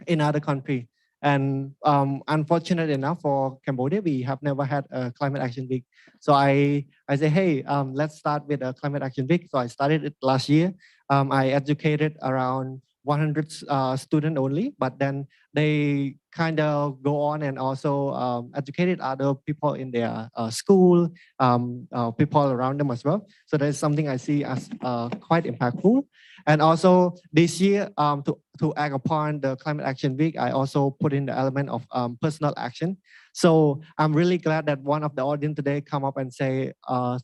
in other countries. And unfortunate enough for Cambodia, we have never had a climate action week. So I say, hey, let's start with a climate action week. So I started it last year. I educated around 100 students only, but then they kind of go on and also educated other people in their school, people around them as well. So that's something I see as quite impactful. And also this year, to act upon the Climate Action Week, I also put in the element of personal action. So I'm really glad that one of the audience today come up and say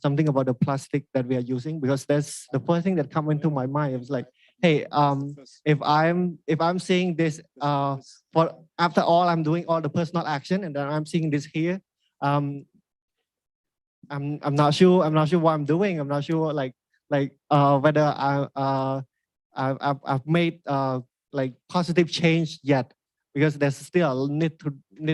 something about the plastic that we are using, because that's the first thing that come into my mind. It was like, hey, if I'm seeing this, for after all, I'm doing all the personal action, and then I'm seeing this here, I'm not sure what I'm doing. I'm not sure whether I've made like positive change yet, because there's still need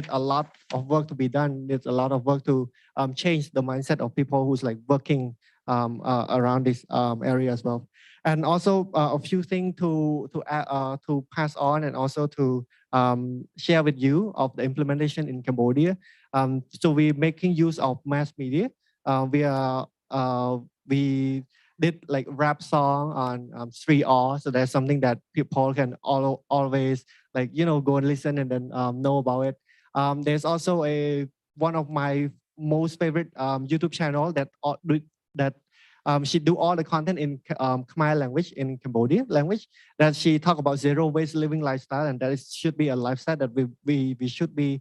a lot of work to be done. There's a lot of work to change the mindset of people who's like working around this area as well. And also a few things to pass on, and also to share with you of the implementation in Cambodia. So we're making use of mass media. We did like rap song on street art. So that's something that people can always like, go and listen and then know about it. There's also one of my most favorite YouTube channel that she do all the content in Khmer language, in Cambodia language, that she talk about zero waste living lifestyle, and that should be a lifestyle that we should be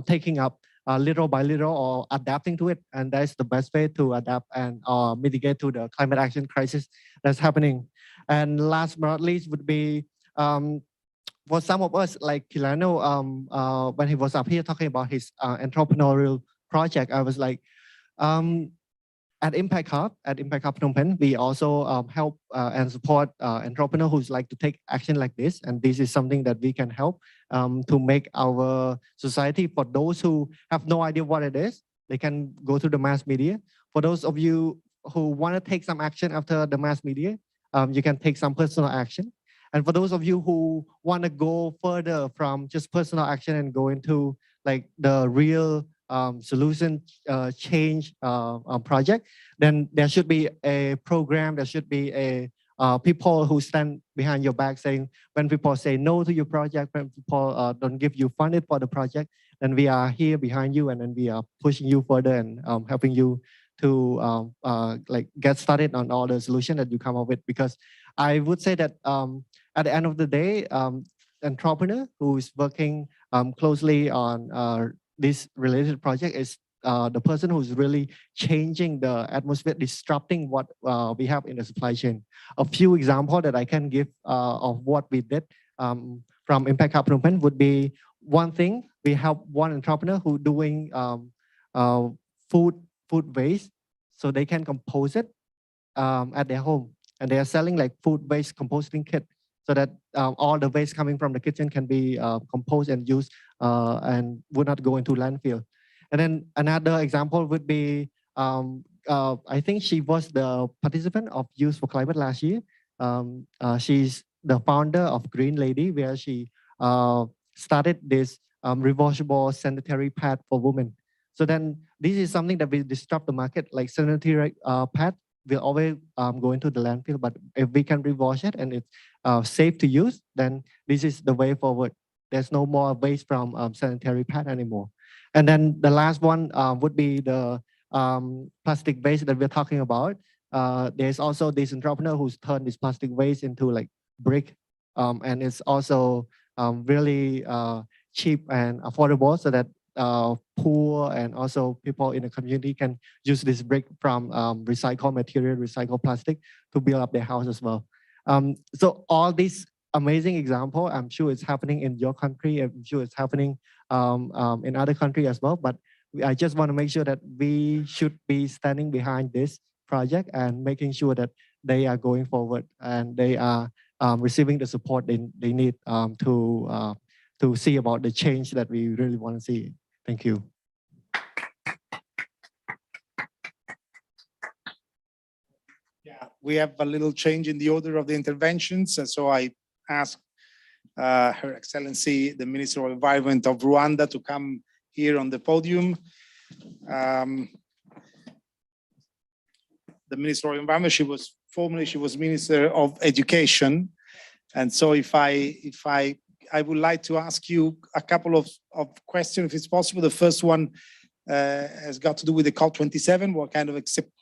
taking up little by little, or adapting to it. And that's the best way to adapt and mitigate to the climate action crisis that's happening. And last but not least would be, for some of us, like Kilano, when he was up here talking about his entrepreneurial project, I was like, at Impact Hub Phnom Penh, we also help and support entrepreneurs who like to take action like this. And this is something that we can help to make our society. For those who have no idea what it is, they can go to the mass media. For those of you who want to take some action after the mass media, you can take some personal action. And for those of you who want to go further from just personal action and go into like the real solution change project, then there should be a program, there should be a people who stand behind your back, saying when people say no to your project, when people don't give you funding for the project, then we are here behind you, and then we are pushing you further and helping you to like get started on all the solution that you come up with. Because I would say that at the end of the day, entrepreneur who is working closely on this related project is the person who's really changing the atmosphere, disrupting what we have in the supply chain. A few examples that I can give of what we did from Impact Hub Phnom Penh would be, one thing, we help one entrepreneur who doing food waste, so they can compose it at their home, and they are selling like food waste composting kit, so that all the waste coming from the kitchen can be composed and used and would not go into landfill. And then another example would be, I think she was the participant of Youth4Climate last year. She's the founder of Green Lady, where she started this reversible sanitary pad for women. So then this is something that will disrupt the market, like sanitary pad will always go into the landfill, but if we can rewash it and it's safe to use, then this is the way forward. There's no more waste from sanitary pad anymore. And then the last one would be the plastic waste that we're talking about. There's also this entrepreneur who's turned this plastic waste into like brick, and it's also really cheap and affordable, so that poor and also people in the community can use this brick from recycled material, recycled plastic to build up their house as well. So all these amazing example, I'm sure it's happening in your country, I'm sure it's happening in other countries as well, but I just want to make sure that we should be standing behind this project and making sure that they are going forward and they are receiving the support they need to see about the change that we really want to see. Thank you. Yeah, we have a little change in the order of the interventions, and so I ask Her Excellency, the Minister of Environment of Rwanda, to come here on the podium. The Minister of Environment, she was Minister of Education. And so I would like to ask you a couple of questions, if it's possible. The first one has got to do with the COP27. What kind of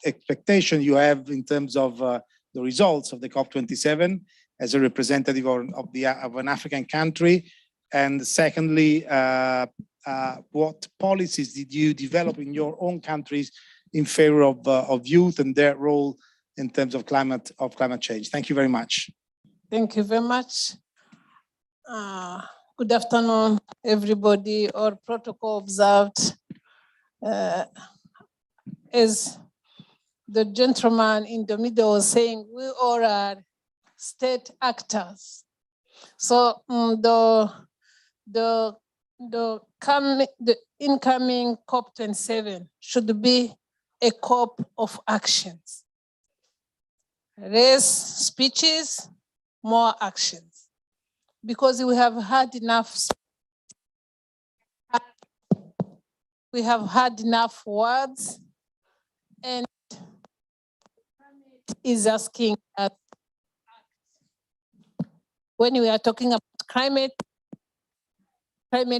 expectation you have in terms of the results of the COP27 as a representative of an African country? And secondly, what policies did you develop in your own countries in favor of youth and their role in terms of climate change? Thank you very much. Thank you very much. Good afternoon, everybody, or protocol observed. As the gentleman in the middle was saying, we all are state actors. So the incoming COP27 should be a COP of actions. Less speeches, more actions. Because we have had enough words, and is asking us, when we are talking about climate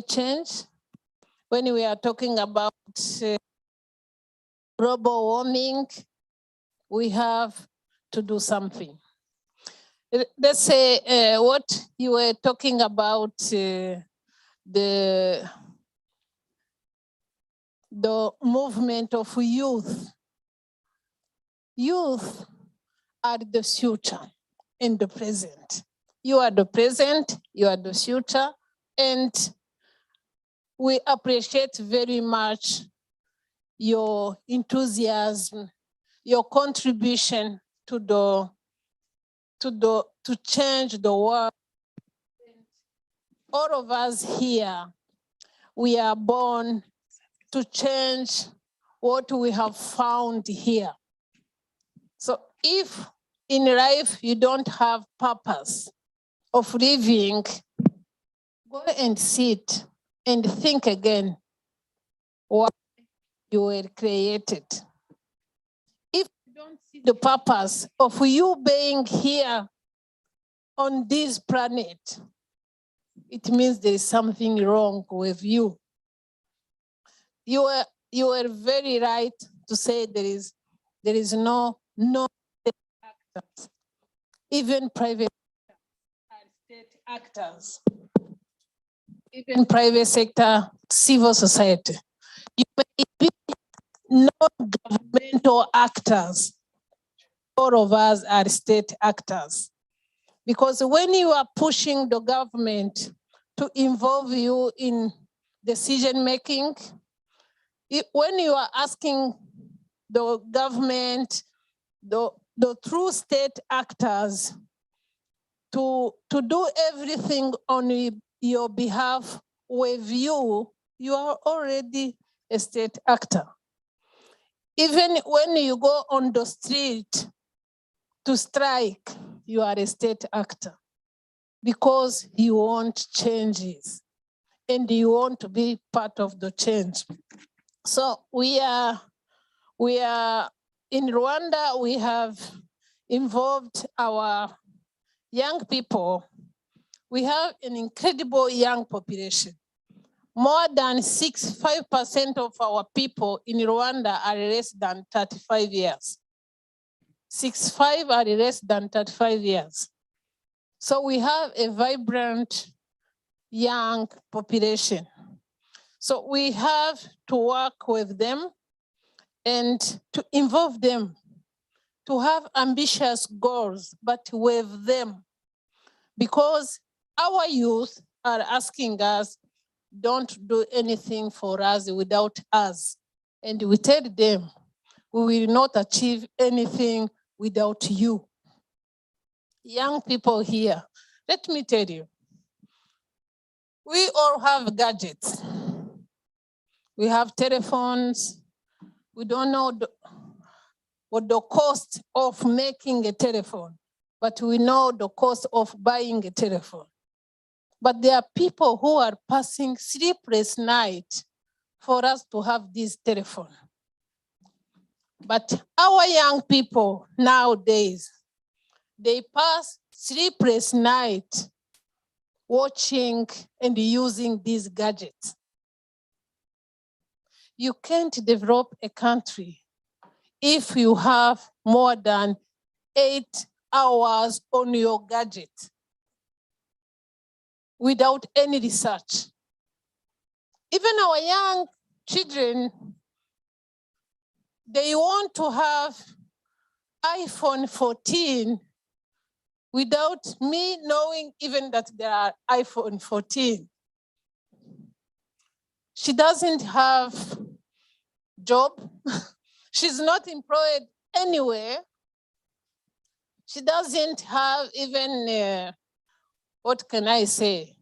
change, when we are talking about global warming, we have to do something. Let's say what you were talking about, the movement of youth. Youth are the future and the present. You are the present, you are the future, and we appreciate very much your enthusiasm, your contribution to change the world. All of us here, we are born to change what we have found here. So if in life you don't have purpose of living, go and sit and think again why you were created. If you don't see the purpose of you being here on this planet, it means there is something wrong with you. You were very right to say there is no actors. Even private are state actors. Even private sector, civil society. You may be non-governmental actors. All of us are state actors. Because when you are pushing the government to involve you in decision-making, when you are asking the government, the true state actors to do everything on your behalf with you, you are already a state actor. Even when you go on the street to strike, you are a state actor because you want changes and you want to be part of the change. So we are in Rwanda, we have involved our young people. We have an incredible young population. More than 65% of our people in Rwanda are less than 35 years. 65 are less than 35 years. So we have a vibrant young population. So we have to work with them and to involve them, to have ambitious goals, but with them. Because our youth are asking us, don't do anything for us without us. And we tell them, we will not achieve anything without you. Young people here, let me tell you, we all have gadgets. We have telephones. We don't know what the cost of making a telephone, but we know the cost of buying a telephone. But there are people who are passing sleepless night for us to have this telephone. But our young people nowadays, they pass sleepless night watching and using these gadgets. You can't develop a country if you have more than 8 hours on your gadget without any research. Even our young children, they want to have iPhone 14 without me knowing even that there are iPhone 14. She doesn't have job. She's not employed anywhere. She doesn't have even, what can I say,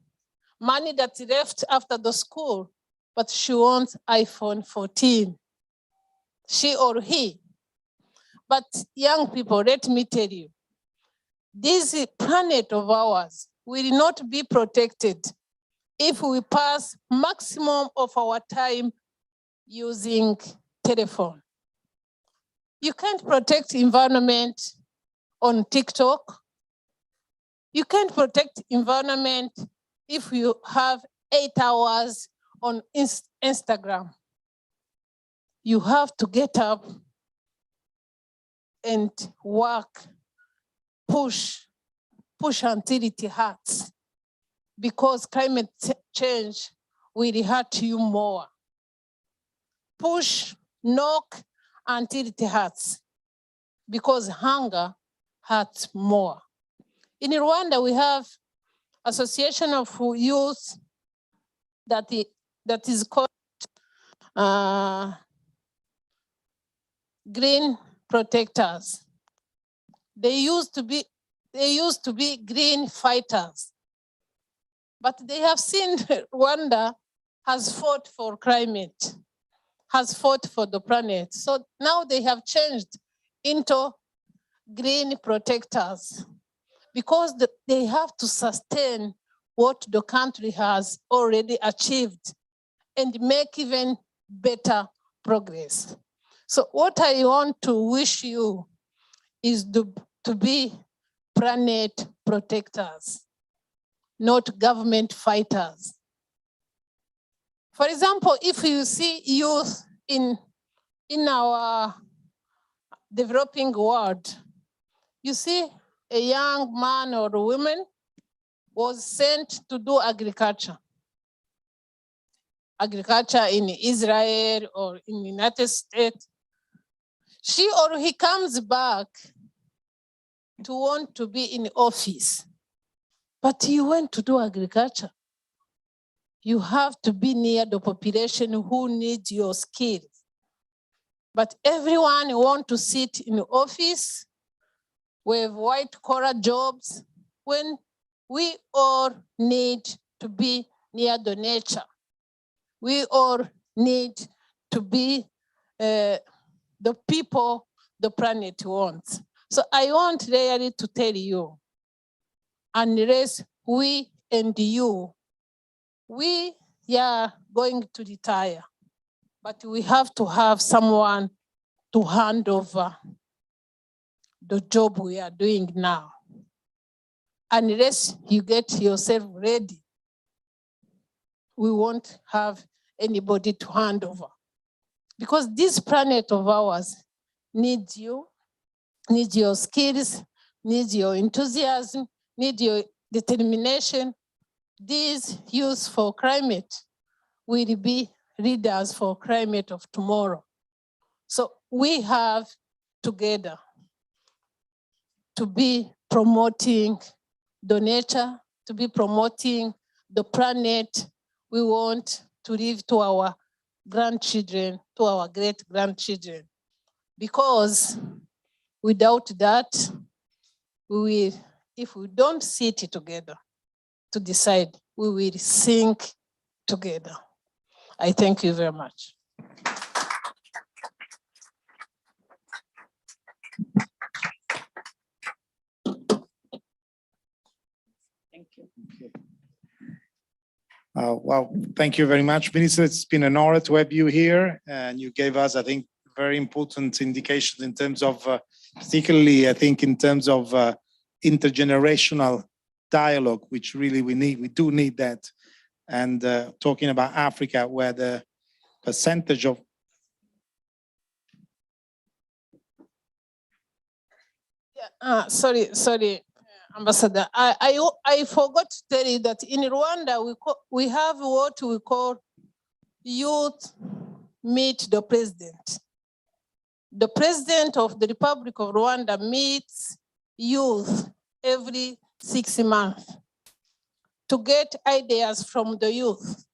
money that's left after the school, but she wants iPhone 14, she or he. But young people, let me tell you, this planet of ours will not be protected if we pass maximum of our time using telephone. You can't protect environment on TikTok. You can't protect environment if you have 8 hours on Instagram. You have to get up and work, push until it hurts, because climate change will hurt you more. Push, knock until it hurts, because hunger hurts more. In Rwanda, we have association of youth that is called Green Protectors. They used to be green fighters, but they have seen Rwanda has fought for climate, has fought for the planet. So now they have changed into green protectors, because they have to sustain what the country has already achieved and make even better progress. So what I want to wish you is to be planet protectors, not government fighters. For example, if you see youth in our developing world, you see a young man or a woman was sent to do agriculture. Agriculture in Israel or in the United States. She or he comes back to want to be in office, but you went to do agriculture. You have to be near the population who needs your skills. But everyone wants to sit in office with white-collar jobs when we all need to be near the nature. We all need to be the people the planet wants. So I want really to tell you, unless we and you, we are going to retire, but we have to have someone to hand over the job we are doing now. Unless you get yourself ready, we won't have anybody to hand over. Because this planet of ours needs you, needs your skills, needs your enthusiasm, needs your determination. These Youth4Climate will be leaders for climate of tomorrow. So we have together to be promoting the nature, to be promoting the planet we want to leave to our grandchildren, to our great-grandchildren. Because without that, we will, if we don't sit together to decide, we will sink together. I thank you very much. Thank you. Well, thank you very much, Minister. It's been an honor to have you here, and you gave us, I think, very important indications in terms of, particularly, I think, in terms of intergenerational dialogue, which really we do need that. And talking about Africa, where the percentage of sorry, Ambassador. I forgot to tell you that in Rwanda we have what we call youth meet the president. The president of the Republic of Rwanda meets youth every 6 months to get ideas from the youth,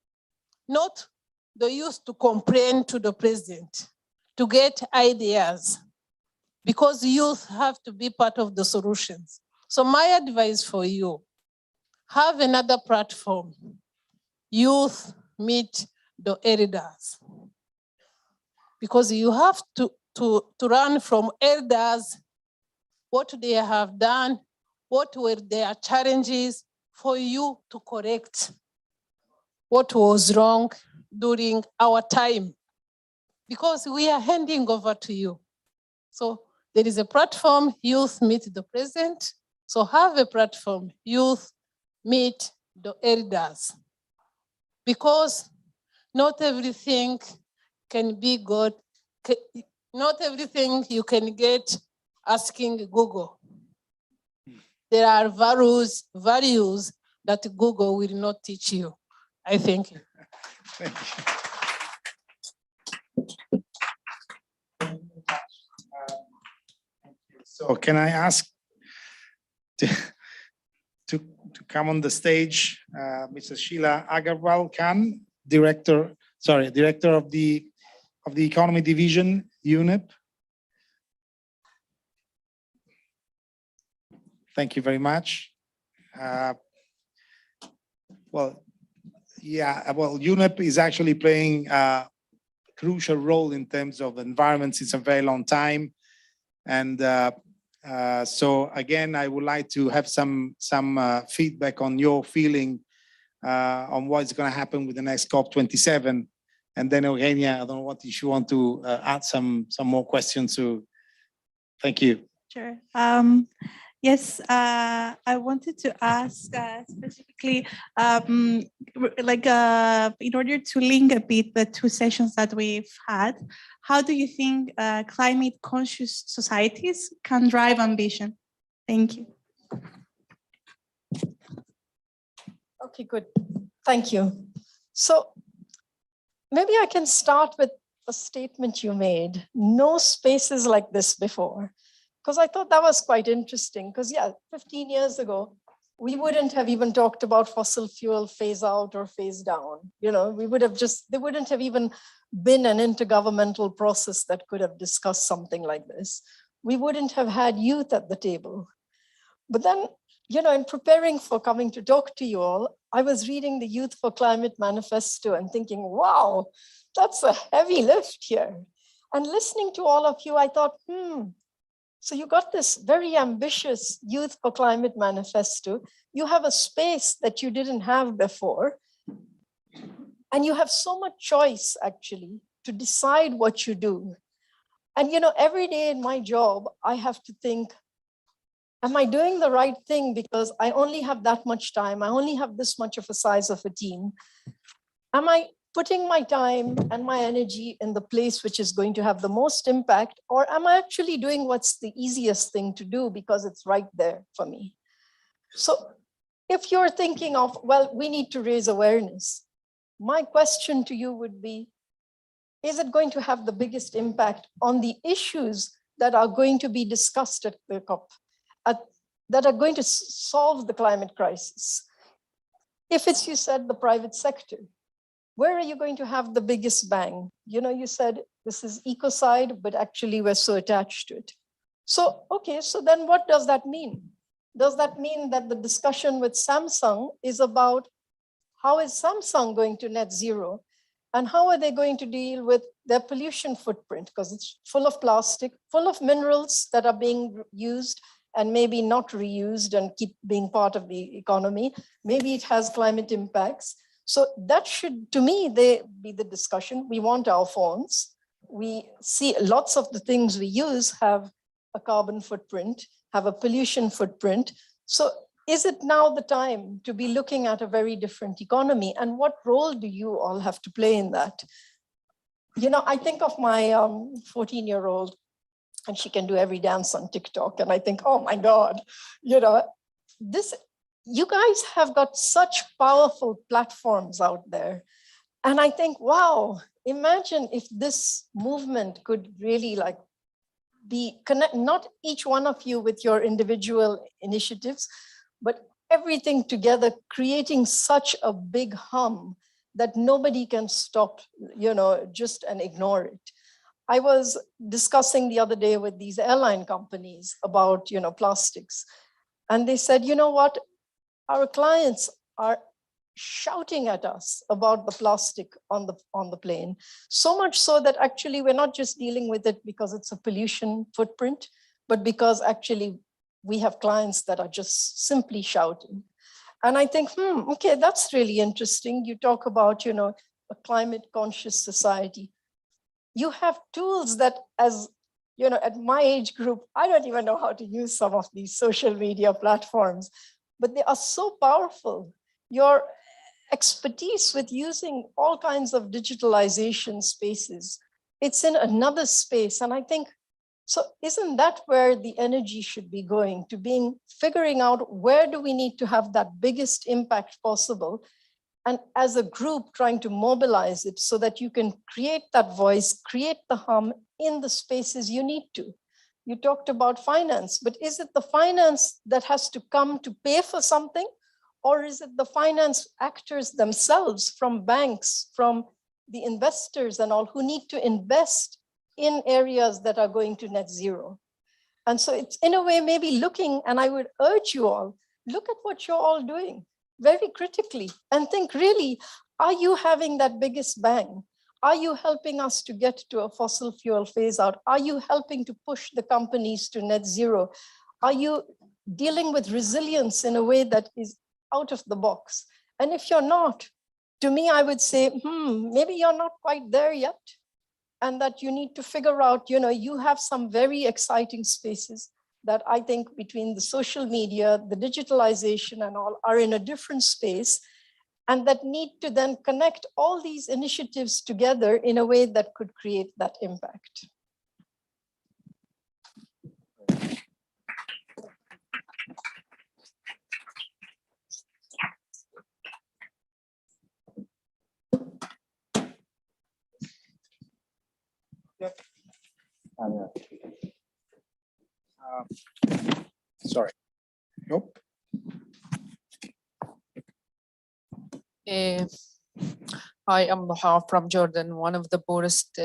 not the youth to complain to the president, to get ideas, because youth have to be part of the solutions. So my advice for you, have another platform. Youth meet the elders. Because you have to learn from elders what they have done, what were their challenges, for you to correct what was wrong during our time. Because we are handing over to you. So there is a platform, Youth Meet the President. So have a platform, Youth Meet the Elders. Because not everything can be good. Not everything you can get asking Google. There are values that Google will not teach you. I thank you. Thank you. So can I ask to come on the stage, Mrs. Sheila Agarwal Khan, Director of the Economy Division, UNDP. Thank you very much. UNDP is actually playing a crucial role in terms of environment since a very long time. And so again, I would like to have some feedback on your feeling on what's going to happen with the next COP27. And then Eugenia, I don't know what if you want to add some more questions to. Thank you. Sure. Yes, I wanted to ask specifically, in order to link a bit the two sessions that we've had, how do you think climate conscious societies can drive ambition? Thank you. Okay, good. Thank you. So maybe I can start with a statement you made. No spaces like this before. Because I thought that was quite interesting. Because 15 years ago, we wouldn't have even talked about fossil fuel phase out or phase down. You know, we would have there wouldn't have even been an intergovernmental process that could have discussed something like this. We wouldn't have had youth at the table. But then, you know, in preparing for coming to talk to you all, I was reading the Youth4Climate manifesto and thinking, wow, that's a heavy lift here. And listening to all of you, I thought, so you got this very ambitious Youth4Climate manifesto. You have a space that you didn't have before. And you have so much choice, actually, to decide what you do. And, you know, every day in my job, I have to think, am I doing the right thing? Because I only have that much time. I only have this much of a size of a team. Am I putting my time and my energy in the place which is going to have the most impact? Or am I actually doing what's the easiest thing to do because it's right there for me? So if you're thinking of, well, we need to raise awareness, my question to you would be, is it going to have the biggest impact on the issues that are going to be discussed at the COP, that are going to solve the climate crisis? If it's, you said, the private sector, where are you going to have the biggest bang? You know, you said this is ecocide, but actually we're so attached to it. So, okay, so then what does that mean? Does that mean that the discussion with Samsung is about how is Samsung going to net zero? And how are they going to deal with their pollution footprint? Because it's full of plastic, full of minerals that are being used and maybe not reused and keep being part of the economy. Maybe it has climate impacts. So that should, to me, they be the discussion. We want our phones. We see lots of the things we use have a carbon footprint, have a pollution footprint. So is it now the time to be looking at a very different economy? And what role do you all have to play in that? You know, I think of my 14-year-old, and she can do every dance on TikTok. And I think, oh my God, you know, you guys have got such powerful platforms out there. And I think, wow, imagine if this movement could really like not each one of you with your individual initiatives, but everything together, creating such a big hum that nobody can stop, you know, just and ignore it. I was discussing the other day with these airline companies about, you know, plastics. And they said, you know what, our clients are shouting at us about the plastic on the plane. So much so that actually we're not just dealing with it because it's a pollution footprint, but because actually we have clients that are just simply shouting. And I think, okay, that's really interesting. You talk about, you know, a climate conscious society. You have tools that, as you know, at my age group, I don't even know how to use some of these social media platforms, but they are so powerful. Your expertise with using all kinds of digitalization spaces, it's in another space. And I think, so isn't that where the energy should be going, to figuring out where do we need to have that biggest impact possible? And as a group trying to mobilize it so that you can create that voice, create the hum in the spaces you need to. You talked about finance, but is it the finance that has to come to pay for something? Or is it the finance actors themselves, from banks, from the investors and all, who need to invest in areas that are going to net zero? And so it's in a way maybe looking, and I would urge you all, look at what you're all doing very critically and think, really, are you having that biggest bang? Are you helping us to get to a fossil fuel phase out? Are you helping to push the companies to net zero? Are you dealing with resilience in a way that is out of the box? And if you're not, to me, I would say, maybe you're not quite there yet. And that you need to figure out, you know, you have some very exciting spaces that I think between the social media, the digitalization and all are in a different space, and that need to then connect all these initiatives together in a way that could create that impact. Sorry. Nope. I am Noha from Jordan, one of the poorest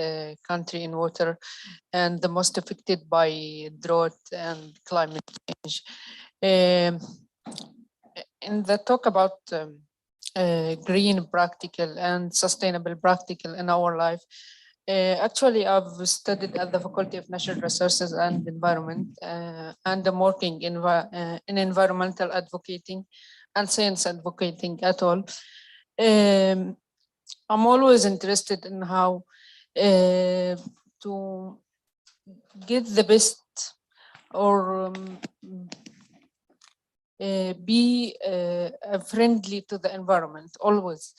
country in water and the most affected by drought and climate change. In the talk about green practical and sustainable practical in our life, actually, I've studied at the Faculty of Natural Resources and Environment, and I'm working in environmental advocating and science advocating at all. I'm always interested in how to get the best or be friendly to the environment always.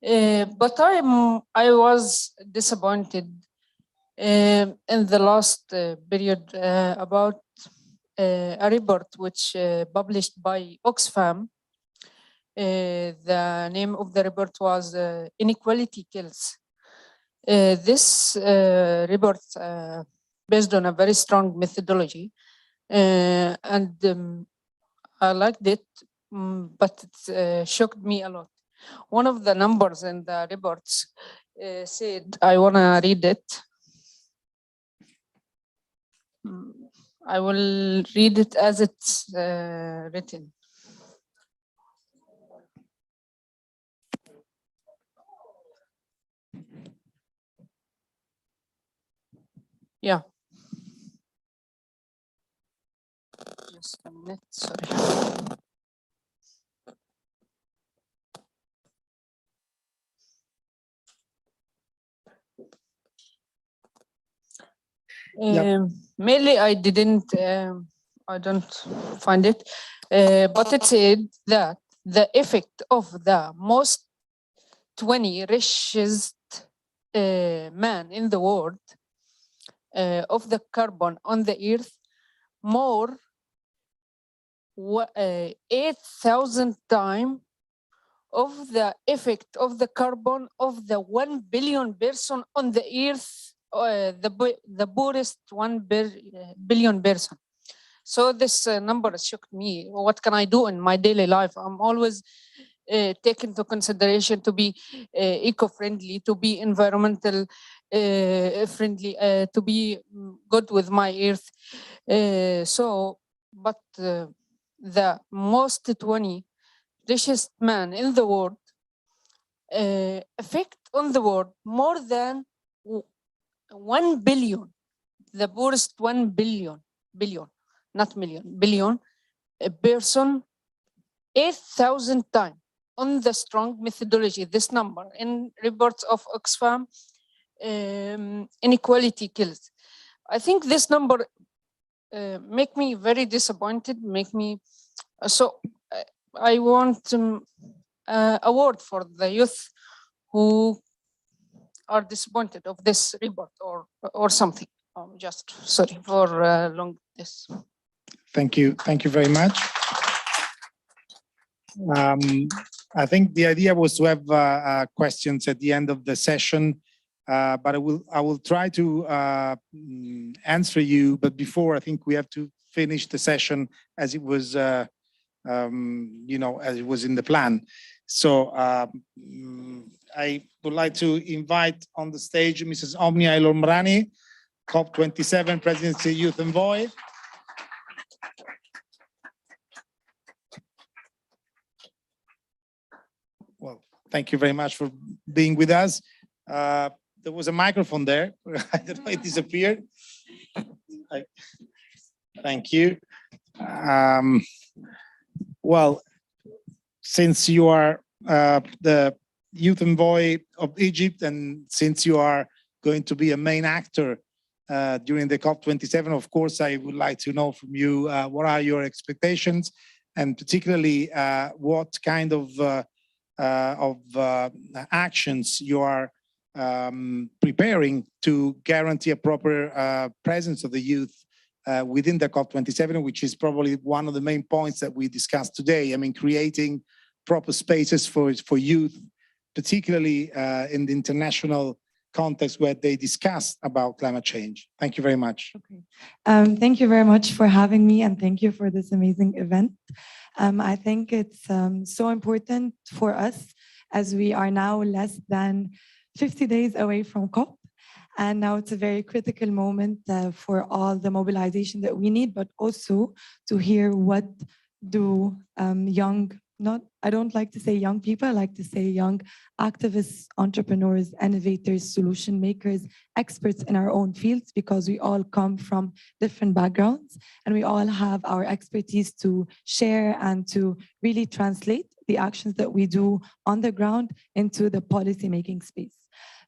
But I was disappointed in the last period about a report which published by Oxfam. The name of the report was Inequality Kills. This report based on a very strong methodology, and I liked it, but it shocked me a lot. One of the numbers in the reports said, I want to read it. I will read it as it's written. Yeah. Just a minute, sorry. Mainly, I don't find it, but it said that the effect of the most 20 richest man in the world of the carbon on the earth more 8,000 times of the effect of the carbon of the 1 billion person on the earth, the poorest 1 billion person. So this number shocked me. What can I do in my daily life? I'm always take into consideration to be eco-friendly, to be environmental friendly, to be good with my earth. But the most 20 richest man in the world effect on the world more than 1 billion, the poorest 1 billion, not million, billion, a person 8,000 times on the strong methodology. This number in reports of Oxfam, inequality kills. I think this number make me very disappointed, make me, so I want award for the youth who are disappointed of this report or something. Just sorry for long this. Thank you very much. I think the idea was to have questions at the end of the session, but I will try to answer you. But before, I think we have to finish the session as it was, as it was in the plan. So I would like to invite on the stage Mrs. Omnia El-Omrani, COP27 Presidency Youth Envoy. Well, thank you very much for being with us. There was a microphone there. I don't know, it disappeared. Thank you. Well, since you are the youth envoy of Egypt, and since you are going to be a main actor during the COP27, of course, I would like to know from you what are your expectations, and particularly what kind of actions you are preparing to guarantee a proper presence of the youth within the COP27, which is probably one of the main points that we discussed today. I mean, creating proper spaces for youth, particularly in the international context where they discuss about climate change. Thank you very much. Okay. Thank you very much for having me, and thank you for this amazing event. I think it's so important for us as we are now less than 50 days away from COP. And now it's a very critical moment for all the mobilization that we need, but also to hear what do I don't like to say young people, I like to say young activists, entrepreneurs, innovators, solution makers, experts in our own fields, because we all come from different backgrounds and we all have our expertise to share and to really translate the actions that we do on the ground into the policy making space.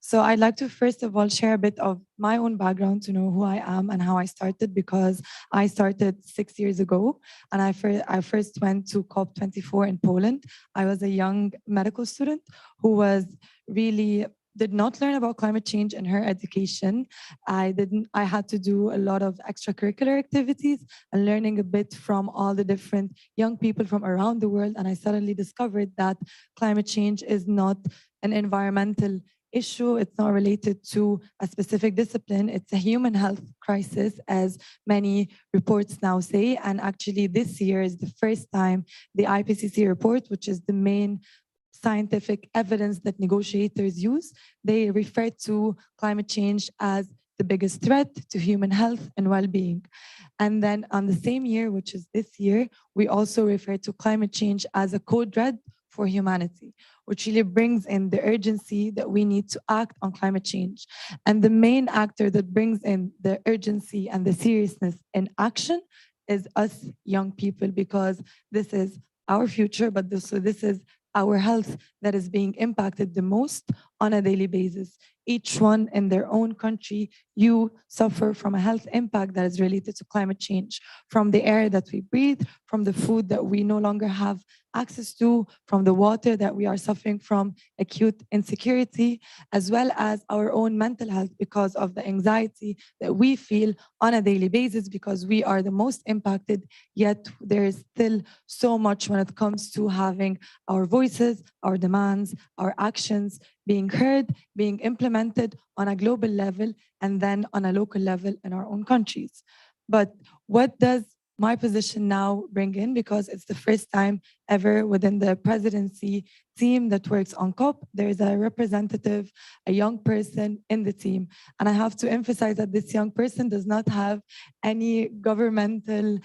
So I'd like to first of all share a bit of my own background to know who I am and how I started, because I started 6 years ago and I first went to COP24 in Poland. I was a young medical student who did not learn about climate change in her education. I had to do a lot of extracurricular activities and learning a bit from all the different young people from around the world. And I suddenly discovered that climate change is not an environmental issue. It's not related to a specific discipline. It's a human health crisis, as many reports now say. And actually this year is the first time the IPCC report, which is the main scientific evidence that negotiators use, they refer to climate change as the biggest threat to human health and well-being. And then on the same year, which is this year, we also refer to climate change as a code red for humanity, which really brings in the urgency that we need to act on climate change. And the main actor that brings in the urgency and the seriousness in action is us young people, because this is our future, but this is our health that is being impacted the most on a daily basis. Each one in their own country, you suffer from a health impact that is related to climate change, from the air that we breathe, from the food that we no longer have access to, from the water that we are suffering from acute insecurity, as well as our own mental health because of the anxiety that we feel on a daily basis because we are the most impacted, yet there is still so much when it comes to having our voices, our demands, our actions being heard, being implemented on a global level, and then on a local level in our own countries. But what does my position now bring in, because it's the first time ever within the presidency team that works on COP, there is a representative, a young person in the team. And I have to emphasize that this young person does not have any governmental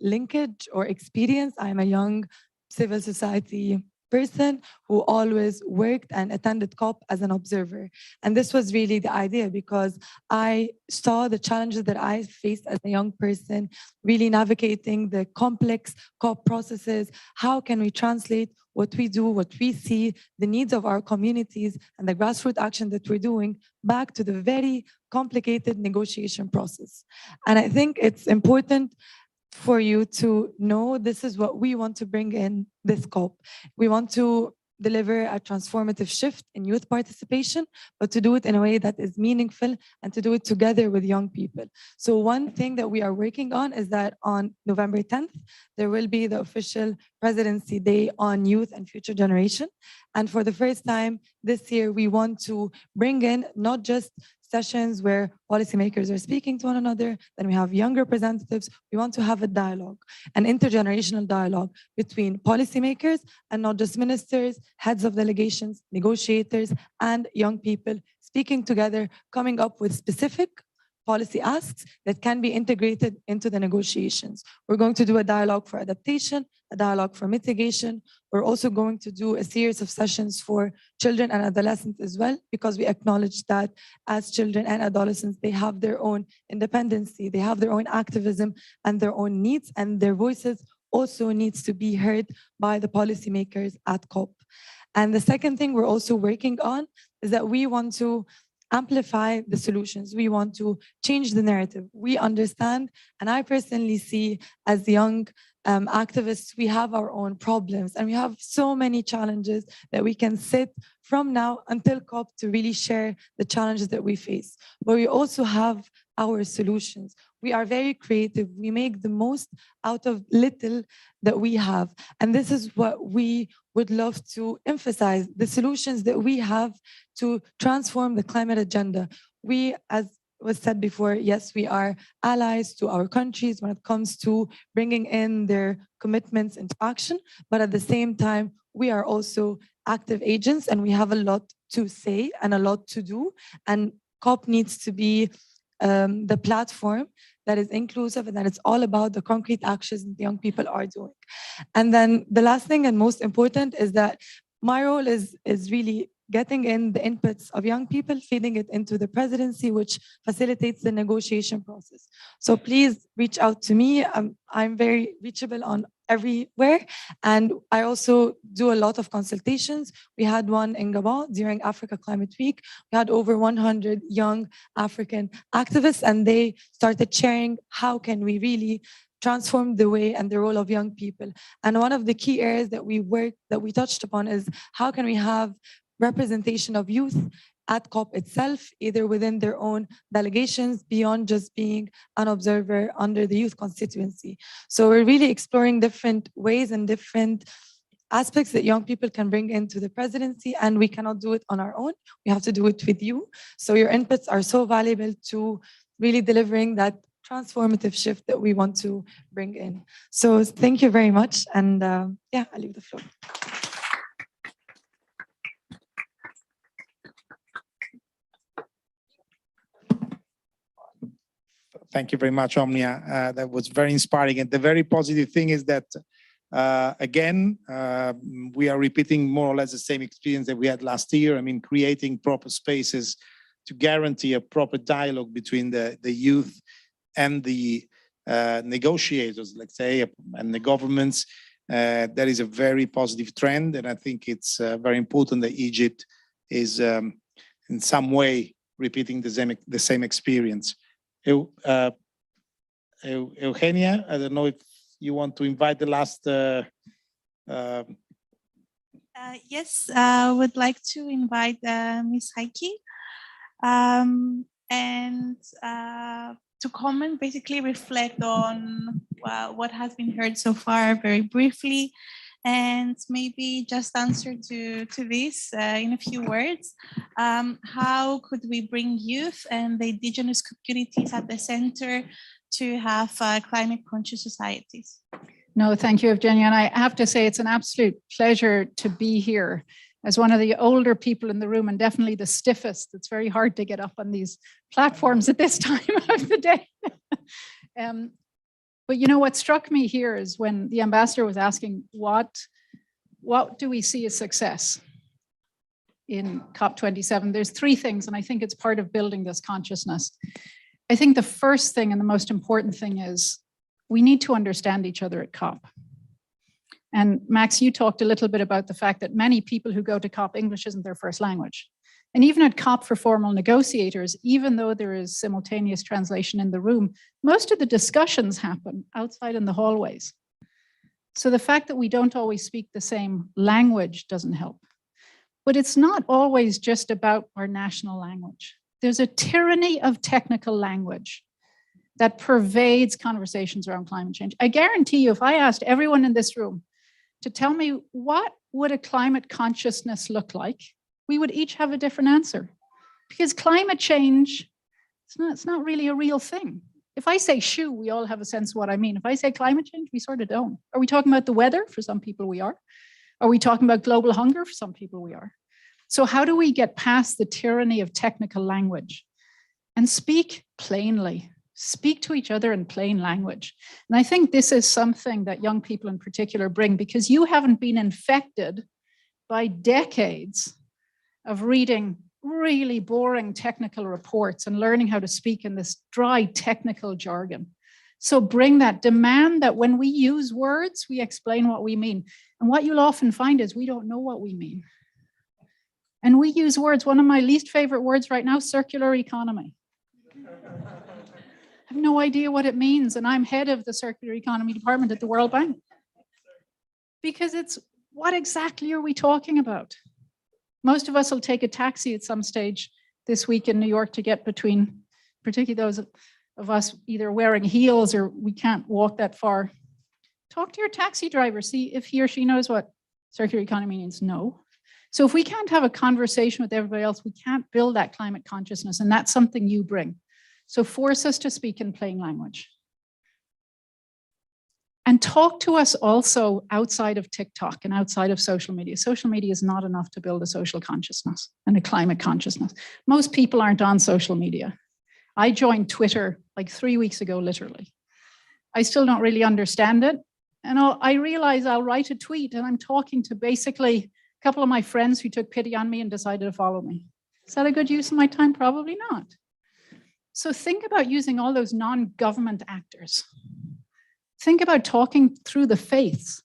linkage or experience. I'm a young civil society person who always worked and attended COP as an observer. And this was really the idea because I saw the challenges that I faced as a young person, really navigating the complex COP processes. How can we translate what we do, what we see, the needs of our communities and the grassroots action that we're doing back to the very complicated negotiation process? And I think it's important for you to know this is what we want to bring in this COP. We want to deliver a transformative shift in youth participation, but to do it in a way that is meaningful and to do it together with young people. So one thing that we are working on is that on November 10th, there will be the official Presidency Day on Youth and Future Generation. And for the first time this year, we want to bring in not just sessions where policymakers are speaking to one another, then we have young representatives. We want to have a dialogue, an intergenerational dialogue between policymakers and not just ministers, heads of delegations, negotiators, and young people speaking together, coming up with specific policy asks that can be integrated into the negotiations. We're going to do a dialogue for adaptation, a dialogue for mitigation. We're also going to do a series of sessions for children and adolescents as well, because we acknowledge that as children and adolescents, they have their own independency, they have their own activism and their own needs, and their voices also needs to be heard by the policymakers at COP. And the second thing we're also working on is that we want to amplify the solutions. We want to change the narrative. We understand, and I personally see as young activists, we have our own problems and we have so many challenges that we can sit from now until COP to really share the challenges that we face. But we also have our solutions. We are very creative. We make the most out of little that we have. And this is what we would love to emphasize, the solutions that we have to transform the climate agenda. We, as was said before, yes, we are allies to our countries when it comes to bringing in their commitments into action, but at the same time, we are also active agents and we have a lot to say and a lot to do. And COP needs to be the platform that is inclusive and that it's all about the concrete actions that young people are doing. And then the last thing and most important is that my role is really getting in the inputs of young people, feeding it into the presidency, which facilitates the negotiation process. So please reach out to me. I'm very reachable on everywhere. And I also do a lot of consultations. We had one in Gabon during Africa Climate Week. We had over 100 young African activists, and they started sharing how can we really transform the way and the role of young people. And one of the key areas that we touched upon is how can we have representation of youth at COP itself, either within their own delegations, beyond just being an observer under the youth constituency. So we're really exploring different ways and different aspects that young people can bring into the presidency, and we cannot do it on our own. We have to do it with you. So your inputs are so valuable to really delivering that transformative shift that we want to bring in. So thank you very much. And yeah, I'll leave the floor. Thank you very much, Omnia. That was very inspiring. And the very positive thing is that, again, we are repeating more or less the same experience that we had last year. I mean, creating proper spaces to guarantee a proper dialogue between the youth and the negotiators, let's say, and the governments. That is a very positive trend. And I think it's very important that Egypt is in some way repeating the same experience. Eugenia, I don't know if you want to invite the last. Yes, I would like to invite Ms. Heike and to comment, basically reflect on what has been heard so far very briefly, and maybe just answer to this in a few words. How could we bring youth and the indigenous communities at the center to have climate conscious societies? No, thank you, Evgenia. And I have to say, it's an absolute pleasure to be here as one of the older people in the room, and definitely the stiffest. It's very hard to get up on these platforms at this time of the day. But you know, what struck me here is when the ambassador was asking, what do we see as success in COP27? There's three things, and I think it's part of building this consciousness. I think the first thing and the most important thing is we need to understand each other at COP. And Max, you talked a little bit about the fact that many people who go to COP, English isn't their first language. And even at COP for formal negotiators, even though there is simultaneous translation in the room, most of the discussions happen outside in the hallways. So the fact that we don't always speak the same language doesn't help. But it's not always just about our national language. There's a tyranny of technical language that pervades conversations around climate change. I guarantee you, if I asked everyone in this room to tell me what would a climate consciousness look like, we would each have a different answer. Because climate change, it's not really a real thing. If I say shoe, we all have a sense of what I mean. If I say climate change, we sort of don't. Are we talking about the weather? For some people we are. Are we talking about global hunger? For some people we are. So how do we get past the tyranny of technical language and speak plainly? Speak to each other in plain language. And I think this is something that young people in particular bring, because you haven't been infected by decades of reading really boring technical reports and learning how to speak in this dry technical jargon. So bring that, demand that when we use words, we explain what we mean. And what you'll often find is we don't know what we mean. And we use words, one of my least favorite words right now, circular economy. I have no idea what it means, and I'm head of the circular economy department at the World Bank. Because it's, what exactly are we talking about? Most of us will take a taxi at some stage this week in New York to get between, particularly those of us either wearing heels or we can't walk that far. Talk to your taxi driver, see if he or she knows what circular economy means. No. So if we can't have a conversation with everybody else, we can't build that climate consciousness, and that's something you bring. So force us to speak in plain language. And talk to us also outside of TikTok and outside of social media. Social media is not enough to build a social consciousness and a climate consciousness. Most people aren't on social media. I joined Twitter like 3 weeks ago, literally. I still don't really understand it. And I realize I'll write a tweet and I'm talking to basically a couple of my friends who took pity on me and decided to follow me. Is that a good use of my time? Probably not. So think about using all those non-government actors. Think about talking through the faiths.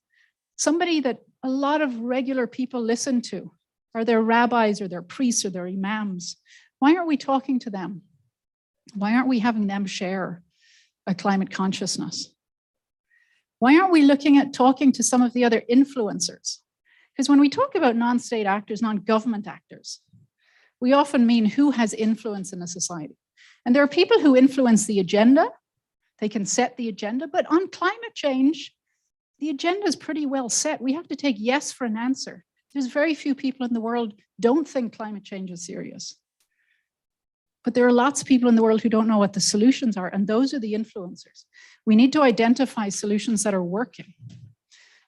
Somebody that a lot of regular people listen to are their rabbis or their priests or their imams. Why aren't we talking to them? Why aren't we having them share a climate consciousness? Why aren't we looking at talking to some of the other influencers? Because when we talk about non-state actors, non-government actors, we often mean who has influence in a society. And there are people who influence the agenda. They can set the agenda, but on climate change, the agenda is pretty well set. We have to take yes for an answer. There's very few people in the world don't think climate change is serious. But there are lots of people in the world who don't know what the solutions are, and those are the influencers. We need to identify solutions that are working.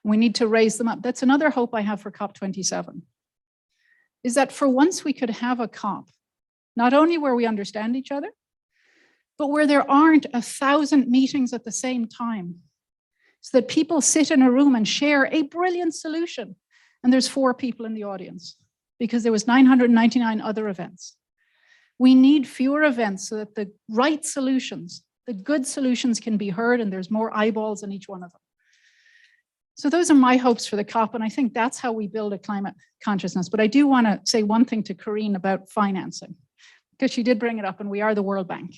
We need to raise them up. That's another hope I have for COP27, is that for once we could have a COP, not only where we understand each other, but where there aren't 1,000 meetings at the same time, so that people sit in a room and share a brilliant solution. And there's 4 people in the audience because there was 999 other events. We need fewer events so that the right solutions, the good solutions can be heard and there's more eyeballs in each one of them. So those are my hopes for the COP, and I think that's how we build a climate consciousness. But I do want to say one thing to Corinne about financing, because she did bring it up, and we are the World Bank.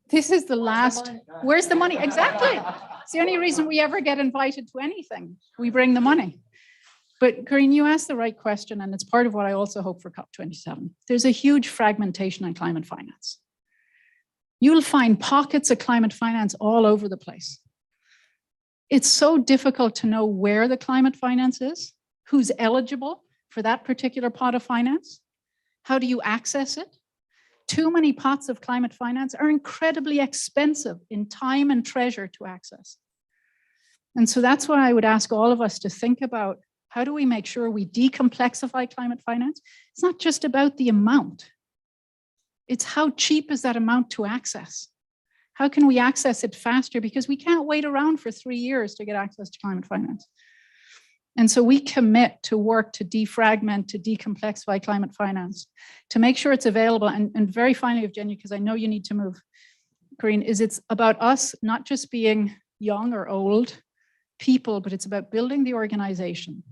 This is the last, where's the money? Exactly. It's the only reason we ever get invited to anything. We bring the money. But Corinne, you asked the right question, and it's part of what I also hope for COP27. There's a huge fragmentation in climate finance. You'll find pockets of climate finance all over the place. It's so difficult to know where the climate finance is, who's eligible for that particular pot of finance. How do you access it? Too many pots of climate finance are incredibly expensive in time and treasure to access. And so that's what I would ask all of us to think about. How do we make sure we decomplexify climate finance? It's not just about the amount. It's how cheap is that amount to access? How can we access it faster? Because we can't wait around for 3 years to get access to climate finance. And so we commit to work to defragment, to decomplexify climate finance, to make sure it's available. And very finally, Evgenia, because I know you need to move, Corinne, is it's about us not just being young or old people, but it's about building the organization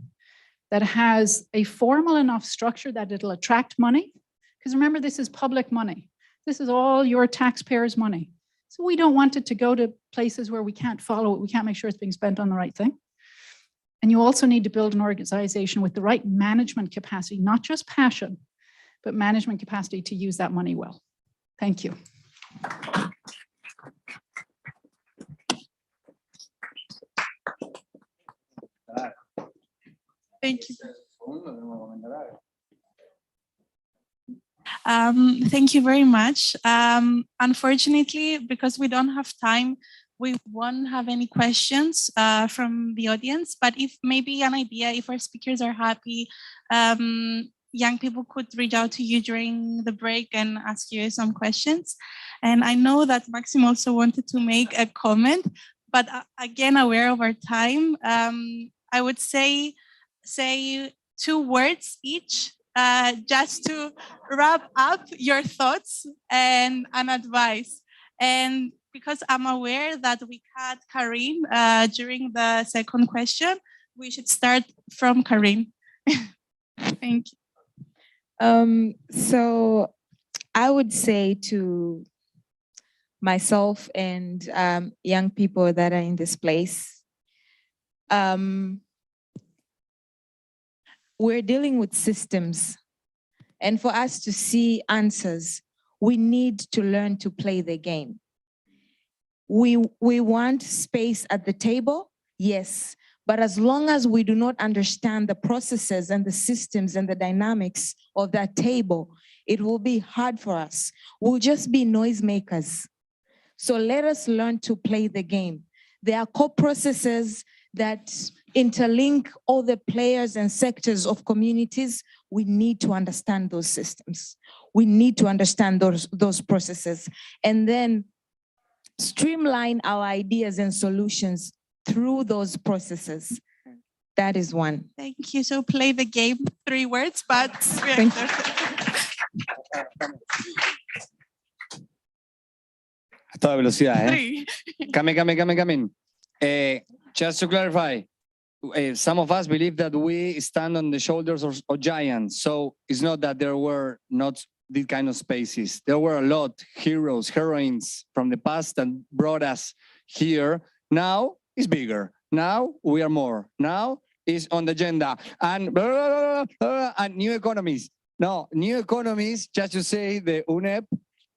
that has a formal enough structure that it'll attract money. Because remember, this is public money. This is all your taxpayers' money. So we don't want it to go to places where we can't follow it. We can't make sure it's being spent on the right thing. And you also need to build an organization with the right management capacity, not just passion, but management capacity to use that money well. Thank you. Thank you. Thank you very much. Unfortunately, because we don't have time, we won't have any questions from the audience, but if maybe an idea, if our speakers are happy, young people could reach out to you during the break and ask you some questions. And I know that Maxim also wanted to make a comment, but again, aware of our time, I would say 2 words each, just to wrap up your thoughts and an advice. And because I'm aware that we had Karim during the second question, we should start from Karim. Thank you. So I would say to myself and young people that are in this place, we're dealing with systems. And for us to see answers, we need to learn to play the game. We want space at the table, yes, but as long as we do not understand the processes and the systems and the dynamics of that table, it will be hard for us. We'll just be noisemakers. So let us learn to play the game. There are core processes that interlink all the players and sectors of communities. We need to understand those systems. We need to understand those processes, and then streamline our ideas and solutions through those processes. That is one. Thank you. So play the game, 3 words, but Thank you. A toda velocidad, eh? Coming. Just to clarify, some of us believe that we stand on the shoulders of giants. So it's not that there were not these kind of spaces. There were a lot heroes, heroines from the past that brought us here. Now it's bigger. Now we are more. Now it's on the agenda. And blah, blah, blah, blah, and new economies. No, new economies, just to say the UNEP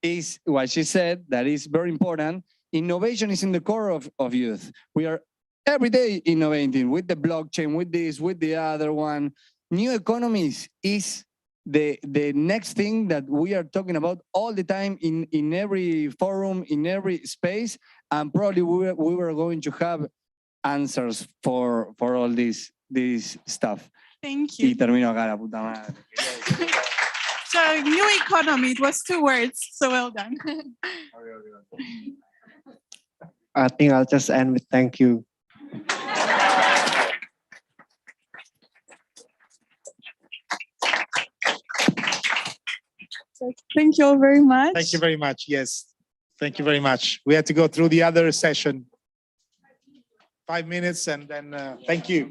is what she said, that is very important. Innovation is in the core of youth. We are every day innovating with the blockchain, with this, with the other one. New economies is the next thing that we are talking about all the time in every forum, in every space, and probably we were going to have answers for all this stuff. Thank you. Y termino acá, la puta madre. So new economy, it was 2 words, so well done. I think I'll just end with thank you. Thank you all very much. Thank you very much. Yes. Thank you very much. We had to go through the other session. 5 minutes and then thank you.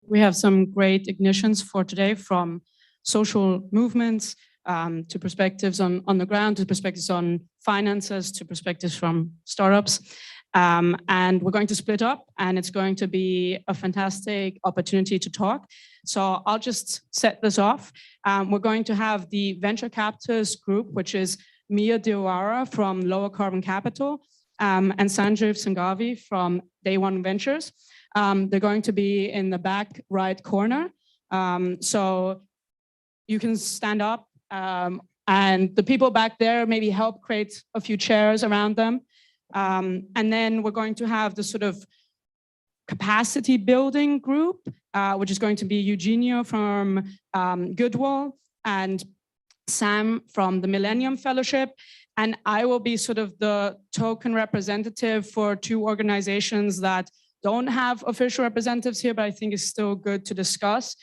We have some great ignitions for today, from social movements to perspectives on the ground, to perspectives on finances, to perspectives from startups. And we're going to split up, and it's going to be a fantastic opportunity to talk. So I'll just set this off. We're going to have the venture capitalist group, which is Mia Diawara from Lower Carbon Capital, and Sanjeev Sanghavi from Day One Ventures. They're going to be in the back right corner. So you can stand up, and the people back there maybe help create a few chairs around them. And then we're going to have the sort of capacity building group, which is going to be Eugenio from Goodwill and Sam from the Millennium Fellowship. And I will be sort of the token representative for two organizations that don't have official representatives here, but I think it's still good to discuss.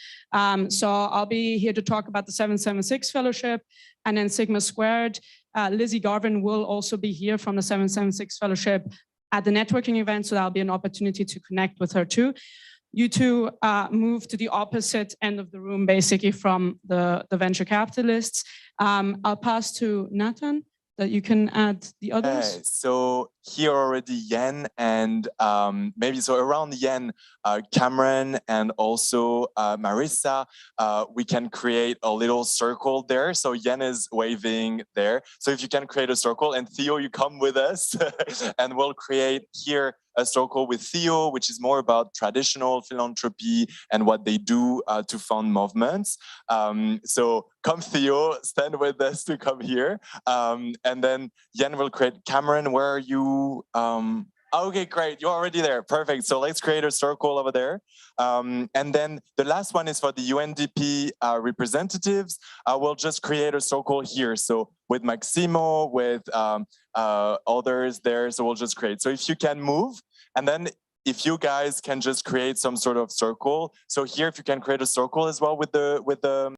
So I'll be here to talk about the 776 Fellowship and then Sigma Squared. Lizzie Garvin will also be here from the 776 Fellowship at the networking event, so that'll be an opportunity to connect with her too. You two move to the opposite end of the room, basically from the venture capitalists. I'll pass to Nathan, that you can add the others. So here already Yen and maybe so around Yen, Cameron and also Marissa, we can create a little circle there. So Yen is waving there. So if you can create a circle, and Theo, you come with us and we'll create here a circle with Theo, which is more about traditional philanthropy and what they do to fund movements. So come Theo, stand with us to come here. And then Yen will create. Cameron, where are you? Okay, great. You're already there. Perfect. So let's create a circle over there. And then the last one is for the UNDP representatives. We'll just create a circle here. So with Maximo, with others there. So we'll just create. So if you can move, and then if you guys can just create some sort of circle. So here, if you can create a circle as well with the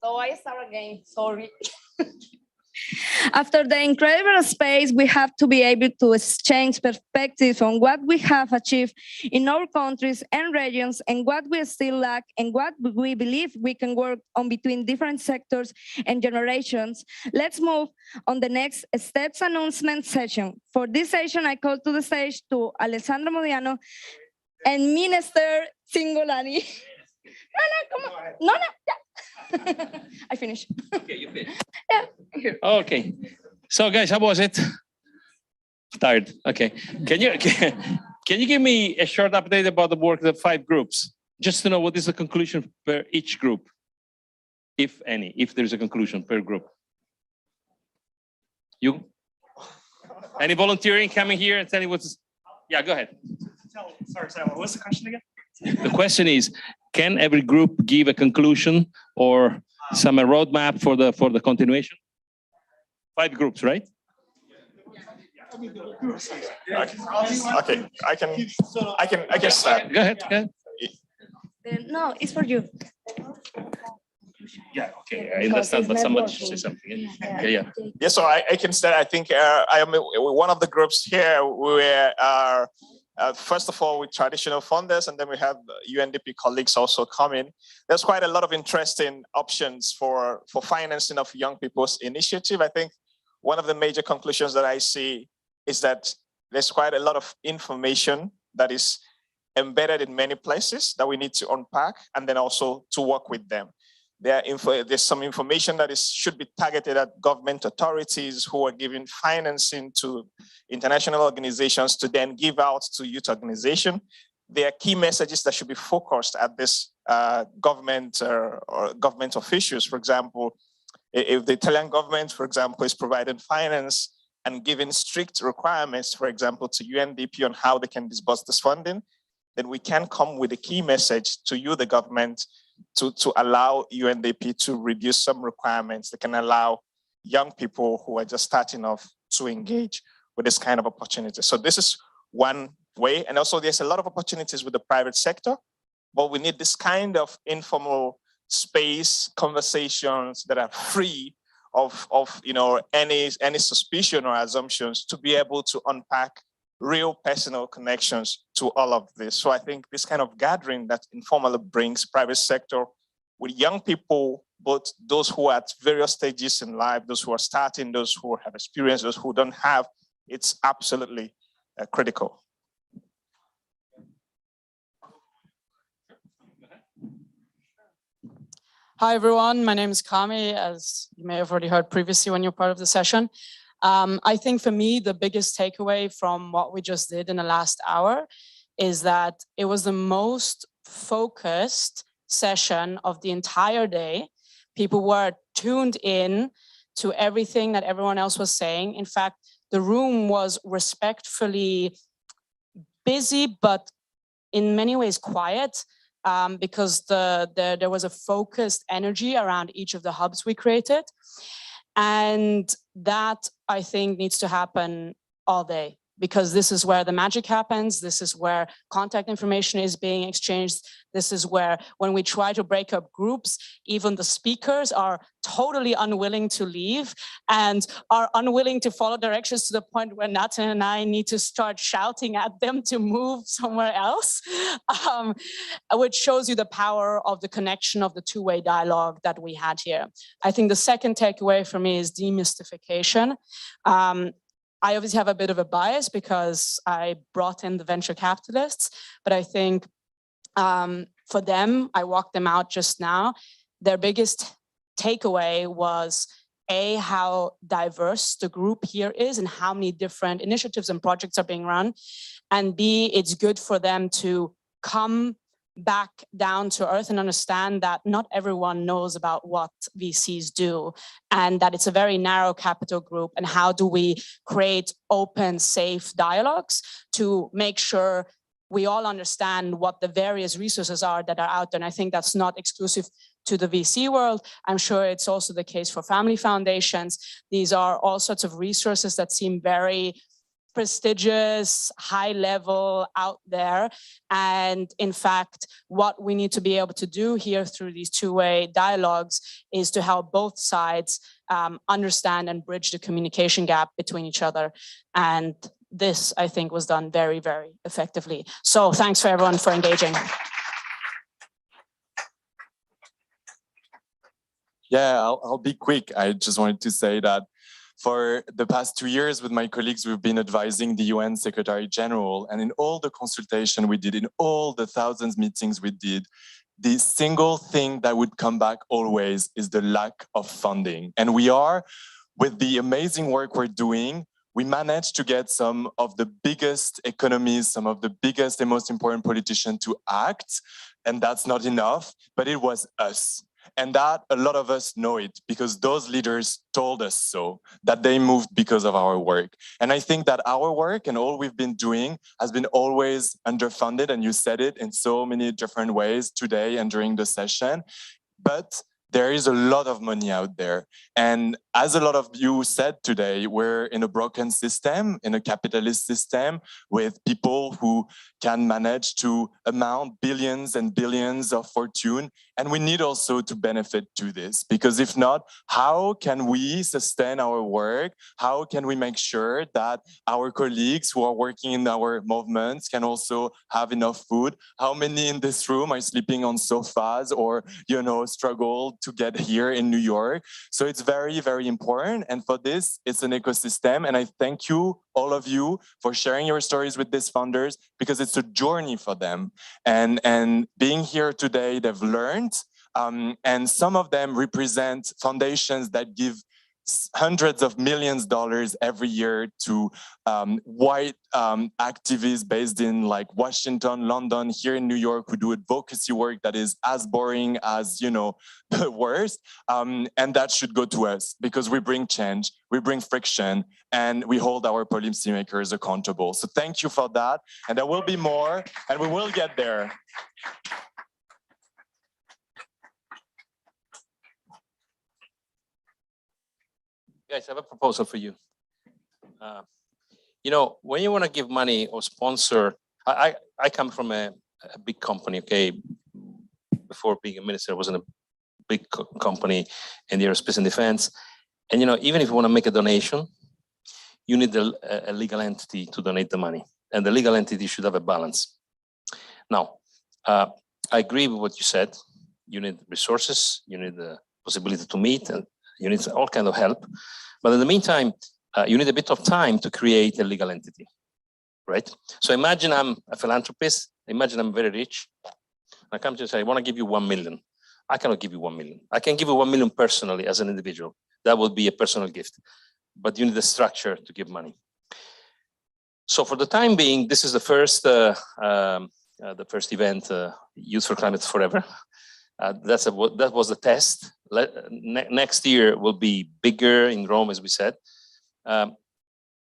So I start again, sorry. After the incredible space, we have to be able to exchange perspectives on what we have achieved in our countries and regions and what we still lack and what we believe we can work on between different sectors and generations. Let's move on the next steps announcement session. For this session, I call to the stage to Alessandro Modiano and Minister Singolani. No, come on. No, yeah. I finished. Okay, you finished. Yeah, here. Okay. So guys, how was it? Tired. Okay. Can you give me a short update about the work of the 5 groups? Just to know what is the conclusion per each group, if any, if there's a conclusion per group. You? Any volunteering coming here and telling what's? Yeah, go ahead. Sorry, what was the question again? The question is, can every group give a conclusion or some roadmap for the continuation? 5 groups, right? Okay, I can start. Go ahead. No, it's for you. Yeah, okay, I understand, but somebody should say something. Yeah. Yeah, so I can start. I think I am one of the groups here. We are first of all with traditional funders, and then we have UNDP colleagues also coming. There's quite a lot of interesting options for financing of young people's initiative. I think one of the major conclusions that I see is that there's quite a lot of information that is embedded in many places that we need to unpack and then also to work with them. There's some information that should be targeted at government authorities who are giving financing to international organizations to then give out to youth organizations. There are key messages that should be focused at this government or government officials. For example, if the Italian government, for example, is providing finance and giving strict requirements, for example, to UNDP on how they can disburse this funding, then we can come with a key message to you, the government, to allow UNDP to reduce some requirements that can allow young people who are just starting off to engage with this kind of opportunity. So this is one way. And also there's a lot of opportunities with the private sector, but we need this kind of informal space, conversations that are free of any suspicion or assumptions to be able to unpack real personal connections to all of this. So I think this kind of gathering that informally brings private sector with young people, both those who are at various stages in life, those who are starting, those who have experience, those who don't have, it's absolutely critical. Hi, everyone. My name is Kami, as you may have already heard previously when you're part of the session. I think for me, the biggest takeaway from what we just did in the last hour is that it was the most focused session of the entire day. People were tuned in to everything that everyone else was saying. In fact, the room was respectfully busy, but in many ways quiet, because there was a focused energy around each of the hubs we created. And that, I think, needs to happen all day, because this is where the magic happens. This is where contact information is being exchanged. This is where, when we try to break up groups, even the speakers are totally unwilling to leave and are unwilling to follow directions to the point where Nathan and I need to start shouting at them to move somewhere else, which shows you the power of the connection of the two-way dialogue that we had here. I think the second takeaway for me is demystification. I obviously have a bit of a bias because I brought in the venture capitalists, but I think for them, I walked them out just now, their biggest takeaway was A, how diverse the group here is and how many different initiatives and projects are being run, and B, it's good for them to come back down to earth and understand that not everyone knows about what VCs do, and that it's a very narrow capital group, and how do we create open, safe dialogues to make sure we all understand what the various resources are that are out there. And I think that's not exclusive to the VC world. I'm sure it's also the case for family foundations. These are all sorts of resources that seem very prestigious, high level out there. And in fact, what we need to be able to do here through these two-way dialogues is to help both sides understand and bridge the communication gap between each other. And this, I think, was done very, very effectively. So thanks for everyone for engaging. Yeah, I'll be quick. I just wanted to say that for the past 2 years with my colleagues, we've been advising the UN Secretary General, and in all the consultation we did, in all the thousands meetings we did, the single thing that would come back always is the lack of funding. And we are, with the amazing work we're doing, we managed to get some of the biggest economies, some of the biggest and most important politicians to act, and that's not enough, but it was us. And that a lot of us know it because those leaders told us so, that they moved because of our work. And I think that our work and all we've been doing has been always underfunded, and you said it in so many different ways today and during the session. But there is a lot of money out there. And as a lot of you said today, we're in a broken system, in a capitalist system with people who can manage to amount billions and billions of fortune. And we need also to benefit to this, because if not, how can we sustain our work? How can we make sure that our colleagues who are working in our movements can also have enough food? How many in this room are sleeping on sofas or, you know, struggle to get here in New York? So it's very, very important. And for this, it's an ecosystem. And I thank you, all of you, for sharing your stories with these funders, because it's a journey for them. And being here today, they've learned, and some of them represent foundations that give hundreds of millions of dollars every year to white activists based in like Washington, London, here in New York, who do advocacy work that is as boring as, you know, the worst. And that should go to us because we bring change, we bring friction, and we hold our policymakers accountable. So thank you for that. And there will be more, and we will get there. Guys, I have a proposal for you. You know, when you want to give money or sponsor, I come from a big company, okay? Before being a minister, I was in a big company in the aerospace and defense. And, you know, even if you want to make a donation, you need a legal entity to donate the money. And the legal entity should have a balance. Now, I agree with what you said. You need resources, you need the possibility to meet, and you need all kinds of help. But in the meantime, you need a bit of time to create a legal entity, right? So imagine I'm a philanthropist. Imagine I'm very rich. I come to you and say, I want to give you 1 million. I cannot give you 1 million. I can give you 1 million personally as an individual. That will be a personal gift. But you need a structure to give money. So for the time being, this is the first event, Youth4Climate Forever. That was the test. Next year will be bigger in Rome, as we said. The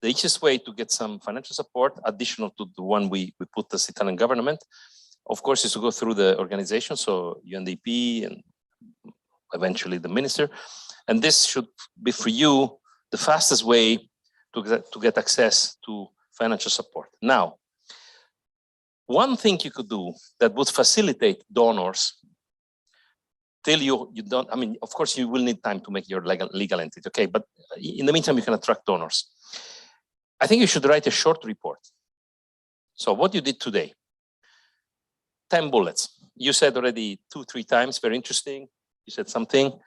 easiest way to get some financial support, additional to the one we put as Italian government, of course, is to go through the organization, so UNDP and eventually the minister. And this should be for you the fastest way to get access to financial support. Now, one thing you could do that would facilitate donors till you don't, I mean, of course, you will need time to make your legal entity, okay? But in the meantime, you can attract donors. I think you should write a short report. So what you did today, 10 bullets. You said already 2-3 times, very interesting. You said something.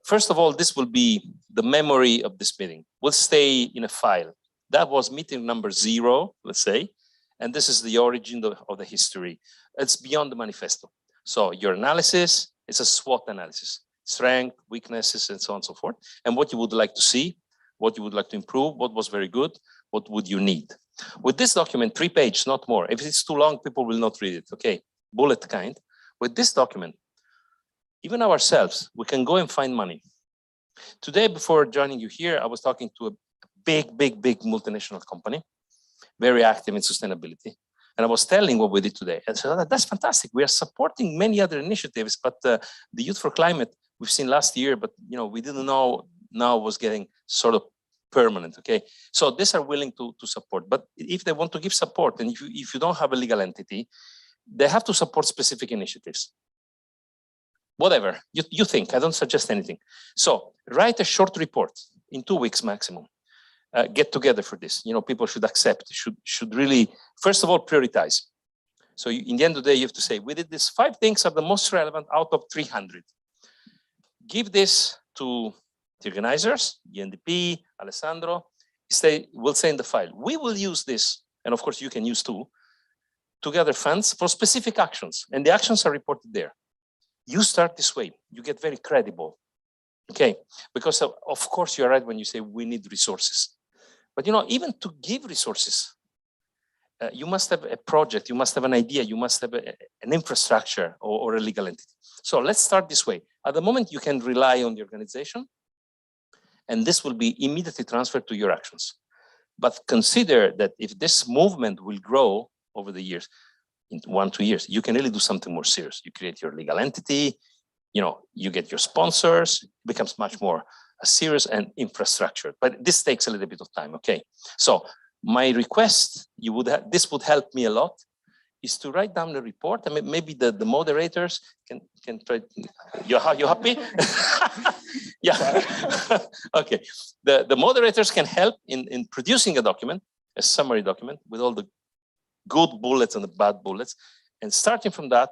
First of all, this will be the memory of this meeting. Will stay in a file. That was meeting number 0, let's say. And this is the origin of the history. It's beyond the manifesto. So your analysis is a SWOT analysis, strength, weaknesses, and so on and so forth. And what you would like to see, what you would like to improve, what was very good, what would you need. With this document, 3 pages, not more. If it's too long, people will not read it, okay? Bullet kind. With this document, even ourselves, we can go and find money. Today, before joining you here, I was talking to a big multinational company, very active in sustainability. And I was telling what we did today. And so that's fantastic. We are supporting many other initiatives, but the Youth4Climate we've seen last year, but you know, we didn't know now was getting sort of permanent, okay? So these are willing to support, but if they want to give support, and if you don't have a legal entity, they have to support specific initiatives. Whatever you think, I don't suggest anything. So write a short report in 2 weeks maximum. Get together for this. You know, people should accept, should really, first of all, prioritize. So in the end of the day, you have to say, we did these 5 things are the most relevant out of 300. Give this to the organizers, UNDP, Alessandro, we'll say in the file, we will use this, and of course you can use too, to gather funds for specific actions, and the actions are reported there. You start this way, you get very credible, okay? Because of course you're right when you say we need resources. But you know, even to give resources, you must have a project, you must have an idea, you must have an infrastructure or a legal entity. So let's start this way. At the moment, you can rely on the organization, and this will be immediately transferred to your actions. But consider that if this movement will grow over the years, in 1-2 years, you can really do something more serious. You create your legal entity, you know, you get your sponsors, it becomes much more serious and infrastructure. But this takes a little bit of time, okay? So my request, this would help me a lot, is to write down the report. I mean, maybe the moderators can try. You happy? Yeah. Okay. The moderators can help in producing a document, a summary document with all the good bullets and the bad bullets. And starting from that,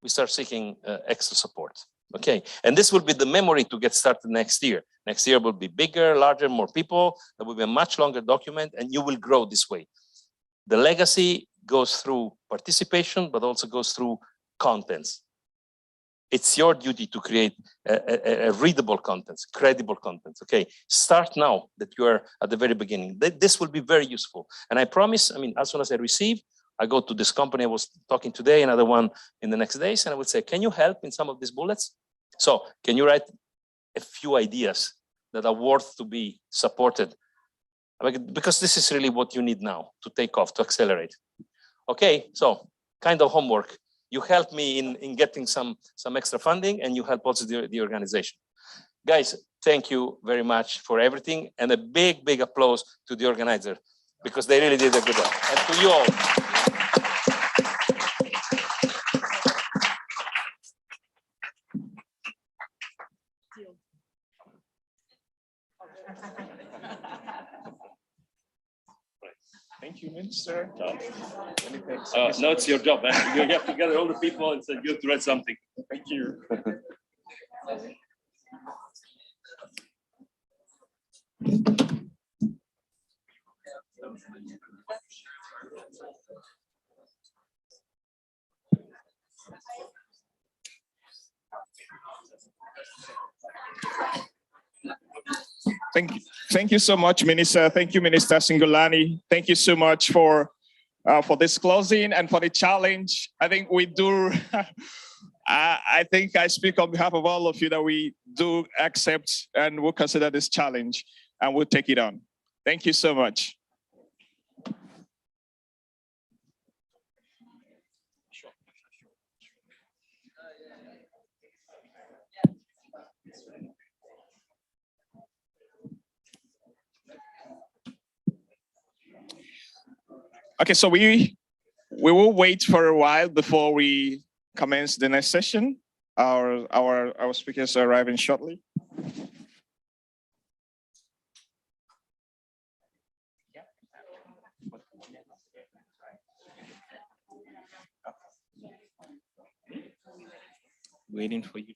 we start seeking extra support. Okay. And this will be the memory to get started next year. Next year will be bigger, larger, more people. There will be a much longer document, and you will grow this way. The legacy goes through participation, but also goes through contents. It's your duty to create a readable contents, credible contents. Okay, start now that you are at the very beginning. This will be very useful. And I promise, I mean, as soon as I receive, I go to this company I was talking today, another one in the next days, and I would say, can you help in some of these bullets? So can you write a few ideas that are worth to be supported? Because this is really what you need now to take off, to accelerate. Okay, so kind of homework. You help me in getting some extra funding, and you help also the organization. Guys, thank you very much for everything, and a big, big applause to the organizer, because they really did a good job. And to you all. Thank you, Minister. No, it's your job. You have to gather all the people and say you have to write something. Thank you. Thank you so much, Minister. Thank you, Minister Singolani. Thank you so much for this closing and for the challenge. I think we do. I think I speak on behalf of all of you that we do accept and will consider this challenge, and we'll take it on. Thank you so much. Okay, so we will wait for a while before we commence the next session. Our speakers are arriving shortly. Waiting for you.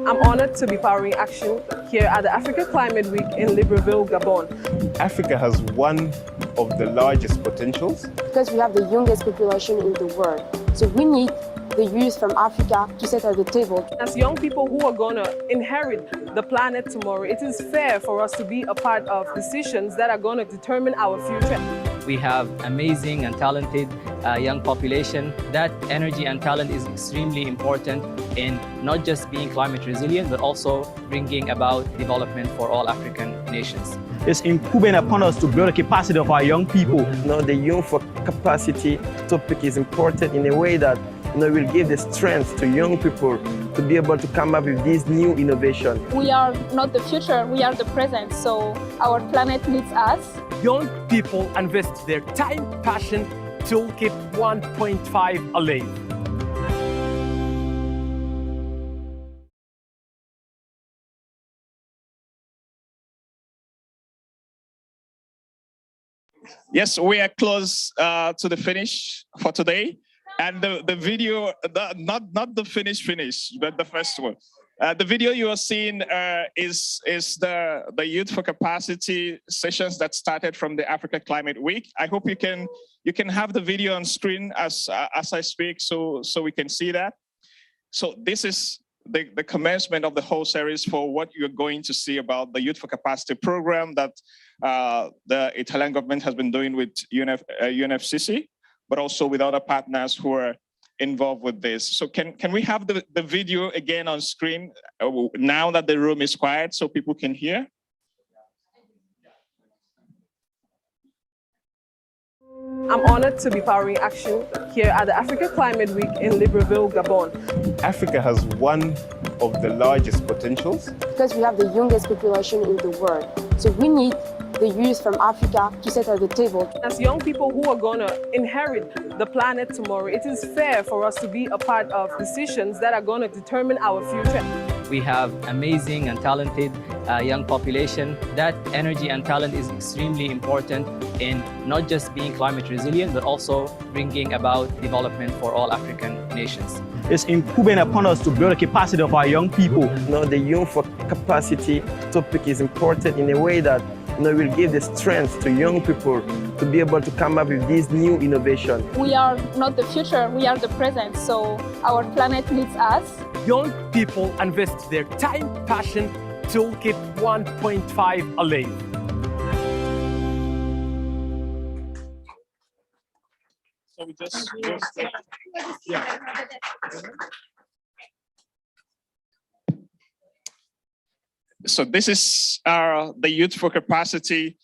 I'm honored to be powering action here at the Africa Climate Week in Libreville, Gabon. Africa has one of the largest potentials. Because we have the youngest population in the world. So we need the youth from Africa to sit at the table. As young people who are going to inherit the planet tomorrow, it is fair for us to be a part of decisions that are going to determine our future. We have amazing and talented young population. That energy and talent is extremely important in not just being climate resilient, but also bringing about development for all African nations. It's incumbent upon us to build the capacity of our young people. The Youth for Capacity topic is important in a way that will give the strength to young people to be able to come up with these new innovations. We are not the future, we are the present, so our planet needs us. Young people invest their time, passion to keep 1.5 alive. Yes, we are close to the finish for today. And the video, not the finish, but the first one. The video you are seeing is the Youth for Capacity sessions that started from the Africa Climate Week. I hope you can have the video on screen as I speak, so we can see that. So this is the commencement of the whole series for what you're going to see about the Youth for Capacity program that the Italian government has been doing with UNFCCC, but also with other partners who are involved with this. So can we have the video again on screen now that the room is quiet so people can hear? I'm honored to be powering action here at the Africa Climate Week in Libreville, Gabon. Africa has one of the largest potentials. Because we have the youngest population in the world. So we need the youth from Africa to sit at the table. As young people who are going to inherit the planet tomorrow, it is fair for us to be a part of decisions that are going to determine our future. We have amazing and talented young population. That energy and talent is extremely important in not just being climate resilient, but also bringing about development for all African nations. It's incumbent upon us to build the capacity of our young people. The Youth for Capacity topic is important in a way that will give the strength to young people to be able to come up with these new innovations. We are not the future, we are the present, so our planet needs us. Young people invest their time, passion to keep 1.5 alive. So we just So this is the Youth for Capacity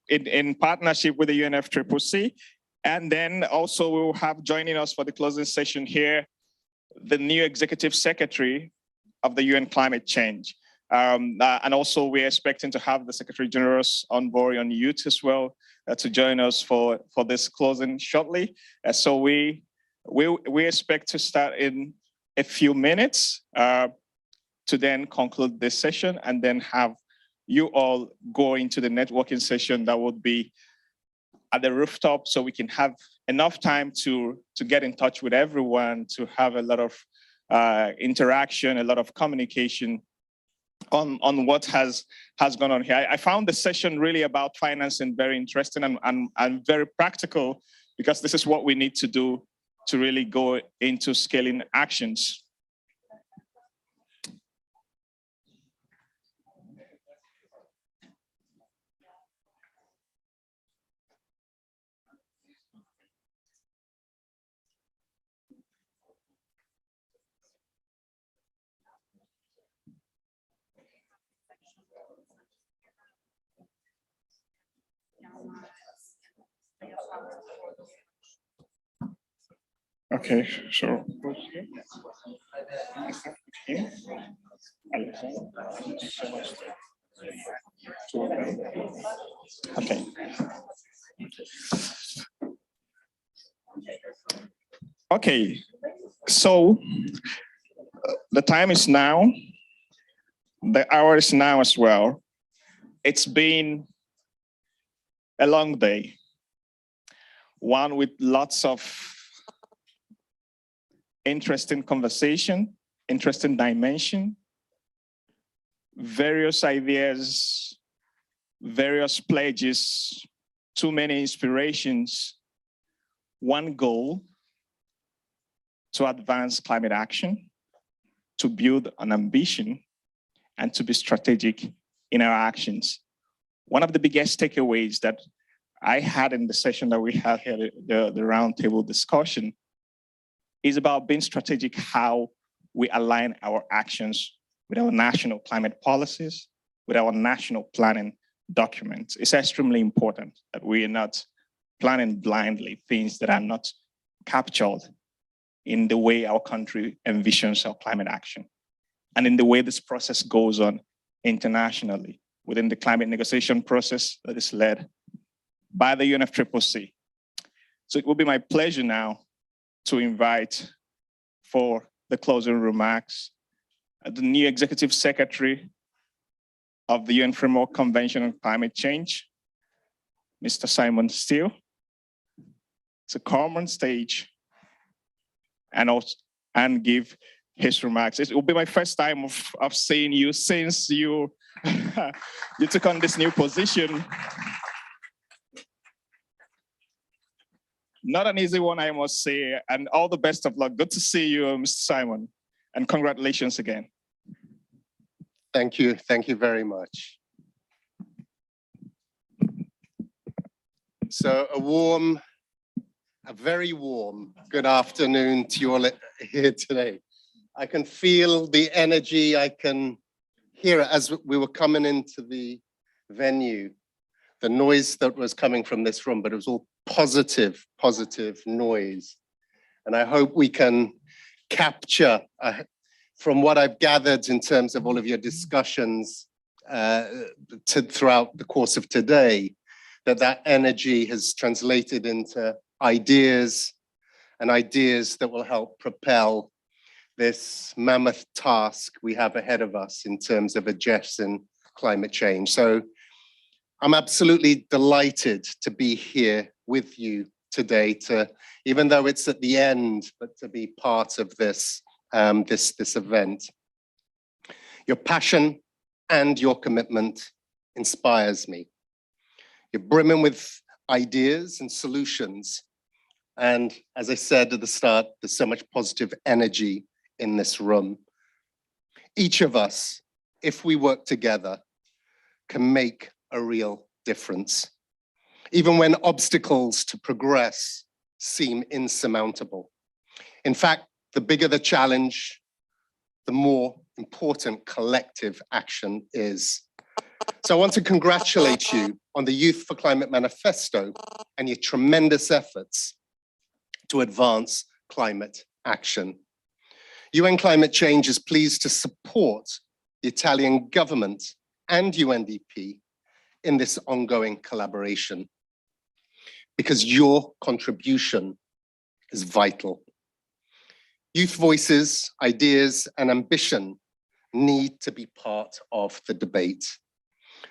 in partnership with the UNFCCC. And then also we will have joining us for the closing session here, the new Executive Secretary of the UN Climate Change. And also we're expecting to have the Secretary General's envoy on youth as well to join us for this closing shortly. So we expect to start in a few minutes to then conclude this session and then have you all go into the networking session that would be at the rooftop so we can have enough time to get in touch with everyone, to have a lot of interaction, a lot of communication on what has gone on here. I found the session really about financing very interesting and very practical, because this is what we need to do to really go into scaling actions. Okay, so okay. Okay, so the time is now, the hour is now as well. It's been a long day, one with lots of interesting conversation, interesting dimension, various ideas, various pledges, too many inspirations, one goal: to advance climate action, to build an ambition, and to be strategic in our actions. One of the biggest takeaways that I had in the session that we had here, the roundtable discussion, is about being strategic how we align our actions with our national climate policies, with our national planning documents. It's extremely important that we are not planning blindly things that are not captured in the way our country envisions our climate action, and in the way this process goes on internationally within the climate negotiation process that is led by the UNFCCC. So it will be my pleasure now to invite for the closing remarks the new Executive Secretary of the UN Framework Convention on Climate Change, Mr. Simon Steele, to come on stage and give his remarks. It will be my first time of seeing you since you, you took on this new position. Not an easy one, I must say, and all the best of luck. Good to see you, Mr. Simon, and congratulations again. Thank you very much. So a very warm good afternoon to you all here today. I can feel the energy, I can hear it as we were coming into the venue, the noise that was coming from this room, but it was all positive noise. And I hope we can capture from what I've gathered in terms of all of your discussions throughout the course of today, that energy has translated into ideas, and ideas that will help propel this mammoth task we have ahead of us in terms of addressing climate change. So I'm absolutely delighted to be here with you today, even though it's at the end, but to be part of this, this event. Your passion and your commitment inspires me. You're brimming with ideas and solutions. And as I said at the start, there's so much positive energy in this room. Each of us, if we work together, can make a real difference, even when obstacles to progress seem insurmountable. In fact, the bigger the challenge, the more important collective action is. So I want to congratulate you on the Youth4Climate manifesto and your tremendous efforts to advance climate action. UN Climate Change is pleased to support the Italian government and UNDP in this ongoing collaboration, because your contribution is vital. Youth voices, ideas, and ambition need to be part of the debate.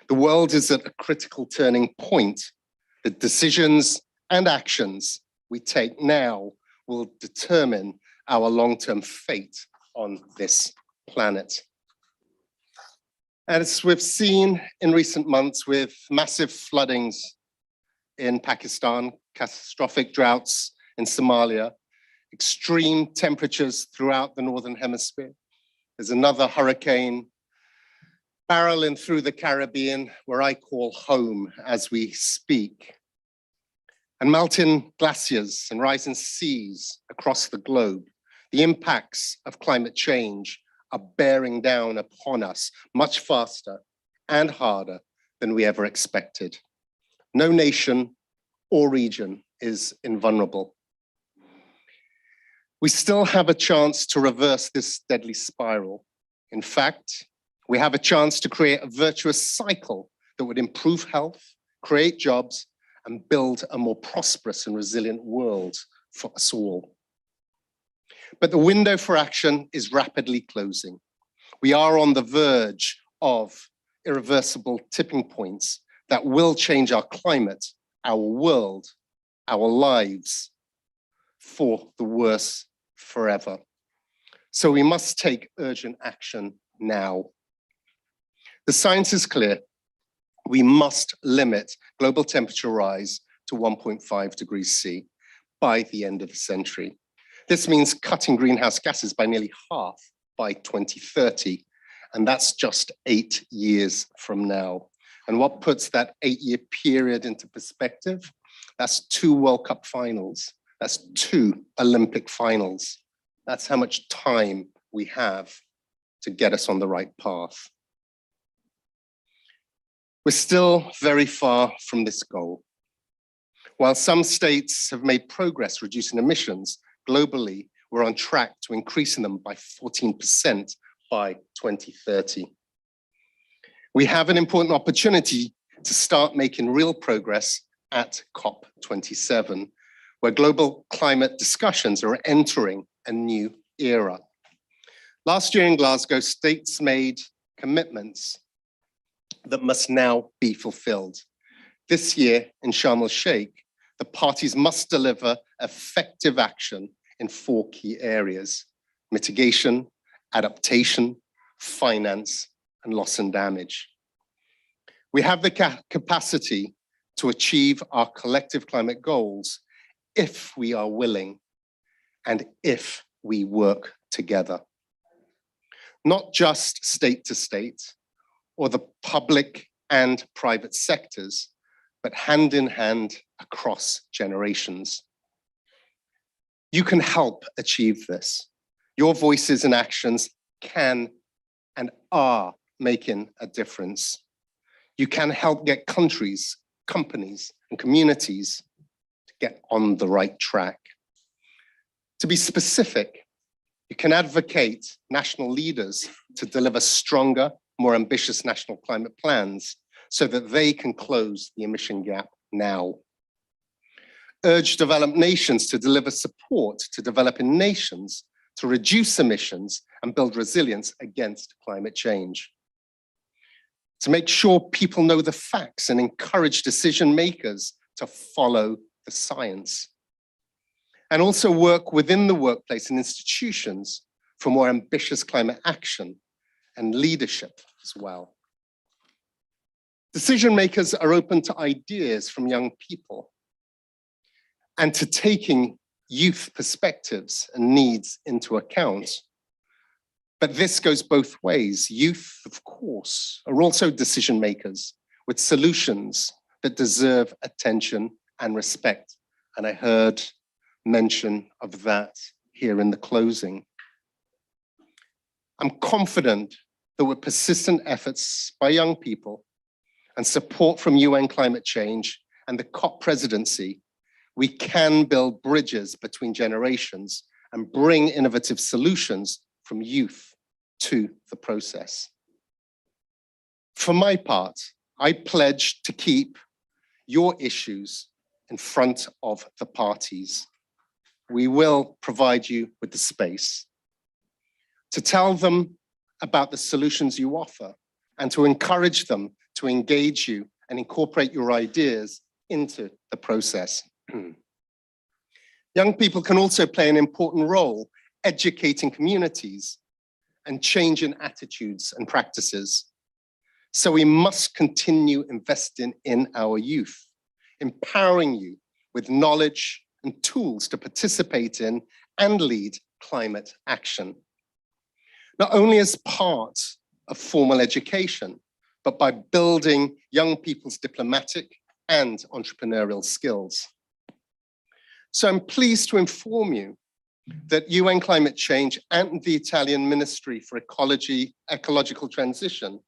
The world is at a critical turning point. The decisions and actions we take now will determine our long-term fate on this planet. As we've seen in recent months with massive floodings in Pakistan, catastrophic droughts in Somalia, extreme temperatures throughout the Northern Hemisphere, there's another hurricane barreling through the Caribbean, where I call home as we speak. And melting glaciers and rising seas across the globe, the impacts of climate change are bearing down upon us much faster and harder than we ever expected. No nation or region is invulnerable. We still have a chance to reverse this deadly spiral. In fact, we have a chance to create a virtuous cycle that would improve health, create jobs, and build a more prosperous and resilient world for us all. But the window for action is rapidly closing. We are on the verge of irreversible tipping points that will change our climate, our world, our lives for the worse forever. So we must take urgent action now. The science is clear. We must limit global temperature rise to 1.5 degrees C by the end of the century. This means cutting greenhouse gases by nearly half by 2030, and that's just 8 years from now. And what puts that 8-year period into perspective? That's 2 World Cup finals. That's 2 Olympic finals. That's how much time we have to get us on the right path. We're still very far from this goal. While some states have made progress reducing emissions, globally, we're on track to increasing them by 14% by 2030. We have an important opportunity to start making real progress at COP27, where global climate discussions are entering a new era. Last year in Glasgow, states made commitments that must now be fulfilled. This year in Sharm el-Sheikh, the parties must deliver effective action in 4 key areas: mitigation, adaptation, finance, and loss and damage. We have the capacity to achieve our collective climate goals if we are willing and if we work together. Not just state to state or the public and private sectors, but hand in hand across generations. You can help achieve this. Your voices and actions can and are making a difference. You can help get countries, companies, and communities to get on the right track. To be specific, you can advocate national leaders to deliver stronger, more ambitious national climate plans so that they can close the emission gap now. Urge developed nations to deliver support to developing nations to reduce emissions and build resilience against climate change. To make sure people know the facts and encourage decision makers to follow the science. And also work within the workplace and institutions for more ambitious climate action and leadership as well. Decision makers are open to ideas from young people and to taking youth perspectives and needs into account. But this goes both ways. Youth, of course, are also decision makers with solutions that deserve attention and respect. And I heard mention of that here in the closing. I'm confident that with persistent efforts by young people and support from UN climate change and the COP presidency, we can build bridges between generations and bring innovative solutions from youth to the process. For my part, I pledge to keep your issues in front of the parties. We will provide you with the space to tell them about the solutions you offer and to encourage them to engage you and incorporate your ideas into the process. Young people can also play an important role educating communities and changing attitudes and practices. So we must continue investing in our youth, empowering you with knowledge and tools to participate in and lead climate action. Not only as part of formal education, but by building young people's diplomatic and entrepreneurial skills. So I'm pleased to inform you that UN Climate Change and the Italian Ministry for Ecological Transition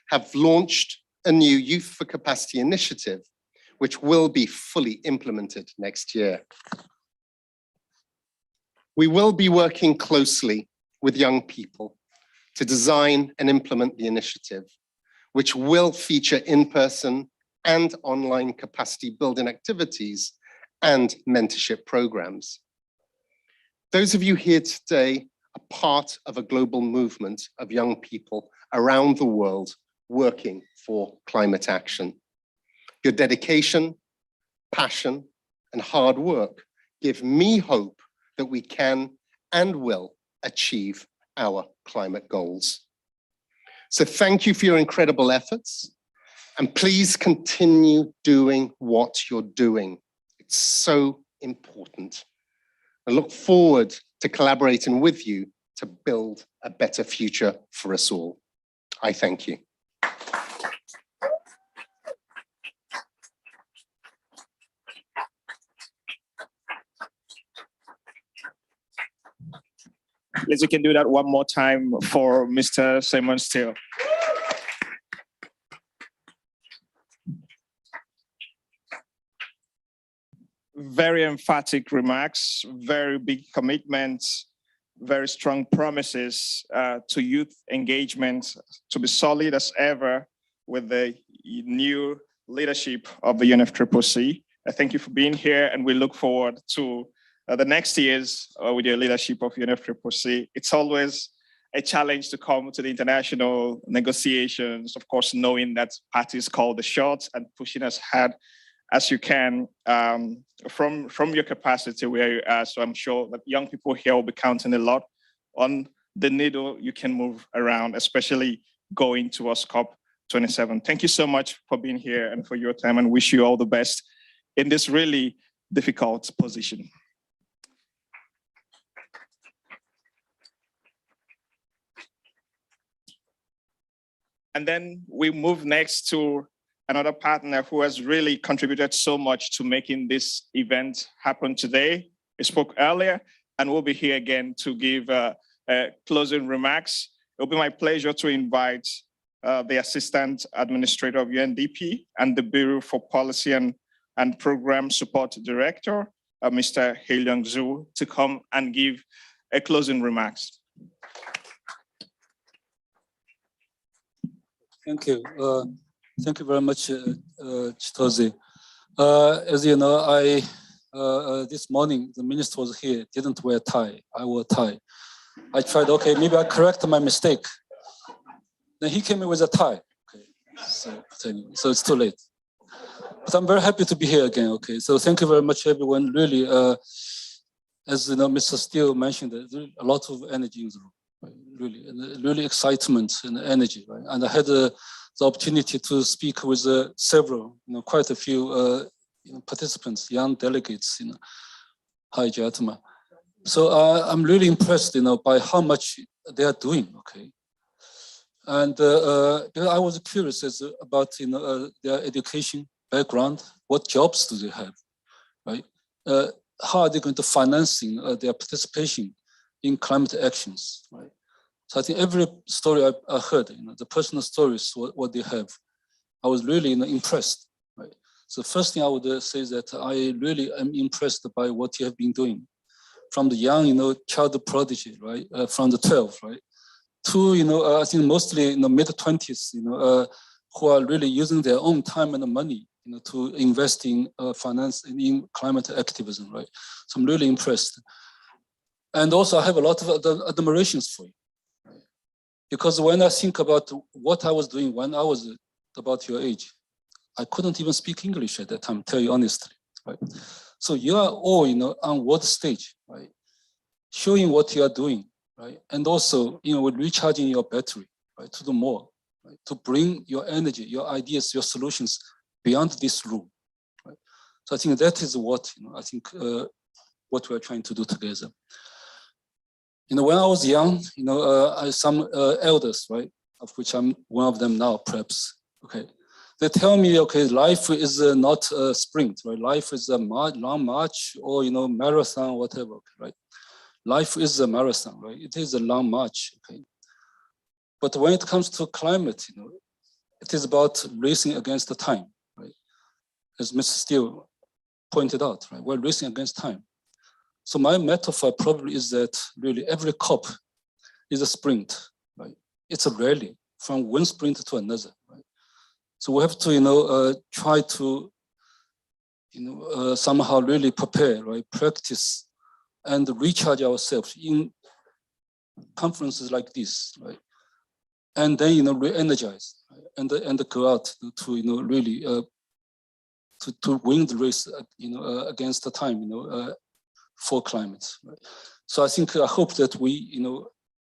have launched a new Youth for Capacity initiative, which will be fully implemented next year. We will be working closely with young people to design and implement the initiative, which will feature in-person and online capacity building activities and mentorship programs. Those of you here today are part of a global movement of young people around the world working for climate action. Your dedication, passion, and hard work give me hope that we can and will achieve our climate goals. So thank you for your incredible efforts, and please continue doing what you're doing. It's so important. I look forward to collaborating with you to build a better future for us all. I thank you. Please, you can do that one more time for Mr. Simon Steele. Very emphatic remarks, very big commitments, very strong promises to youth engagement to be solid as ever with the new leadership of the UNFCCC. I thank you for being here, and we look forward to the next years with your leadership of UNFCCC. It's always a challenge to come to the international negotiations, of course, knowing that parties call the shots and pushing us hard as you can from your capacity where you are. So I'm sure that young people here will be counting a lot on the needle you can move around, especially going towards COP27. Thank you so much for being here and for your time, and wish you all the best in this really difficult position. And then we move next to another partner who has really contributed so much to making this event happen today. He spoke earlier and will be here again to give closing remarks. It'll be my pleasure to invite the Assistant Administrator of UNDP and the Bureau for Policy and Program Support Director, Mr. Hee-Leung Zhu, to come and give a closing remarks. Thank you. Thank you very much, Chitozi. As you know, this morning the minister was here, didn't wear a tie. I wore a tie. I tried, okay, maybe I correct my mistake. Then he came in with a tie. Okay, so it's too late. But I'm very happy to be here again. Okay, so thank you very much, everyone. Really, as you know, Mr. Steele mentioned, there's a lot of energy in the room. Really, and really excitement and energy, right? And I had the opportunity to speak with several, quite a few participants, young delegates, Hi Jatma. So I'm really impressed, by how much they are doing, okay? And because I was curious about, their education background, what jobs do they have, right? How are they going to financing their participation in climate actions, right? So I think every story I heard, the personal stories, what they have, I was really impressed, right? So the first thing I would say is that I really am impressed by what you have been doing, from the young, child prodigy, right, from the 12, right, to I think mostly mid-20s, who are really using their own time and money, to invest in finance in climate activism, right? So I'm really impressed. And also I have a lot of admirations for you. Because when I think about what I was doing when I was about your age, I couldn't even speak English at that time, tell you honestly, right? So you are all, on world stage, right? Showing what you are doing, right? And also, with recharging your battery, right? To do more, right? To bring your energy, your ideas, your solutions beyond this room, right? So I think that is what, I think what we're trying to do together. When I was young, some elders, right, of which I'm one of them now, perhaps, okay, they tell me, okay, life is not a sprint, right? Life is a long march or, marathon, whatever, okay, right? Life is a marathon, right? It is a long march, okay? But when it comes to climate, it is about racing against the time, right? As Mr. Steele pointed out, right? We're racing against time. So my metaphor probably is that really every COP is a sprint, right? It's a rally from one sprint to another, right? So we have to, try to, somehow really prepare, right? Practice and recharge ourselves in conferences like this, right? And then, re-energize, right? And go out to, really to win the race, against the time, for climate, right? So I hope that we,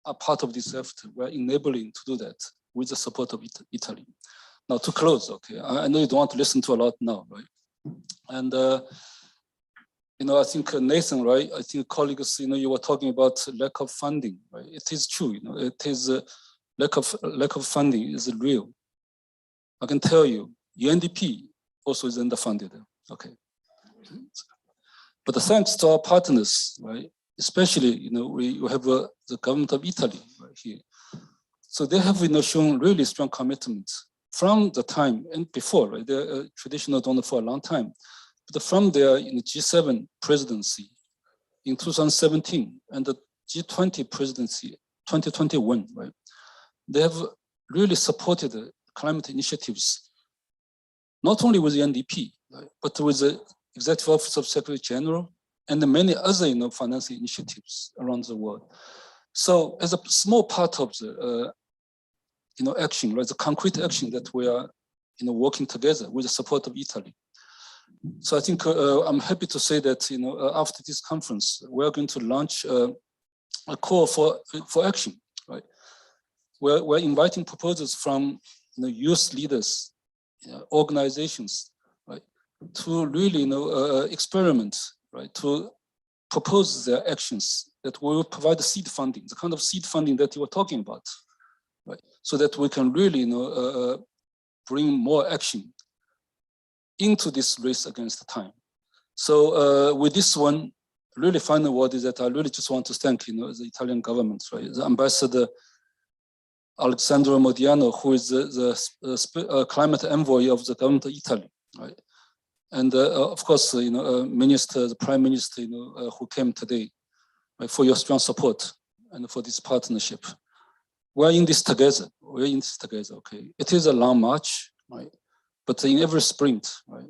are part of this effort. We're enabling to do that with the support of Italy. Now to close, okay, I know you don't want to listen to a lot now, right? And you know, I think Nathan, right? I think colleagues, you know, you were talking about lack of funding, right? It is true, you know, it is lack of funding is real. I can tell you, UNDP also is underfunded, okay. But thanks to our partners, right? Especially, you know, we have the government of Italy right here. So they have, you know, shown really strong commitment from the time and before, right? They're a traditional donor for a long time. But from their G7 presidency in 2017 and the G20 presidency 2021, right? They have really supported the climate initiatives, not only with the UNDP, right, but with the Executive Office of Secretary General and the many other, you know, financing initiatives around the world. So as a small part of the, you know, action, right, the concrete action that we are, you know, working together with the support of Italy. So I think I'm happy to say that, you know, after this conference, we're going to launch a call for action, right? We're inviting proposals from, you know, youth leaders, you know, organizations, right, to really, you know, experiment, right, to propose their actions that will provide the seed funding, the kind of seed funding that you were talking about, right, so that we can really, you know, bring more action into this race against the time. So with this one, really final word is that I really just want to thank, you know, the Italian government, right, the Ambassador Alessandro Modiano, who is the climate envoy of the government of Italy, right? And of course, you know, the Prime Minister, you know, who came today, right, for your strong support and for this partnership. We're in this together. We're in this together. Okay, it is a long march, right? But in every sprint, right,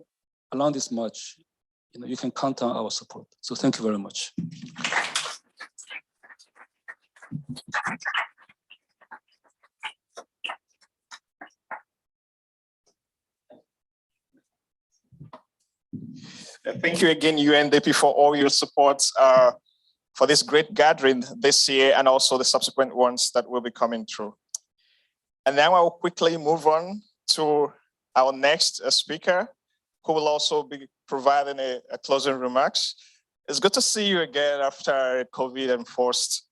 along this march, you know, you can count on our support. So thank you very much. Thank you again, UNDP, for all your support for this great gathering this year and also the subsequent ones that will be coming through. And now I'll quickly move on to our next speaker, who will also be providing a closing remarks. It's good to see you again after COVID-enforced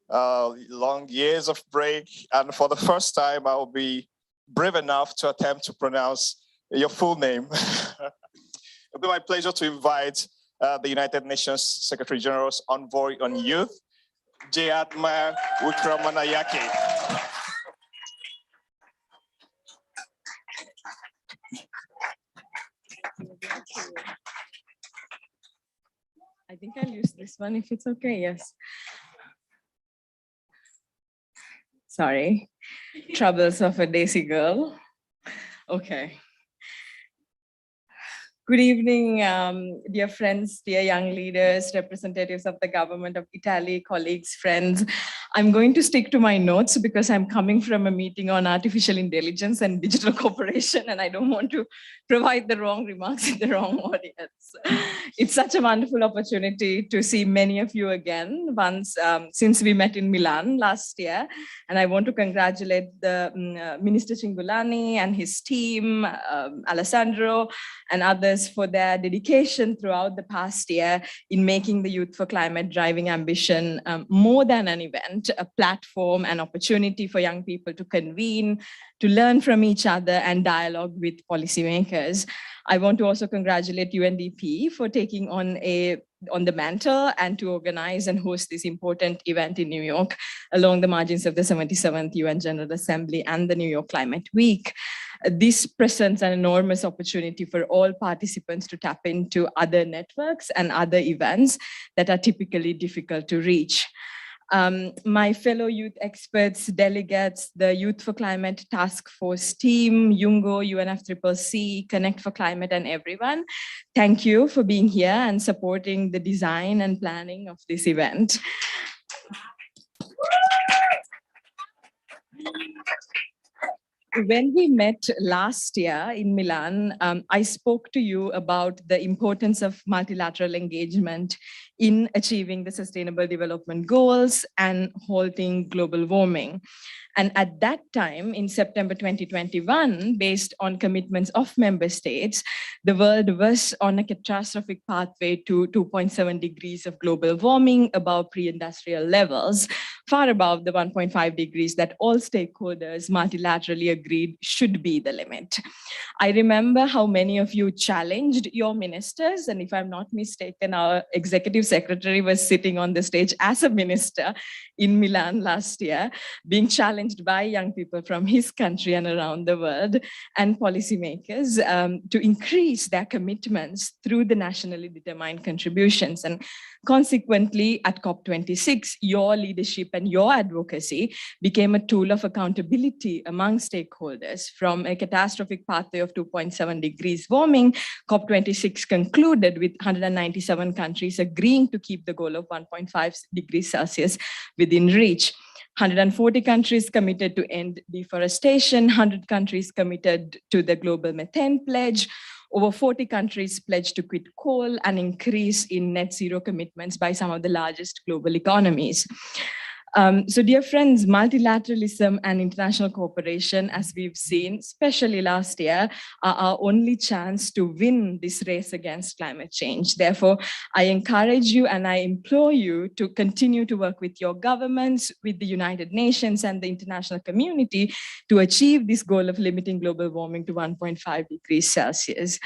long years of break. And for the first time, I'll be brave enough to attempt to pronounce your full name. It'll be my pleasure to invite the United Nations Secretary General's Envoy on Youth, Jayatma Wikramanayake. I think I'll use this one if it's okay, yes. Sorry, troubles of a Desi girl. Okay. Good evening, dear friends, dear young leaders, representatives of the government of Italy, colleagues, friends. I'm going to stick to my notes because I'm coming from a meeting on artificial intelligence and digital cooperation, and I don't want to provide the wrong remarks in the wrong audience. It's such a wonderful opportunity to see many of you again since we met in Milan last year. And I want to congratulate the Minister Cingolani and his team, Alessandro and others for their dedication throughout the past year in making the Youth for Climate Driving Ambition more than an event, a platform, an opportunity for young people to convene, to learn from each other and dialogue with policymakers. I want to also congratulate UNDP for taking on the mantle and to organize and host this important event in New York along the margins of the 77th UN General Assembly and the New York Climate Week. This presents an enormous opportunity for all participants to tap into other networks and other events that are typically difficult to reach. My fellow youth experts, delegates, the Youth for Climate Task Force team, UNGO, UNFCCC, Connect for Climate, and everyone, thank you for being here and supporting the design and planning of this event. when we met last year in Milan, I spoke to you about the importance of multilateral engagement in achieving the Sustainable Development Goals and halting global warming. And at that time, in September 2021, based on commitments of member states, the world was on a catastrophic pathway to 2.7 degrees of global warming above pre-industrial levels, far above the 1.5 degrees that all stakeholders multilaterally agreed should be the limit. I remember how many of you challenged your ministers, and if I'm not mistaken, our executive secretary was sitting on the stage as a minister in Milan last year, being challenged by young people from his country and around the world and policymakers to increase their commitments through the nationally determined contributions. And consequently, at COP26, your leadership and your advocacy became a tool of accountability among stakeholders. From a catastrophic pathway of 2.7 degrees warming, COP26 concluded with 197 countries agreeing to keep the goal of 1.5 degrees Celsius within reach. 140 countries committed to end deforestation, 100 countries committed to the global methane pledge, over 40 countries pledged to quit coal, and increase in net zero commitments by some of the largest global economies. So dear friends, multilateralism and international cooperation, as we've seen, especially last year, are our only chance to win this race against climate change. Therefore, I encourage you and I implore you to continue to work with your governments, with the United Nations and the international community to achieve this goal of limiting global warming to 1.5 degrees Celsius.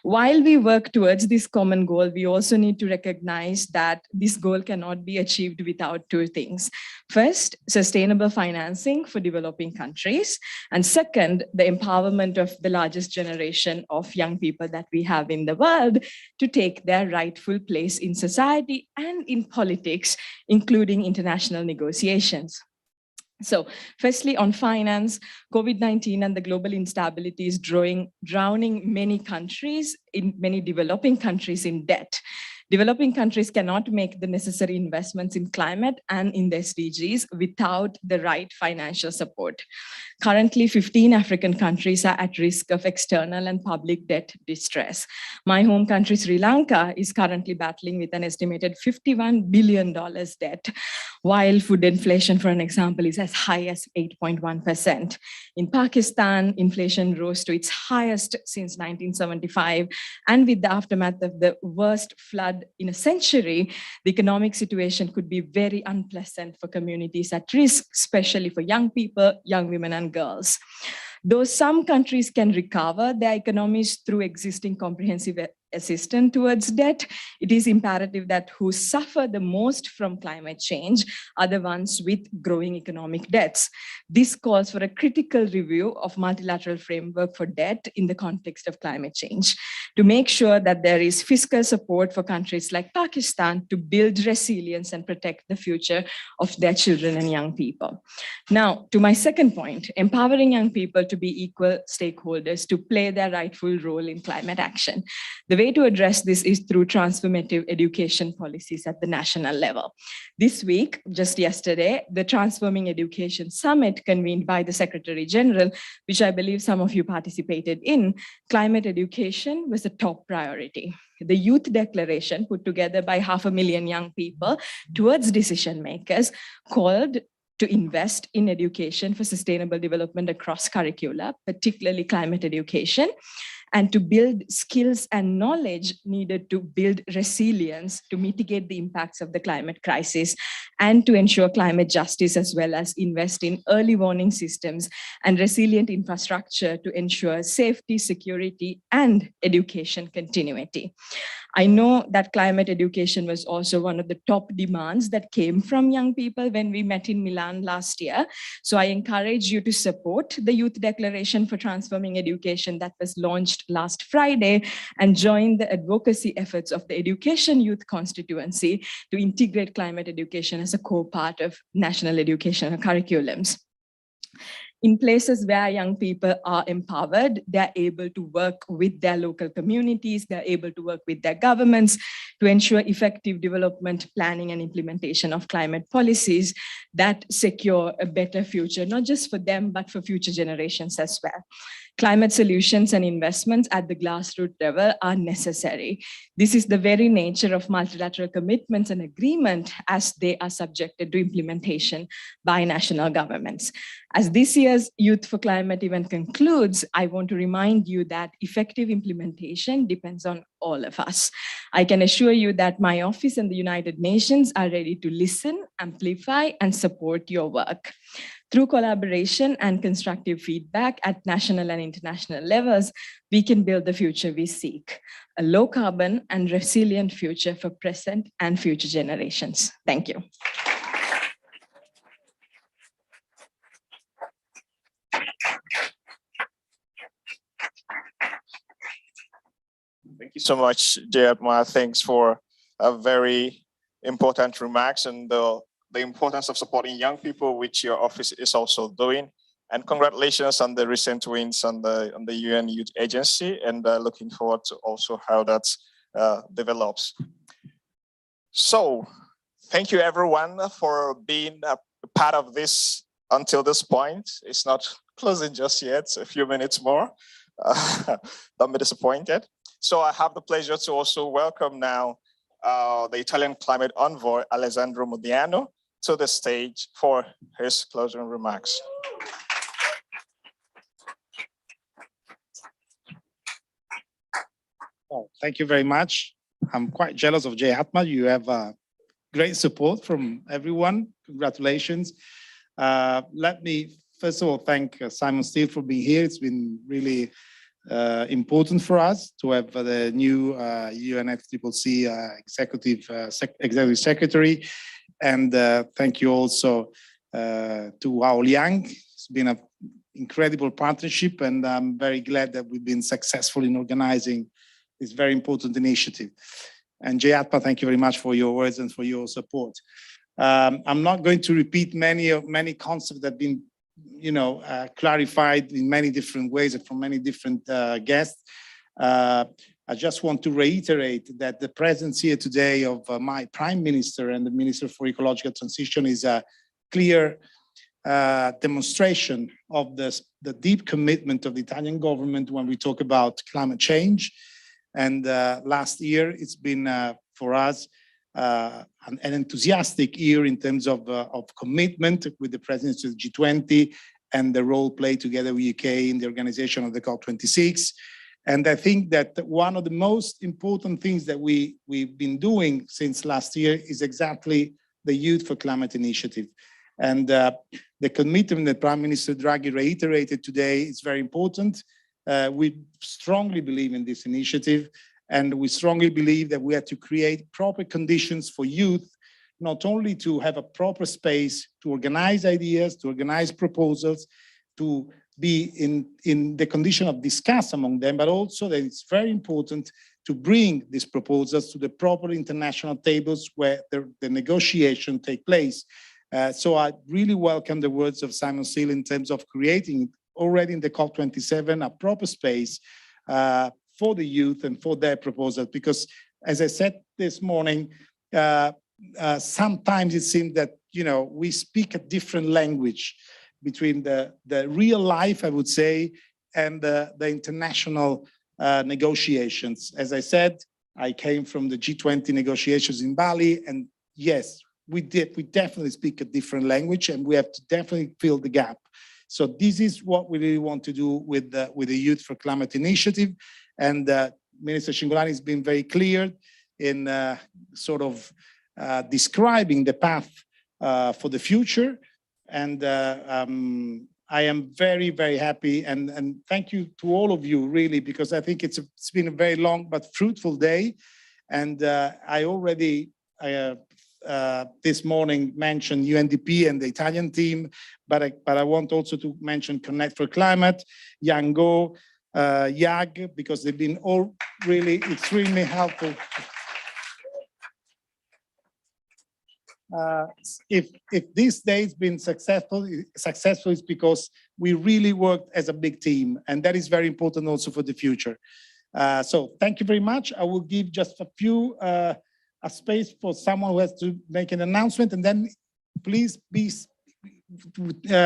While we work towards this common goal, we also need to recognize that this goal cannot be achieved without two things. First, sustainable financing for developing countries. And second, the empowerment of the largest generation of young people that we have in the world to take their rightful place in society and in politics, including international negotiations. So firstly, on finance, COVID-19 and the global instability is drowning many countries, in many developing countries in debt. Developing countries cannot make the necessary investments in climate and in the SDGs without the right financial support. Currently, 15 African countries are at risk of external and public debt distress. My home country, Sri Lanka, is currently battling with an estimated $51 billion debt, while food inflation, for an example, is as high as 8.1%. In Pakistan, inflation rose to its highest since 1975, and with the aftermath of the worst flood in a century, the economic situation could be very unpleasant for communities at risk, especially for young people, young women and girls. Though some countries can recover their economies through existing comprehensive assistance towards debt, it is imperative that who suffer the most from climate change are the ones with growing economic debts. This calls for a critical review of multilateral framework for debt in the context of climate change to make sure that there is fiscal support for countries like Pakistan to build resilience and protect the future of their children and young people. Now, to my second point, empowering young people to be equal stakeholders to play their rightful role in climate action. The way to address this is through transformative education policies at the national level. This week, just yesterday, the Transforming Education Summit convened by the Secretary General, which I believe some of you participated in, climate education was a top priority. The Youth Declaration, put together by 500,000 young people towards decision makers, called to invest in education for sustainable development across curricula, particularly climate education, and to build skills and knowledge needed to build resilience to mitigate the impacts of the climate crisis and to ensure climate justice, as well as invest in early warning systems and resilient infrastructure to ensure safety, security, and education continuity. I know that climate education was also one of the top demands that came from young people when we met in Milan last year. So I encourage you to support the Youth Declaration for Transforming Education that was launched last Friday and join the advocacy efforts of the Education Youth Constituency to integrate climate education as a core part of national educational curriculums. In places where young people are empowered, they're able to work with their local communities, they're able to work with their governments to ensure effective development, planning, and implementation of climate policies that secure a better future, not just for them, but for future generations as well. Climate solutions and investments at the grassroots level are necessary. This is the very nature of multilateral commitments and agreement as they are subjected to implementation by national governments. As this year's Youth for Climate event concludes, I want to remind you that effective implementation depends on all of us. I can assure you that my office and the United Nations are ready to listen, amplify, and support your work. Through collaboration and constructive feedback at national and international levels, we can build the future we seek, a low carbon and resilient future for present and future generations. Thank you. Thank you so much, Jayatma. Thanks for a very important remarks and the importance of supporting young people, which your office is also doing. And congratulations on the recent wins on the UN Youth Agency, and looking forward to also how that develops. So thank you everyone for being a part of this until this point. It's not closing just yet, a few minutes more. Don't be disappointed. So I have the pleasure to also welcome now the Italian climate envoy, Alessandro Modiano, to the stage for his closing remarks. Well, thank you very much. I'm quite jealous of Jayatma. You have great support from everyone. Congratulations. Let me first of all thank Simon Steele for being here. It's been really important for us to have the new UNFCCC executive secretary, and thank you also to Wao Liang. It's been an incredible partnership, and I'm very glad that we've been successful in organizing this very important initiative. And Jayatma, thank you very much for your words and for your support. I'm not going to repeat many concepts that have been clarified in many different ways and from many different guests. I just want to reiterate that the presence here today of my Prime Minister and the Minister for Ecological Transition is a clear demonstration of the deep commitment of the Italian government when we talk about climate change. And last year, it's been for us an enthusiastic year in terms of commitment with the presidency of the G20 and the role played together with UK in the organization of the COP26. And I think that one of the most important things that we've been doing since last year is exactly the Youth for Climate initiative. And the commitment that Prime Minister Draghi reiterated today is very important. We strongly believe in this initiative, and we strongly believe that we have to create proper conditions for youth, not only to have a proper space to organize ideas, to organize proposals, to be in the condition of discuss among them, but also that it's very important to bring these proposals to the proper international tables where the negotiation take place. So I really welcome the words of Simon Steele in terms of creating already in the COP27 a proper space for the youth and for their proposals, because as I said this morning, sometimes it seems that we speak a different language between the real life, I would say, and the international negotiations. As I said, I came from the G20 negotiations in Bali, and yes, we definitely speak a different language, and we have to definitely fill the gap. So this is what we really want to do with the Youth for Climate initiative. And Minister Cingolani has been very clear in describing the path for the future. And I am very, very happy. And thank you to all of you, really, because I think it's been a very long but fruitful day. And I already this morning mentioned UNDP and the Italian team, but I want also to mention Connect for Climate, Yango, YAG, because they've been all really extremely helpful. if this day has been successful, it's because we really worked as a big team, and that is very important also for the future. So thank you very much. I will give just a few a space for someone who has to make an announcement, and then please be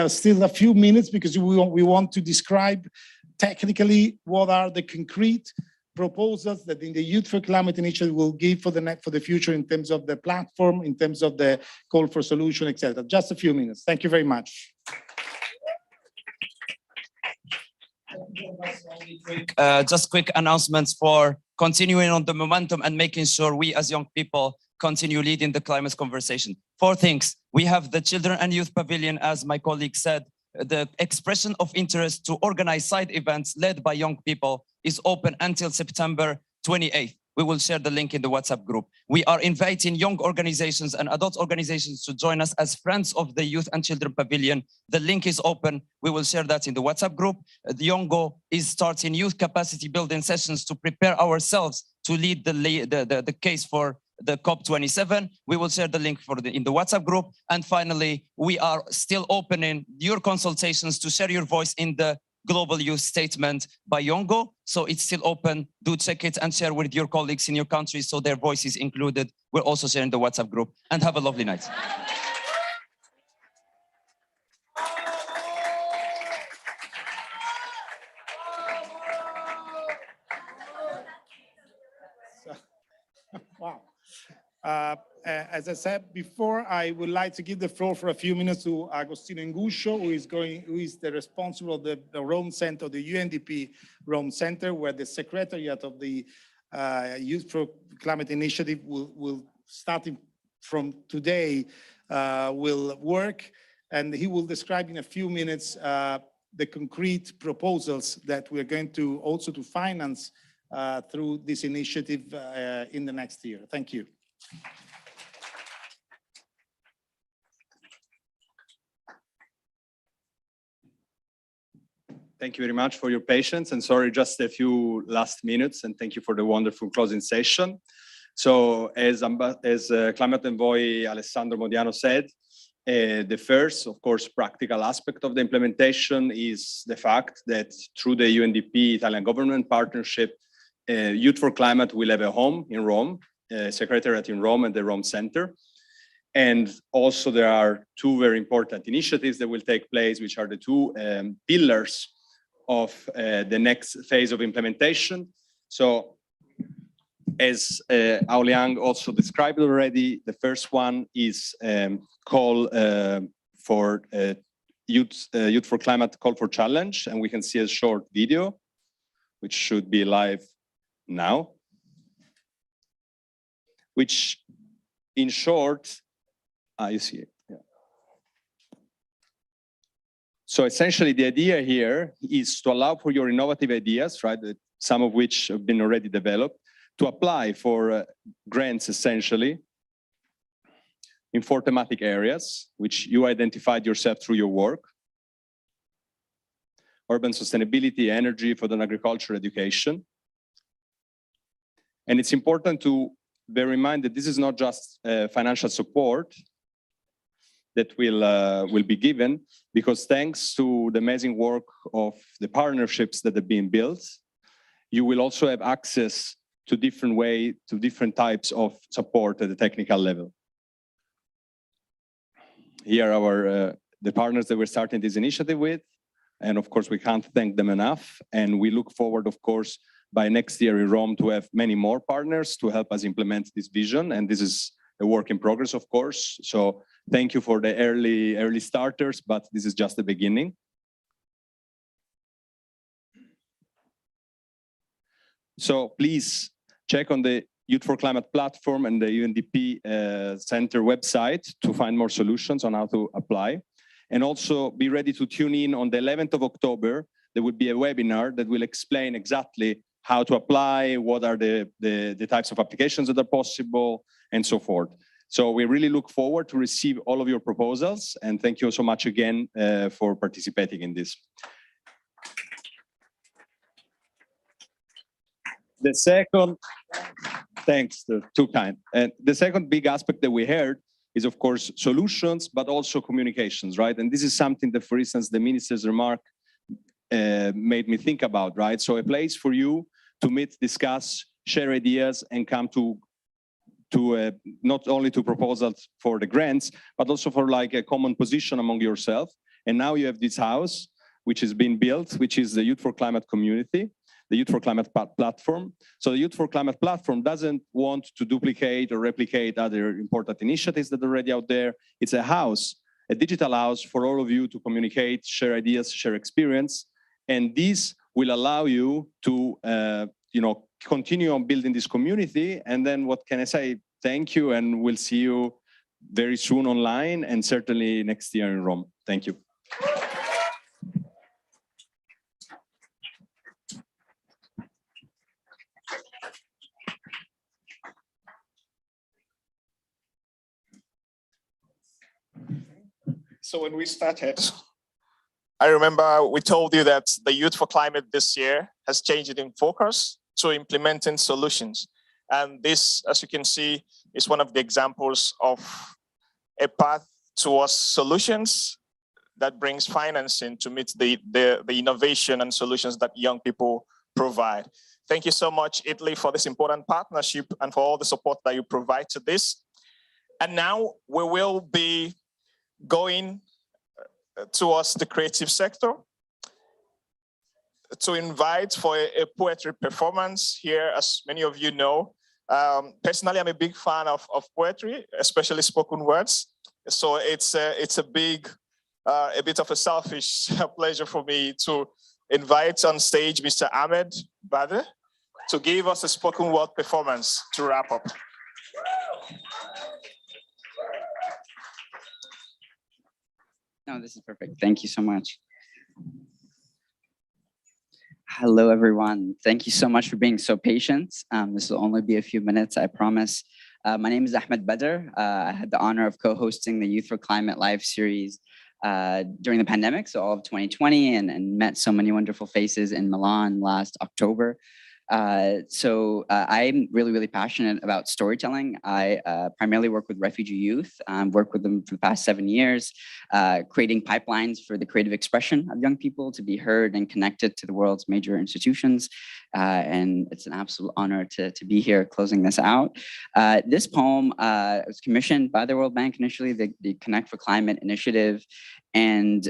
still a few minutes, because we want to describe technically what are the concrete proposals that in the Youth4Climate initiative will give for the future in terms of the platform, in terms of the call for solution, etc. Just a few minutes. Thank you very much. Just quick announcements for continuing on the momentum and making sure we as young people continue leading the climate conversation. 4 things. We have the Children and Youth Pavilion, as my colleague said. The expression of interest to organize side events led by young people is open until September 28th. We will share the link in the WhatsApp group. We are inviting young organizations and adult organizations to join us as friends of the Youth and Children Pavilion. The link is open. We will share that in the WhatsApp group. The Yongo is starting youth capacity building sessions to prepare ourselves to lead the case for the COP27. We will share the link in the WhatsApp group. And finally, we are still opening your consultations to share your voice in the Global Youth Statement by Yongo. So it's still open. Do check it and share with your colleagues in your country so their voice is included. We're also sharing the WhatsApp group. And have a lovely night. Wow. As I said before, I would like to give the floor for a few minutes to Agostino Inguscio, who is the responsible of the Rome Center, the UNDP Rome Center, where the Secretariat of the Youth4Climate initiative will starting from today will work, and he will describe in a few minutes the concrete proposals that we're going to also to finance through this initiative in the next year. Thank you. Thank you very much for your patience, and sorry, just a few last minutes, and thank you for the wonderful closing session. So as Climate Envoy Alessandro Modiano said, the first, of course, practical aspect of the implementation is the fact that through the UNDP Italian government partnership, Youth4Climate will have a home in Rome, Secretariat in Rome and the Rome Center. And also there are 2 very important initiatives that will take place, which are the 2 pillars of the next phase of implementation. So as Aoliang also described already, the first one is call for Youth4Climate call for challenge, and we can see a short video, which should be live now, which in short, you see it. Yeah. So essentially the idea here is to allow for your innovative ideas, right? Some of which have been already developed, to apply for grants essentially in 4 thematic areas, which you identified yourself through your work: urban sustainability, energy, food and agriculture, education. And it's important to bear in mind that this is not just financial support that will be given, because thanks to the amazing work of the partnerships that have been built, you will also have access to different types of support at the technical level. Here are the partners that we're starting this initiative with, and of course we can't thank them enough. And we look forward, of course, by next year in Rome to have many more partners to help us implement this vision. And this is a work in progress, of course. So thank you for the early starters, but this is just the beginning. So please check on the Youth4Climate platform and the UNDP Center website to find more solutions on how to apply. And also be ready to tune in on the 11th of October. There will be a webinar that will explain exactly how to apply, what are the types of applications that are possible, and so forth. So we really look forward to receive all of your proposals, and thank you so much again for participating in this. The second, thanks, too kind. And the second big aspect that we heard is of course solutions, but also communications, right? And this is something that, for instance, the minister's remark made me think about, right? So a place for you to meet, discuss, share ideas, and come to not only to proposals for the grants, but also for like a common position among yourself. And now you have this house, which has been built, which is the Youth4Climate community, the Youth4Climate platform. So the Youth4Climate platform doesn't want to duplicate or replicate other important initiatives that are already out there. It's a house, a digital house for all of you to communicate, share ideas, share experience. And this will allow you to continue on building this community. And then what can I say? Thank you, and we'll see you very soon online and certainly next year in Rome. Thank you. So when we started, I remember we told you that the Youth4Climate this year has changed in focus to implementing solutions. And this, as you can see, is one of the examples of a path towards solutions that brings financing to meet the innovation and solutions that young people provide. Thank you so much, Italy, for this important partnership and for all the support that you provide to this. And now we will be going towards the creative sector to invite for a poetry performance here. As many of you know, personally, I'm a big fan of poetry, especially spoken words. So it's a bit of a selfish pleasure for me to invite on stage Mr. Ahmed Badr to give us a spoken word performance to wrap up. No, this is perfect. Thank you so much. Hello, everyone. Thank you so much for being so patient. This will only be a few minutes, I promise. My name is Ahmed Badr. I had the honor of co-hosting the Youth4Climate live series during the pandemic, so all of 2020, and met so many wonderful faces in Milan last October. I'm really passionate about storytelling. I primarily work with refugee youth, worked with them for the past 7 years, creating pipelines for the creative expression of young people to be heard and connected to the world's major institutions. And it's an absolute honor to be here closing this out. This poem was commissioned by the World Bank initially, the Connect for Climate initiative. And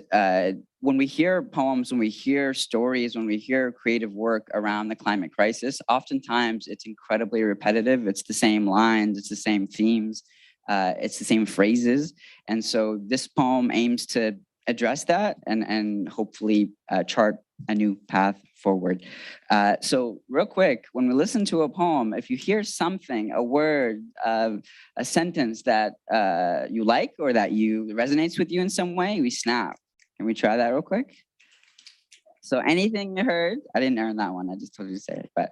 when we hear poems, when we hear stories, when we hear creative work around the climate crisis, oftentimes it's incredibly repetitive. It's the same lines, it's the same themes, it's the same phrases. And so this poem aims to address that and hopefully chart a new path forward. So real quick, when we listen to a poem, if you hear something, a word, a sentence that you like or that resonates with you in some way, we snap. Can we try that real quick? So anything you heard, I didn't earn that one, I just told you to say it, but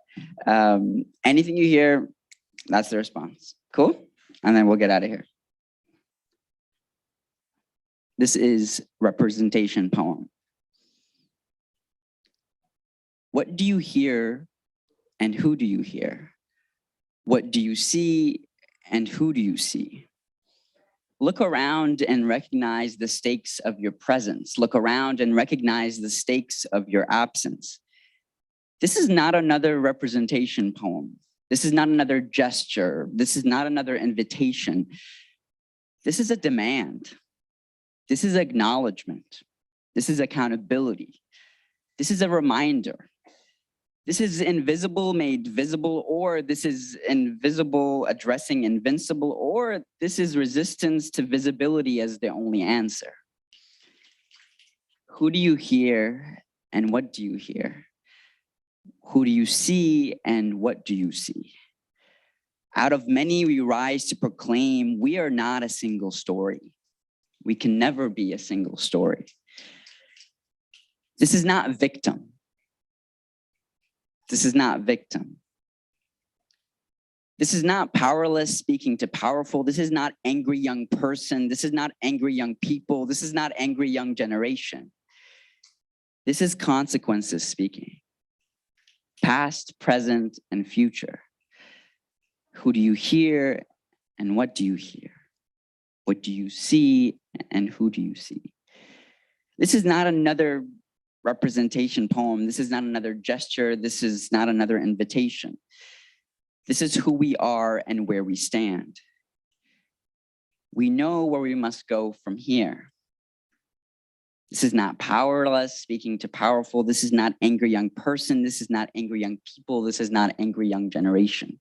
anything you hear, that's the response. Cool? And then we'll get out of here. This is representation poem. What do you hear and who do you hear? What do you see and who do you see? Look around and recognize the stakes of your presence. Look around and recognize the stakes of your absence. This is not another representation poem. This is not another gesture. This is not another invitation. This is a demand. This is acknowledgement. This is accountability. This is a reminder. This is invisible made visible, or this is invisible addressing invincible, or this is resistance to visibility as the only answer. Who do you hear and what do you hear? Who do you see and what do you see? Out of many we rise to proclaim we are not a single story. We can never be a single story. This is not victim. This is not victim. This is not powerless speaking to powerful. This is not angry young person. This is not angry young people. This is not angry young generation. This is consequences speaking. Past, present, and future. Who do you hear and what do you hear? What do you see, and who do you see? This is not another representation poem. This is not another gesture. This is not another invitation. This is who we are and where we stand. We know where we must go from here. This is not powerless speaking to powerful. This is not angry young person. This is not angry young people. This is not angry young generation.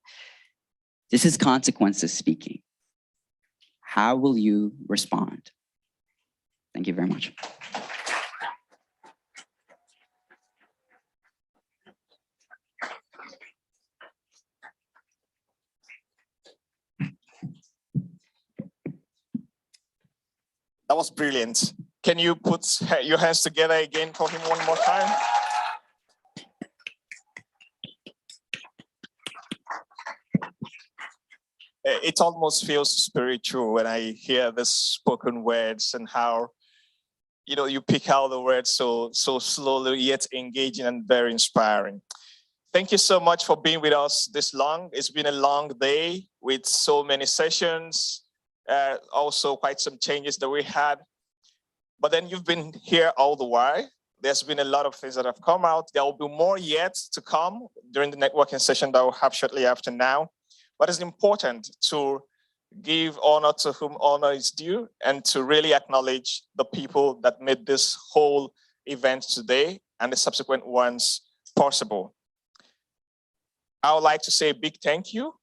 This is consequences speaking. How will you respond? Thank you very much. That was brilliant. Can you put your hands together again for him one more time? It almost feels spiritual when I hear the spoken words and how, you know, you pick out the words so slowly, yet engaging and very inspiring. Thank you so much for being with us this long. It's been a long day with so many sessions, also quite some changes that we had. But then you've been here all the while. There's been a lot of things that have come out. There will be more yet to come during the networking session that we'll have shortly after now. But it's important to give honor to whom honor is due and to really acknowledge the people that made this whole event today and the subsequent ones possible. I would like to say a big thank you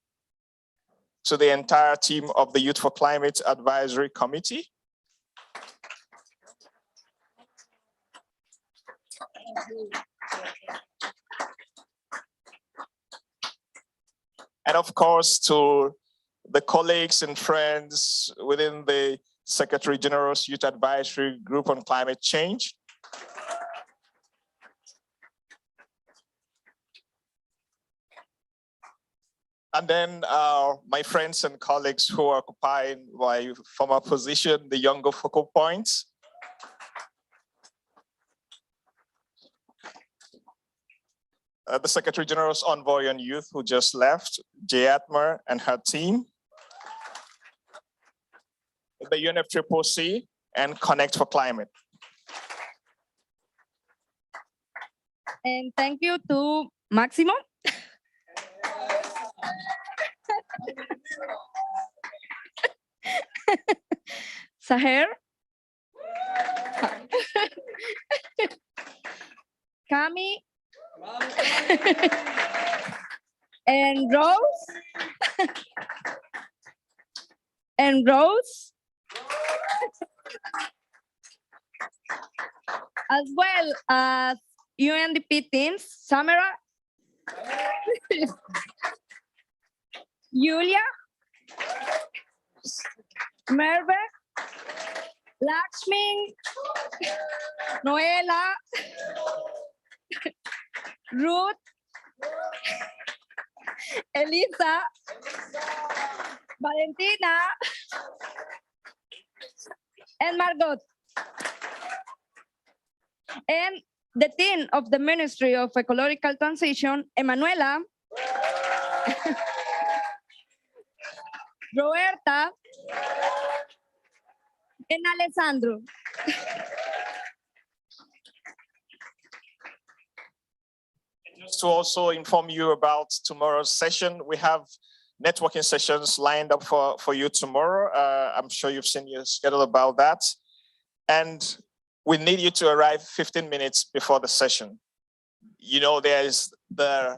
to the entire team of the Youth4Climate Advisory Committee. And of course, to the colleagues and friends within the Secretary General's Youth Advisory Group on Climate Change. And then my friends and colleagues who are occupying my former position, the younger focal points. The Secretary General's Envoy on Youth who just left, Jay Atmer and her team. The UNFCCC and Connect for Climate. And thank you to Maximo. Saher. Kami. And Rose. And Rose. As well as UNDP teams, Samara, Julia, Merve, Lakshmi, Noela, Ruth, Elisa, Valentina, and Margot. And the team of the Ministry of Ecological Transition, Emanuela, Roberta, and Alessandro. Just to also inform you about tomorrow's session, we have networking sessions lined up for you tomorrow. I'm sure you've seen your schedule about that. And we need you to arrive 15 minutes before the session. You know, there's the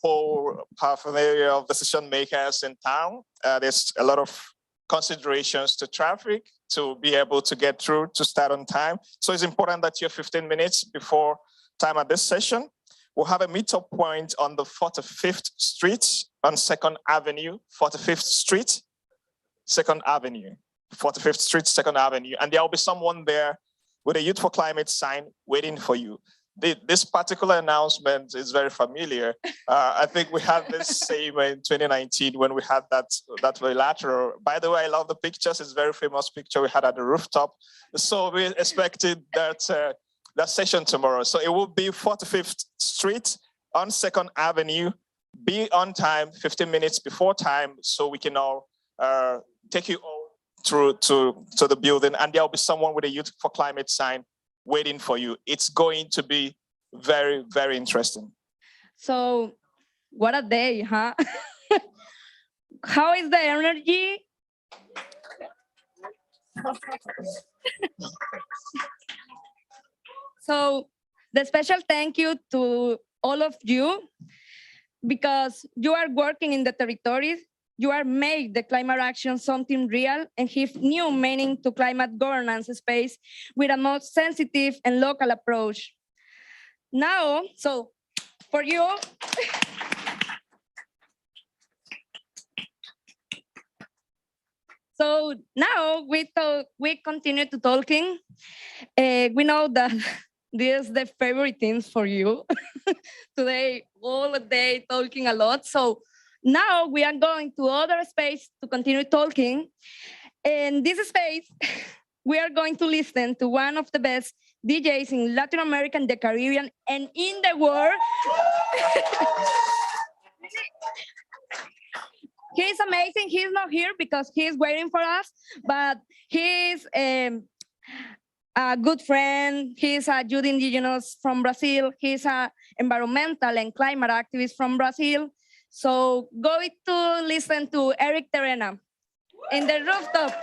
whole paraphernalia of decision makers in town. There's a lot of considerations to traffic to be able to get through, to start on time. So it's important that you're 15 minutes before time at this session. We'll have a meetup point on the 45th Street on 2nd Avenue, 45th Street, 2nd Avenue, 45th Street, 2nd Avenue. And there will be someone there with a Youth4Climate sign waiting for you. This particular announcement is very familiar. I think we had this same in 2019 when we had that bilateral. By the way, I love the pictures. It's a very famous picture we had at the rooftop. So we expected that session tomorrow. So it will be 45th Street on 2nd Avenue. Be on time, 15 minutes before time, so we can all take you all to the building, and there'll be someone with a Youth4Climate sign waiting for you. It's going to be very, very interesting. So what a day, huh? How is the energy? So the special thank you to all of you, because you are working in the territories. You are made the climate action something real and give new meaning to climate governance space with a more sensitive and local approach. Now, so for you, so now we continue to talking. We know that this is the favorite things for you. Today, all day talking a lot. So now we are going to other space to continue talking. In this space, we are going to listen to one of the best DJs in Latin America, and the Caribbean, and in the world. He's amazing. He's not here because he's waiting for us, but he's a good friend. He's a youth indigenous from Brazil. He's an environmental and climate activist from Brazil. So go to listen to Eric Terena in the rooftop.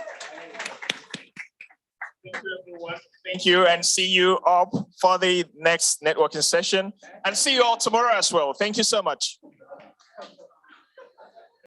Thank you, everyone. Thank you, and see you up for the next networking session, and see you all tomorrow as well. Thank you so much.